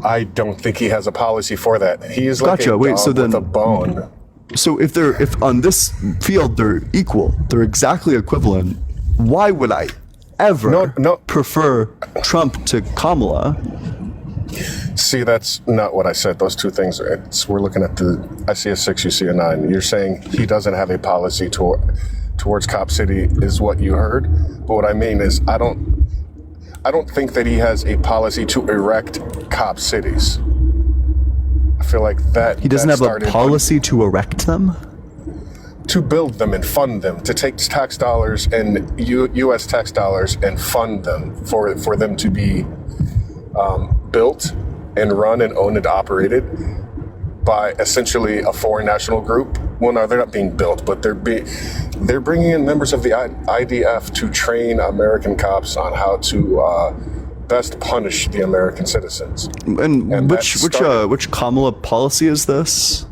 I don't think he has a policy for that. He is like a dog with a bone. So if on this field they're equal, they're exactly equivalent, why would I ever prefer Trump to Kamala? See, that's not what I said. Those two things, we're looking at I see a 6, you see a 9. You're saying he doesn't have a policy towards Cop City is what you heard. But what I mean is I don't think that he has a policy to erect cop cities. feel like that He doesn't that have a started policy to erect them? to build them and fund them, to take tax dollars and U.S. tax dollars and fund them for them to be built and run and owned and operated by essentially a foreign national group. Well, no, they're not being built, but they're bringing in members of the IDF to train American cops on how to best punish the American citizens. And which Kamala policy is this?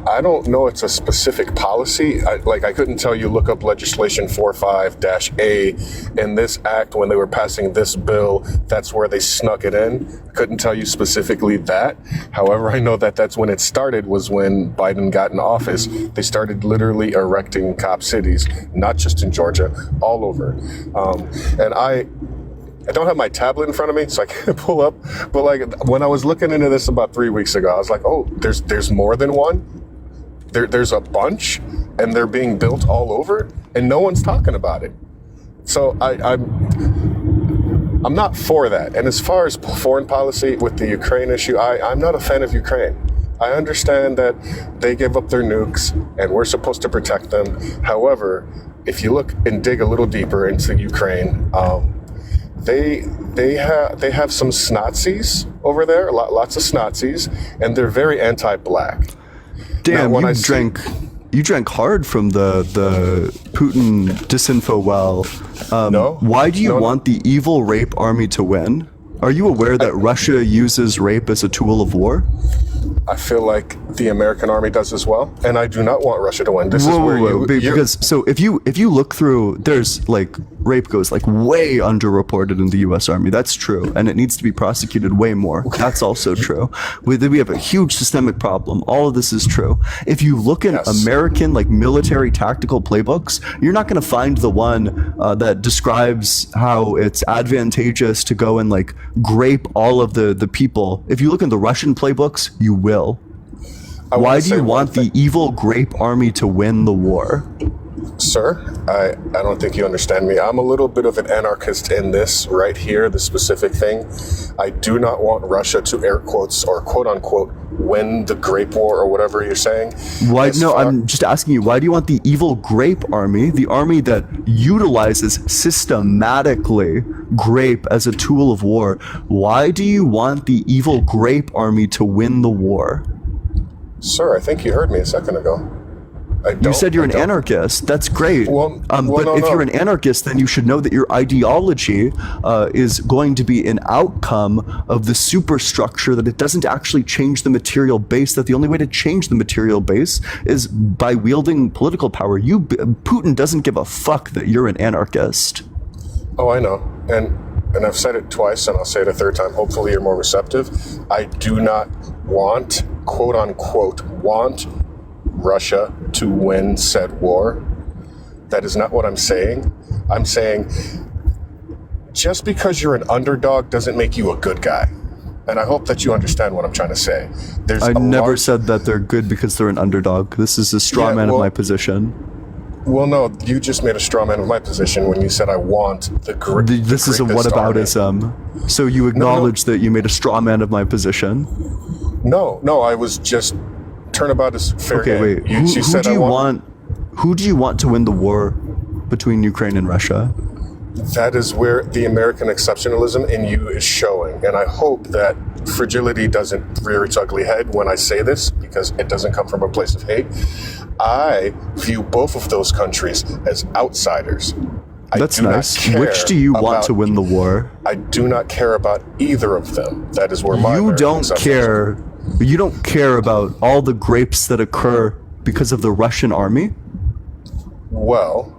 I don't know it's a specific policy. I couldn't tell you, look up legislation 45-A in this act when they were passing this bill. That's where they snuck it in. Couldn't tell you specifically that. However, I know that that's when it started, was when Biden got in office. They started literally erecting cop cities, not just in Georgia, all over. And I don't have my tablet in front of me, so I can't pull up. But like when I was looking into this about 3 weeks ago, I was like, oh, there's more than one. There's a bunch, and they're being built all over, and no one's talking about it. So I'm not for that. And as far as foreign policy with the Ukraine issue, I'm not a fan of Ukraine. I understand that they give up their nukes, and we're supposed to protect them. However, if you look and dig a little deeper into Ukraine, they have some Nazis over there, lots of Nazis, and they're very anti-black. Damn, you drank hard from the Putin disinfo well. No. Why do you want the evil rape army to win? Are you aware that Russia uses rape as a tool of war? I feel like the American army does as well, and I do not want Russia to win. This is where because so if you look through, there's like rape goes like way underreported in the U.S. Army. That's true, and it needs to be prosecuted way more. That's also true. We have a huge systemic problem. All of this is true. If you look in American like military tactical playbooks, you're not going to find the one that describes how it's advantageous to go and like grape all of the people. If you look in the Russian playbooks, you will. Why do you want the evil grape army to win the war? Sir, I don't think you understand me. I'm a little bit of an anarchist in this right here, the specific thing. I do not want Russia to air quotes or quote unquote win the grape war or whatever you're saying. I'm just asking you, why do you want the evil grape army, the army that utilizes systematically grape as a tool of war? Why do you want the evil grape army to win the war? Sir, I think you heard me a second ago. You said you're an anarchist. That's great. If you're an anarchist, then you should know that your ideology is going to be an outcome of the superstructure, that it doesn't actually change the material base, that the only way to change the material base is by wielding political power. Putin doesn't give a fuck that you're an anarchist. Oh, I know. And I've said it twice, and I'll say it a third time. Hopefully you're more receptive. I do not want, quote unquote, Russia to win said war. That is not what I'm saying. I'm saying just because you're an underdog doesn't make you a good guy. And I hope that you understand what I'm trying to say. I never said that they're good because they're an underdog. This is a straw man of my position. Well, no, you just made a straw man of my position when you said I want the great. This is a whataboutism. So you acknowledge that you made a straw man of my position? No, I was just turnabout is fair. Okay, wait. Who do you want to win the war between Ukraine and Russia? That is where the American exceptionalism in you is showing, and I hope that fragility doesn't rear its ugly head when I say this, because it doesn't come from a place of hate. I view both of those countries as outsiders. That's nice. Which do you want to win the war? I do not care about either of them. That is where my You don't care about all the grapes that occur because of the Russian army? Well,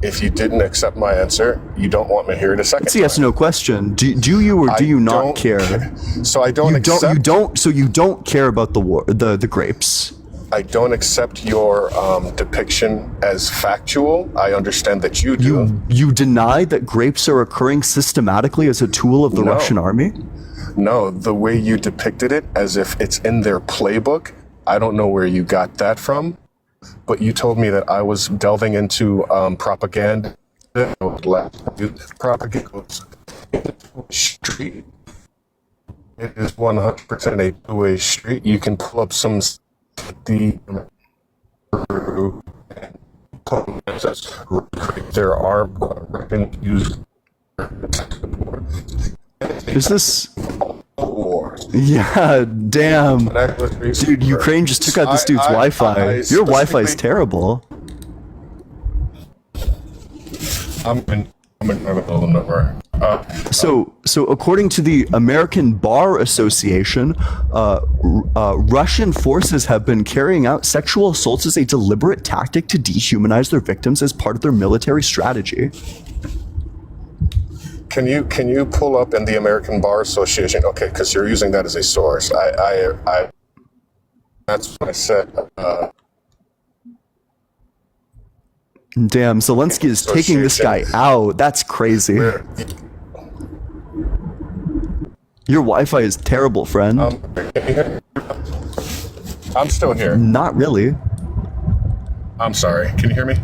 if you didn't accept my answer, you don't want me here in a second. It's a yes/no question. Do you or do you not care? So I don't accept. So you don't care about the war, the grapes. I don't accept your depiction as factual. I understand that you do. You deny that grapes are occurring systematically as a tool of the Russian army? No, the way you depicted it as if it's in their playbook, I don't know where you got that from, but you told me that I was delving into propaganda. Propaganda. Street. it is 100% a two-way street. You can pull up some the their armed weapon used. Is this? Yeah, damn. Dude, Ukraine just took out this dude's Wi-Fi. Your Wi-Fi is terrible. I'm in the number. So according to the American Bar Association, Russian forces have been carrying out sexual assaults as a deliberate tactic to dehumanize their victims as part of their military strategy. Can you pull up in the American Bar Association? Okay, because you're using that as a source. I that's what I said. Damn, Zelensky is taking this guy out. That's crazy. Your Wi-Fi is terrible, friend. I'm still here. Not really. I'm sorry. Can you hear me?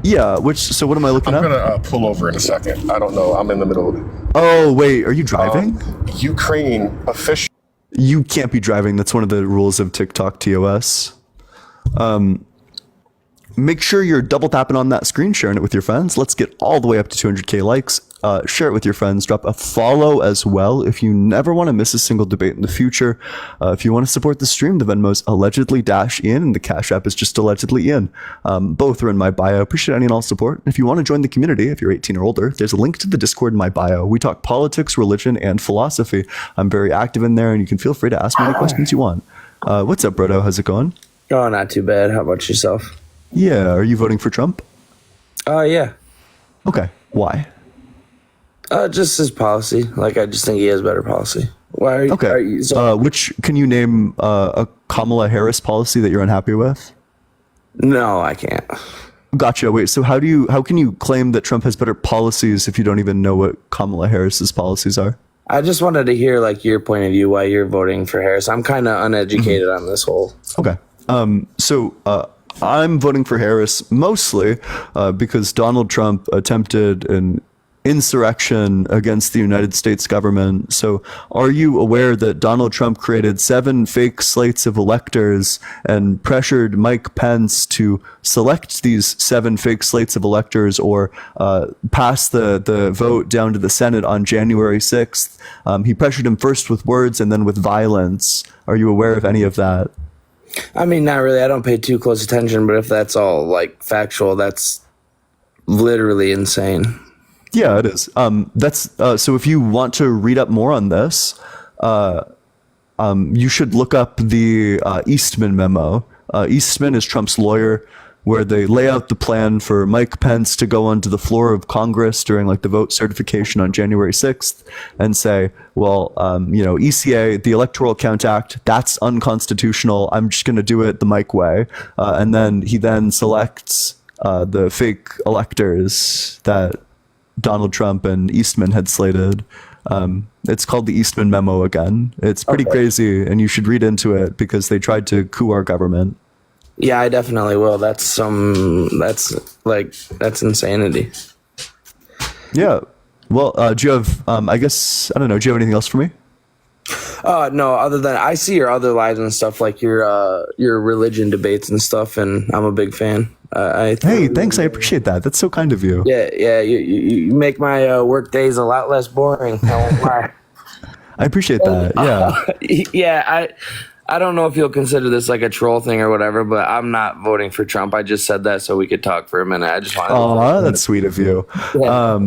Yeah, so what am I looking at? I'm gonna pull over in a second. I don't know. I'm in the middle of it. Oh, wait, are you driving? Ukraine official. You can't be driving. That's one of the rules of TikTok TOS. Make sure you're double tapping on that screen, sharing it with your friends. Let's get all the way up to 200k likes. Share it with your friends. Drop a follow as well if you never want to miss a single debate in the future. If you want to support the stream, the Venmo's allegedly -in and the Cash App is just allegedly in. Both are in my bio. Appreciate any and all support. If you want to join the community, if you're 18 or older, there's a link to the Discord in my bio. We talk politics, religion, and philosophy. I'm very active in there, and you can feel free to ask me any questions you want. What's up, Brodo? How's it going? Oh, not too bad. How about yourself? Yeah, are you voting for Trump? Yeah. Okay, why? Just his policy. Like, I just think he has better policy. Why are you? Okay. Can you name a Kamala Harris policy that you're unhappy with? No, I can't. Gotcha. Wait, so how can you claim that Trump has better policies if you don't even know what Kamala Harris's policies are? I just wanted to hear, like, your point of view, why you're voting for Harris. I'm kind of uneducated on this whole. Okay. I'm voting for Harris mostly because Donald Trump attempted an insurrection against the United States government. So are you aware that Donald Trump created 7 fake slates of electors and pressured Mike Pence to select these 7 fake slates of electors or pass the vote down to the Senate on January 6th? He pressured him first with words and then with violence. Are you aware of any of that? I mean, not really. I don't pay too close attention, but if that's all, like, factual, that's literally insane. Yeah, it is. So if you want to read up more on this, you should look up the Eastman memo. Eastman is Trump's lawyer, where they lay out the plan for Mike Pence to go onto the floor of Congress during like the vote certification on January 6th and say, well, ECA, the Electoral Count Act, that's unconstitutional. I'm just going to do it the Mike way. And then he then selects the fake electors that Donald Trump and Eastman had slated. It's called the Eastman memo again. It's pretty crazy, and you should read into it because they tried to coup our government. Yeah, I definitely will. That's insanity. Yeah. Well, do you have, I don't know, do you have anything else for me? No, other than I see your other lives and stuff, like your religion debates and stuff, and I'm a big fan. Hey, thanks. I appreciate that. That's so kind of you. Yeah. You make my work days a lot less boring. I won't lie. I appreciate that. Yeah. Yeah. I don't know if you'll consider this like a troll thing or whatever, but I'm not voting for Trump. I just said that so we could talk for a minute. I just wanted. Oh, that's sweet of you. Yeah.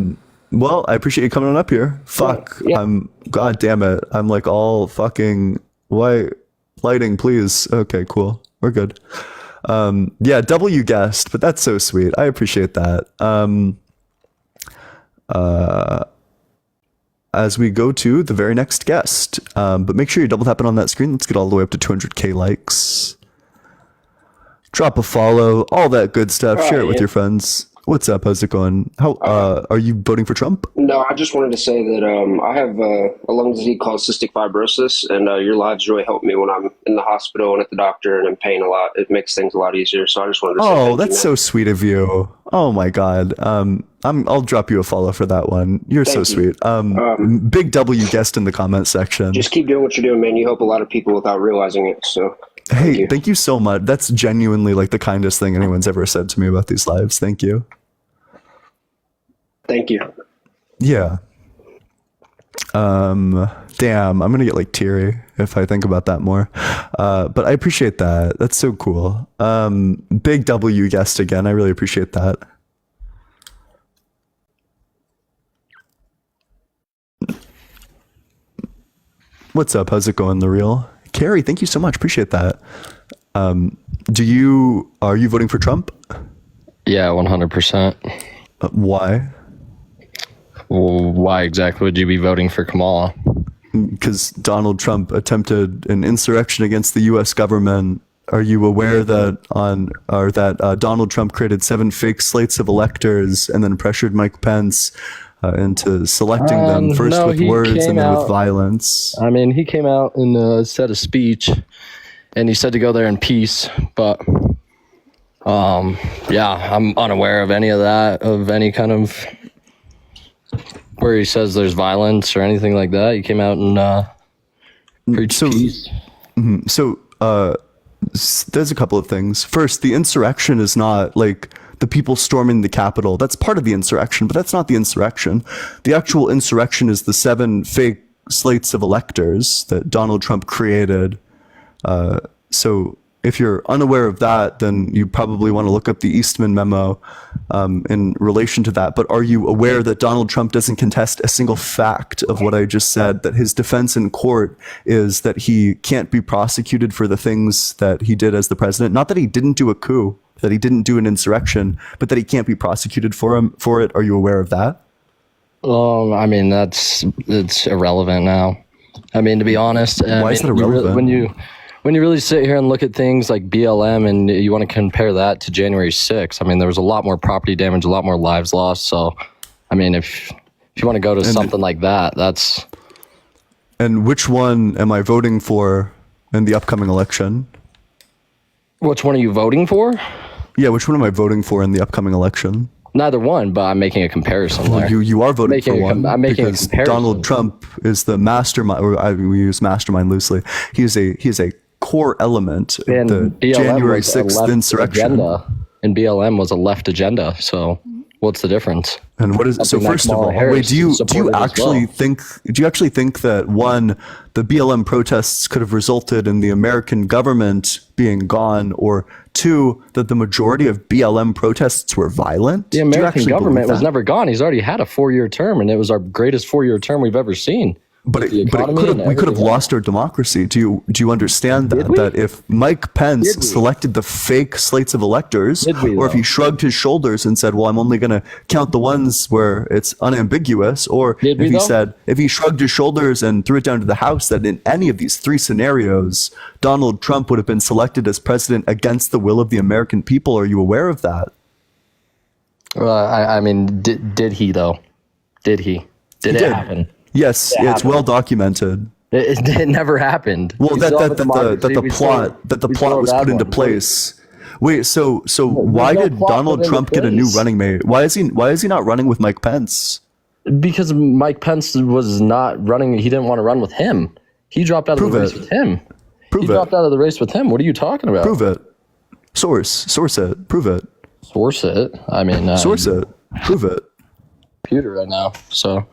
Well, I appreciate you coming on up here. Fuck. Yeah. God damn it. I'm like all fucking white lighting, please. Okay, cool. We're good. Yeah, W guessed, but that's so sweet. I appreciate that. As we go to the very next guest. But make sure you double tapping on that screen. Let's get all the way up to 200k likes. Drop a follow, all that good stuff. Share it with your friends. What's up? How's it going? How are you voting for Trump? No, I just wanted to say that I have a lung disease called cystic fibrosis, and your lives really help me when I'm in the hospital and at the doctor and in pain a lot. It makes things a lot easier. So I just wanted to say Oh, thank that's you, so sweet of you. Oh my God. I'll drop you a follow for that one. You're so Thank you. sweet. Big W guest in the comment section. Just keep doing what you're doing, man. You help a lot of people without realizing it. So Hey, thank you so much. That's genuinely like the kindest thing anyone's ever said to me about these lives. Thank you. thank you. Yeah. Damn, I'm gonna get like teary if I think about that more. But I appreciate that. That's so cool. Big W guest again. I really appreciate that. What's up? How's it going, The Real? Carrie, thank you so much. Appreciate that. Are you voting for Trump? Yeah, 100%. Why? Why exactly would you be voting for Kamala? Because Donald Trump attempted an insurrection against the U.S. government. Are you aware that Donald Trump created 7 fake slates of electors and then pressured Mike Pence into selecting them first No, with he words and came then with out- violence? I mean, he came out and said a speech, and he said to go there in peace, but yeah, I'm unaware of any of that, of any kind of where he says there's violence or anything like that. He came out and preached peace. So there's a couple of things. First, the insurrection is not like the people storming the Capitol. That's part of the insurrection, but that's not the insurrection. The actual insurrection is the 7 fake slates of electors that Donald Trump created. So if you're unaware of that, then you probably want to look up the Eastman memo in relation to that. But are you aware that Donald Trump doesn't contest a single fact of what I just said, that his defense in court is that he can't be prosecuted for the things that he did as the president? Not that he didn't do a coup, that he didn't do an insurrection, but that he can't be prosecuted for it. Are you aware of that? I mean, it's irrelevant now. I mean, to be honest, Why is that irrelevant? When you really sit here and look at things like BLM and you want to compare that to January 6th, I mean, there was a lot more property damage, a lot more lives lost. So, I mean, if you want to go to something like that, that's... And which one am I voting for in the upcoming election? Which one are you voting for? Yeah, which one am I voting for in the upcoming election? Neither one, but I'm making a comparison there. You are voting for one. I'm making a because comparison. Donald Trump is the mastermind, or we use mastermind loosely. He is a core element of the BLM January was a 6th left insurrection. agenda, and BLM was a left agenda. So what's the difference? And what is so? Something like First of all, Kamala Harris wait. Do you supported as actually well. think? Do you actually think that one, the BLM protests could have resulted in the American government being gone, or two, that the majority of BLM protests were violent? The Do you American actually government believe was that? never gone. He's already had a 4-year term, and it was our greatest 4-year term we've ever seen. But With the we economy could and have everything lost our democracy. Do you understand that if Mike Pence selected the fake slates of electors, or if he shrugged his shoulders and said, "Well, I'm only going to count the ones where it's unambiguous," or if he shrugged his shoulders and threw it down to the House, that in any of these 3 scenarios, Donald Trump would have been selected as president against the will of the American people? Are you aware of that? I mean, did he though? Did he? Did it happen? Yes, It it's happened. well documented. It never happened. Well, We that still have a the democracy. plot was put into place. Wait, so why no did plot Donald put into Trump get a new place. running mate? Why is he not running with Mike Pence? Because Mike Pence was not running. He didn't want to run with him. He dropped out of the race with him. He dropped out of the race with him. What are you talking about? Prove it. Source it. Prove it. Source it. I mean, source it. Prove it. Computer right now. So.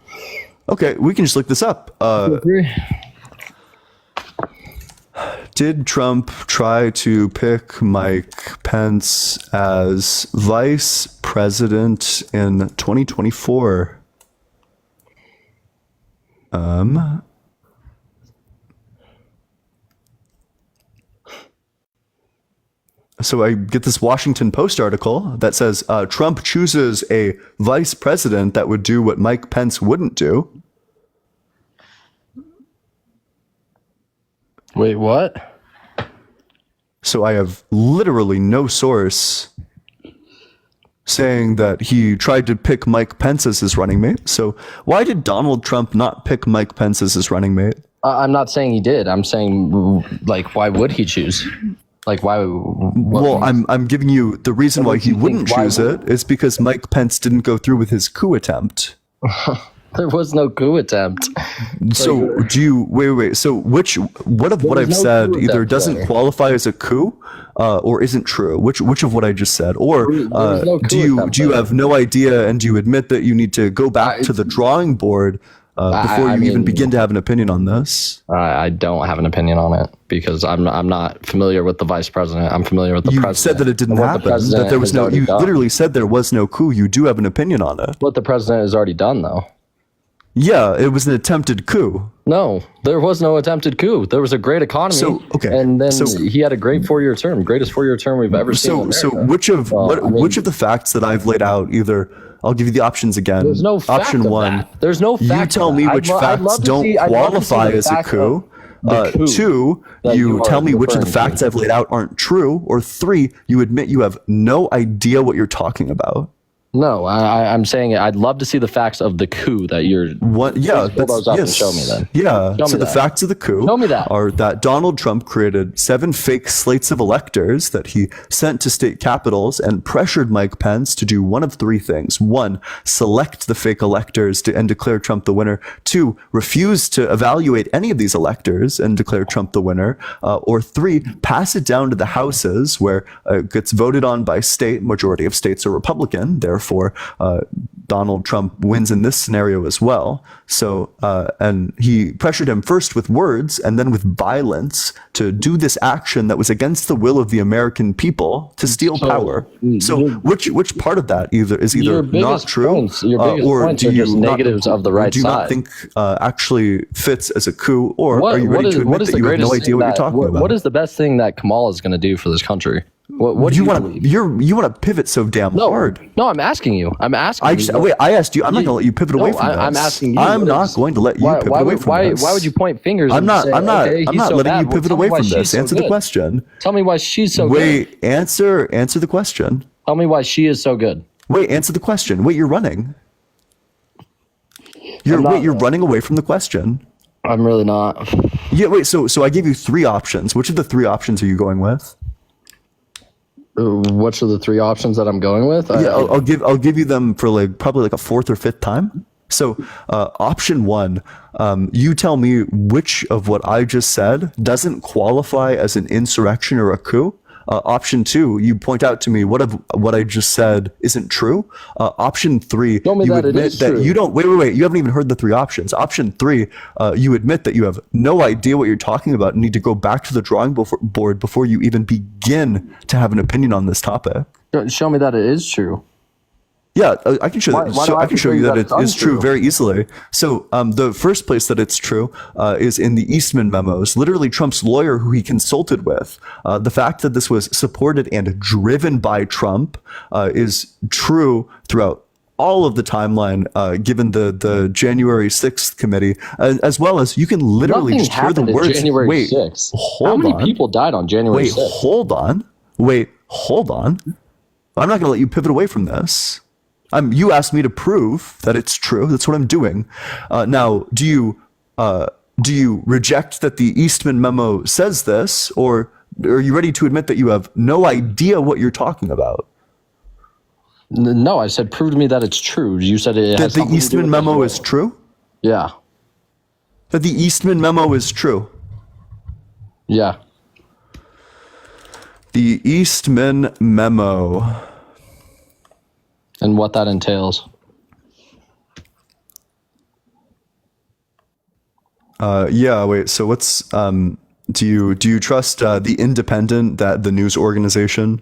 Okay, we can just look this up. Did Trump try to pick Mike Pence as vice president in 2024? So I get this Washington Post article that says Trump chooses a vice president that would do what Mike Pence wouldn't do. Wait, what? So I have literally no source saying that he tried to pick Mike Pence as his running mate. So why did Donald Trump not pick Mike Pence as his running mate? I'm not saying he did. I'm saying, like, why would he choose? Like, why? Well, I'm giving you the reason why he wouldn't choose it is because Mike Pence didn't go through with his coup attempt. There was no coup attempt. So do you wait? So what of what I've said either doesn't qualify as a coup, or isn't true? Which of what I just said, or do you have no idea and do you admit that you need to go back to the drawing board before you even begin to have an opinion on this? I don't have an opinion on it because I'm not familiar with the vice president. I'm familiar with the president. You said that it didn't happen. That there was no. You literally said there was no coup. You do have an opinion on it. What the president has already done, though. Yeah, it was an attempted coup. No, there was no attempted coup. There was a great economy, and then he had a great 4-year term, greatest 4-year term we've ever seen. So which of which of the facts that I've laid out? Either I'll give you the options again. There's no fact option of one. That. There's no fact. You tell me which facts don't qualify as a coup. 2, you tell me which of the facts I've laid out aren't true. Or 3, you admit you have no idea what you're talking about. No, I'm saying I'd love to see the facts of the coup that you're. What? Yeah, pull those up and show me then. Yeah. So the facts of the coup are that Donald Trump created 7 fake slates of electors that he sent to state capitals and pressured Mike Pence to do one of 3 things: 1, select the fake electors and declare Trump the winner; 2, refuse to evaluate any of these electors and declare Trump the winner; or 3, pass it down to the houses where it gets voted on by state. Majority of states are Republican. Therefore, Donald Trump wins in this scenario as well. So, and he pressured him first with words and then with violence to do this action that was against the will of the American people to steal power. So, which part of that is either not true, or do you negatives of the right do you not think actually fits as a coup, or are you ready to admit that you have no idea what you're talking about? What is the best thing that Kamala is going to do for this country? What do you want? You want to pivot so damn hard. No, I'm asking you. I asked you. I'm not going to let you pivot away from this. I'm asking you. I'm not going to let you pivot away from this. Why would you point fingers? I'm not letting you pivot away from this. Answer the question. Tell me why she's so good. Wait, answer the question. Tell me why she is so good. Wait, answer the question. Wait, you're running. You're running away from the question. I'm really not. Yeah, wait. So I gave you 3 options. Which of the 3 options are you going with? Which are the 3 options that I'm going with? Yeah, I'll give you them for probably a 4th or 5th time. So option 1, you tell me which of what I just said doesn't qualify as an insurrection or a coup. Option 2, you point out to me what I just said isn't true. Option 3, you admit that you don't. Wait. You haven't even heard the 3 options. Option 3, you admit that you have no idea what you're talking about and need to go back to the drawing board before you even begin to have an opinion on this topic. Show me that it is true. Yeah, I can show that. I can show you that it is true very easily. So the first place that it's true is in the Eastman memos. Literally, Trump's lawyer, who he consulted with, the fact that this was supported and driven by Trump is true throughout all of the timeline, given the January 6th committee, as well as you can literally just hear the words. January Wait, 6th. hold on. How many on. people died on January 6th? Wait, hold on. I'm not going to let you pivot away from this. You asked me to prove that it's true. That's what I'm doing. Now, do you reject that the Eastman memo says this, or are you ready to admit that you have no idea what you're talking about? No, I said prove to me that it's true. You said it has that the Eastman memo is true? Yeah. That the Eastman memo is true? Yeah. The Eastman memo. And what that entails. Yeah, wait, so what's do you trust the Independent, that the news organization?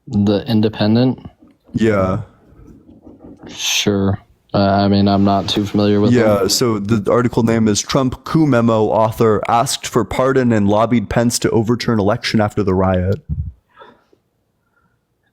The Independent? Yeah. Sure. I mean, I'm not too familiar with them. So the article name is Trump Coup Memo Author Asked for Pardon and Lobbied Pence to Overturn Election After the Riot.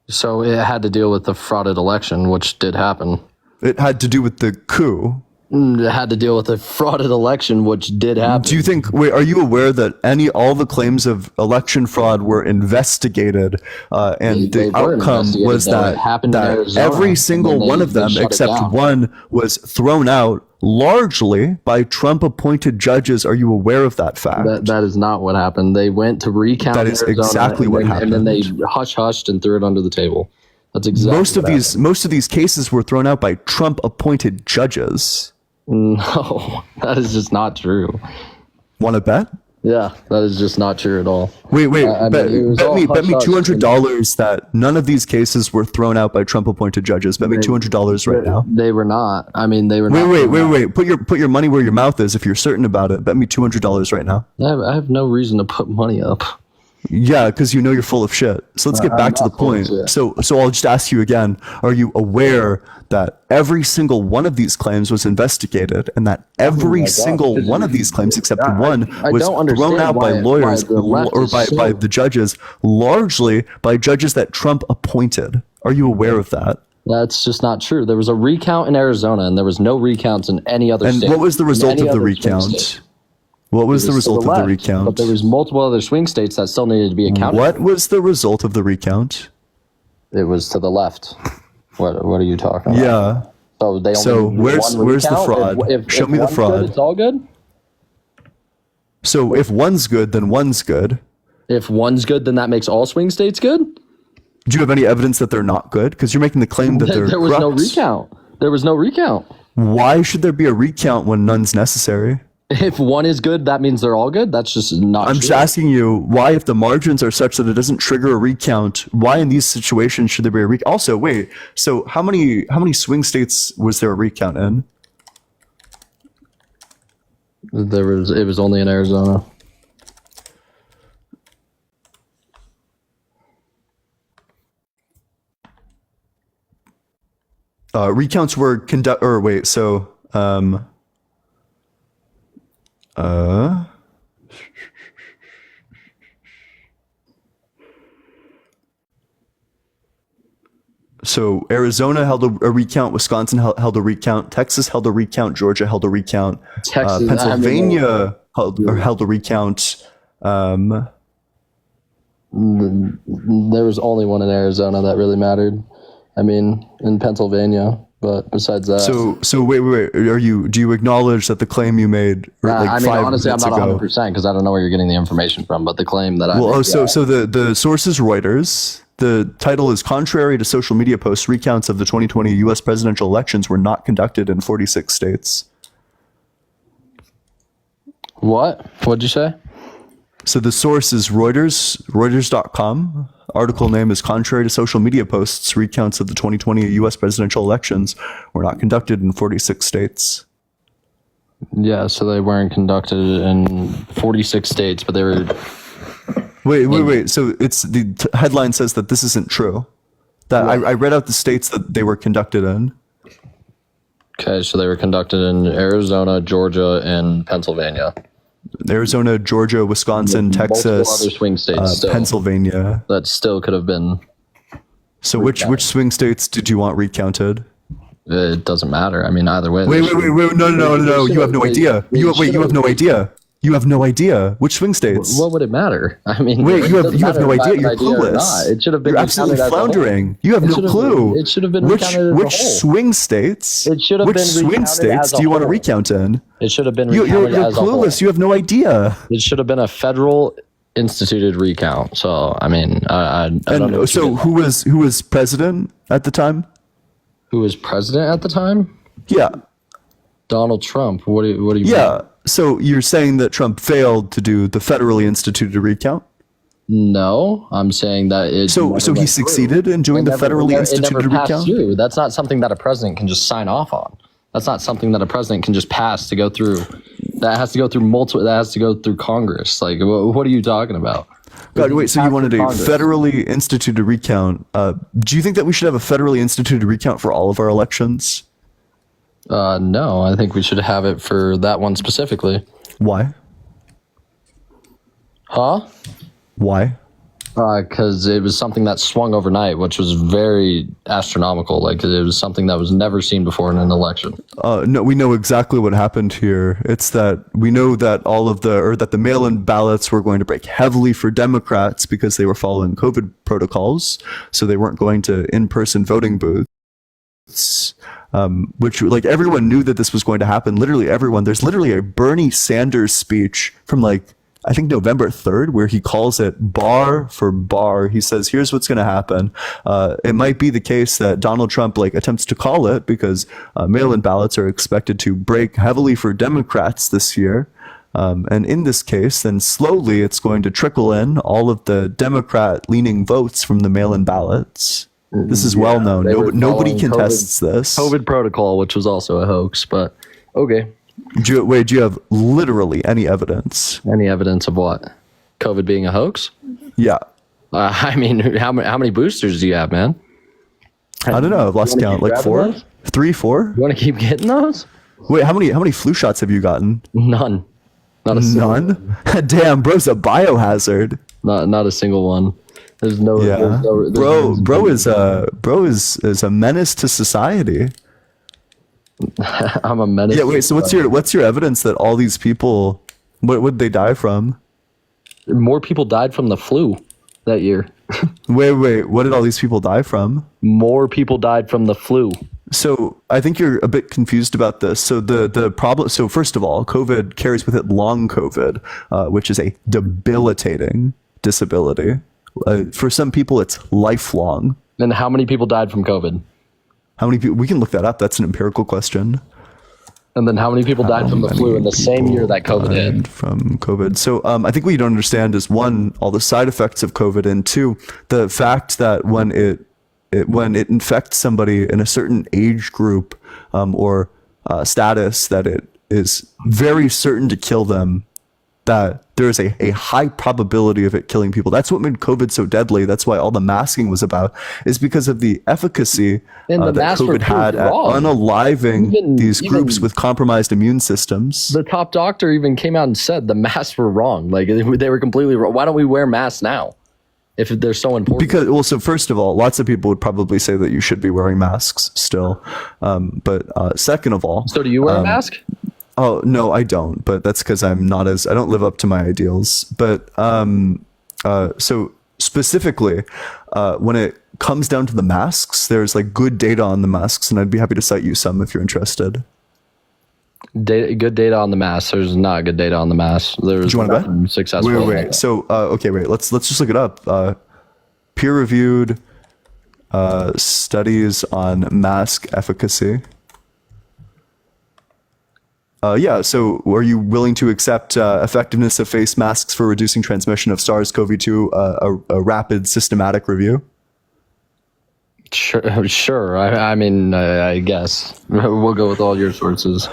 So it had to deal with the frauded election, which did happen. It had to do with the coup. It had to deal with a frauded election, which did happen. Do you think? Wait, are you aware that all the claims of election fraud were investigated, and They the were outcome investigated, was though. that It happened in Arizona, every single and then one of they them, shut it except down. one, was thrown out largely by Trump-appointed judges? Are you aware of that fact? That is not what happened. They went to recount. That is Arizona, exactly what and then they happened. hushed and threw it under the table. That's exactly Most of these cases were thrown out by Trump-appointed judges. No, that is just not true. Want to bet? Yeah, that is just not true at all. Wait, bet me hush-hush. $200 that none of these cases were thrown out by Trump-appointed judges. Bet me $200 right now. They were not. I mean, they were not. Wait. Put your money where your mouth is if you're certain about it. Bet me $200 right now. I have no reason to put money up. Yeah, because you know you're full of shit. So let's get back to the point. So I'll just ask you again: are you aware that every single one of these claims was investigated, and that every single one of these claims, except one, was thrown out by lawyers or by the judges, largely by judges that Trump appointed? Are you aware of that? That's just not true. There was a recount in Arizona, and there was no recounts in any other state. And what was the result of the recount? What was the result of the recount? But there was multiple other swing states that still needed to be accounted. What was the result of the recount? It was to the left. What are you talking about? Yeah. So they only So where's the recount? fraud? Show me the one's fraud. Good, it's all good. So if one's good, then one's good. If one's good, then that makes all swing states good. Do you have any evidence that they're not good? Because you're making the claim that they're There was no corrupt. recount. There was no recount. Why should there be a recount when none's necessary? If one is good, that means they're all good. That's just not. I'm just asking you why, if the margins are such that it doesn't trigger a recount, why in these situations should there be a recount? Also, wait. So how many swing states was there a recount in? It was only in Arizona. Recounts were So Arizona held a recount, Wisconsin held a recount, Texas held a recount, Georgia held a recount, Pennsylvania held a recount. There was only one in Arizona that really mattered. I mean, in Pennsylvania, but besides that. So wait. Do you acknowledge that the claim you made? Honestly, I'm not 100% because I don't know where you're getting the information from. But the claim that the source is Reuters. The title is "Contrary to social media posts, recounts of the 2020 U.S. presidential elections were not conducted in 46 states." What? What'd you say? So the source is Reuters, Reuters.com. Article name is "Contrary to social media posts, recounts of the 2020 U.S. presidential elections were not conducted in 46 states." Yeah, so they weren't conducted in 46 states, but they were. Wait. So it's the headline says that this isn't true. That I read out the states that they were conducted in. Okay, so they were conducted in Arizona, Georgia, and Pennsylvania. Arizona, Georgia, Wisconsin, Texas, other swing states Pennsylvania. That still could have been. So which swing states did you want recounted? It doesn't matter. I mean, either way. Wait. No. You have no idea. You have no idea. You have no idea. Which swing states? What would it matter? I mean, wait, you have no idea. You're clueless. It should have been. You're absolutely floundering. You have no clue. It should have been which recounted as a which whole. swing states? It should have which been swing recounted states as a do you want to whole. recount in? It should have been You're recounted as a whole. clueless. You have no idea. It should have been a federal instituted recount. So I mean, I don't know. So who was president at the time? Who was president at the time? Yeah, Donald Trump. What do you? Yeah. mean? So you're saying that Trump failed to do the federally instituted recount? No, I'm saying that it. So he succeeded in doing the federally instituted recount? Through. That's not something that a president can just sign off on. That's not something that a president can just pass to go through. That has to go through multiple. That has to go through Congress. Like, what are you talking about? God, wait. So you wanted a federally instituted recount? Do you think that we should have a federally instituted recount for all of our elections? No, I think we should have it for that one specifically. Why? Huh? Why? Because it was something that swung overnight, which was very astronomical. Like it was something that was never seen before in an election. No, we know exactly what happened here. It's that we know that that the mail-in ballots were going to break heavily for Democrats because they were following COVID protocols, so they weren't going to in-person voting booths. Which, like, everyone knew that this was going to happen. Literally everyone. There's literally a Bernie Sanders speech from I think November 3rd, where he calls it bar for bar. He says, here's what's going to happen. It might be the case that Donald Trump attempts to call it because mail-in ballots are expected to break heavily for Democrats this year. And in this case, then slowly it's going to trickle in all of the Democrat-leaning votes from the mail-in ballots. This is well known. Nobody contests this. COVID protocol, which was also a hoax, but okay. Do you have literally any evidence? Any evidence of what? COVID being a hoax? Yeah. I mean, how many boosters do you have, man? I don't know. I've lost count. 4? 3, 4? You want to keep getting those? Wait, how many flu shots have you gotten? None. Not a single None? Damn, bro's a biohazard. Not a single one. There's no. Yeah. Bro is a menace to society. I'm a menace. Yeah, wait, so what's your evidence that all these people, what would they die from? More people died from the flu that year. Wait, what did all these people die from? More people died from the flu. So I think you're a bit confused about this. So the problem, so first of all, COVID carries with it long COVID, which is a debilitating disability. For some people, it's lifelong. And how many people died from COVID? How many people? We can look that up. That's an empirical question. And then how many people died from the flu in the same year that COVID hit? From COVID. So I think what you don't understand is, one, all the side effects of COVID, and two, the fact that when it infects somebody in a certain age group or status, that it is very certain to kill them, that there is a high probability of it killing people. That's what made COVID so deadly. That's why all the masking was about, is because of the efficacy that COVID had at unaliving these groups with compromised immune systems. The top doctor even came out and said the masks were wrong. Like they were completely wrong. Why don't we wear masks now if they're so important? Because, well, so first of all, lots of people would probably say that you should be wearing masks still. But second of all, so do you wear a mask? Oh, no, I don't, but that's because I don't live up to my ideals. But so specifically, when it comes down to the masks, there's good data on the masks, and I'd be happy to cite you some if you're interested. Good data on the masks. There's not good data on the masks. There's Do you want to bet? Successful. Wait. So, wait. Let's just look it up. Peer-reviewed studies on mask efficacy. So are you willing to accept effectiveness of face masks for reducing transmission of SARS-CoV-2, a rapid systematic review? Sure. I mean, I guess we'll go with all your sources.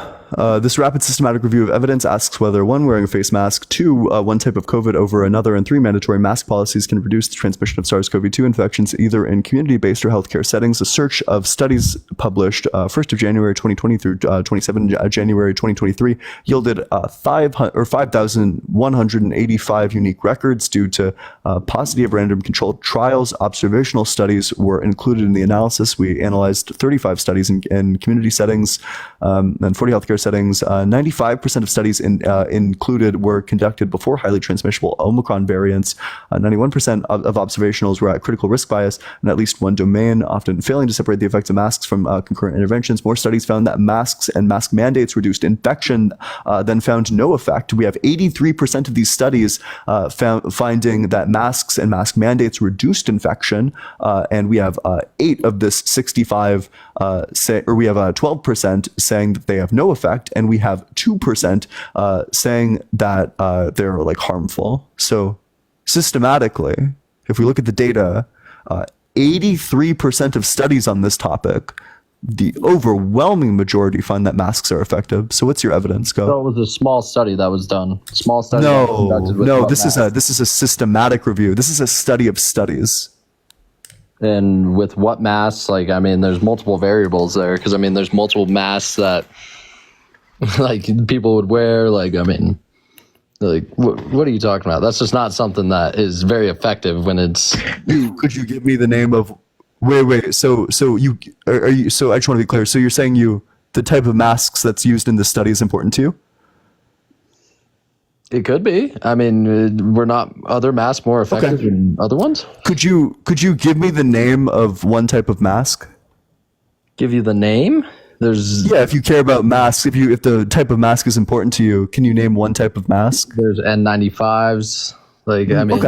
This rapid systematic review of evidence asks whether 1, wearing a face mask, 2, one type of COVID over another, and 3, mandatory mask policies can reduce the transmission of SARS-CoV-2 infections either in community-based or healthcare settings. A search of studies published 1st of January 2020 through 27 January 2023 yielded 5,185 unique records due to positive random controlled trials. Observational studies were included in the analysis. We analyzed 35 studies in community settings and 40 healthcare settings. 95% of studies included were conducted before highly transmissible Omicron variants. 91% of observationals were at critical risk bias in at least one domain, often failing to separate the effects of masks from concurrent interventions. More studies found that masks and mask mandates reduced infection than found no effect. We have 83% of these studies finding that masks and mask mandates reduced infection, and we have 8 of this 65 we have 12% saying that they have no effect, and we have 2% saying that they're harmful. So systematically, if we look at the data, 83% of studies on this topic, the overwhelming majority find that masks are effective. So what's your evidence? Go. So it was a small study that was done. Small study. No. This is a systematic review. This is a study of studies. And with what masks? There's multiple variables there, because there's multiple masks that people would wear. Like, what are you talking about? That's just not something that is very effective when it's. Could you give me the name of? Wait. So you are you? So I just want to be clear. So you're saying the type of masks that's used in this study is important to you? It could be. I mean, were not other masks more effective than other ones? Could you give me the name of one type of mask? Give you the name? There's if you care about masks, if the type of mask is important to you, can you name one type of mask? There's N95s. Like, I mean,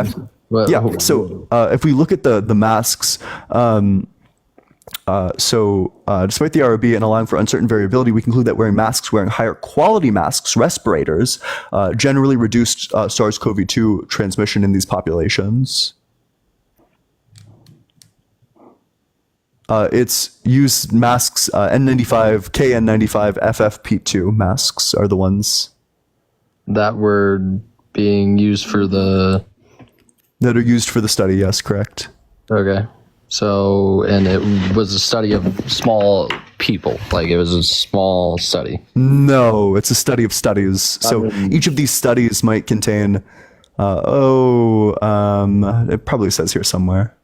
So if we look at the masks, despite the ROB and allowing for uncertain variability, we conclude that wearing higher quality masks, respirators, generally reduced SARS-CoV-2 transmission in these populations. It's used masks, N95, KN95, FFP2 masks are the ones that were being used that are used for the study. Yes, correct. Okay. So, and it was a study of small people, like it was a small study. No, it's a study of studies. So each of these studies might contain, it probably says here somewhere.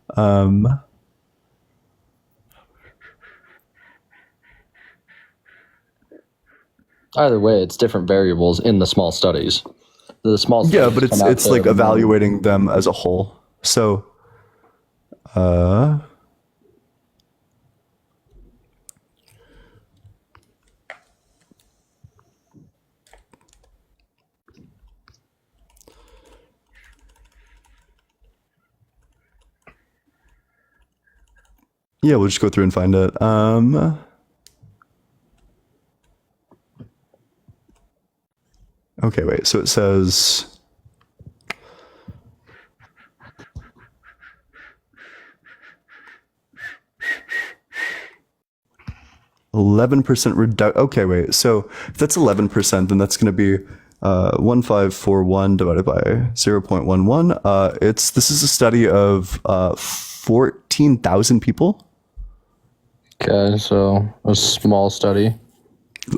Either way, it's different variables in the small studies. The small studies but it's like evaluating them as a whole. So, we'll just go through and find it. Okay, wait. So it says 11% reduction. Okay, wait. So if that's 11%, then that's going to be 1541 divided by 0.11. This is a study of 14,000 people. Okay, so a small study.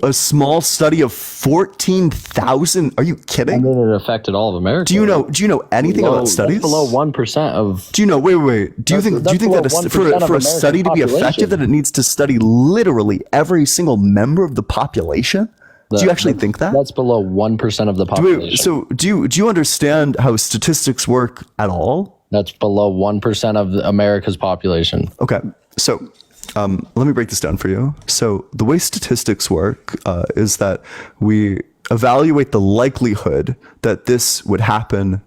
A small study of 14,000? Are you kidding? I mean, it affected all of America. Do you know anything about studies? Below 1% of. Do you know? Wait. Do you think that for a study to be effective, that it needs to study literally every single member of the population? Do you actually think that? That's below 1% of the population. Do you understand how statistics work at all? That's below 1% of America's population. Okay, so. Let me break this down for you. So the way statistics work is that we evaluate the likelihood that this would happen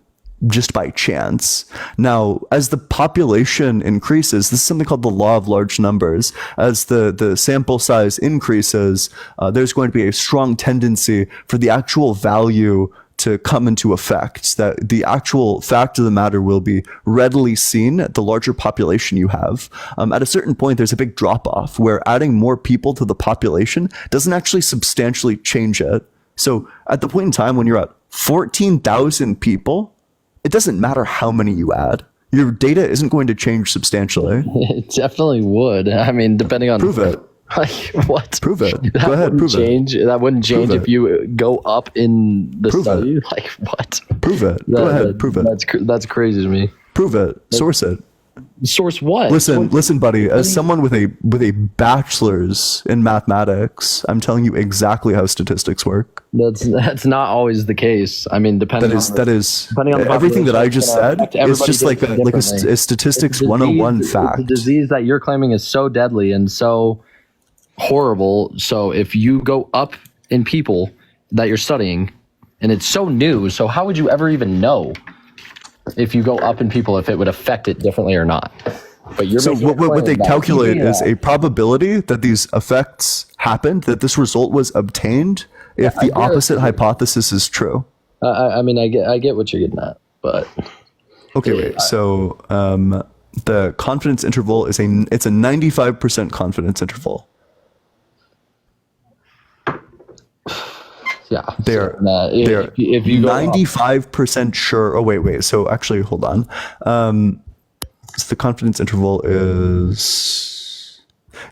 just by chance. Now, as the population increases, this is something called the law of large numbers. As the sample size increases, there's going to be a strong tendency for the actual value to come into effect, that the actual fact of the matter will be readily seen at the larger population you have. At a certain point, there's a big drop off where adding more people to the population doesn't actually substantially change it. So at the point in time when you're at 14,000 people, it doesn't matter how many you add. Your data isn't going to change substantially. It definitely would. I mean, depending on... Prove it. Like, what? Prove it. Go ahead, prove it. That wouldn't change if you go up in the study. Like, what? Prove it. Go ahead, prove it. That's crazy to me. Prove it. Source it. Source what? Listen, buddy. As someone with a bachelor's in mathematics, I'm telling you exactly how statistics work. That's not always the case. I mean, depending on everything that I just said is just like a statistics 101 fact. The disease that you're claiming is so deadly and so horrible. So if you go up in people that you're studying, and it's so new, so how would you ever even know if you go up in people if it would affect it differently or not? But what they calculate is a probability that these effects happened, that this result was obtained if the opposite hypothesis is true. I mean, I get what you're getting at, but okay, wait. So the confidence interval is it's a 95% confidence interval. Yeah, they're 95% sure. Oh wait. So actually, hold on. So the confidence interval is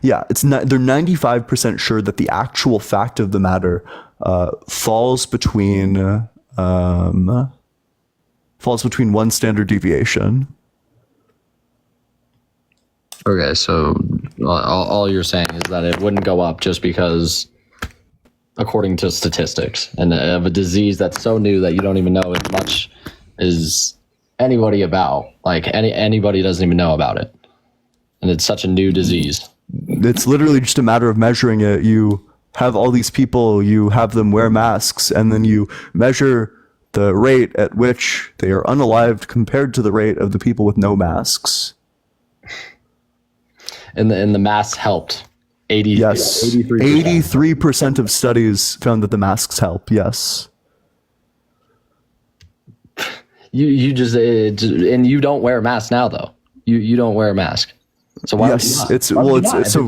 they're 95% sure that the actual fact of the matter falls between falls between one standard deviation. Okay, so all you're saying is that it wouldn't go up just because, according to statistics, and of a disease that's so new that you don't even know as much as anybody about. Like anybody doesn't even know about it, and it's such a new disease. It's literally just a matter of measuring it. You have all these people, you have them wear masks, and then you measure the rate at which they are unalived compared to the rate of the people with no masks. And the masks helped. 83% of studies found that the masks help. Yes. You just and you don't wear a mask now though. You don't wear a mask. So why would you not?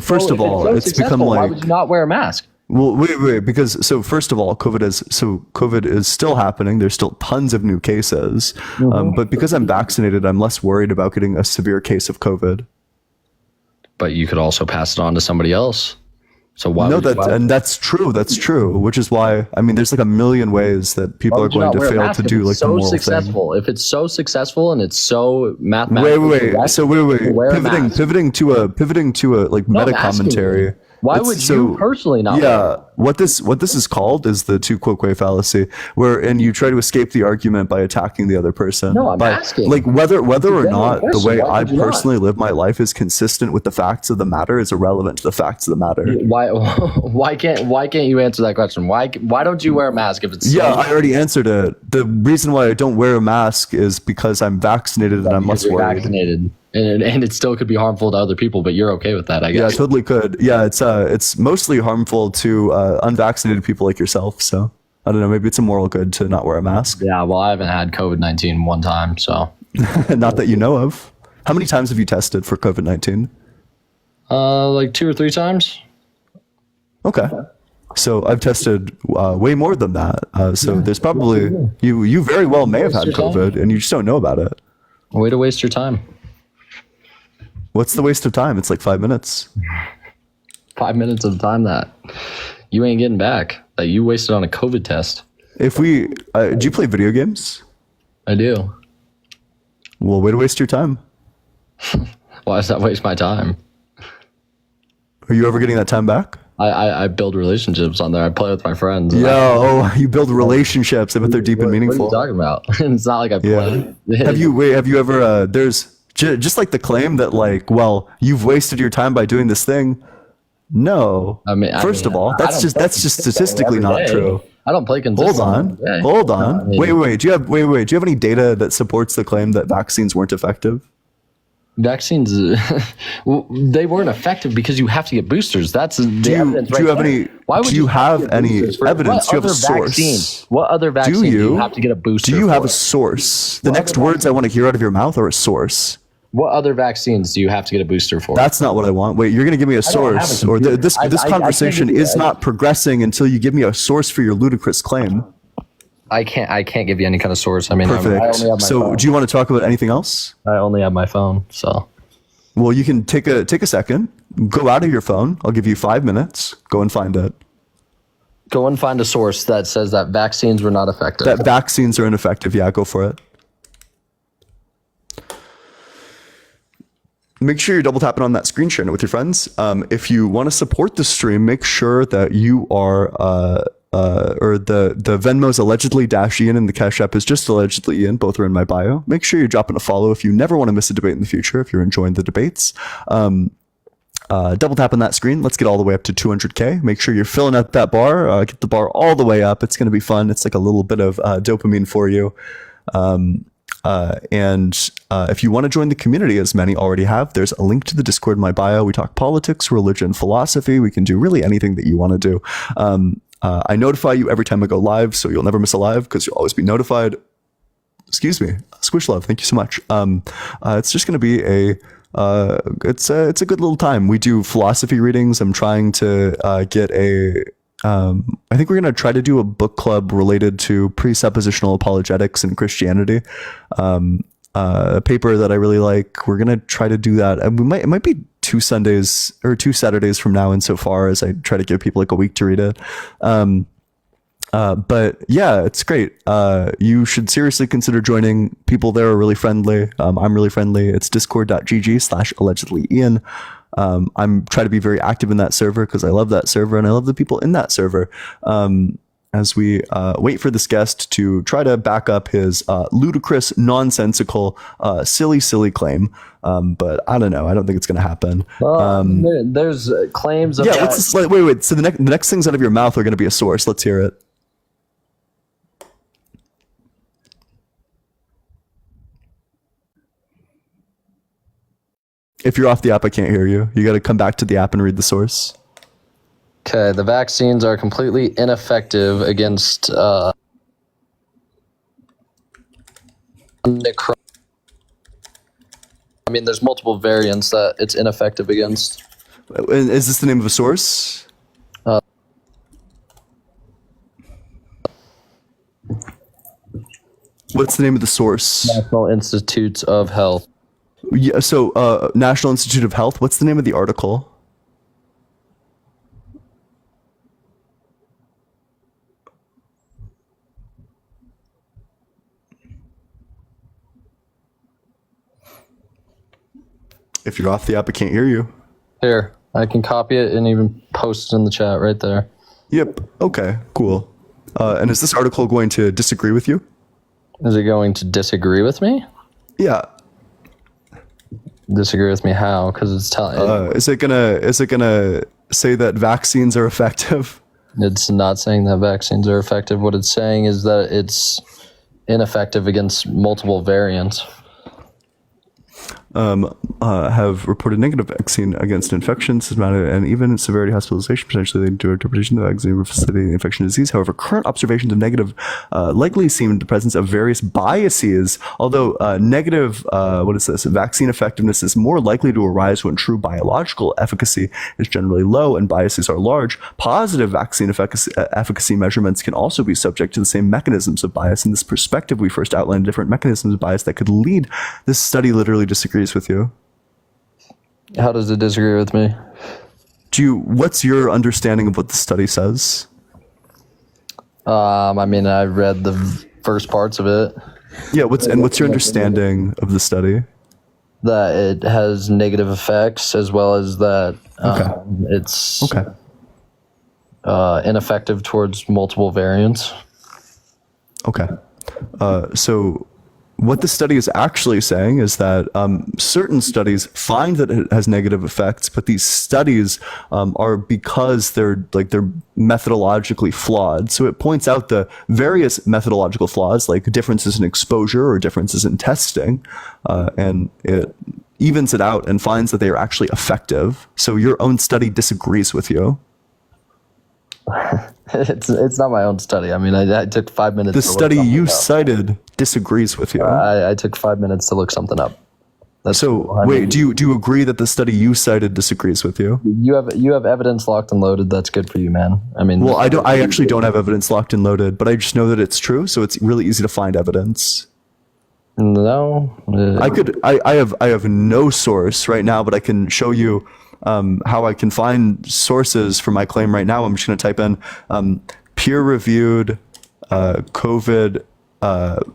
First of all, it's become like, why would you not wear a mask? Well, wait, because first of all, COVID is still happening. There's still tons of new cases, but because I'm vaccinated, I'm less worried about getting a severe case of COVID. But you could also pass it on to somebody else. So why? And that's true. That's true. Which is why, I mean, there's like a million ways that people are going to fail to do like the moral successful thing. If it's so successful and it's so mathematically correct, pivoting to a like meta commentary. Why would you personally not? Yeah, what this is called is the tu quoque fallacy, wherein you try to escape the argument by attacking the other person. No, I'm asking. Like whether or not the way I personally live my life is consistent with the facts of the matter is irrelevant to the facts of the matter. Why can't you answer that question? Why don't you wear a mask if it's I already answered it. The reason why I don't wear a mask is because I'm vaccinated and I'm less worried. Vaccinated. And it still could be harmful to other people, but you're okay with that, I guess. Yeah, totally could. Yeah, it's mostly harmful to unvaccinated people like yourself. So I don't know. Maybe it's a moral good to not wear a mask. Yeah, well, I haven't had COVID-19 one time, so not that you know of. How many times have you tested for COVID-19? Like 2 or 3 times. Okay. So I've tested way more than that. So there's probably you very well may have had COVID and you just don't know about it. Way to waste your time. What's the waste of time? It's like 5 minutes. 5 minutes of time that you ain't getting back, that you wasted on a COVID test. If we, do you play video games? I do. Well, way to waste your time. Why does that waste my time? Are you ever getting that time back? I build relationships on there. I play with my friends. You build relationships. I bet they're deep and meaningful. What are you talking about? It's not like I play. Yeah. Have you ever, there's, just like the claim that like, well, you've wasted your time by doing this thing. No. First of all, that's just statistically not true. I don't play consistently. Hold on. Wait. Do you have any data that supports the claim that vaccines weren't effective? Vaccines, they weren't effective because you have to get boosters. That's the evidence. Do you have any? Do you have any evidence? Do you have a source? What other vaccine do you have to get a booster? Do you have a source? The next words I want to hear out of your mouth are a source. What other vaccines do you have to get a booster for? That's not what I want. Wait, you're going to give me a source, or this conversation is not progressing until you give me a source for your ludicrous claim. I can't give you any kind of source. I mean, perfect. I only have my phone. Do you want to talk about anything else? I only have my phone, so. Well, you can take a second, go out of your phone. I'll give you 5 minutes. Go and find it. Go and find a source that says that vaccines were not effective. That vaccines are ineffective. Yeah, go for it. Make sure you're double tapping on that screen, sharing it with your friends. If you want to support the stream, make sure that you are, or the Venmo's allegedly -Ian and the Cash App is just allegedly Ian. Both are in my bio. Make sure you're dropping a follow if you never want to miss a debate in the future, if you're enjoying the debates. Double tap on that screen. Let's get all the way up to 200K. Make sure you're filling up that bar. Get the bar all the way up. It's going to be fun. It's like a little bit of dopamine for you. If you want to join the community, as many already have, there's a link to the Discord in my bio. We talk politics, religion, philosophy. We can do really anything that you want to do. I notify you every time I go live, so you'll never miss a live because you'll always be notified. Excuse me, Squish Love. Thank you so much. It's just going to be it's a good little time. We do philosophy readings. I'm trying to get I think we're going to try to do a book club related to presuppositional apologetics and Christianity. A paper that I really like. We're going to try to do that. And it might be 2 Sundays or 2 Saturdays from now insofar as I try to give people like a week to read it. But yeah, it's great. You should seriously consider joining. People there are really friendly. I'm really friendly. It's discord.gg/allegedly Ian. I'm trying to be very active in that server because I love that server and I love the people in that server. As we wait for this guest to try to back up his ludicrous, nonsensical, silly claim. But I don't know. I don't think it's going to happen. There's claims of yeah. Wait. So the next things out of your mouth are going to be a source. Let's hear it. If you're off the app, I can't hear you. You got to come back to the app and read the source. Okay, the vaccines are completely ineffective against Omicron. I mean, there's multiple variants that it's ineffective against. Is this the name of a source? What's the name of the source? National Institutes of Health. Yeah, so National Institute of Health. What's the name of the article? If you're off the app, I can't hear you. Here, I can copy it and even post it in the chat right there. Yep. Okay, cool. And is this article going to disagree with you? Is it going to disagree with me? Yeah. Disagree with me how? Because it's telling. Is it gonna say that vaccines are effective? It's not saying that vaccines are effective. What it's saying is that it's ineffective against multiple variants. Have reported negative vaccine against infection, systematic, and even severity hospitalization, potentially leading to interpretation of the vaccine facility infection disease. However, current observations of negative likely seem the presence of various biases, although negative, vaccine effectiveness is more likely to arise when true biological efficacy is generally low and biases are large. Positive vaccine efficacy measurements can also be subject to the same mechanisms of bias. In this perspective, we first outlined different mechanisms of bias that could lead. This study literally disagrees with you. How does it disagree with me? What's your understanding of what the study says? I mean, I read the first parts of it. Yeah, what's your understanding of the study? That it has negative effects, as well as that it's ineffective towards multiple variants. Okay. So what the study is actually saying is that certain studies find that it has negative effects, but these studies are because they're methodologically flawed. So it points out the various methodological flaws, like differences in exposure or differences in testing, and it evens it out and finds that they are actually effective. So your own study disagrees with you. It's not my own study. I mean, I took 5 minutes. The study you cited disagrees with you. I took 5 minutes to look something up. Wait, do you agree that the study you cited disagrees with you? You have evidence locked and loaded. That's good for you, man. I mean, well, I actually don't have evidence locked and loaded, but I just know that it's true. So it's really easy to find evidence. No, I have no source right now, but I can show you how I can find sources for my claim right now. I'm just going to type in peer-reviewed COVID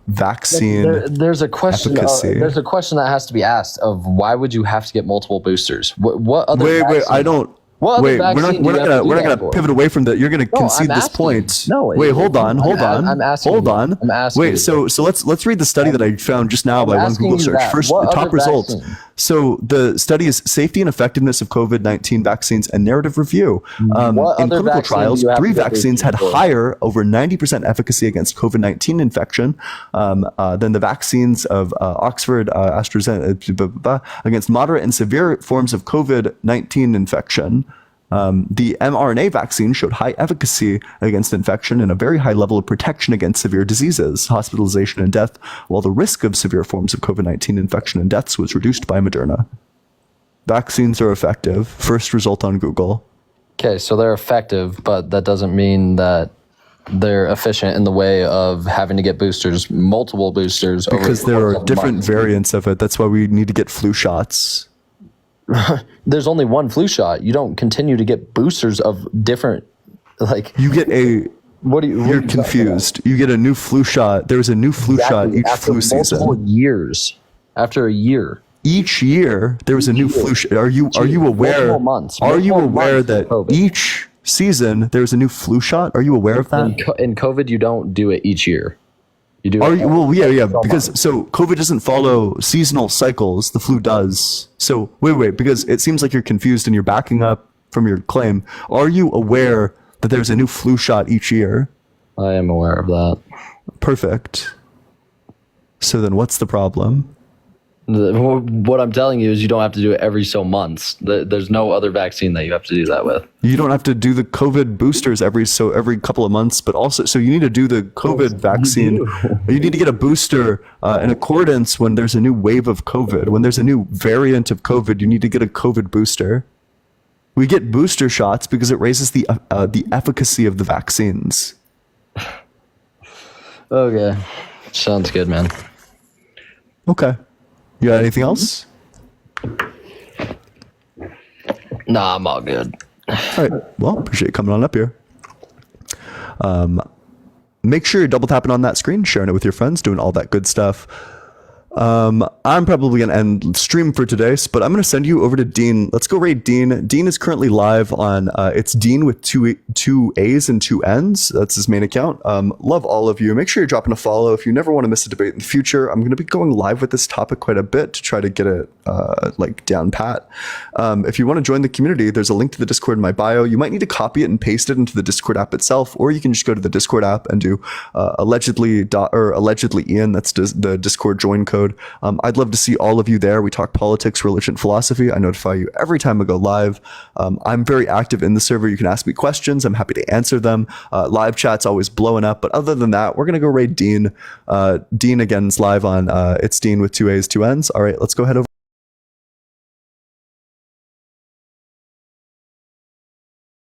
vaccine. There's a question. There's a question that has to be asked of why would you have to get multiple boosters? What other? Wait, I don't. We're not gonna pivot away from that. You're gonna concede this point. No. Wait, hold on. I'm asking. I'm asking. Wait, so let's read the study that I found just now by one Google search. First, the top results. So the study is safety and effectiveness of COVID-19 vaccines and narrative review. In clinical trials, 3 vaccines had higher, over 90% efficacy against COVID-19 infection than the vaccines of Oxford, AstraZeneca against moderate and severe forms of COVID-19 infection. The mRNA vaccine showed high efficacy against infection and a very high level of protection against severe diseases, hospitalization, and death, while the risk of severe forms of COVID-19 infection and deaths was reduced by Moderna. Vaccines are effective. First result on Google. Okay, so they're effective, but that doesn't mean that they're efficient in the way of having to get boosters, multiple boosters. Because there are different variants of it. That's why we need to get flu shots. There's only one flu shot. You don't continue to get boosters of different, like you get a What do you? You're confused. You get a new flu shot. There's a new flu shot each after flu season. multiple years. After a year. Each year there was a new flu shot. Are you aware? Multiple months. Are you Multiple aware months that of COVID. each season there's a new flu shot? Are you aware of that? In COVID, you don't do it each year. You do. Are it you, well, yeah, because months. so COVID doesn't follow seasonal cycles. The flu does. So wait, because it seems like you're confused and you're backing up from your claim. Are you aware that there's a new flu shot each year? I am aware of that. Perfect. So then what's the problem? What I'm telling you is you don't have to do it every so months. There's no other vaccine that you have to do that with. You don't have to do the COVID boosters every couple of months, but also, so you need to do the COVID vaccine. You need to get a booster in accordance when there's a new wave of COVID. When there's a new variant of COVID, you need to get a COVID booster. We get booster shots because it raises the efficacy of the vaccines. Okay. Sounds good, man. Okay. You got anything else? Nah, I'm all good. All right. Well, appreciate you coming on up here. Make sure you're double tapping on that screen, sharing it with your friends, doing all that good stuff. I'm probably going to end stream for today, but I'm going to send you over to Dean. Let's go raid Dean. Dean is currently live on, it's Dean with two A's and two N's. That's his main account. Love all of you. Make sure you're dropping a follow. If you never want to miss a debate in the future, I'm going to be going live with this topic quite a bit to try to get it like down pat. If you want to join the community, there's a link to the Discord in my bio. You might need to copy it and paste it into the Discord app itself, or you can just go to the Discord app and do allegedly Ian. That's the Discord join code. I'd love to see all of you there. We talk politics, religion, philosophy. I notify you every time I go live. I'm very active in the server. You can ask me questions. I'm happy to answer them. Live chat's always blowing up. But other than that, we're going to go raid Dean. Dean again is live on It's Dean with two A's, two N's. All right, let's go head over.